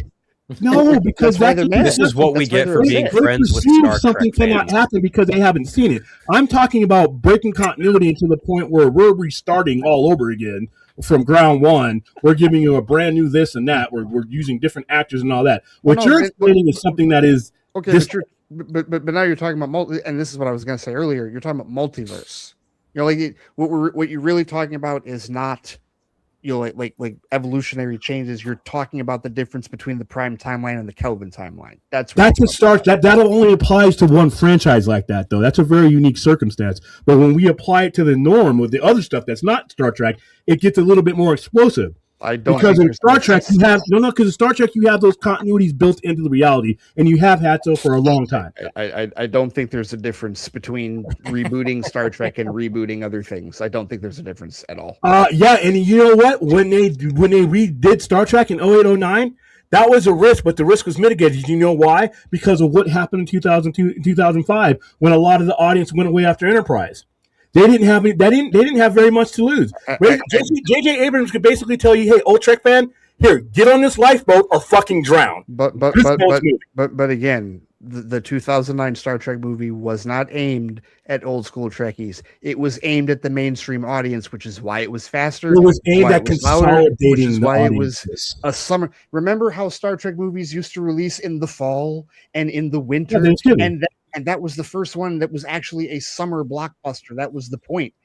because this is what we get for being friends with Star Trek something cannot happen because they haven't seen it. I'm talking about breaking continuity to the point where we're restarting all over again. From ground one, we're giving you a brand new this and that. We're using different actors and all that. What you're explaining is something that is okay. But now you're talking about and this is what I was going to say earlier. You're talking about multiverse. What you're really talking about is not like evolutionary changes. You're talking about the difference between the Prime timeline and the Kelvin timeline. That's what starts. That only applies to one franchise like that, though. That's a very unique circumstance. But when we apply it to the norm with the other stuff that's not Star Trek, it gets a little bit more explosive. I don't because in Star Trek you have because in Star Trek you have those continuities built into the reality, and you have had so for a long time. I don't think there's a difference between rebooting Star Trek and rebooting other things. I don't think there's a difference at all. Yeah, and you know what? When they redid Star Trek in 08-09, that was a risk, but the risk was mitigated. You know why? Because of what happened in 2002, 2005, when a lot of the audience went away after Enterprise. They didn't have very much to lose. J.J. Abrams could basically tell you, "Hey, old Trek fan, here, get on this lifeboat or fucking drown." But again, the 2009 Star Trek movie was not aimed at old school Trekkies. It was aimed at the mainstream audience, which is why it was faster. It was aimed at consolidating which is why it was a summer. Remember how Star Trek movies used to release in the fall and in the winter, and that was the first one that was actually a summer blockbuster. That was the point.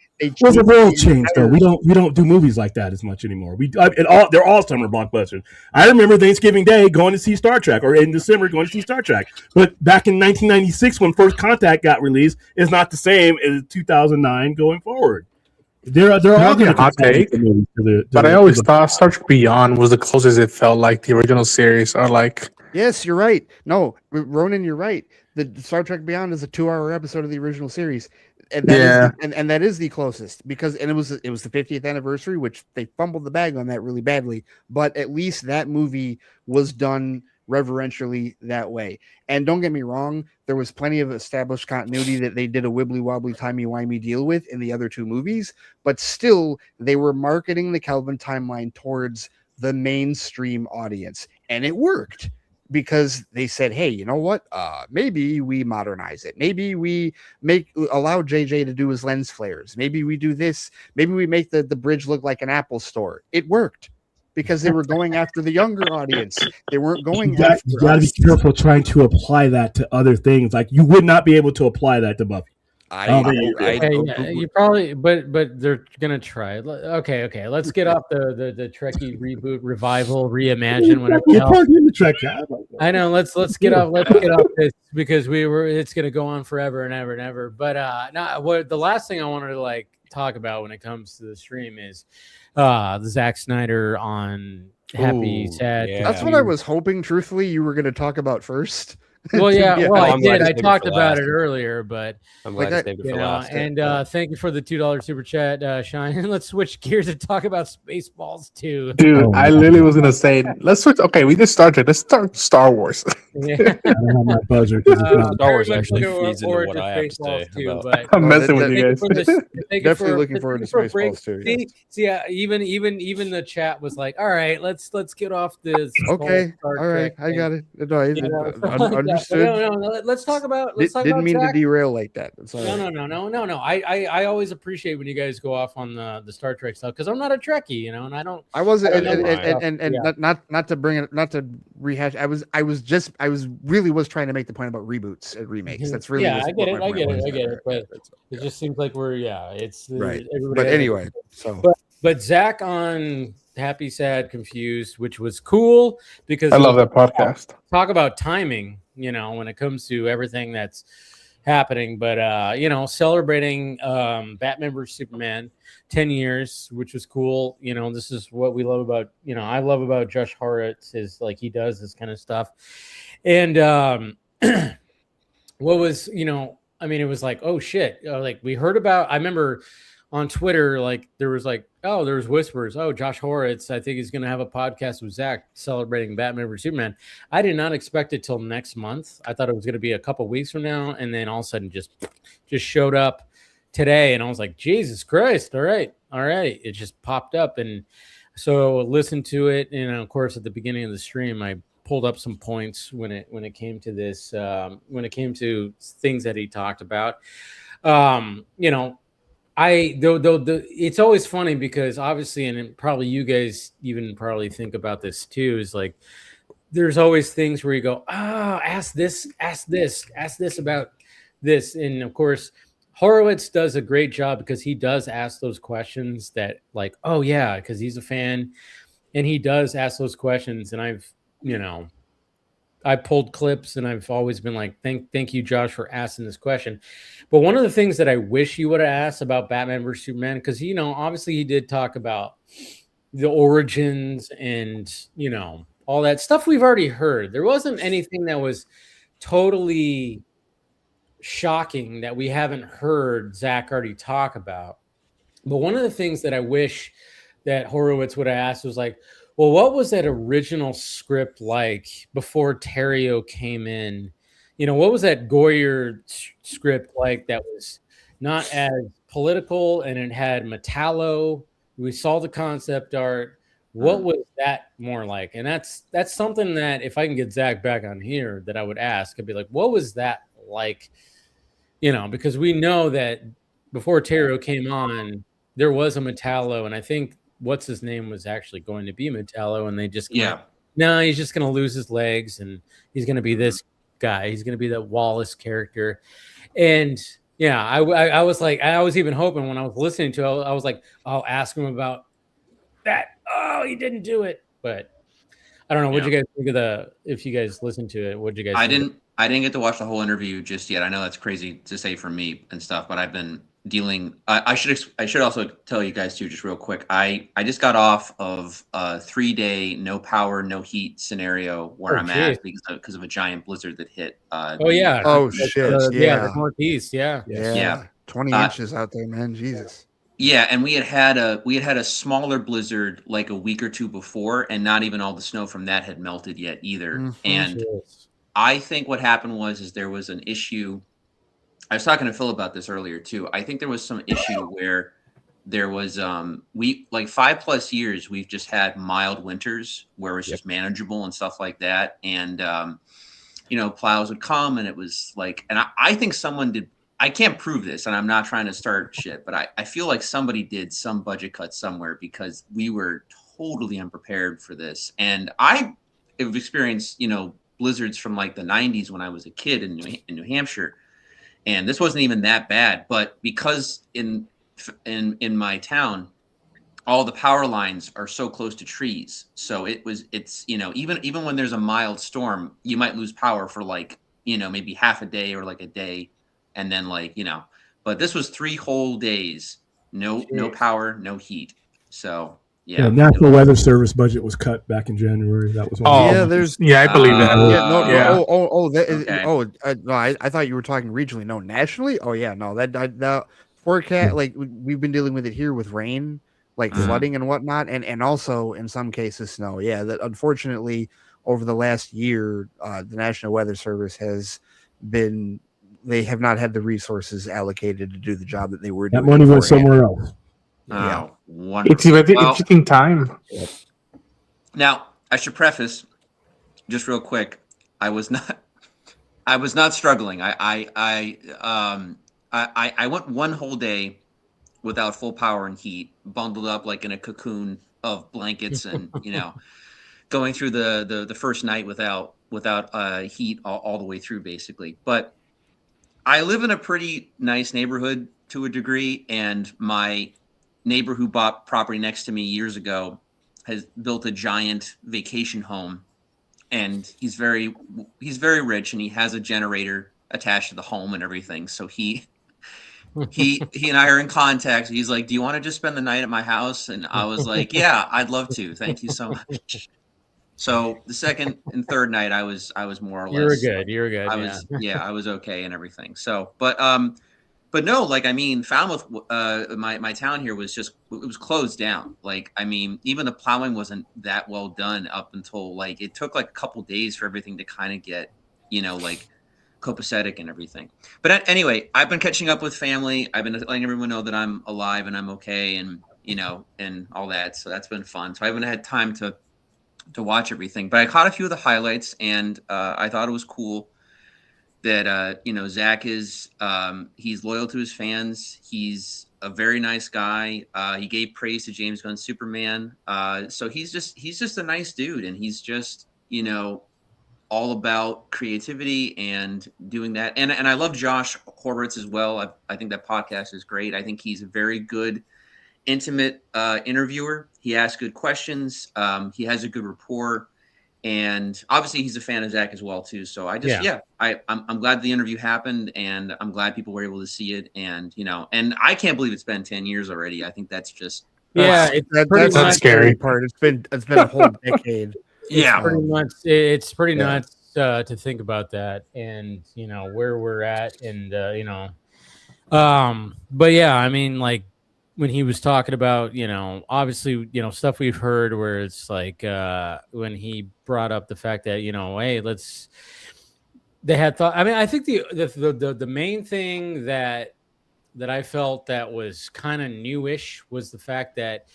Well, the world changed, though. We don't do movies like that as much anymore. They're all summer blockbusters. I remember Thanksgiving Day going to see Star Trek, or in December going to see Star Trek. But back in 1996, when First Contact got released, is not the same as 2009 going forward. They're all a hot take, but I always thought Star Trek Beyond was the closest it felt like the original series. Or like, yes, you're right. No, Ronan, you're right. The Star Trek Beyond is a 2-hour episode of the original series. And that is the closest because it was the 50th anniversary, which they fumbled the bag on that really badly. But at least that movie was done reverentially that way. And don't get me wrong, there was plenty of established continuity that they did a wibbly wobbly timey wimey deal with in the other two movies, but still they were marketing the Kelvin timeline towards the mainstream audience, and it worked. because they said, hey, you know what? Maybe we modernize it. Maybe we allow JJ to do his lens flares. Maybe we do this. Maybe we make the bridge look like an Apple store. It worked because they were going after the younger audience. They weren't going after You got to be careful trying to apply that to other things. Like you would not be able to apply that to Buffy. You probably, but they're gonna try it. Okay. Let's get off the Trekkie reboot, revival, reimagine, whatever. I know. Let's get off this because it's gonna go on forever and ever and ever. But the last thing I wanted to like talk about when it comes to the stream is the Zack Snyder on Happy Sad. Yeah. That's what I was hoping. Truthfully, you were going to talk about first. Well, yeah. Well, I did. I talked about it earlier, but I'm glad to save it for last. And thank you for the $2 super chat, Shine. And let's switch gears and talk about Spaceballs too. Dude, I literally was gonna say, let's switch. Okay, we did Star Trek. Let's start Star Wars. Yeah. I don't have my buzzer. Star Wars actually feeds into what I have to say too, about. I'm messing with you guys. Definitely looking forward to Spaceballs too. See, yeah, even the chat was like, all right, let's get off this. Okay, all right, I got it. No, understood. No, let's talk about. Didn't mean to derail like that. No. I always appreciate when you guys go off on the Star Trek stuff because I'm not a Trekkie, and I don't. I wasn't, not to bring it, not to rehash. I was really trying to make the point about reboots and remakes. That's really I get it. But it just seems like it's right. But anyway, but Zach on Happy, Sad, Confused, which was cool because I love that podcast. Talk about timing, when it comes to everything that's happening. But celebrating Batman vs Superman 10 years, which was cool. This is what we love about, I love about Josh Horowitz is like he does this kind of stuff. And what was, it was like, oh shit, like we heard about, I remember on Twitter, like there was whispers. Oh, Josh Horowitz, I think he's going to have a podcast with Zach celebrating Batman vs Superman. I did not expect it till next month. I thought it was going to be a couple weeks from now, and then all of a sudden just showed up today, and I was like, Jesus Christ! All right, it just popped up, and so listened to it, and of course at the beginning of the stream, I pulled up some points when it came to this, when it came to things that he talked about, it's always funny because obviously, and probably you guys even probably think about this too, is like there's always things where you go, ask this about this. And of course, Horowitz does a great job because he does ask those questions that like, oh yeah, because he's a fan and he does ask those questions. And I pulled clips and I've always been like, thank you, Josh, for asking this question. But one of the things that I wish you would have asked about Batman vs Superman, because, obviously he did talk about the origins and, all that stuff we've already heard. There wasn't anything that was totally shocking that we haven't heard Zach already talk about. But one of the things that I wish that Horowitz would have asked was like, well, what was that original script like before Terrio came in? What was that Goyer script like that was not as political and it had Metallo? We saw the concept art. What was that more like? And that's something that if I can get Zach back on here that I would ask. I'd be like, what was that like? Because we know that before Terrio came on, there was a Metallo, and I think what's his name was actually going to be Metallo, and they just no, he's just going to lose his legs, and he's going to be this guy. He's going to be that Wallace character, and I was like, I was even hoping when I was listening to it, I was like, I'll ask him about that. Oh, he didn't do it, but I don't know. What'd you guys think of if you guys listened to it? What'd you guys? I didn't get to watch the whole interview just yet. I know that's crazy to say for me and stuff, but I've been dealing. I should also tell you guys too, just real quick. I just got off of a 3-day no power, no heat scenario where I'm at because of a giant blizzard that hit. Shit! The Northeast. Yeah. 20 inches out there, man. Jesus. Yeah, and we had a smaller blizzard like a week or two before, and not even all the snow from that had melted yet either. Mm-hmm. And I think what happened was there was an issue. I was talking to Phil about this earlier too. I think there was some issue where there was we like 5+ years we've just had mild winters where it's just manageable and stuff like that. And plows would come and it was like, and I think someone did, I can't prove this and I'm not trying to start shit, but I feel like somebody did some budget cut somewhere because we were totally unprepared for this. And I have experienced, blizzards from like the 90s when I was a kid in New Hampshire. And this wasn't even that bad, but because in my town, all the power lines are so close to trees. So it's even when there's a mild storm, you might lose power for like, maybe half a day or like a day. And then but this was 3 whole days, no power, no heat. So yeah. National Weather Service budget was cut back in January. That was one. I believe that. No, I thought you were talking regionally. No, nationally. Oh yeah, no, that forecast, like we've been dealing with it here with rain, like flooding and whatnot, and also in some cases snow. Yeah, that unfortunately over the last year, the National Weather Service they have not had the resources allocated to do the job that they were doing. That money went somewhere else. Yeah, wonderful. It's taking time. Now, I should preface just real quick. I was not struggling. I went 1 whole day without full power and heat, bundled up like in a cocoon of blankets, and going through the first night without heat all the way through, basically. But I live in a pretty nice neighborhood to a degree, and my neighbor who bought property next to me years ago has built a giant vacation home, and he's very rich, and he has a generator attached to the home and everything. So he and I are in contact. He's like, "Do you want to just spend the night at my house?" And I was like, "Yeah, I'd love to. Thank you so much." So the second and third night, I was more or less. You were good. I was okay and everything. So, but no, like, I mean, Falmouth, my town here was it was closed down. Like, I mean, even the plowing wasn't that well done up until like, it took like a couple days for everything to kind of get, like copacetic and everything. But anyway, I've been catching up with family. I've been letting everyone know that I'm alive and I'm okay, and, and all that. So that's been fun. So I haven't had time to watch everything, but I caught a few of the highlights, and I thought it was cool that Zack is he's loyal to his fans. He's a very nice guy. He gave praise to James Gunn's Superman. So he's just a nice dude, and he's just all about creativity and doing that. And I love Josh Horowitz as well. I think that podcast is great. I think he's a very good intimate interviewer. He asks good questions. He has a good rapport. And obviously he's a fan of Zack as well too. So I'm glad the interview happened, and I'm glad people were able to see it. And and I can't believe it's been 10 years already. I think that's just that's the scary part. It's been a whole decade. It's pretty nuts to think about that, and where we're at, and but yeah, I mean, like when he was talking about, obviously, stuff we've heard where it's like when he brought up the fact that, hey, they had thought. I mean, I think the main thing that I felt that was kind of newish was the fact that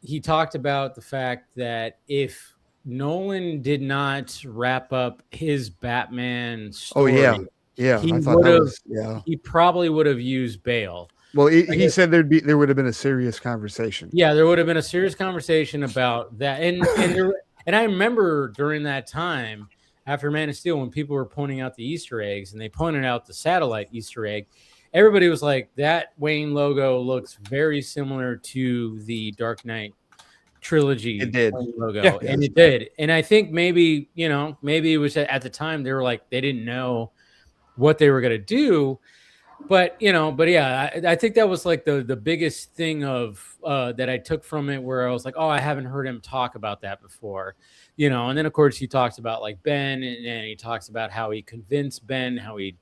he talked about the fact that if Nolan did not wrap up his Batman story, he probably would have used Bale. Well, he said there would have been a serious conversation. Yeah, there would have been a serious conversation about that. And I remember during that time after Man of Steel, when people were pointing out the Easter eggs, and they pointed out the satellite Easter egg, everybody was like, that Wayne logo looks very similar to the Dark Knight trilogy logo. And it did. And I think maybe it was at the time they were like, they didn't know what they were going to do. But yeah, I think that was like the biggest thing of that I took from it, where I was like, oh, I haven't heard him talk about that before, and then of course he talks about like Ben, and he talks about how he convinced Ben, how he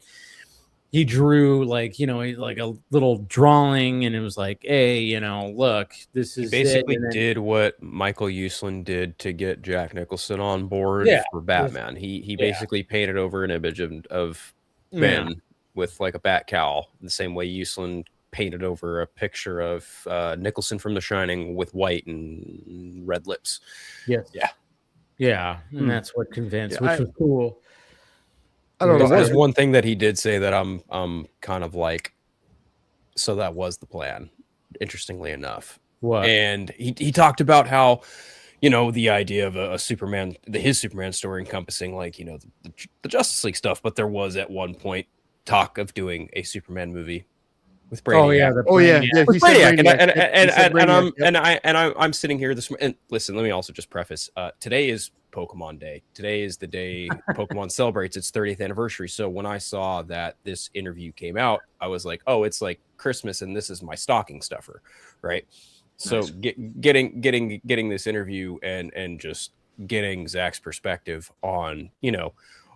drew like a little drawing, and it was like, hey, look, this is he basically did what Michael Uslan did to get Jack Nicholson on board for Batman. He basically painted over an image of Ben with like a bat cowl, the same way Uslan painted over a picture of Nicholson from The Shining with white and red lips. Yes. Yeah. Yeah. And that's what convinced, Yeah, which was cool. I don't know. There was one thing that he did say that I'm kind of like, so that was the plan, interestingly enough. What? And he talked about how, you know, the idea of a Superman, his Superman story encompassing, like, you know, the Justice League stuff, but there was at one point talk of doing a Superman movie with Brainiac. With Brainiac. And I'm sitting here this morning. And listen, let me also just preface. Today is Pokemon Day. Today is the day Pokemon celebrates its 30th anniversary. So when I saw that this interview came out, I was like, oh, it's like Christmas, and this is my stocking stuffer, right? So Nice. getting this interview and just getting Zach's perspective on, you know,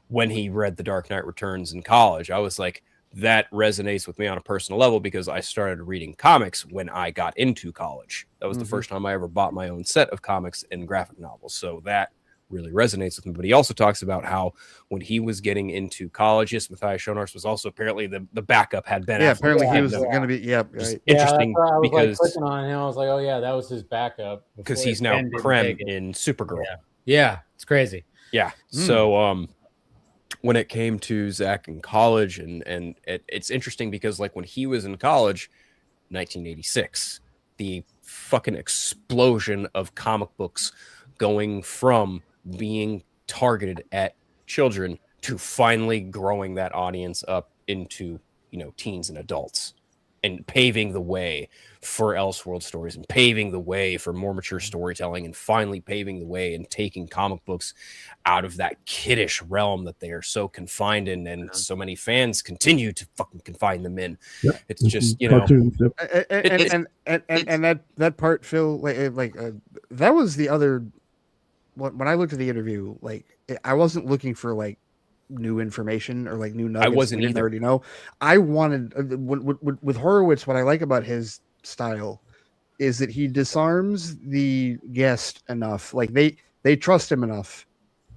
when he read The Dark Knight Returns in college, I was like, that resonates with me on a personal level because I started reading comics when I got into college. That was the first time I ever bought my own set of comics and graphic novels. So that really resonates with me. But he also talks about how when he was getting into college, yes, Matthias Schoenaerts was also apparently the backup had been. Yeah, apparently he was going to be. Yeah, right. Interesting I was because like clicking on him. I was like, oh yeah, that was his backup because he's now Krem in Supergirl. Yeah, it's crazy. Yeah. So when it came to Zach in college, and it's interesting because like when he was in college, 1986, the fucking explosion of comic books going from being targeted at children to finally growing that audience up into, you know, teens and adults, and paving the way for Elseworld stories and paving the way for more mature storytelling, and finally paving the way and taking comic books out of that kiddish realm that they are so confined in, and so many fans continue to fucking confine them in. Yep. It's just, you know, and that part, Phil, that was the other. When I looked at the interview, like I wasn't looking for like new information or like new nuggets. I wasn't either. either. Already know. I wanted with Horowitz. What I like about his style is that he disarms the guest enough. Like they trust him enough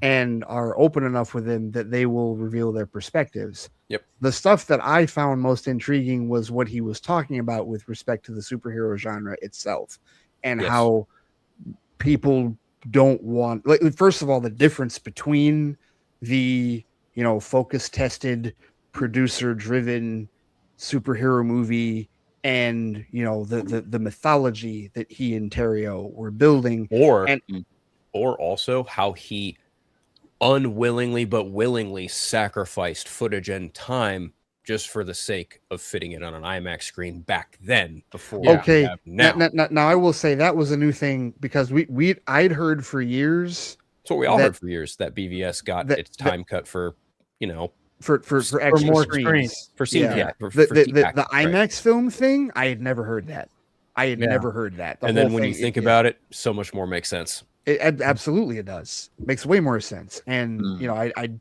and are open enough with him that they will reveal their perspectives. Yep. The stuff that I found most intriguing was what he was talking about with respect to the superhero genre itself, and how people don't want, like, first of all, the difference between the, you know, focus tested, producer driven superhero movie and, you know, the mythology that he and Terrio were building, or also how he unwillingly but willingly sacrificed footage and time just for the sake of fitting it on an IMAX screen back then. Before now I will say that was a new thing because I'd heard for years. That's what we all heard for years, that BVS got its time cut for, you know, for extra more screens. For scene, the IMAX film thing, I had never heard that. I had never heard that. And then when you think about it, so much more makes sense. Absolutely, it does. Makes way more sense. And you know, I'm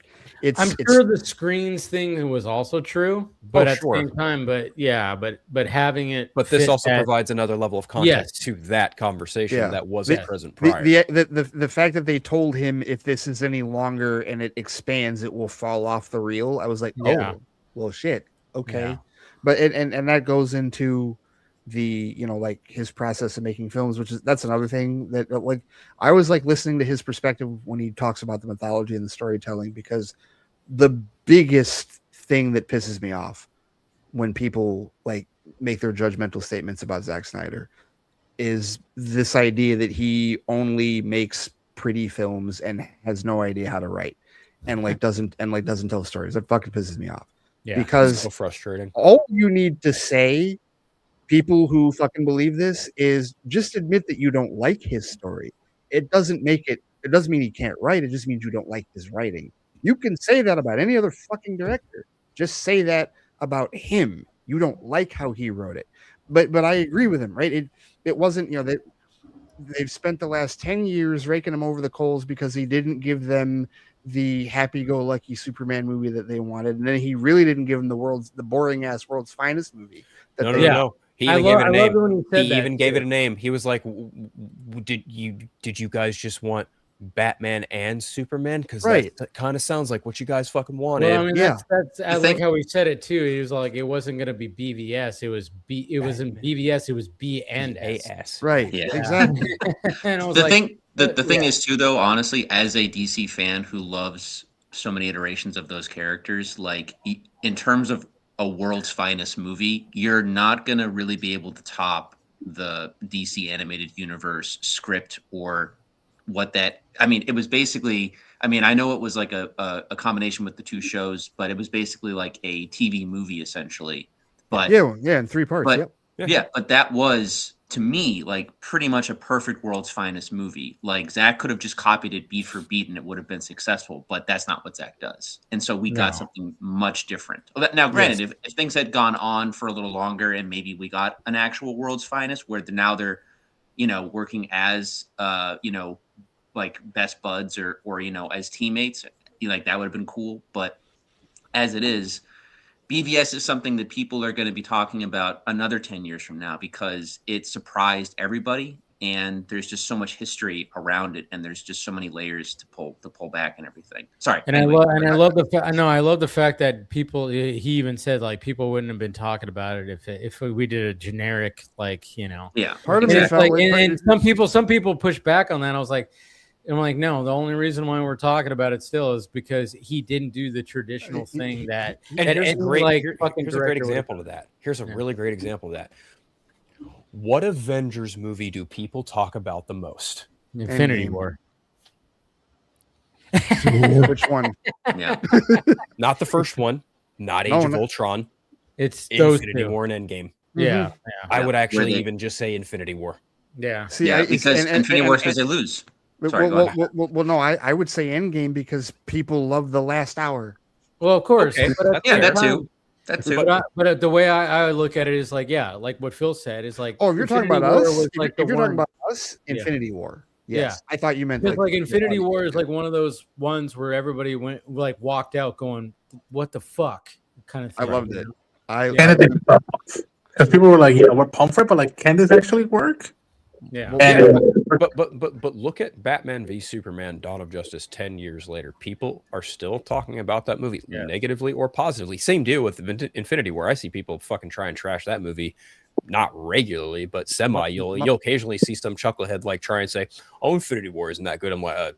sure the screens thing was also true, but at the same time, but having it. But this also provides another level of context to that conversation that wasn't present prior. The fact that they told him if this is any longer and it expands, it will fall off the reel. I was like, oh, well, shit, okay. But and that goes into the, you know, like his process of making films, that's another thing that, like, I was like listening to his perspective when he talks about the mythology and the storytelling, because the biggest thing that pisses me off when people like make their judgmental statements about Zack Snyder is this idea that he only makes pretty films and has no idea how to write and doesn't tell stories. That fucking pisses me off. Because it's so frustrating. All you need to say, people who fucking believe this, is just admit that you don't like his story. It doesn't mean he can't write. It just means you don't like his writing. You can say that about any other fucking director. Just say that about him. You don't like how he wrote it. But I agree with him, right? It wasn't, you know, they've spent the last 10 years raking him over the coals because he didn't give them the happy-go-lucky Superman movie that they wanted, and then he really didn't give them the boring-ass World's Finest movie. No. He even gave it a name. He even gave it a name. He was like, "Did you guys just want Batman and Superman, because Right. that kind of sounds like what you guys fucking wanted. Well, I mean, Yeah. that's I like how he said it too. He was like, it wasn't going to be BVS. It was B. It wasn't BVS. It was B and S. Right. Yeah. Exactly. And I was The like, thing, the thing is too, though, honestly, as a DC fan who loves so many iterations of those characters, like in terms of a world's finest movie, you're not gonna really be able to top the DC animated universe script or what that. I mean, it was basically. I mean, I know it was like a combination with the two shows, but it was basically like a TV movie essentially. But yeah, in 3 parts. But Yep. yeah, but that was to me like pretty much a perfect world's finest movie. Like Zack could have just copied it beat for beat and it would have been successful, but that's not what Zack does. And so we got something much different. Now, granted, if things had gone on for a little longer and maybe we got an actual world's finest where now they're, working as, like best buds or as teammates, like that would have been cool. But as it is, BVS is something that people are going to be talking about another 10 years from now because it surprised everybody and there's just so much history around it and there's just so many layers to pull back and everything. Sorry. And anyway, I love the fact that people, he even said like people wouldn't have been talking about it if we did a generic, like, Yeah. Part of me felt like, and some people push back on that. I was like, no, the only reason why we're talking about it still is because he didn't do the traditional thing that. And here's a great example of that. Here's a really great example of that. What Avengers movie do people talk about the most? Infinity War. Which one? Yeah. Not the first one. Not Age of Ultron. It's those Infinity two. War and Endgame. Yeah. I would actually even just say Infinity War. Yeah. See, because Infinity War because they lose. Sorry, well, no, I would say Endgame because people love the last hour. Well, of course. Okay. That too. That too. But the way I look at it is like, like what Phil said is like. Oh, if you're talking about us, if you're talking about us, Yeah. Infinity War. Yes. Yeah. I thought you meant like Infinity War is like one of those ones where everybody walked out going, "What the fuck?" kind of thing. I loved it. Because people were like, "Yeah, we're pumped for it," but like, can this actually work? Yeah. But look at Batman v Superman: Dawn of Justice 10 years later. People are still talking about that movie, negatively or positively. Same deal with Infinity War. I see people fucking try and trash that movie, not regularly, but semi. You'll occasionally see some chucklehead like try and say, "Oh, Infinity War isn't that good." I'm like,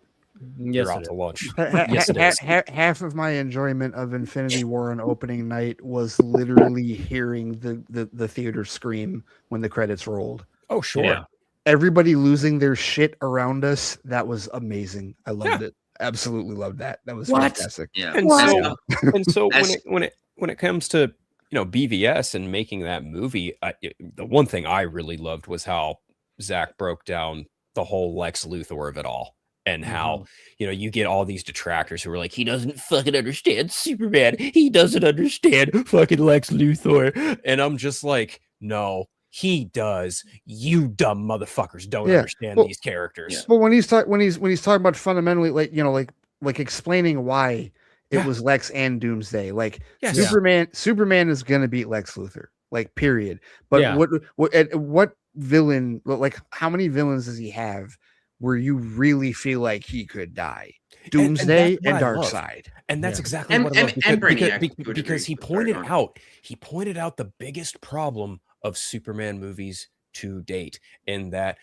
you're out to lunch. Yes, it is. Half of my enjoyment of Infinity War on opening night was literally hearing the theater scream when the credits rolled. Oh, sure. Yeah. Everybody losing their shit around us. That was amazing. I loved it. Absolutely loved that. That was fantastic. Yeah. And so when it comes to BVS and making that movie, the one thing I really loved was how Zack broke down the whole Lex Luthor of it all. And how, you get all these detractors who are like, he doesn't fucking understand Superman. He doesn't understand fucking Lex Luthor. And I'm just like, no, he does. You dumb motherfuckers don't understand these characters. But when he's talking about fundamentally, like explaining why it was Lex and Doomsday, like Superman is gonna beat Lex Luthor, like period. But what villain? Like how many villains does he have where you really feel like he could die? Doomsday and Darkseid. And that's exactly what I love. Because he pointed out the biggest problem of Superman movies to date, in that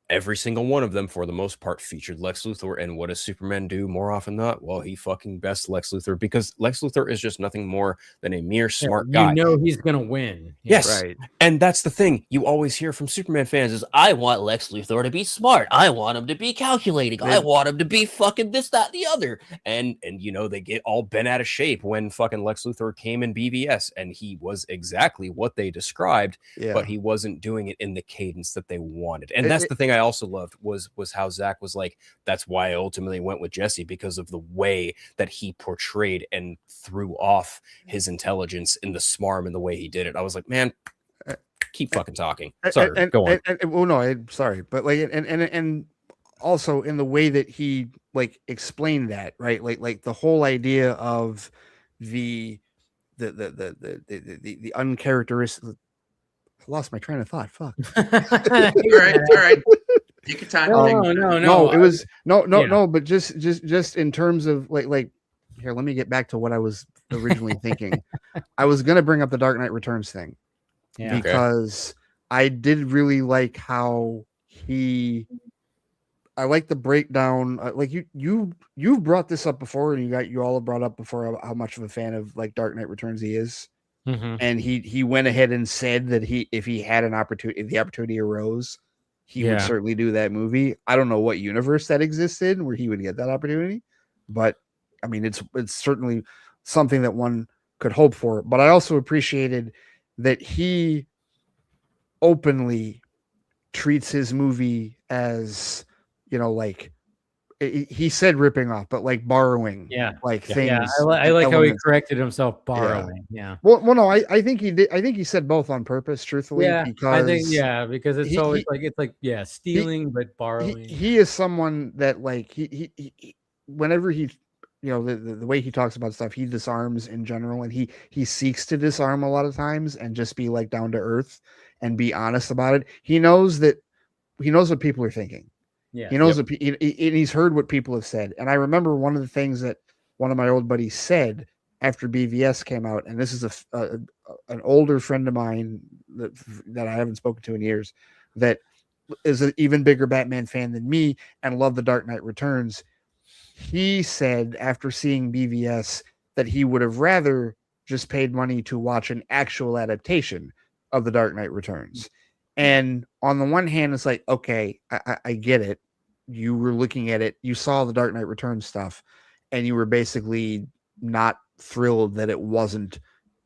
every single one of them, for the most part, featured Lex Luthor. And what does Superman do more often than not? Well, he fucking bests Lex Luthor, because Lex Luthor is just nothing more than a mere smart guy. He's gonna win. Yes, right. And that's the thing you always hear from Superman fans is, I want Lex Luthor to be smart. I want him to be calculating. I want him to be fucking this, that, and the other. And they get all bent out of shape when fucking Lex Luthor came in BVS, and he was exactly what they described, but he wasn't doing it in the cadence that they wanted. And that's the thing I also loved was how Zack was like, that's why I ultimately went with Jesse, because of the way that he portrayed and threw off his intelligence and the smarm and the way he did it. I was like, man, keep fucking talking. Sorry, go on. Well, no, sorry, but like, and also in the way that he like explained that, right? Like the whole idea of the uncharacteristic. I lost my train of thought. Fuck. All right. Take your time. No, it was no. But just in terms of like here, let me get back to what I was originally thinking. I was gonna bring up the Dark Knight Returns thing because I did really like how I like the breakdown. Like you've brought this up before, and you all have brought up before how much of a fan of like Dark Knight Returns he is. Mm-hmm. And he went ahead and said that if he had an opportunity, if the opportunity arose, he would certainly do that movie. I don't know what universe that existed where he would get that opportunity, but I mean, it's certainly something that one could hope for. But I also appreciated that he openly treats his movie as, like he said ripping off, but like borrowing, things. Yeah, I like how he corrected himself, borrowing. Yeah. Well, no, I think he did. I think he said both on purpose, truthfully. Yeah, because I think because it's always stealing but borrowing. He is someone that like he whenever he, the way he talks about stuff, he disarms in general, and he seeks to disarm a lot of times and just be like down to earth and be honest about it. He knows what people are thinking. Yeah. He knows he's heard what people have said. And I remember one of the things that one of my old buddies said after BVS came out, and this is an older friend of mine that I haven't spoken to in years, that is an even bigger Batman fan than me and loved The Dark Knight Returns. He said after seeing BVS that he would have rather just paid money to watch an actual adaptation of The Dark Knight Returns. And on the one hand, it's like, okay, I get it. You were looking at it, you saw the Dark Knight Returns stuff, and you were basically not thrilled that it wasn't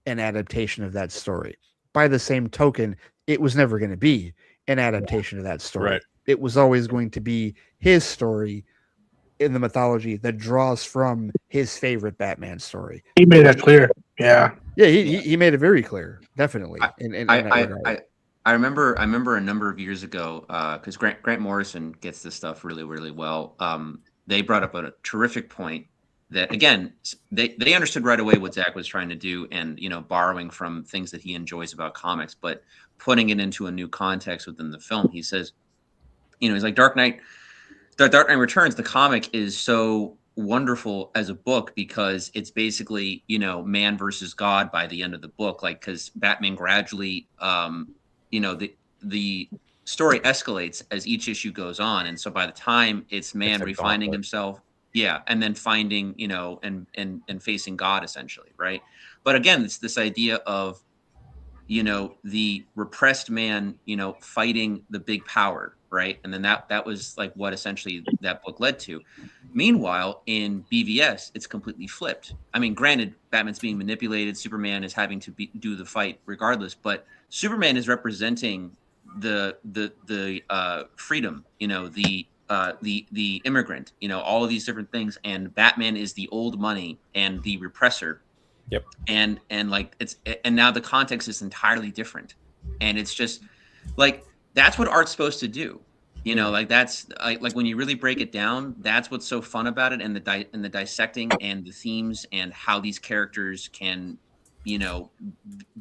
an adaptation of that story. By the same token, it was never going to be an adaptation of that story. Right. It was always going to be his story in the mythology that draws from his favorite Batman story. He made that clear. Yeah. Yeah, he made it very clear, definitely. I remember a number of years ago, because Grant Morrison gets this stuff really, really well. They brought up a terrific point that, again, they understood right away what Zack was trying to do, and borrowing from things that he enjoys about comics, but putting it into a new context within the film. He says, he's like Dark Knight Returns. The comic is so wonderful as a book because it's basically man versus God by the end of the book, like because Batman gradually. The story escalates as each issue goes on, and so by the time it's man refining himself, and then finding and facing God essentially, right? But again, it's this idea of the repressed man fighting the big power, right? And then that was like what essentially that book led to. Meanwhile, in BVS, it's completely flipped. I mean, granted, Batman's being manipulated, Superman is having to do the fight regardless, but Superman is representing the freedom, the immigrant, all of these different things, and Batman is the old money and the repressor. Yep. And like and now the context is entirely different, and it's just like that's what art's supposed to do. Like that's like when you really break it down, that's what's so fun about it, and the dissecting and the themes and how these characters can,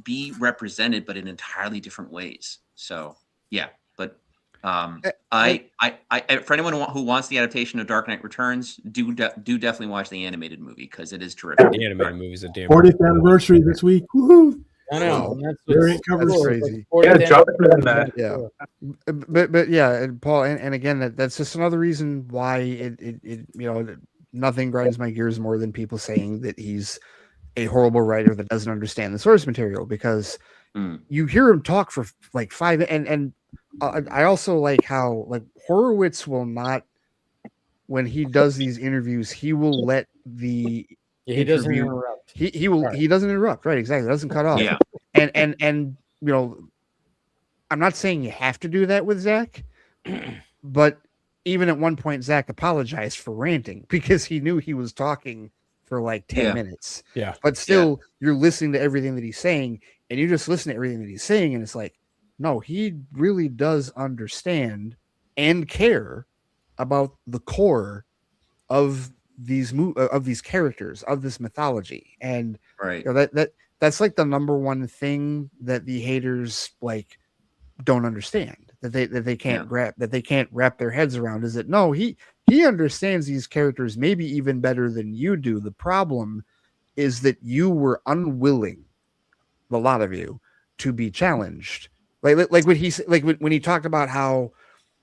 be represented, but in entirely different ways. So yeah, but I for anyone who wants the adaptation of Dark Knight Returns, do definitely watch the animated movie because it is terrific. The animated movie is a damn 40th anniversary this week. Woohoo! I know. That's crazy. Yeah, but yeah, and Paul, and again, that's just another reason why it nothing grinds my gears more than people saying that he's a horrible writer that doesn't understand the source material, because you hear him talk for like 5 and I also like how like Horowitz will not, when he does these interviews, he will let the he doesn't interrupt. He doesn't interrupt, right? Exactly. Doesn't cut off. Yeah. And I'm not saying you have to do that with Zack, but even at one point Zack apologized for ranting because he knew he was talking for like 10 minutes. Yeah. But still you're listening to everything that he's saying, and you just listen to everything that he's saying, and it's like, no, he really does understand and care about the core of these characters, of this mythology. And right. That's like the number one thing that the haters like don't understand. that they can't wrap their heads around is that no, he understands these characters maybe even better than you do. The problem is that you were unwilling, a lot of you, to be challenged. Like when he talked about how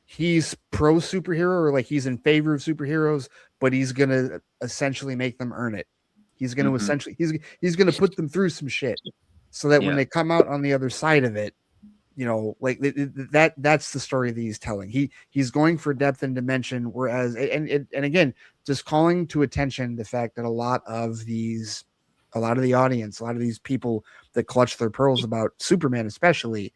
he's pro superhero, or like he's in favor of superheroes, but he's gonna essentially make them earn it. He's gonna essentially he's gonna put them through some shit so that when they come out on the other side of it, like that's the story that he's telling. He's going for depth and dimension, whereas and again, just calling to attention the fact that a lot of the audience, a lot of these people that clutch their pearls about Superman especially,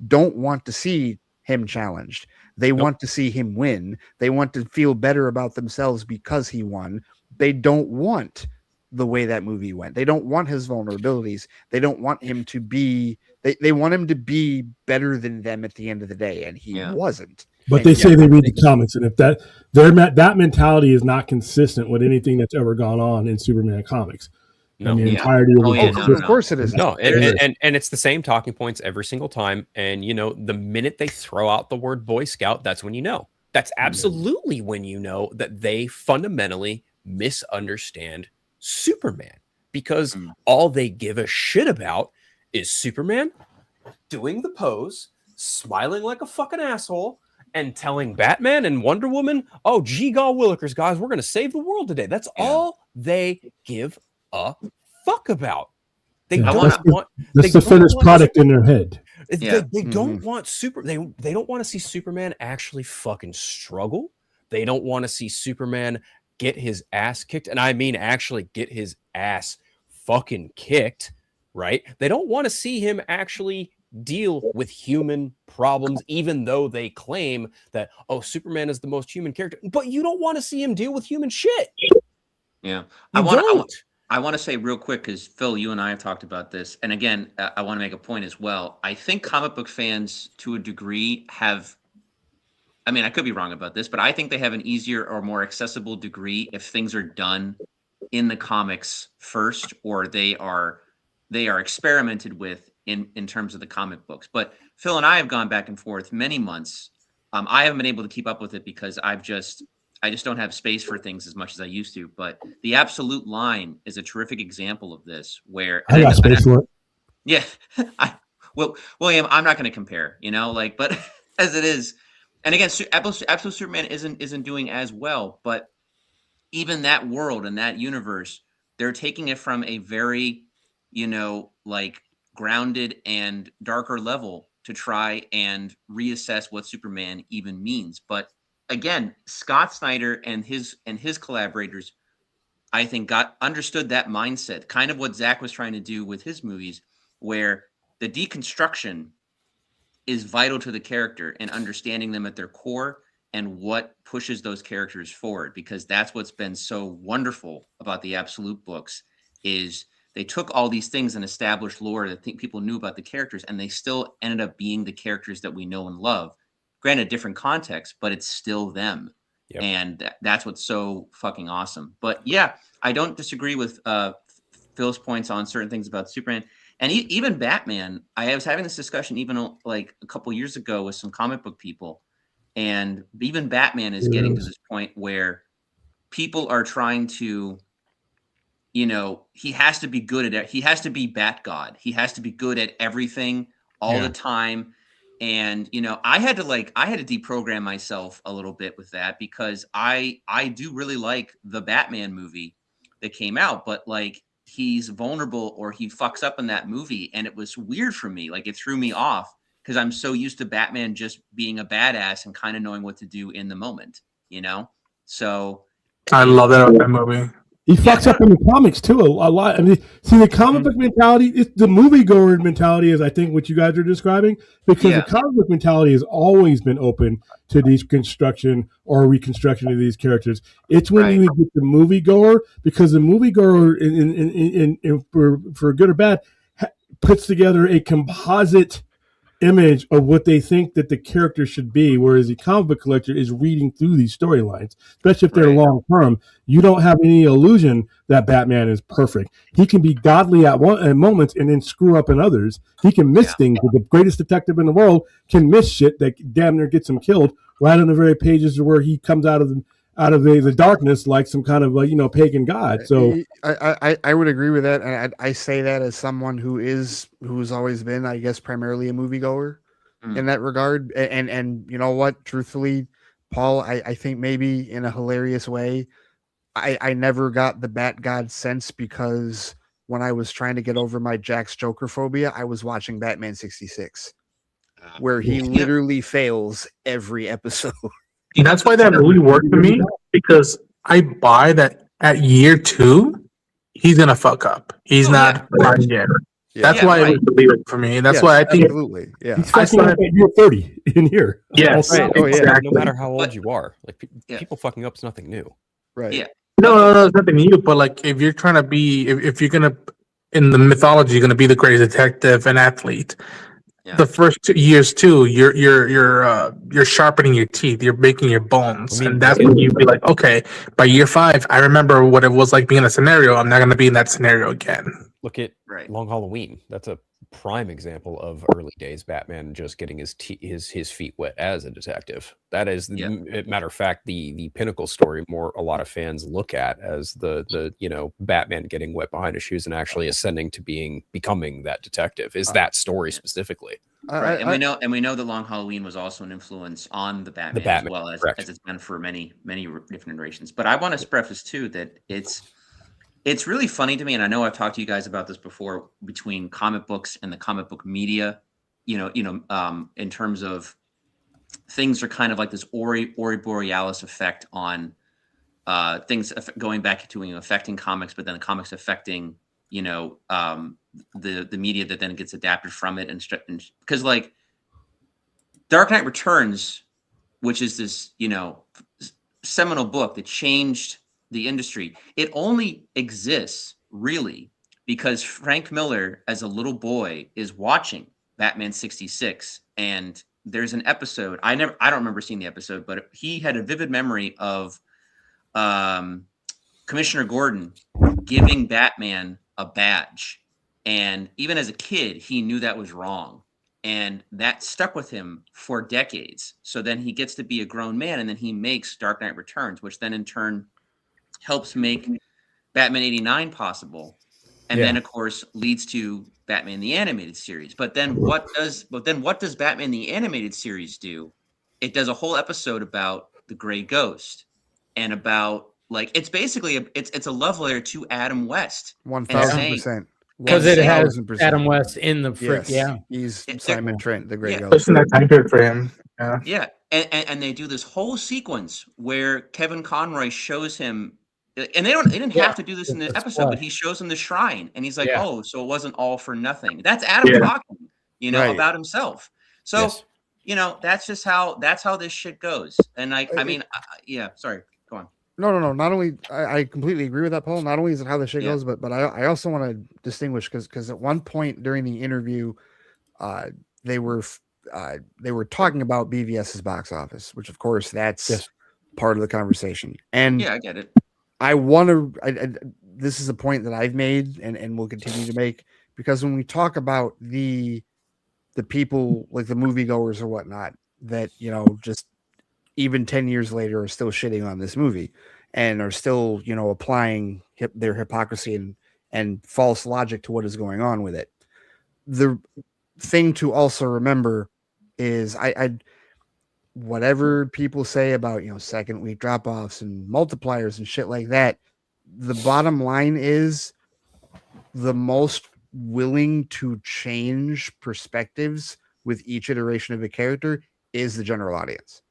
don't want to see him challenged. They want to see him win. They want to feel better about themselves because he won. They don't want the way that movie went. They don't want his vulnerabilities. They don't want him to be, they want him to be better than them at the end of the day. And he wasn't. But they say they read the comics. And if that mentality is not consistent with anything that's ever gone on in Superman comics. No. And the entirety of of course it is. No, and it's the same talking points every single time. And the minute they throw out the word Boy Scout, that's when you know. That's absolutely when you know that they fundamentally misunderstand Superman, because all they give a shit about is Superman doing the pose, smiling like a fucking asshole, and telling Batman and Wonder Woman, "Oh, gee, gaw willikers, guys, we're gonna save the world today." That's all they give a fuck about. They don't want that's the finished product in their head. They don't want they don't want to see Superman actually fucking struggle. They don't want to see Superman get his ass kicked, and I mean actually get his ass fucking kicked, right? They don't want to see him actually deal with human problems, even though they claim that, oh, Superman is the most human character, but you don't want to see him deal with human shit. Yeah. I want to say real quick, because Phil, you and I have talked about this, and again, I want to make a point as well. I think comic book fans, to a degree, have, I mean, I could be wrong about this, but I think they have an easier or more accessible degree if things are done in the comics first, or they are experimented with in terms of the comic books. But Phil and I have gone back and forth many months. I haven't been able to keep up with it because I just don't have space for things as much as I used to. But the Absolute line is a terrific example of this, where I got space for it. Yeah, William, I'm not going to compare, but as it is, and again, Absolute Superman isn't doing as well, but even that world and that universe, they're taking it from a very, grounded and darker level to try and reassess what Superman even means. But again, Scott Snyder and his collaborators, I think, understood that mindset, kind of what Zack was trying to do with his movies, where the deconstruction is vital to the character and understanding them at their core and what pushes those characters forward. Because that's what's been so wonderful about the Absolute books, is they took all these things and established lore that people knew about the characters, and they still ended up being the characters that we know and love. Granted, different context, but it's still them. Yep. And that's what's so fucking awesome. But yeah, I don't disagree with Phil's points on certain things about Superman. And even Batman, I was having this discussion even like a couple years ago with some comic book people. And even Batman is getting to this point where people are trying to, he has to be good at it. He has to be Bat God. He has to be good at everything all the time. And, I had to deprogram myself a little bit with that, because I do really like the Batman movie that came out, but he's vulnerable or he fucks up in that movie. And it was weird for me. It threw me off because I'm so used to Batman just being a badass and kind of knowing what to do in the moment, So I love that movie. He fucks up in the comics too a lot. I mean, see, the comic book mentality, it's the moviegoer mentality is, I think, what you guys are describing, because the comic book mentality has always been open to deconstruction or reconstruction of these characters. It's when you get the moviegoer, because the moviegoer, for good or bad, puts together a composite image of what they think that the character should be, whereas the comic book collector is reading through these storylines, especially if they're long term. You don't have any illusion that Batman is perfect. He can be godly at moments and then screw up in others. He can miss things. The greatest detective in the world can miss shit that damn near gets him killed right on the very pages where he comes out of the darkness like some kind of pagan god. So I would agree with that, and I say that as someone who's always been, I guess, primarily a moviegoer in that regard. And you know what? Truthfully, Paul, I think maybe in a hilarious way, I never got the Bat God sense because when I was trying to get over my Jack's Joker phobia, I was watching Batman 66, where he literally fails every episode. That's why that movie worked for me, because I buy that at year 2, he's gonna fuck up. He's not fine yet. That's why it was believable for me. That's why I think absolutely. Yeah, he's fucking up at year 30 in here. Yes, No matter how old you are, like people fucking up is nothing new. Right. Yeah. No, it's nothing new. But like, if you're trying to be, if you're gonna, in the mythology, you're gonna be the greatest detective and athlete. The first 2 years too, you're sharpening your teeth, you're making your bones, and that's when you be like, okay, by year 5, I remember what it was like being in a scenario. I'm not gonna be in that scenario again. Look at Long Halloween. That's a prime example of early days Batman just getting his feet wet as a detective. That is, matter of fact, the pinnacle story a lot of fans look at as the Batman getting wet behind his shoes and actually ascending to becoming that detective is that story specifically. Right. And we know that Long Halloween was also an influence on the Batman as well as it's been for many different iterations. But I want to preface too that it's really funny to me, and I know I've talked to you guys about this before, between comic books and the comic book media, in terms of things are kind of like this Ori Borealis effect on things going back to affecting comics, but then the comics affecting, the media that then gets adapted from it. And because like Dark Knight Returns, which is this, seminal book that changed the industry, it only exists really because Frank Miller, as a little boy, is watching Batman 66, and there's an episode. I don't remember seeing the episode, but he had a vivid memory of Commissioner Gordon giving Batman a badge, and even as a kid, he knew that was wrong, and that stuck with him for decades. So then he gets to be a grown man, and then he makes Dark Knight Returns, which then in turn helps make Batman 89 possible, and then of course leads to Batman the Animated Series. But then what does Batman the Animated Series do? It does a whole episode about the Gray Ghost and about, like, it's basically it's a love letter to Adam West. 1000%. Because it has Adam West in the he's Simon Trent, the Gray Ghost. Listen, that time period for him. Yeah, and they do this whole sequence where Kevin Conroy shows him. And they didn't have to do this in the episode, but he shows him the shrine, and he's like, "Oh, so it wasn't all for nothing." That's Adam talking, about himself. So, that's how this shit goes. And sorry, go on. No. Not only I completely agree with that, Paul. Not only is it how the shit goes, but I also want to distinguish because at one point during the interview, they were talking about BVS's box office, which of course that's part of the conversation. And I get it. I want to. This is a point that I've made and will continue to make, because when we talk about the people like the moviegoers or whatnot that just even 10 years later are still shitting on this movie and are still applying their hypocrisy and false logic to what is going on with it. The thing to also remember is whatever people say about second week drop-offs and multipliers and shit like that, the bottom line is the most willing to change perspectives with each iteration of a character is the general audience.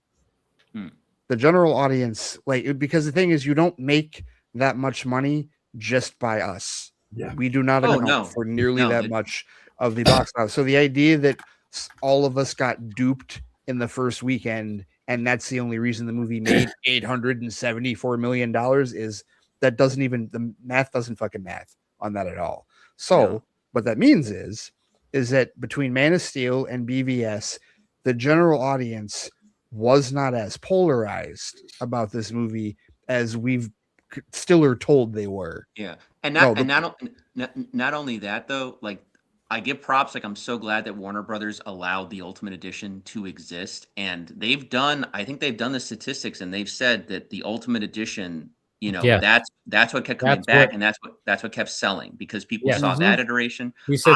The general audience, because the thing is, you don't make that much money just by us. We do not account for nearly that much of the box office. So the idea that all of us got duped in the first weekend, and that's the only reason the movie made $874 million is that the math doesn't fucking math on that at all. So what that means is is that between Man of Steel and BVS, the general audience was not as polarized about this movie as we've still are told they were. Yeah, and not only that though, like I give props. Like I'm so glad that Warner Brothers allowed the Ultimate Edition to exist, and I think they've done the statistics, and they've said that the Ultimate Edition, that's what kept coming back, and that's what kept selling because people saw that iteration. We said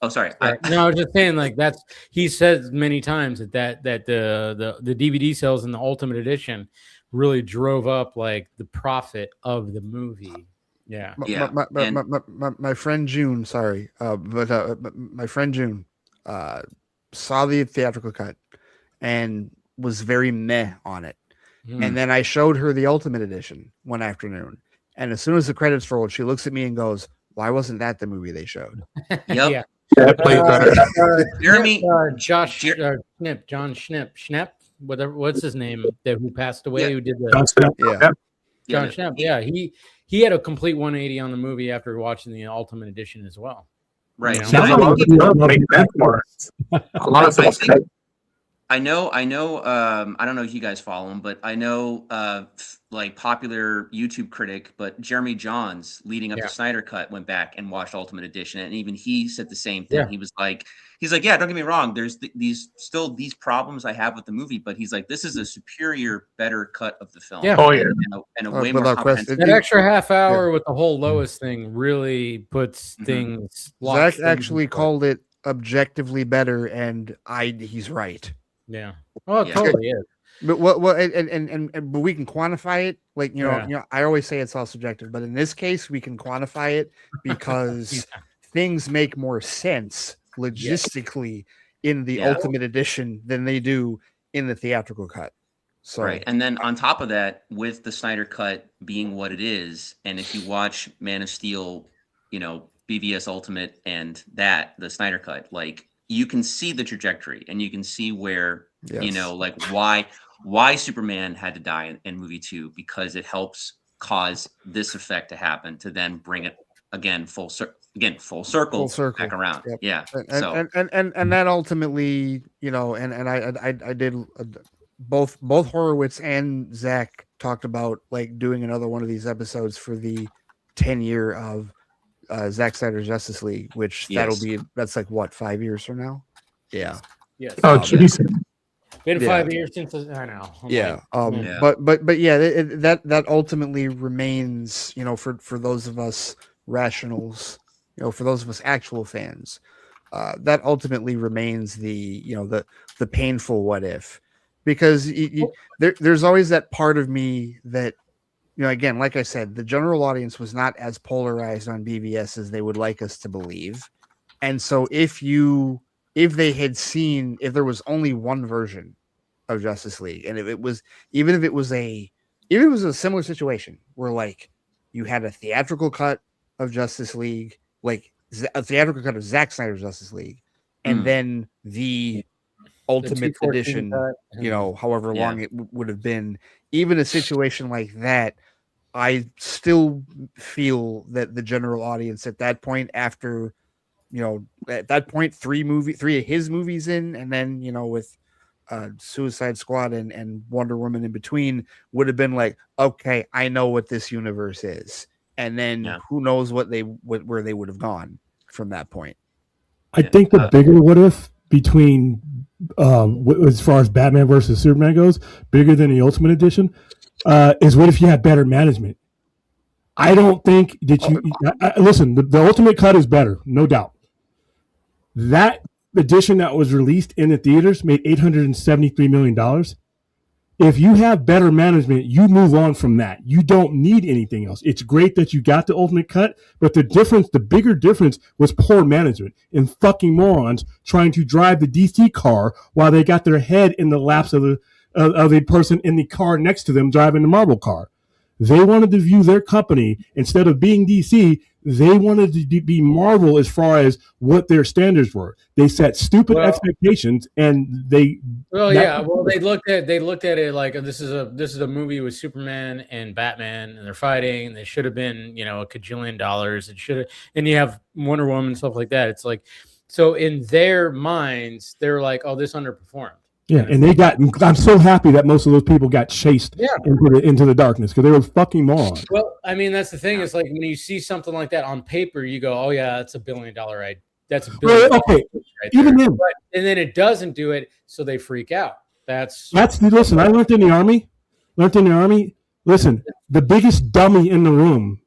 sorry. No, I was just saying like he says many times that the DVD sales in the Ultimate Edition really drove up like the profit of the movie. Yeah. My friend June, my friend June saw the theatrical cut and was very meh on it. And then I showed her the Ultimate Edition one afternoon. And as soon as the credits rolled, she looks at me and goes, "Why wasn't that the movie they showed?" Yep. Jeremy, John Schnepp, whatever. What's his name? Who passed away? Who did the John Schnepp. John Schnepp. Yeah, he had a complete 180 on the movie after watching the Ultimate Edition as well. Right. I know. I don't know if you guys follow him, but I know, like popular YouTube critic, but Jeremy Johns, leading up to Snyder Cut, went back and watched Ultimate Edition, and even he said the same thing. He was like, yeah, don't get me wrong. There's these problems I have with the movie, but he's like, this is a superior, better cut of the film. Yeah. And a way more comprehensive. That extra half hour with the whole Lois thing really puts things. Zach actually called it objectively better, and he's right. Yeah. Well, it totally is. But but we can quantify it. Like, I always say it's all subjective, but in this case, we can quantify it because things make more sense logistically in the Ultimate Edition than they do in the theatrical cut. So, right. And then on top of that, with the Snyder Cut being what it is, and if you watch Man of Steel, BVS Ultimate and the Snyder Cut, like you can see the trajectory and you can see where, like why Superman had to die in movie 2, because it helps cause this effect to happen to then bring it again full circle back around. Yep. Yeah. And that ultimately, I did both Horowitz and Zach talked about like doing another one of these episodes for the 10-year of Zack Snyder's Justice League, which that's like what, 5 years from now? Yeah. Yes. Oh, jeez. Been 5 years since I know. But yeah, that ultimately remains, for those of us rationals, for those of us actual fans, that ultimately remains the painful what if, because there's always that part of me that, again, like I said, the general audience was not as polarized on BVS as they would like us to believe. And so if they had seen, if there was only one version of Justice League, and if it was a similar situation where like you had a theatrical cut of Justice League, like a theatrical cut of Zack Snyder's Justice League, and then the Ultimate Edition, however long it would have been, even a situation like that, I still feel that the general audience at that point, after, at that point, three of his movies in, and then, with Suicide Squad and Wonder Woman in between, would have been like, okay, I know what this universe is. And then who knows where they would have gone from that point. I think the bigger what if between as far as Batman versus Superman goes, bigger than the Ultimate Edition, is what if you had better management? I don't think that listen, the Ultimate Cut is better, no doubt. That edition that was released in the theaters made $873 million. If you have better management, you move on from that. You don't need anything else. It's great that you got the Ultimate Cut, but the bigger difference was poor management and fucking morons trying to drive the DC car while they got their head in the laps of the person in the car next to them driving the Marvel car. They wanted to view their company, instead of being DC, they wanted to be Marvel as far as what their standards were. They set stupid expectations, and they. Well, yeah. Well, they looked at it like this is a movie with Superman and Batman, and they're fighting. And they should have been, a cajillion dollars. It should have, and you have Wonder Woman and stuff like that. It's like, so in their minds, they're like, oh, this underperformed. Yeah, and I'm so happy that most of those people got chased into the darkness because they were fucking morons. Well, I mean, that's the thing. It's like when you see something like that on paper, you go, "Oh yeah, that's $1 billion right? That's $1 billion." Okay, right even then, and then it doesn't do it, so they freak out. That's listen. I learned in the army. Listen, the biggest dummy in the room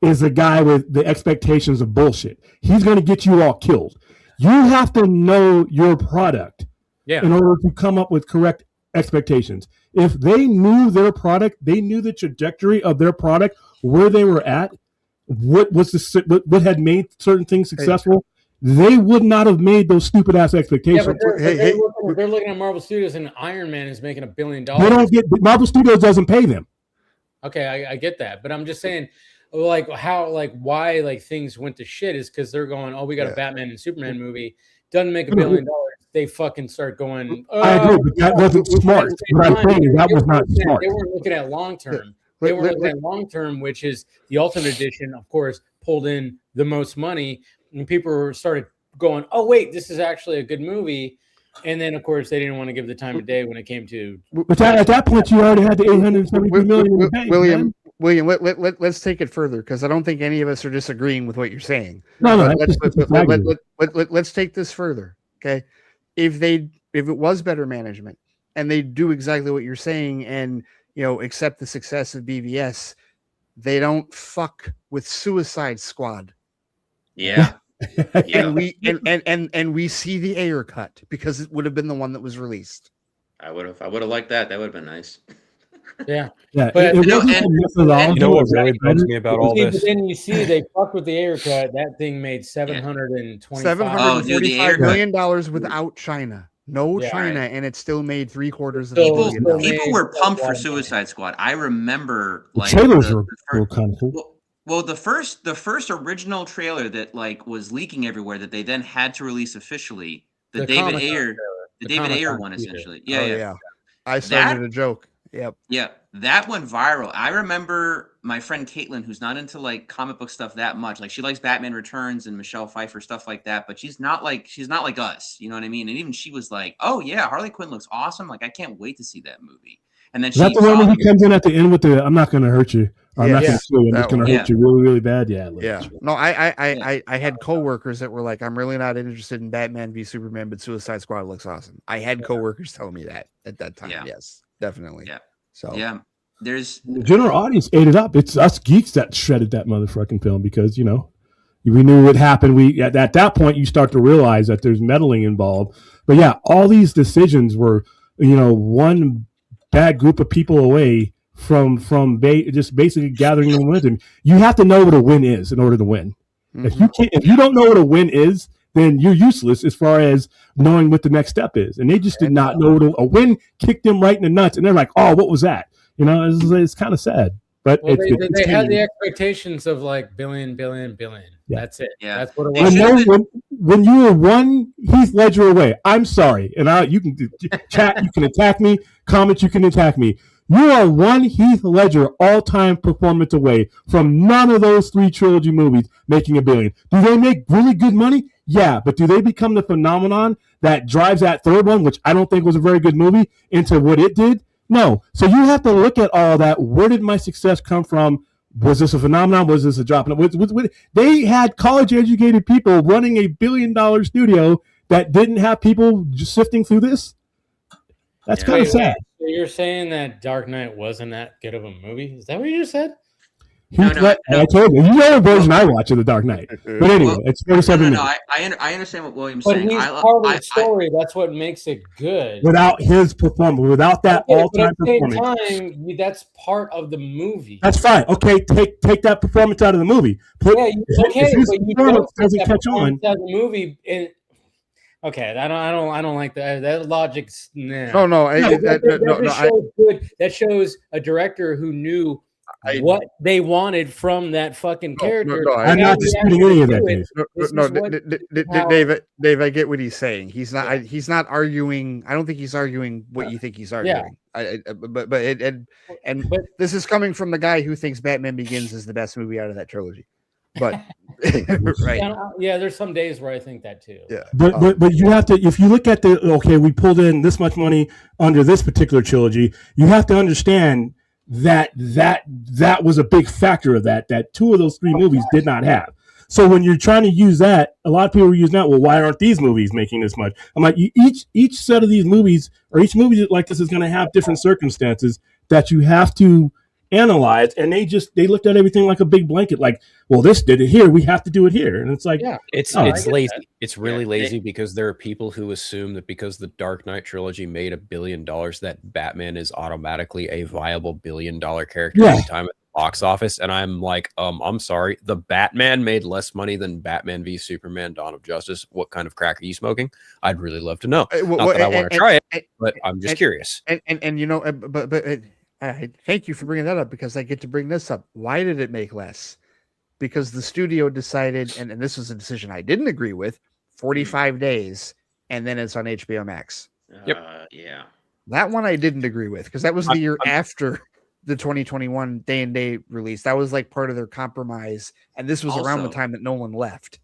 is the guy with the expectations of bullshit. He's going to get you all killed. You have to know your product. Yeah. In order to come up with correct expectations. If they knew their product, they knew the trajectory of their product, where they were at, what had made certain things successful, they would not have made those stupid ass expectations. Yeah, but they're looking at Marvel Studios, and Iron Man is making $1 billion. They don't get Marvel Studios doesn't pay them. Okay, I get that, but I'm just saying, why things went to shit is because they're going, oh, we got a Batman and Superman movie, doesn't make $1 billion. They fucking start going. Oh, I agree, but that wasn't smart. What I'm saying is that was not smart. They weren't looking at long term. They were looking at long term, which is the Ultimate Edition, of course, pulled in the most money, and people started going, "Oh wait, this is actually a good movie." And then, of course, they didn't want to give the time of day when it came to. But at that point, you already had the $873 million in the bank, William, let's take it further because I don't think any of us are disagreeing with what you're saying. No, let's take this further. Okay. If it was better management and they do exactly what you're saying and accept the success of BVS, they don't fuck with Suicide Squad. Yeah. And we see the Ayer cut because it would have been the one that was released. I would have liked that. That would have been nice. Yeah. But you know what really bugs me about all this? But then you see they fuck with the Ayer cut. That thing made $745 million without China. No China, and it still made $750 million. People were pumped for Suicide Squad. I remember the trailers were kind of cool. Well, the first original trailer that was leaking everywhere that they then had to release officially, the David Ayer one essentially. Yeah. I started a joke. Yep. Yeah, that went viral. I remember my friend Caitlin, who's not into comic book stuff that much. She likes Batman Returns and Michelle Pfeiffer stuff like that, but she's not like us. You know what I mean? And even she was like, "Oh yeah, Harley Quinn looks awesome. I can't wait to see that movie." And then that's the one when he comes in at the end with the "I'm not going to hurt you. I'm not going to kill you. I'm just going to hurt you really, really bad." Yeah. No, I had coworkers that were like, "I'm really not interested in Batman v Superman, but Suicide Squad looks awesome." I had coworkers telling me that at that time. Yeah. Yes, definitely. Yeah. So there's the general audience ate it up. It's us geeks that shredded that motherfucking film because we knew what happened. We at that point you start to realize that there's meddling involved. But yeah, all these decisions were one bad group of people away from just basically gathering momentum. You have to know what a win is in order to win. Mm-hmm. If you don't know what a win is, then you're useless as far as knowing what the next step is. And they just did not know what a win kicked them right in the nuts. And they're like, "Oh, what was that?" It's kind of sad. But they had the expectations of billion. Yeah. That's it. Yeah. That's what it was. When you were one Heath Ledger away, I'm sorry. And you can chat, you can attack me, comment, you can attack me. You are one Heath Ledger all-time performance away from none of those 3 trilogy movies making $1 billion. Do they make really good money? Yeah, but do they become the phenomenon that drives that third one, which I don't think was a very good movie, into what it did? No. So you have to look at all that. Where did my success come from? Was this a phenomenon? Was this a drop? They had college-educated people running a $1 billion studio that didn't have people just sifting through this. That's kind of sad. So you're saying that Dark Knight wasn't that good of a movie? Is that what you just said? No. I told you. You know the version I watch of The Dark Knight. But anyway, it's 47 minutes. I understand what William's saying. But he's part of the story. That's what makes it good. Without his performance, without that all-time performance. At the same time, that's part of the movie. That's fine. Okay, take that performance out of the movie. But you don't doesn't catch on. Out of the movie. Okay, I don't like that. That logic's no. That shows a director who knew what they wanted from that fucking character. I'm not disputing any of that, Dave. Dave, I get what he's saying. He's not arguing. I don't think he's arguing what you think he's arguing. But this is coming from the guy who thinks Batman Begins is the best movie out of that trilogy. But right, yeah, there's some days where I think that too. Yeah, but you have to, if you look at we pulled in this much money under this particular trilogy, you have to understand that was a big factor of that 2 of those 3 movies did not have. So when you're trying to use that, a lot of people are using that. Well, why aren't these movies making this much? I'm like, each set of these movies, or each movie like this, is going to have different circumstances that you have to analyze. And they looked at everything like a big blanket. Like, well, this did it here, we have to do it here. And it's like, it's lazy. It's really lazy because there are people who assume that because the Dark Knight trilogy made $1 billion, that Batman is automatically a viable $1 billion character every time at the box office. And I'm like, I'm sorry, the Batman made less money than Batman v Superman: Dawn of Justice. What kind of crack are you smoking? I'd really love to know. Not that I want to try it, but I'm just curious. And you know, but thank you for bringing that up, because I get to bring this up. Why did it make less? Because the studio decided, and this was a decision I didn't agree with, 45 days, and then it's on HBO Max. Yeah. That one I didn't agree with, because that was the year after the 2021 day and day release. That was like part of their compromise, and this was around the time that Nolan left.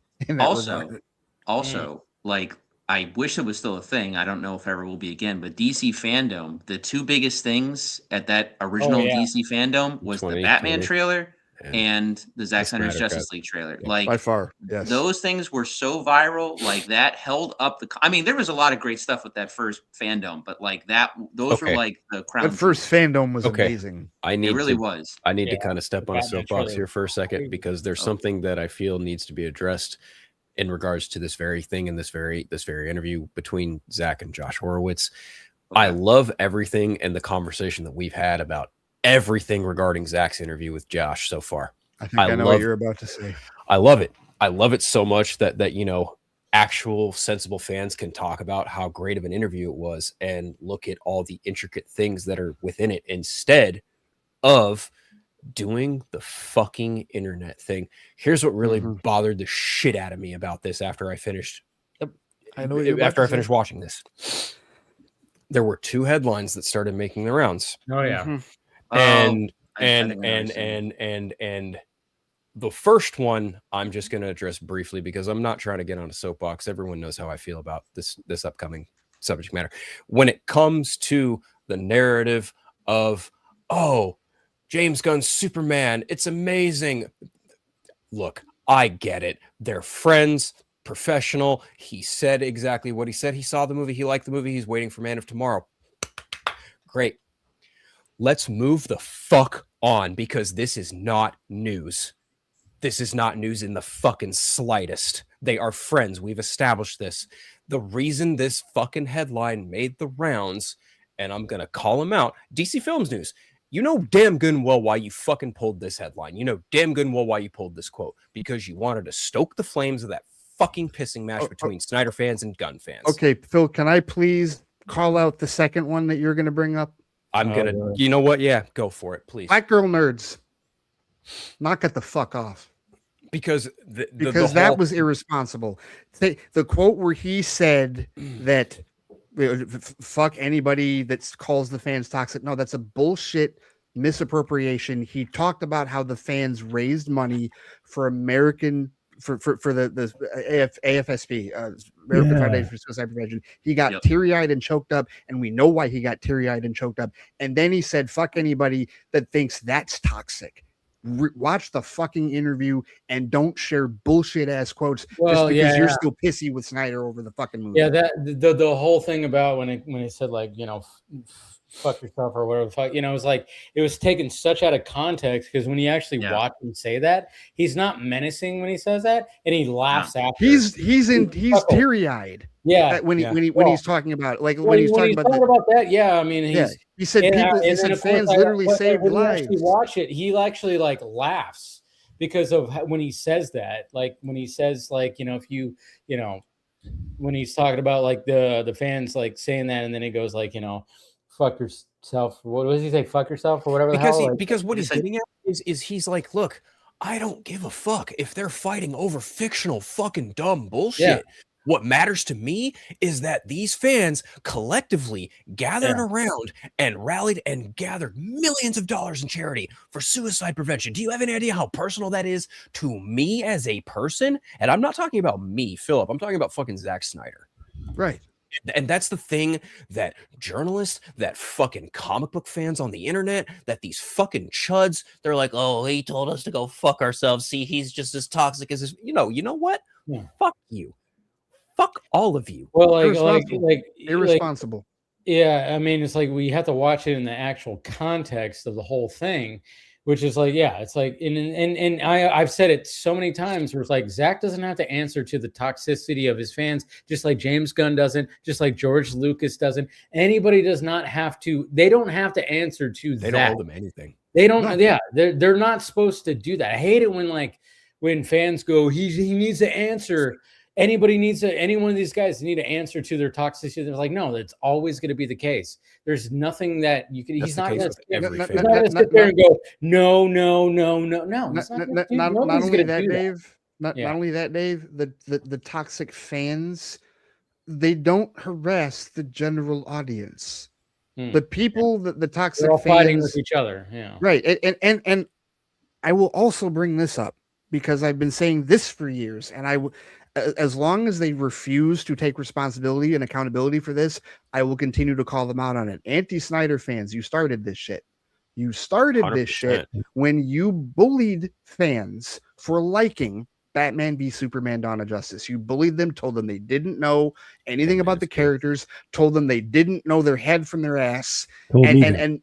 Also, like, I wish it was still a thing. I don't know if ever will be again, but DC fandom, the 2 biggest things at that original DC fandom was the Batman trailer and the Zack Snyder's Justice League trailer. Yeah, like, by far, yes. Those things were so viral, like that held up the. I mean, there was a lot of great stuff with that first fandom, but like those were like the crown. That first fandom was amazing. It really was. I need to kind of step on a soapbox here for a second, because there's something that I feel needs to be addressed in regards to this very thing and this very interview between Zach and Josh Horowitz. I love everything and the conversation that we've had about everything regarding Zach's interview with Josh so far. I think I know what you're about to say. I love it. I love it so much that you know, actual sensible fans can talk about how great of an interview it was and look at all the intricate things that are within it, instead of doing the fucking internet thing. Here's what really bothered the shit out of me about this after I finished. I know after I finished watching this, there were 2 headlines that started making the rounds. Oh yeah. And the first one I'm just going to address briefly, because I'm not trying to get on a soapbox. Everyone knows how I feel about this upcoming subject matter. When it comes to the narrative of, oh, James Gunn's Superman, it's amazing. Look, I get it. They're friends, professional. He said exactly what he said. He saw the movie. He liked the movie. He's waiting for Man of Tomorrow. Great. Let's move the fuck on, because this is not news. This is not news in the fucking slightest. They are friends. We've established this. The reason this fucking headline made the rounds, and I'm going to call him out, DC Films News, you know damn good and well why you fucking pulled this headline. You know damn good and well why you pulled this quote. Because you wanted to stoke the flames of that fucking pissing match between Snyder fans and Gunn fans. Okay, Phil, can I please call out the second one that you're going to bring up? I'm going to, you know what? Yeah, go for it, please. Black girl nerds. Knock it the fuck off. Because that was irresponsible. The quote where he said that fuck anybody that calls the fans toxic. No, that's a bullshit misappropriation. He talked about how the fans raised money for American for the AFSP, American Foundation for Suicide Prevention. He got teary-eyed and choked up, and we know why he got teary-eyed and choked up. And then he said, fuck anybody that thinks that's toxic. Watch the fucking interview and don't share bullshit ass quotes just because you're still pissy with Snyder over the fucking movie. Yeah, that the whole thing about when he said, like, you know, fuck yourself or whatever the fuck, you know, it was like it was taken such out of context, because when you actually watch him say that, he's not menacing when he says that, and he laughs after. He's teary-eyed. Yeah, when he's talking about it, like when he's talking about that. Yeah, I mean, he said people. He said fans literally saved lives. When you watch it, he actually like laughs because of when he says that. Like when he says, like, you know, if you know, when he's talking about like the fans like saying that, and then he goes like, you know, fuck yourself. What does he say? Fuck yourself or whatever the hell? Because what he's getting at is he's like, look, I don't give a fuck if they're fighting over fictional fucking dumb bullshit. Yeah. What matters to me is that these fans collectively gathered around and rallied and gathered millions of dollars in charity for suicide prevention. Do you have any idea how personal that is to me as a person? And I'm not talking about me, Philip. I'm talking about fucking Zack Snyder. Right. And that's the thing that journalists, that fucking comic book fans on the internet, that these fucking chuds, they're like, oh, he told us to go fuck ourselves. See, he's just as toxic as his, you know what? Yeah. Fuck you. Fuck all of you. Well, irresponsible. Yeah, I mean, it's like we have to watch it in the actual context of the whole thing, which is like, yeah, it's like, and I've said it so many times where it's like Zack doesn't have to answer to the toxicity of his fans, just like James Gunn doesn't, just like George Lucas doesn't. Anybody does not have to. They don't have to answer to that. They don't owe them anything. They don't. Yeah, they're not supposed to do that. I hate it when fans go, he needs to answer. Any one of these guys need to answer to their toxicity. They're like, no, that's always going to be the case. There's nothing that you can. He's not going to sit there and go, no. Not only that, Dave. The toxic fans, they don't harass the general audience. The people, the toxic they're all fans, fighting with each other. Yeah, right. And I will also bring this up because I've been saying this for years, and as long as they refuse to take responsibility and accountability for this, I will continue to call them out on it. Anti-Snyder fans, you started this shit. You started 100%. This shit when you bullied fans for liking Batman v Superman Dawn of Justice. You bullied them, told them they didn't know anything about the characters, told them they didn't know their head from their ass, and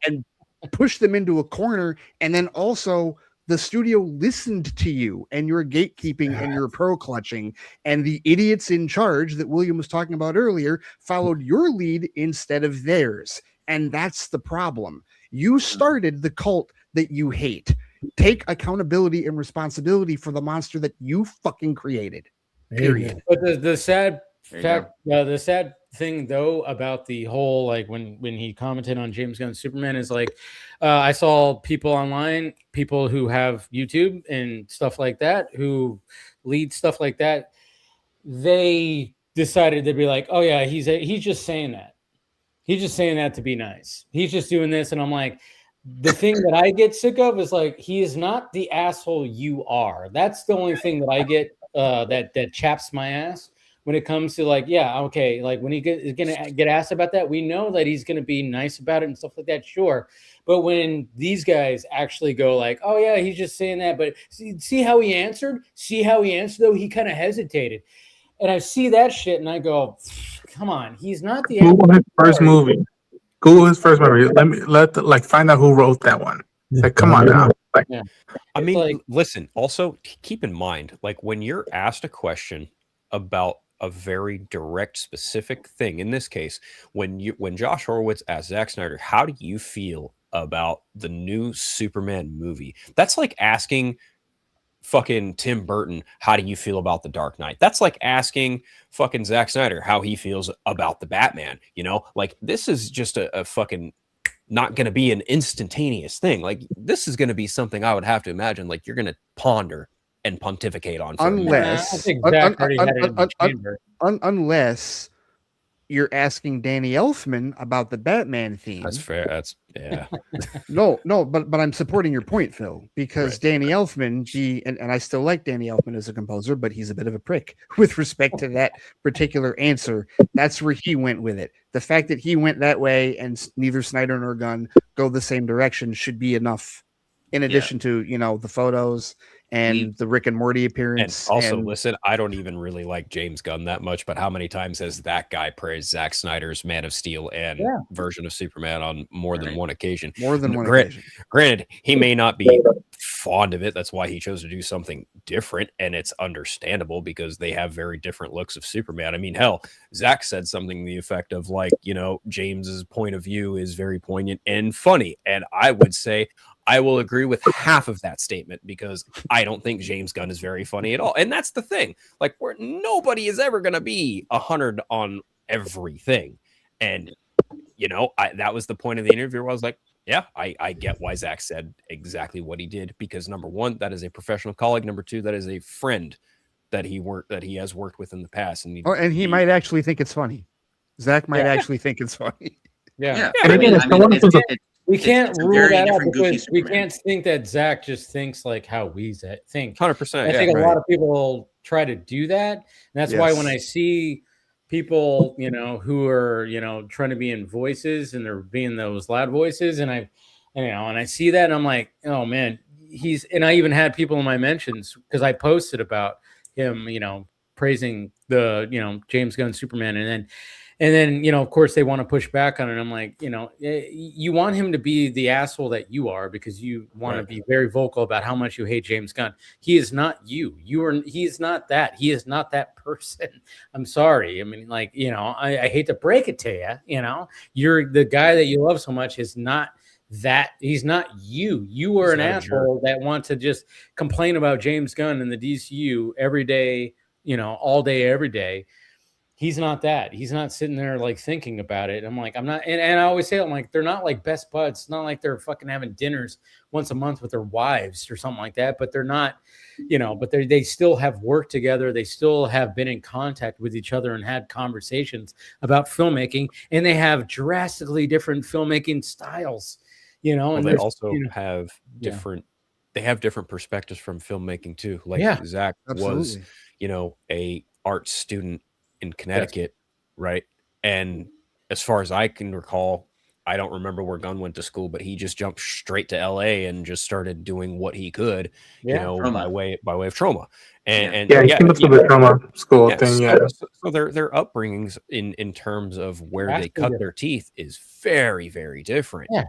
pushed them into a corner, and then also the studio listened to you and your gatekeeping and your pro clutching, and the idiots in charge that William was talking about earlier followed your lead instead of theirs. And that's the problem. You started the cult that you hate. Take accountability and responsibility for the monster that you fucking created. Period. But the sad fact, the sad thing though about the whole, like when he commented on James Gunn's Superman is like, I saw people online, people who have YouTube and stuff like that, who lead stuff like that, they decided to be like, oh yeah, he's just saying that. He's just saying that to be nice. He's just doing this. And I'm like, the thing that I get sick of is like, he is not the asshole you are. That's the only thing that I get that chaps my ass. When it comes to like, yeah, okay, like when is gonna get asked about that, we know that he's gonna be nice about it and stuff like that, sure. But when these guys actually go like, oh yeah, he's just saying that, but see how he answered? See how he answered though? He kind of hesitated, and I see that shit, and I go, come on, he's not the. Google his first movie. Google his first movie. Find out who wrote that one. Like, come on now. Like, yeah. I mean, listen. Also, keep in mind, like when you're asked a question about a very direct, specific thing. In this case, when Josh Horowitz asked Zack Snyder, how do you feel about the new Superman movie? That's like asking fucking Tim Burton, how do you feel about The Dark Knight? That's like asking fucking Zack Snyder how he feels about the Batman. You know, like this is just a fucking not going to be an instantaneous thing. Like this is going to be something I would have to imagine, like you're going to ponder and pontificate on for unless you're asking Danny Elfman about the Batman theme. That's fair. That's yeah. no, but I'm supporting your point, Phil, because right. Danny Elfman, and I still like Danny Elfman as a composer, but he's a bit of a prick with respect to that particular answer. That's where he went with it. The fact that he went that way and neither Snyder nor Gunn go the same direction should be enough. In addition to, the photos and the Rick and Morty appearance. And also, listen, I don't even really like James Gunn that much, but how many times has that guy praised Zack Snyder's Man of Steel and version of Superman on more than one occasion? More than one occasion. Granted, he may not be fond of it. That's why he chose to do something different, and it's understandable because they have very different looks of Superman. I mean, hell, Zack said something to the effect of like, James's point of view is very poignant and funny, and I would say I will agree with half of that statement because I don't think James Gunn is very funny at all. And that's the thing. Like, nobody is ever going to be 100 on everything. And you know, that was the point of the interview where I was like, yeah, I get why Zack said exactly what he did, because number one, that is a professional colleague. Number two, that is a friend that he has worked with in the past. And he might actually think it's funny. Zack might actually think it's funny. Yeah. We can't it's a rule very that out different goofy because we Superman. can't think that Zack just thinks like how we think. 100%. I think a lot of people try to do that. And that's why when I see people, you know, who are, you know, trying to be in voices and they're being those loud voices, and I see that and I'm like, oh man, and I even had people in my mentions because I posted about him, you know, praising the, you know, James Gunn Superman, and then, you know, of course they want to push back on it. I'm like, you know, you want him to be the asshole that you are because you want to be very vocal about how much you hate James Gunn. He is not you. He is not that. He is not that person. I'm sorry. I mean, like, you know, I hate to break it to you, you know, you're the guy that you love so much is not that. He's not you. You are an asshole that want to just complain about James Gunn and the DCU every day, you know, all day, every day. He's not that. He's not sitting there like thinking about it. I'm like, I'm not. And I always say, I'm like, they're not like best buds. It's not like they're fucking having dinners once a month with their wives or something like that. But they're not, you know, but they still have worked together. They still have been in contact with each other and had conversations about filmmaking. And they have drastically different filmmaking styles, you know. Well, and they also you know, have different. They have different perspectives from filmmaking too. Like Zack absolutely. was, you know, a art student in Connecticut, right? And as far as I can recall, I don't remember where Gunn went to school, but he just jumped straight to LA and just started doing what he could, you know, by way of Trauma. And he came up to the Trauma school thing. So their upbringings in terms of where they cut their teeth is very, very different. Yeah,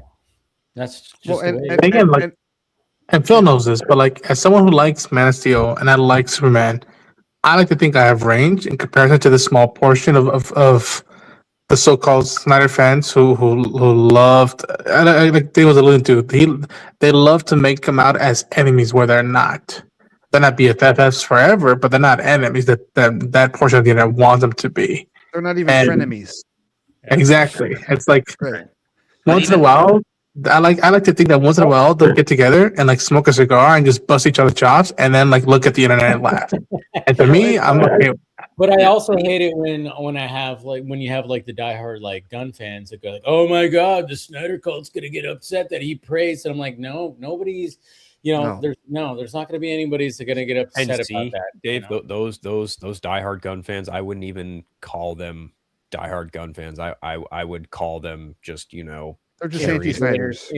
that's just and Phil knows this, but like as someone who likes Man of Steel and I like Superman, I like to think I have range in comparison to the small portion of the so-called Snyder fans who loved, like Dave was alluding to, they love to make them out as enemies where they're not. They're not BFFs forever, but they're not enemies that portion of the internet wants them to be. They're not even frenemies. Exactly. It's like once in a while, I like to think that once in a while they'll get together and like smoke a cigar and just bust each other's chops and then like look at the internet and laugh. And to me, I'm okay with that. But I also hate it when you have like the diehard like Gunn fans that go like, oh my god, the Snyder cult's gonna get upset that he praised. And I'm like, no, nobody's, you know, there's not gonna be anybody that's gonna get upset about that. Dave, you know? those diehard Gunn fans, I wouldn't even call them diehard Gunn fans. I would call them just, you know, they're just anti-Snyders.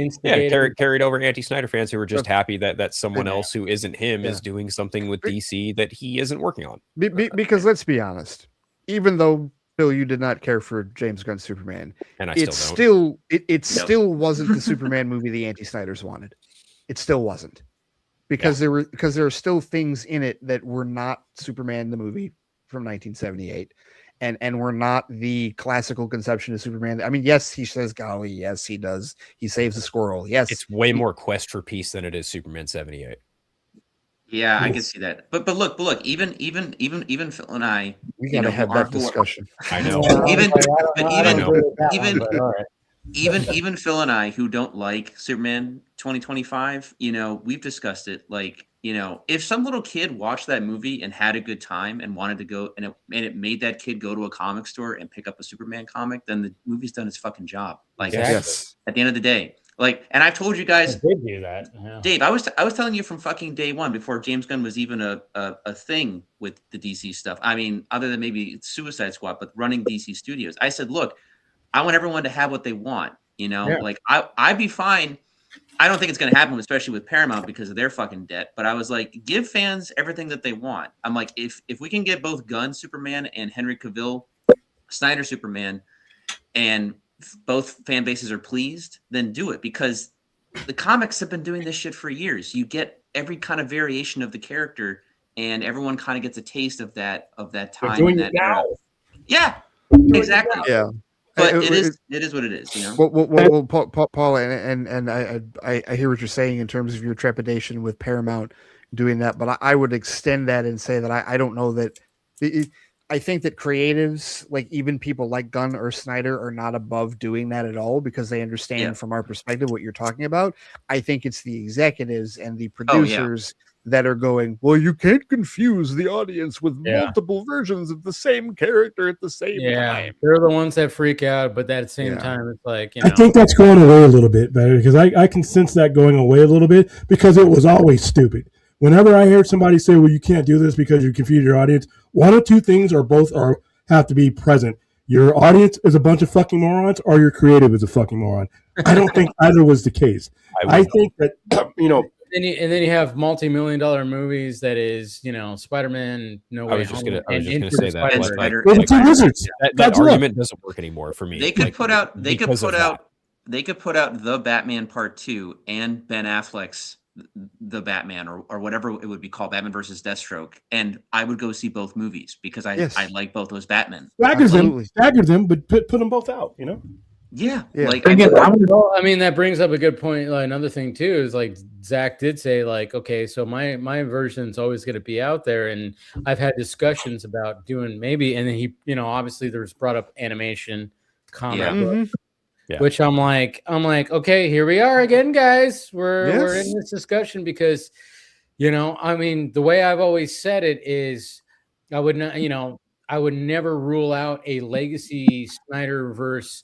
Carried over anti-Snyder fans who are just happy that someone else who isn't him is doing something with DC that he isn't working on. Because let's be honest, even though Bill, you did not care for James Gunn's Superman, and it still wasn't the Superman movie the anti-Snyders wanted. It still wasn't, because there are still things in it that were not Superman the movie from 1978. And we're not the classical conception of Superman. I mean, yes, he says golly. Yes, he does. He saves a squirrel. Yes. It's way more Quest for Peace than it is Superman 78. Yeah, I can see that. But look, even Phil and I, we gotta have that discussion. I know. Even Phil and I, who don't like Superman 2025, you know, we've discussed it. Like, you know, if some little kid watched that movie and had a good time and wanted to go, and it made that kid go to a comic store and pick up a Superman comic, then the movie's done its fucking job. Like, at the end of the day, like, and I've told you guys, I did do that. Yeah. Dave, I was telling you from fucking day one, before James Gunn was even a thing with the DC stuff. I mean, other than maybe Suicide Squad, but running DC Studios, I said, look, I want everyone to have what they want. You know, like I'd be fine. I don't think it's going to happen, especially with Paramount because of their fucking debt. But I was like, give fans everything that they want. I'm like, if we can get both Gunn Superman and Henry Cavill Snyder Superman, and both fan bases are pleased, then do it, because the comics have been doing this shit for years. You get every kind of variation of the character, and everyone kind of gets a taste of that time. Doing that now. Yeah, exactly. Yeah. But it is what it is, you know. Well, Paul, and I hear what you're saying in terms of your trepidation with Paramount doing that, but I would extend that and say that I don't know that I think that creatives, like even people like Gunn or Snyder, are not above doing that at all because they understand from our perspective what you're talking about. I think it's the executives and the producers that are going, well, you can't confuse the audience with multiple versions of the same character at the same time. They're the ones that freak out, but at the same time, it's like, you know. I think that's going away a little bit better because I can sense that going away a little bit because it was always stupid. Whenever I hear somebody say, well, you can't do this because you confuse your audience, one of two things or both have to be present. Your audience is a bunch of fucking morons or your creative is a fucking moron. I don't think either was the case. I think that, you know. And then you have multi-million-dollar movies that is, you know, Spider-Man, No Way Home. I was just going to say that. That argument doesn't work anymore for me. They could put out The Batman Part 2 and Ben Affleck's The Batman or whatever it would be called, Batman versus Deathstroke, and I would go see both movies because I like both those Batmen. Stagger them, but put them both out, you know? Yeah. Like, well, I mean, that brings up a good point. Like, another thing too is like Zach did say, like, okay, so my version's always going to be out there, and I've had discussions about doing maybe, and then he, you know, obviously there's brought up animation, comic book, which I'm like, okay, here we are again, guys. We're in this discussion because, you know, I mean, the way I've always said it is, I would not, you know, I would never rule out a legacy Snyderverse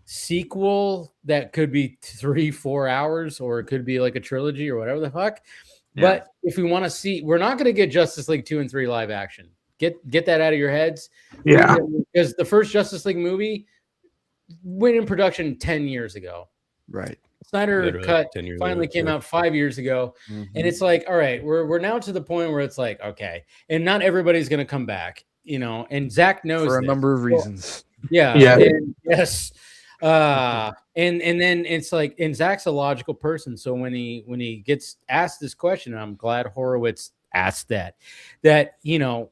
sequel that could be 3-4 hours, or it could be like a trilogy or whatever the fuck. But if we want to see, we're not going to get Justice League 2 and 3 live action. Get that out of your heads. Because the first Justice League movie went in production 10 years ago. Right. Snyder Cut finally came out 5 years ago. And it's like, all right, we're now to the point where it's like, okay, and not everybody's going to come back, you know, and Zach knows for a number of reasons. And then it's like, and Zach's a logical person, so when he gets asked this question, and I'm glad Horowitz asked that you know,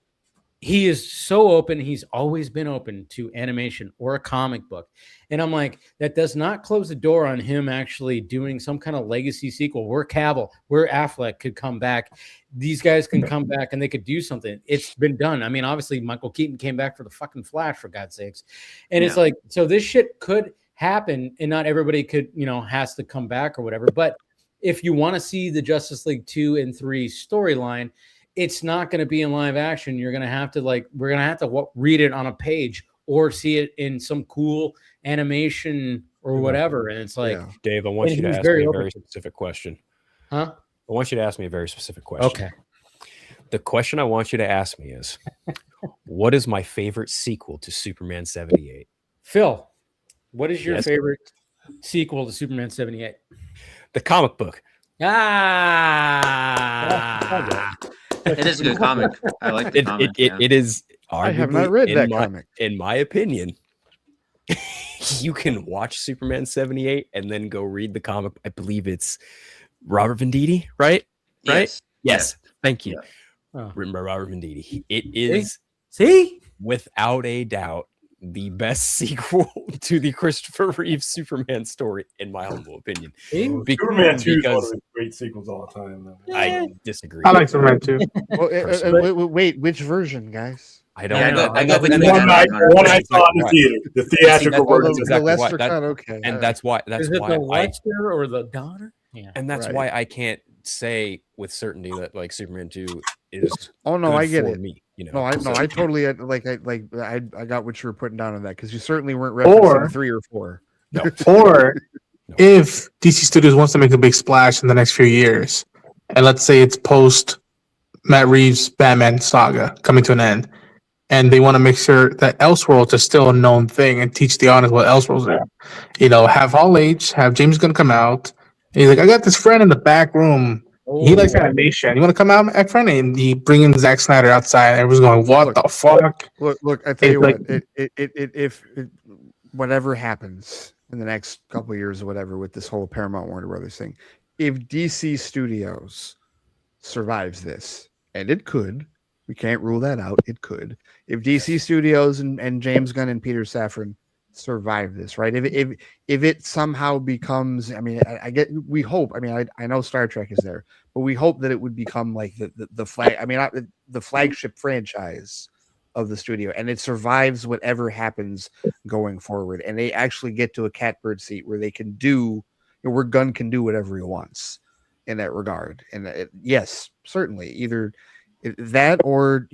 he is so open. He's always been open to animation or a comic book, and I'm like, that does not close the door on him actually doing some kind of legacy sequel where Cavill, where Affleck could come back. These guys can come back and they could do something. It's been done. I mean, obviously Michael Keaton came back for the fucking Flash, for God's sakes. And it's like, so this shit could happen, and not everybody could, you know, has to come back or whatever. But if you want to see the Justice League 2 and 3 storyline, it's not going to be in live action. You're going to have to, like, we're going to have to read it on a page or see it in some cool animation or whatever. And it's like, Dave, I want you to ask me a very specific question. Huh? I want you to ask me a very specific question. Okay. The question I want you to ask me is, what is my favorite sequel to Superman 78? Phil, what is your favorite sequel to Superman 78? The comic book. It is a good comic. I like the comic. It is. I have not read that comic. In my opinion, you can watch Superman 78 and then go read the comic. I believe it's Robert Venditti, right? Yes. Yes. Thank you. Oh. Written by Robert Venditti. It is, without a doubt, the best sequel to the Christopher Reeve Superman story, in my humble opinion. Superman 2 is one of the great sequels all the time. Though. I disagree. I like Superman 2. Wait, which version, guys? I don't know. I got the one I saw in the theater, the theatrical version. The Lester cut, okay. And that's why. Is it the Lester or the daughter? Yeah. And that's why I can't say with certainty that like Superman 2 is. Oh no, I get for it. Me, you know, no, I totally I got what you were putting down on that because you certainly weren't referencing 3 or 4. No. Or if DC Studios wants to make a big splash in the next few years, and let's say it's post Matt Reeves' Batman saga coming to an end, and they want to make sure that Elseworlds is still a known thing and teach the audience what Elseworlds are. You know, have Hall H, have James Gunn come out. And he's like, I got this friend in the back room. He likes animation. You want to come out, my friend? And he bring in Zack Snyder outside. And everyone's going, "What the fuck?" Look! I tell you what. If whatever happens in the next couple of years or whatever with this whole Paramount Warner Brothers thing, if DC Studios survives this, and it could, we can't rule that out. It could. If DC Studios and James Gunn and Peter Safran survive this, right? If it somehow becomes, I mean, we hope. I mean, I know Star Trek is there, but we hope that it would become like the flag. I mean, the flagship franchise of the studio, and it survives whatever happens going forward. And they actually get to a catbird seat where they can do, where Gunn can do whatever he wants in that regard. And yes, certainly either that or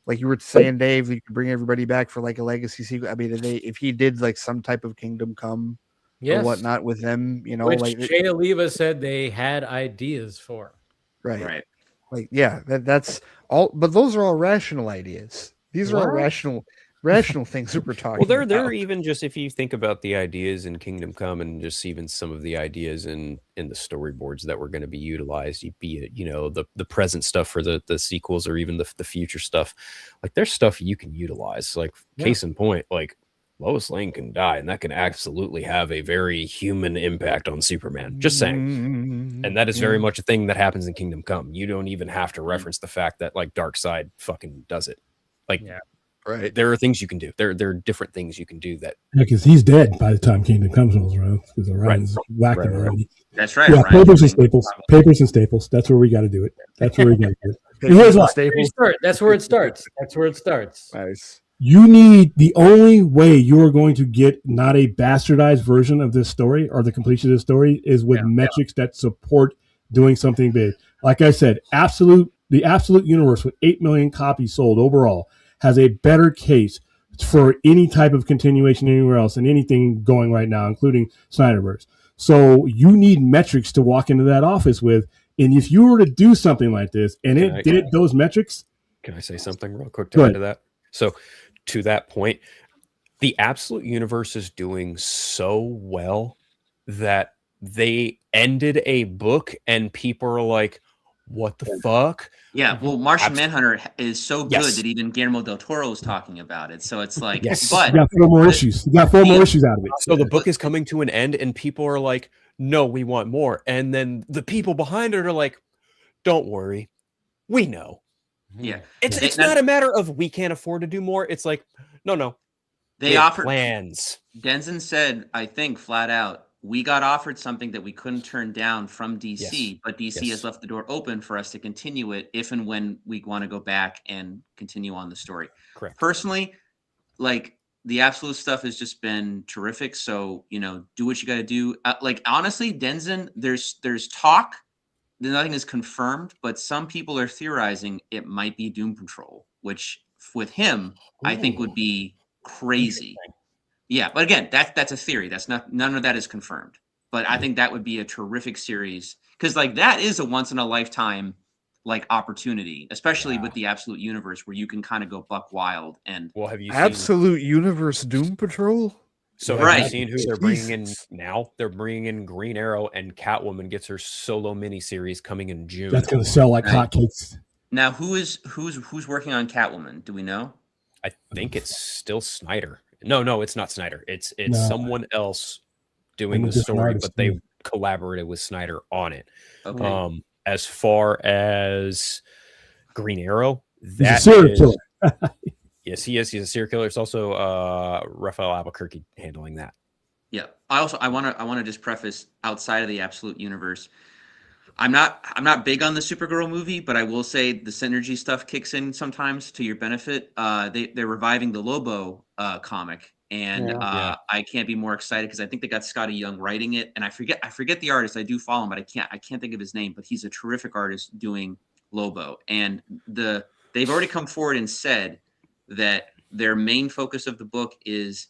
like you were saying, Dave, you could bring everybody back for like a legacy sequel. I mean, if he did like some type of Kingdom Come or whatnot with them, which like Jay Oliva said they had ideas for. Right. Like, yeah, that's all, but those are all rational ideas. These are all rational things that we're talking Well, they're about. even just, if you think about the ideas in Kingdom Come and just even some of the ideas in the storyboards that were going to be utilized, be it, the present stuff for the sequels or even the future stuff, like there's stuff you can utilize. Like case in point, like Lois Lane can die, and that can absolutely have a very human impact on Superman. Just saying. And that is very much a thing that happens in Kingdom Come. You don't even have to reference the fact that like Darkseid fucking does it. Like, right. There are things you can do. There are different things you can do that. Because he's dead by the time Kingdom Comes rolls around. Because Orion's whacked him already. That's right. Yeah, Orion. papers and staples. Papers and staples. That's where we got to do it. That's where we got to do it. And here's what. That's where it starts. That's where it starts. Nice. You need, the only way you are going to get not a bastardized version of this story or the completion of this story is with metrics that support doing something big. Like I said, the absolute universe with 8 million copies sold overall has a better case for any type of continuation anywhere else than anything going right now, including Snyderverse. So you need metrics to walk into that office with. And if you were to do something like this and it did those metrics. Can I say something real quick to add to that? So to that point, the absolute universe is doing so well that they ended a book and people are like, what the fuck? Yeah, well, Martian Manhunter is so good that even Guillermo del Toro is talking about it. So it's like, but you got 4 more issues. You got 4 more issues out of it. So the book is coming to an end and people are like, no, we want more. And then the people behind it are like, don't worry, we know. Yeah, it's not a matter of we can't afford to do more. It's like, no. They offered plans. Denson said, I think flat out, we got offered something that we couldn't turn down from DC, but DC has left the door open for us to continue it if and when we want to go back and continue on the story. Correct. Personally, like the absolute stuff has just been terrific. So, do what you got to do. Like, honestly, Denson, there's talk. Nothing is confirmed, but some people are theorizing it might be Doom Patrol, which with him, I think would be crazy. Yeah, but again, that's a theory. That's none of that is confirmed. But I think that would be a terrific series because like that is a once in a lifetime like opportunity, especially with the Absolute Universe where you can kind of go buck wild and have you Absolute Universe Doom Patrol? So have you seen who they're bringing in now? They're bringing in Green Arrow, and Catwoman gets her solo miniseries coming in June. That's going to sell like hotcakes. Now, who's working on Catwoman? Do we know? I think it's still Snyder. No, it's not Snyder. It's someone else doing the story, but they collaborated with Snyder on it. Okay. As far as Green Arrow, He's a serial killer. Yes, he is. He's a serial killer. It's also Raphael Albuquerque handling that. Yeah. I want to just preface outside of the Absolute Universe. I'm not big on the Supergirl movie, but I will say the synergy stuff kicks in sometimes to your benefit. They're reviving the Lobo comic, and I can't be more excited because I think they got Scotty Young writing it, and I forget the artist. I do follow him, but I can't think of his name. But he's a terrific artist doing Lobo, and they've already come forward and said that their main focus of the book is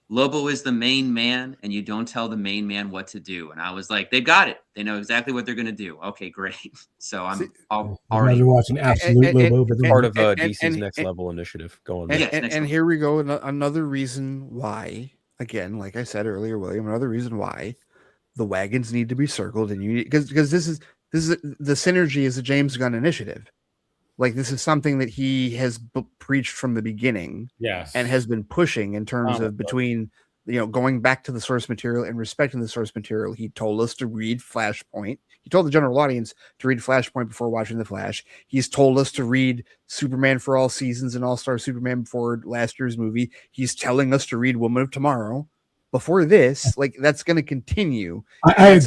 Lobo is the main man, and you don't tell the main man what to do. And I was like, they've got it. They know exactly what they're going to do. Okay, great. So I'm already watching Absolute Lobo. Part of DC's Next Level initiative going. And here we go. Another reason why, again, like I said earlier, William, another reason why the wagons need to be circled, and you because this is the synergy is a James Gunn initiative. Like this is something that he has preached from the beginning, and has been pushing in terms of between, going back to the source material and respecting the source material. He told us to read Flashpoint. He told the general audience to read Flashpoint before watching The Flash. He's told us to read Superman for All Seasons and All-Star Superman before last year's movie. He's telling us to read Woman of Tomorrow. before this, like that's going to continue. I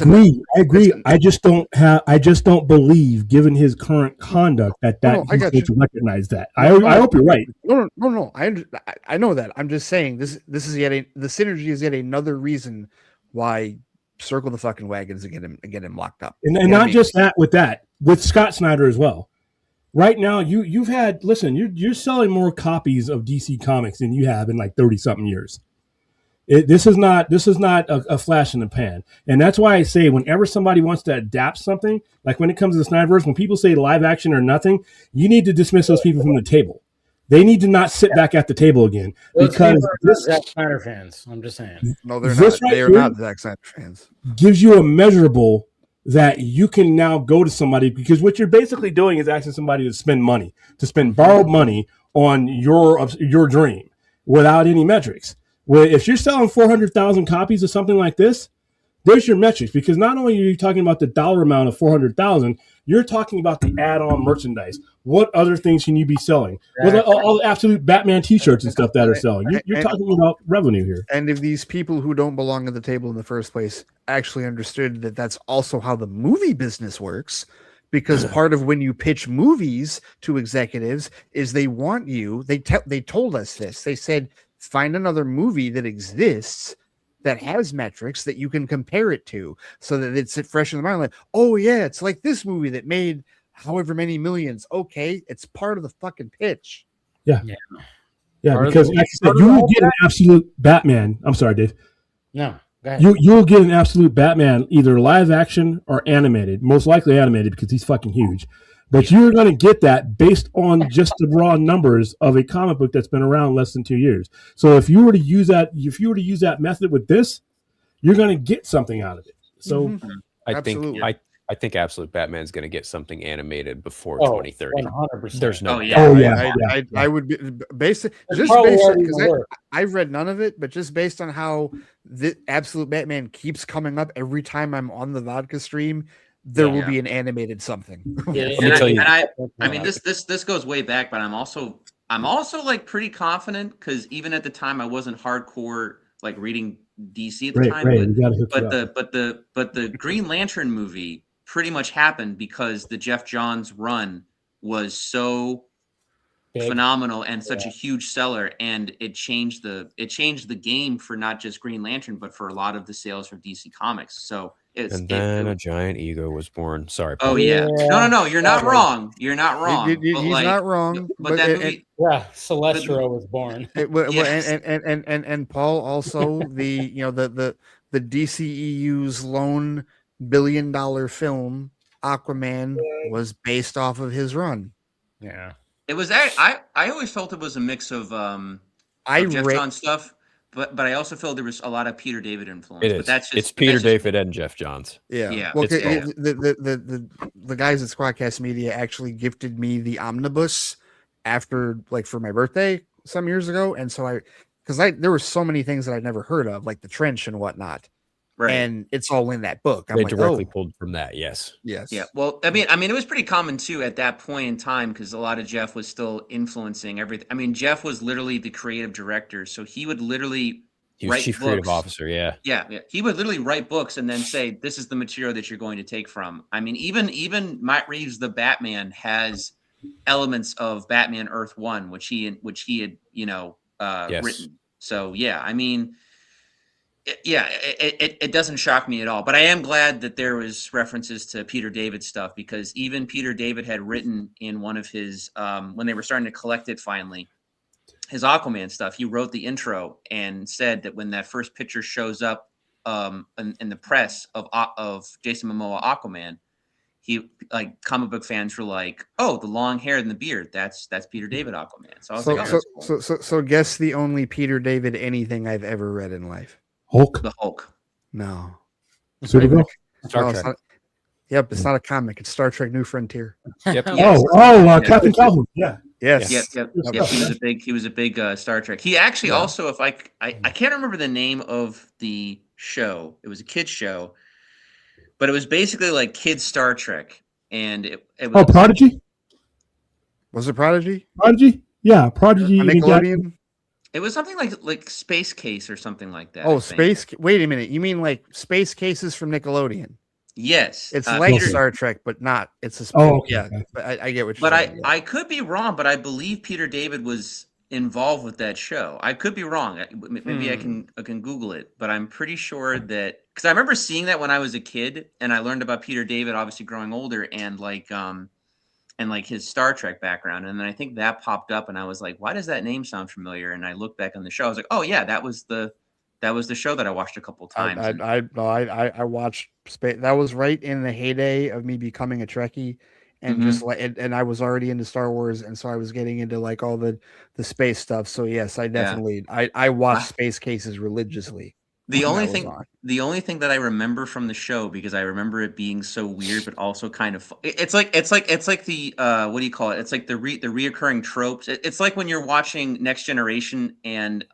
agree. I just don't believe, given his current conduct, that he's going to recognize that. I hope you're right. No. I know that. I'm just saying this is the synergy is yet another reason why circle the fucking wagons and get him locked up. And not just that, with Scott Snyder as well. Right now, you're selling more copies of DC Comics than you have in like 30-something years. This is not a flash in the pan. And that's why I say whenever somebody wants to adapt something, like when it comes to the Snyderverse, when people say live action or nothing, you need to dismiss those people from the table. They need to not sit back at the table again. Because this Zack Snyder fans, I'm just saying. No, they're not. They are not Zack Snyder fans. Gives you a measurable that you can now go to somebody, because what you're basically doing is asking somebody to spend borrowed money on your dream without any metrics. Well, if you're selling 400,000 copies of something like this, there's your metrics, because not only are you talking about the dollar amount of 400,000, you're talking about the add-on merchandise. What other things can you be selling? Well, all the absolute Batman T-shirts and stuff that are selling. You're talking about revenue here. And if these people who don't belong at the table in the first place actually understood that that's also how the movie business works, because part of when you pitch movies to executives is they want you. They told us this. They said, find another movie that exists that has metrics that you can compare it to, so that it's fresh in the mind. Like, oh yeah, it's like this movie that made however many millions. Okay, it's part of the fucking pitch. Yeah. Because like I said, you will get an absolute Batman. I'm sorry, Dave. No, go ahead. You'll get an absolute Batman, either live action or animated. Most likely animated, because he's fucking huge. But you're going to get that based on just the raw numbers of a comic book that's been around less than 2 years. So if you were to use that method with this, you're going to get something out of it. So I think Absolute Batman's going to get something animated before 2030. 100%. There's no. I would be based because I've read none of it, but just based on how the Absolute Batman keeps coming up every time I'm on the Vodka stream, there will be an animated something. I mean, this goes way back, but I'm also like pretty confident, because even at the time I wasn't hardcore like reading DC at the time. But the Green Lantern movie pretty much happened because the Jeff Johns run was so phenomenal and such a huge seller, and it changed the game for not just Green Lantern, but for a lot of the sales for DC Comics. So a giant ego was born. Sorry. Oh yeah. No. You're not wrong. You're not wrong. He's not wrong. But that movie, Celestro was born. And Paul also the DCEU's lone $1 billion film Aquaman was based off of his run. Yeah. It was. I always felt it was a mix of Jeff Johns stuff. But I also feel there was a lot of Peter David influence. It is. But that's just, it's Peter David and Jeff Johns. Yeah. Well, the guys at Squadcast Media actually gifted me the omnibus after, like, for my birthday some years ago, and so there were so many things that I'd never heard of, like the trench and whatnot. Right. And it's all in that book. They directly pulled from that. Yes. Yes. Yeah. Well, I mean, it was pretty common too at that point in time, because a lot of Jeff was still influencing everything. I mean, Jeff was literally the creative director, so he would literally write chief books. Creative Officer. Yeah. Yeah. He would literally write books and then say, "This is the material that you're going to take from." I mean, even Matt Reeves' The Batman has elements of Batman Earth One, which he had written. So yeah, I mean. It doesn't shock me at all, but I am glad that there was references to Peter David stuff, because even Peter David had written in one of his when they were starting to collect it finally, his Aquaman stuff, he wrote the intro and said that when that first picture shows up in the press of Jason Momoa Aquaman, he, like, comic book fans were like, "Oh, the long hair and the beard, that's Peter David Aquaman." So I was like, "Oh, cool." So guess the only Peter David anything I've ever read in life. Hulk? The Hulk. No. Supergirl? Star Trek. It's not a comic. It's Star Trek New Frontier. Yep. Captain Calhoun. Yeah. Yes. Yep. He was a big Star Trek. He actually also, if I can't remember the name of the show. It was a kids show, but it was basically like kids Star Trek, and it was Prodigy. Was it Prodigy? Prodigy? Yeah, Prodigy. Nickelodeon. It was something like Space Case or something like that. Oh, Space. Wait a minute. You mean like Space Cases from Nickelodeon? Yes, it's like Star Trek, but not. It's a yeah. But I get what you're saying. But I could be wrong, but I believe Peter David was involved with that show. I could be wrong. Maybe I can Google it, but I'm pretty sure that because I remember seeing that when I was a kid, and I learned about Peter David obviously growing older, and like his Star Trek background, and then I think that popped up, and I was like, why does that name sound familiar? And I looked back on the show, I was like, oh yeah, that was the show that I watched a couple times. I watched Space. That was right in the heyday of me becoming a Trekkie, and just like, and I was already into Star Wars, and so I was getting into like all the space stuff. So yes, I definitely I watched Space Cases religiously. The only thing that I remember from the show, because I remember it being so weird, but also kind of it's like the what do you call it? It's like the reoccurring tropes. It's like when you're watching Next Generation and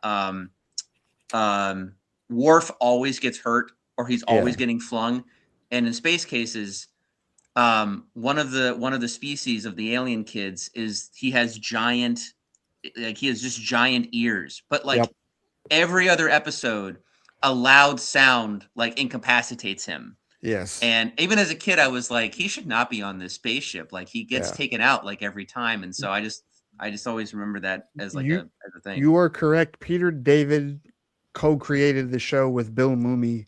Worf always gets hurt or he's always getting flung, and in Space Cases, one of the species of the alien kids is he has giant ears, but like every other episode, a loud sound like incapacitates him. Yes. And even as a kid, I was like, he should not be on this spaceship. Like he gets taken out like every time. And so I just always remember that as like a thing. You are correct. Peter David co-created the show with Bill Mumy.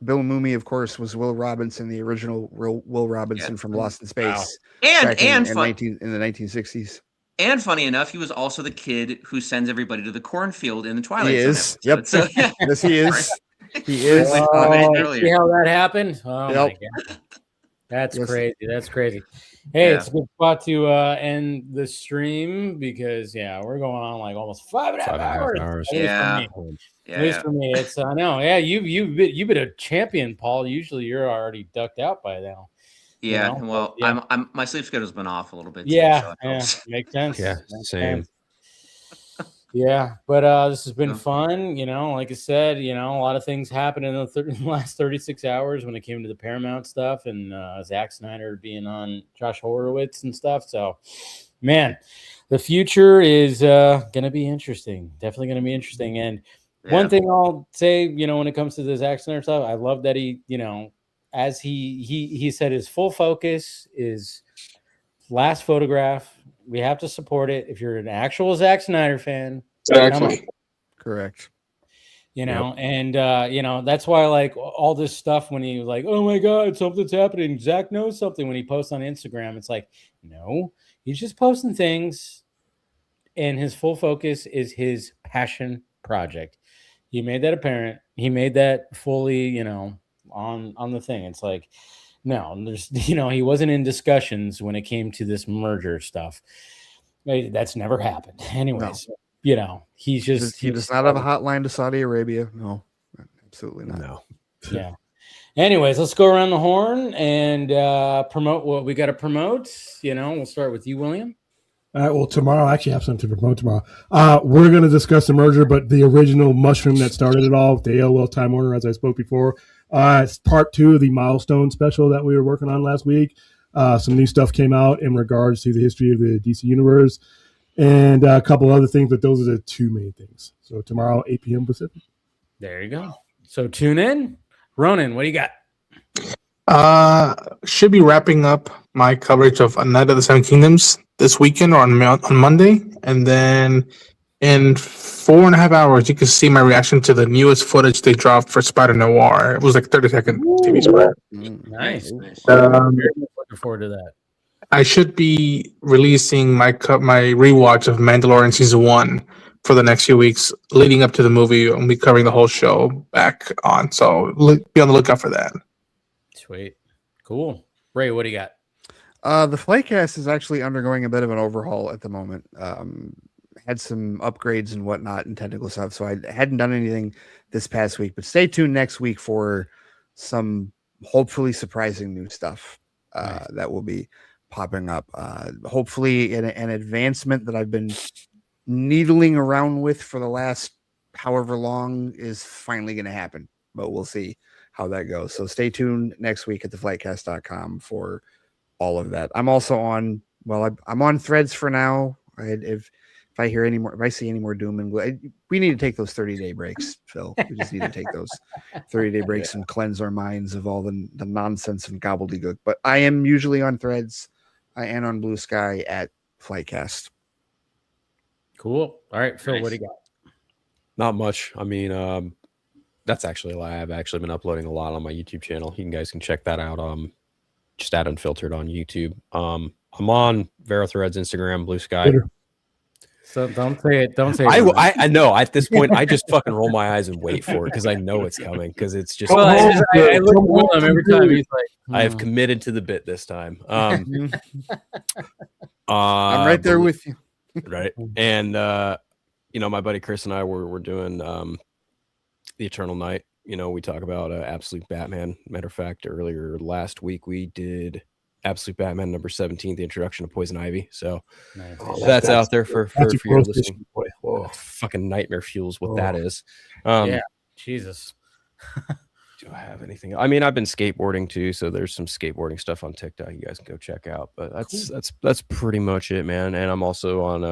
Bill Mumy, of course, was Will Robinson, the original Will Robinson from Lost in Space. Wow. In the 1960s. And funny enough, he was also the kid who sends everybody to the cornfield in the Twilight Zone. He is. Yep. So, yes, he is. He is. See how that happened? Oh my God. That's crazy. That's crazy. Hey, it's a good spot to end the stream because we're going on like almost 5.5 hours. Yeah. At least for me, it's I know. Yeah, you've been a champion, Paul. Usually you're already ducked out by now. Yeah, well, I'm my sleep schedule's been off a little bit. Yeah, makes sense. Yeah, same. Yeah, but this has been fun. Like I said, a lot of things happened in the last 36 hours when it came to the Paramount stuff and Zack Snyder being on Josh Horowitz and stuff. So, man, the future is going to be interesting. Definitely going to be interesting. And one thing I'll say, when it comes to the Zack Snyder stuff, I love that he, as he said, his full focus is last photograph. We have to support it. If you're an actual Zack Snyder fan, correct. And that's why like all this stuff when he was like, oh my God, something's happening. Zack knows something when he posts on Instagram. It's like, no, he's just posting things, and his full focus is his passion project. He made that apparent. He made that fully, on the thing. It's like, no, there's, he wasn't in discussions when it came to this merger stuff. That's never happened. Anyways, he does not have a hotline to Saudi Arabia. No, absolutely not. No. Yeah. Anyways, let's go around the horn and promote what we got to promote. We'll start with you, William. All right. Well, tomorrow, I actually have something to promote tomorrow. We're going to discuss the merger, but the original mushroom that started it all, the AOL Time Warner, as I spoke before, it's part 2 of the milestone special that we were working on last week. Some new stuff came out in regards to the history of the DC Universe and a couple other things, but those are the 2 main things. So tomorrow, 8 p.m. Pacific. There you go. So tune in. Ronan, what do you got? Should be wrapping up my coverage of A Night of the Seven Kingdoms this weekend or on Monday, and then in 4.5 hours you can see my reaction to the newest footage they dropped for Spider Noir. It was like 30-second TV spread. Nice. Looking forward to that. I should be releasing my rewatch of Mandalorian season 1 for the next few weeks leading up to the movie. I'll be covering the whole show back on, so be on the lookout for that. Sweet. Cool. Ray, what do you got? The Flightcast is actually undergoing a bit of an overhaul at the moment. Had some upgrades and whatnot and technical stuff, so I hadn't done anything this past week, but stay tuned next week for some hopefully surprising new stuff that will be popping up. Hopefully an advancement that I've been needling around with for the last however long is finally going to happen, but we'll see how that goes. So stay tuned next week at theflightcast.com for all of that. I'm also on, I'm on Threads for now. If if I hear any more, if I see any more doom and gloom, we need to take those 30-day breaks, Phil. We just need to take those 30-day breaks and cleanse our minds of all the nonsense and gobbledygook. But I am usually on Threads and on Blue Sky at Flightcast. Cool. All right, Phil, what do you got? Not much. I mean, that's actually a lie. I've actually been uploading a lot on my YouTube channel. You guys can check that out. Just at Unfiltered on YouTube. I'm on Vero Threads, Instagram, Blue Sky. So don't say it. Don't say it. I know at this point I just fucking roll my eyes and wait for it because I know it's coming because it's just. Well, I look at Willem every time. He's like, I have committed to the bit this time. I'm right there with you. Right, and my buddy Chris and I were doing the Eternal Night. We talk about Absolute Batman. Matter of fact, earlier last week we did Absolute Batman number 17, the introduction of Poison Ivy. So that's out there for your listening. Boy, fucking nightmare fuels what that is. Yeah, Jesus. Do I have anything? I mean, I've been skateboarding too, so there's some skateboarding stuff on TikTok you guys can go check out. But that's pretty much it, man. And I'm also on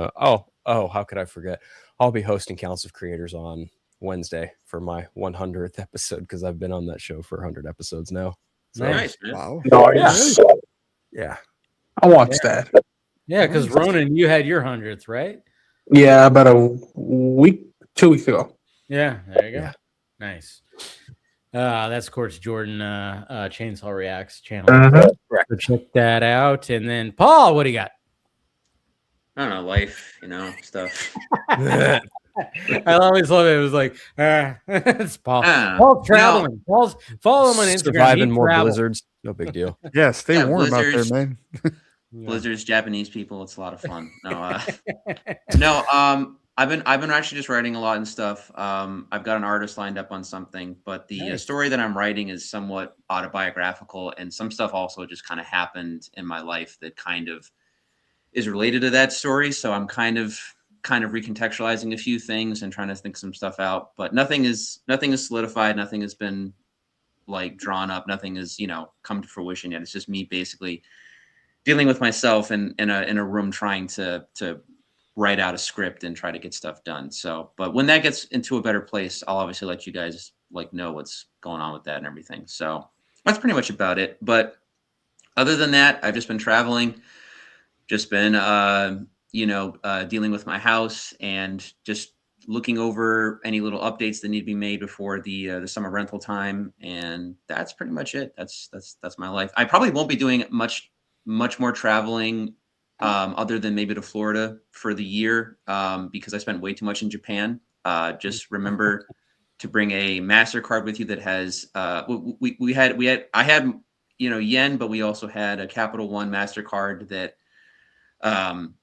how could I forget? I'll be hosting Council of Creators on Wednesday for my 100th episode because I've been on that show for 100 episodes now. So, nice, man. Wow. Nice. Yeah. I watched that. Yeah, because Ronan, you had your 100th, right? Yeah, about a week, 2 weeks ago. Yeah, there you go. Yeah. Nice. That's of course Jordan Chainsaw Reacts channel. So check that out. And then Paul, what do you got? I don't know, life, stuff. I always love it. It was like, it's Paul. Paul's traveling. Paul's follow him on Instagram. Surviving more blizzards. No big deal. Yeah, stay warm out there, man. Blizzards, Japanese people. It's a lot of fun. I've been actually just writing a lot and stuff. I've got an artist lined up on something, but the story that I'm writing is somewhat autobiographical, and some stuff also just kind of happened in my life that kind of is related to that story. So I'm kind of recontextualizing a few things and trying to think some stuff out, but nothing is solidified. Nothing has been like drawn up. Nothing has, come to fruition yet. It's just me basically dealing with myself in a room trying to write out a script and try to get stuff done. So, but when that gets into a better place, I'll obviously let you guys know what's going on with that and everything. So that's pretty much about it. But other than that, I've just been traveling, just been, dealing with my house and just looking over any little updates that need to be made before the summer rental time. And that's pretty much it. That's my life. I probably won't be doing much more traveling other than maybe to Florida for the year because I spent way too much in Japan. Just remember to bring a MasterCard with you that has I had yen, but we also had a Capital One MasterCard that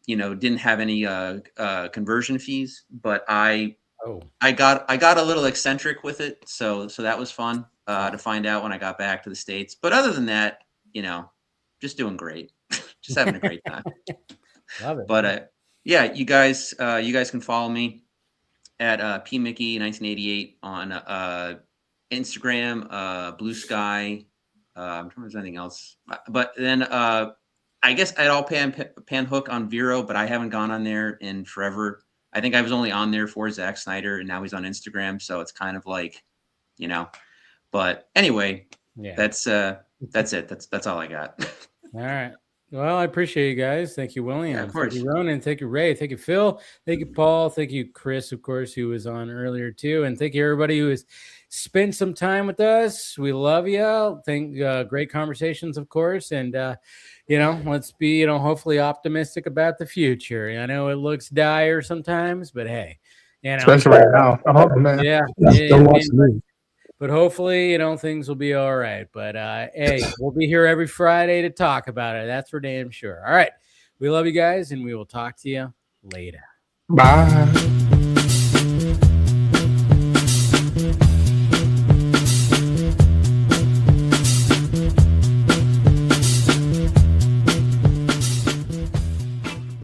didn't have any conversion fees, but I got a little eccentric with it, so that was fun to find out when I got back to the States. But other than that, just doing great. Just having a great time. Love it. But you guys can follow me at pmickey1988 on Instagram, Blue Sky. I'm trying to there's anything else, but then I guess I'd all pan hook on Vero, but I haven't gone on there in forever. I think I was only on there for Zack Snyder, and now he's on Instagram, so it's kind of like, But anyway, that's it. That's all I got. All right. Well, I appreciate you guys. Thank you, William. Yeah, of course. Thank you, Ronan. Thank you, Ray. Thank you, Phil. Thank you, Paul. Thank you, Chris, of course, who was on earlier too. And thank you, everybody who has spent some time with us. We love you. Great conversations, of course. And, let's be, hopefully optimistic about the future. I know it looks dire sometimes, but hey, especially right now. Oh, man. Yeah. But hopefully, things will be all right. But hey, we'll be here every Friday to talk about it. That's for damn sure. All right. We love you guys, and we will talk to you later. Bye.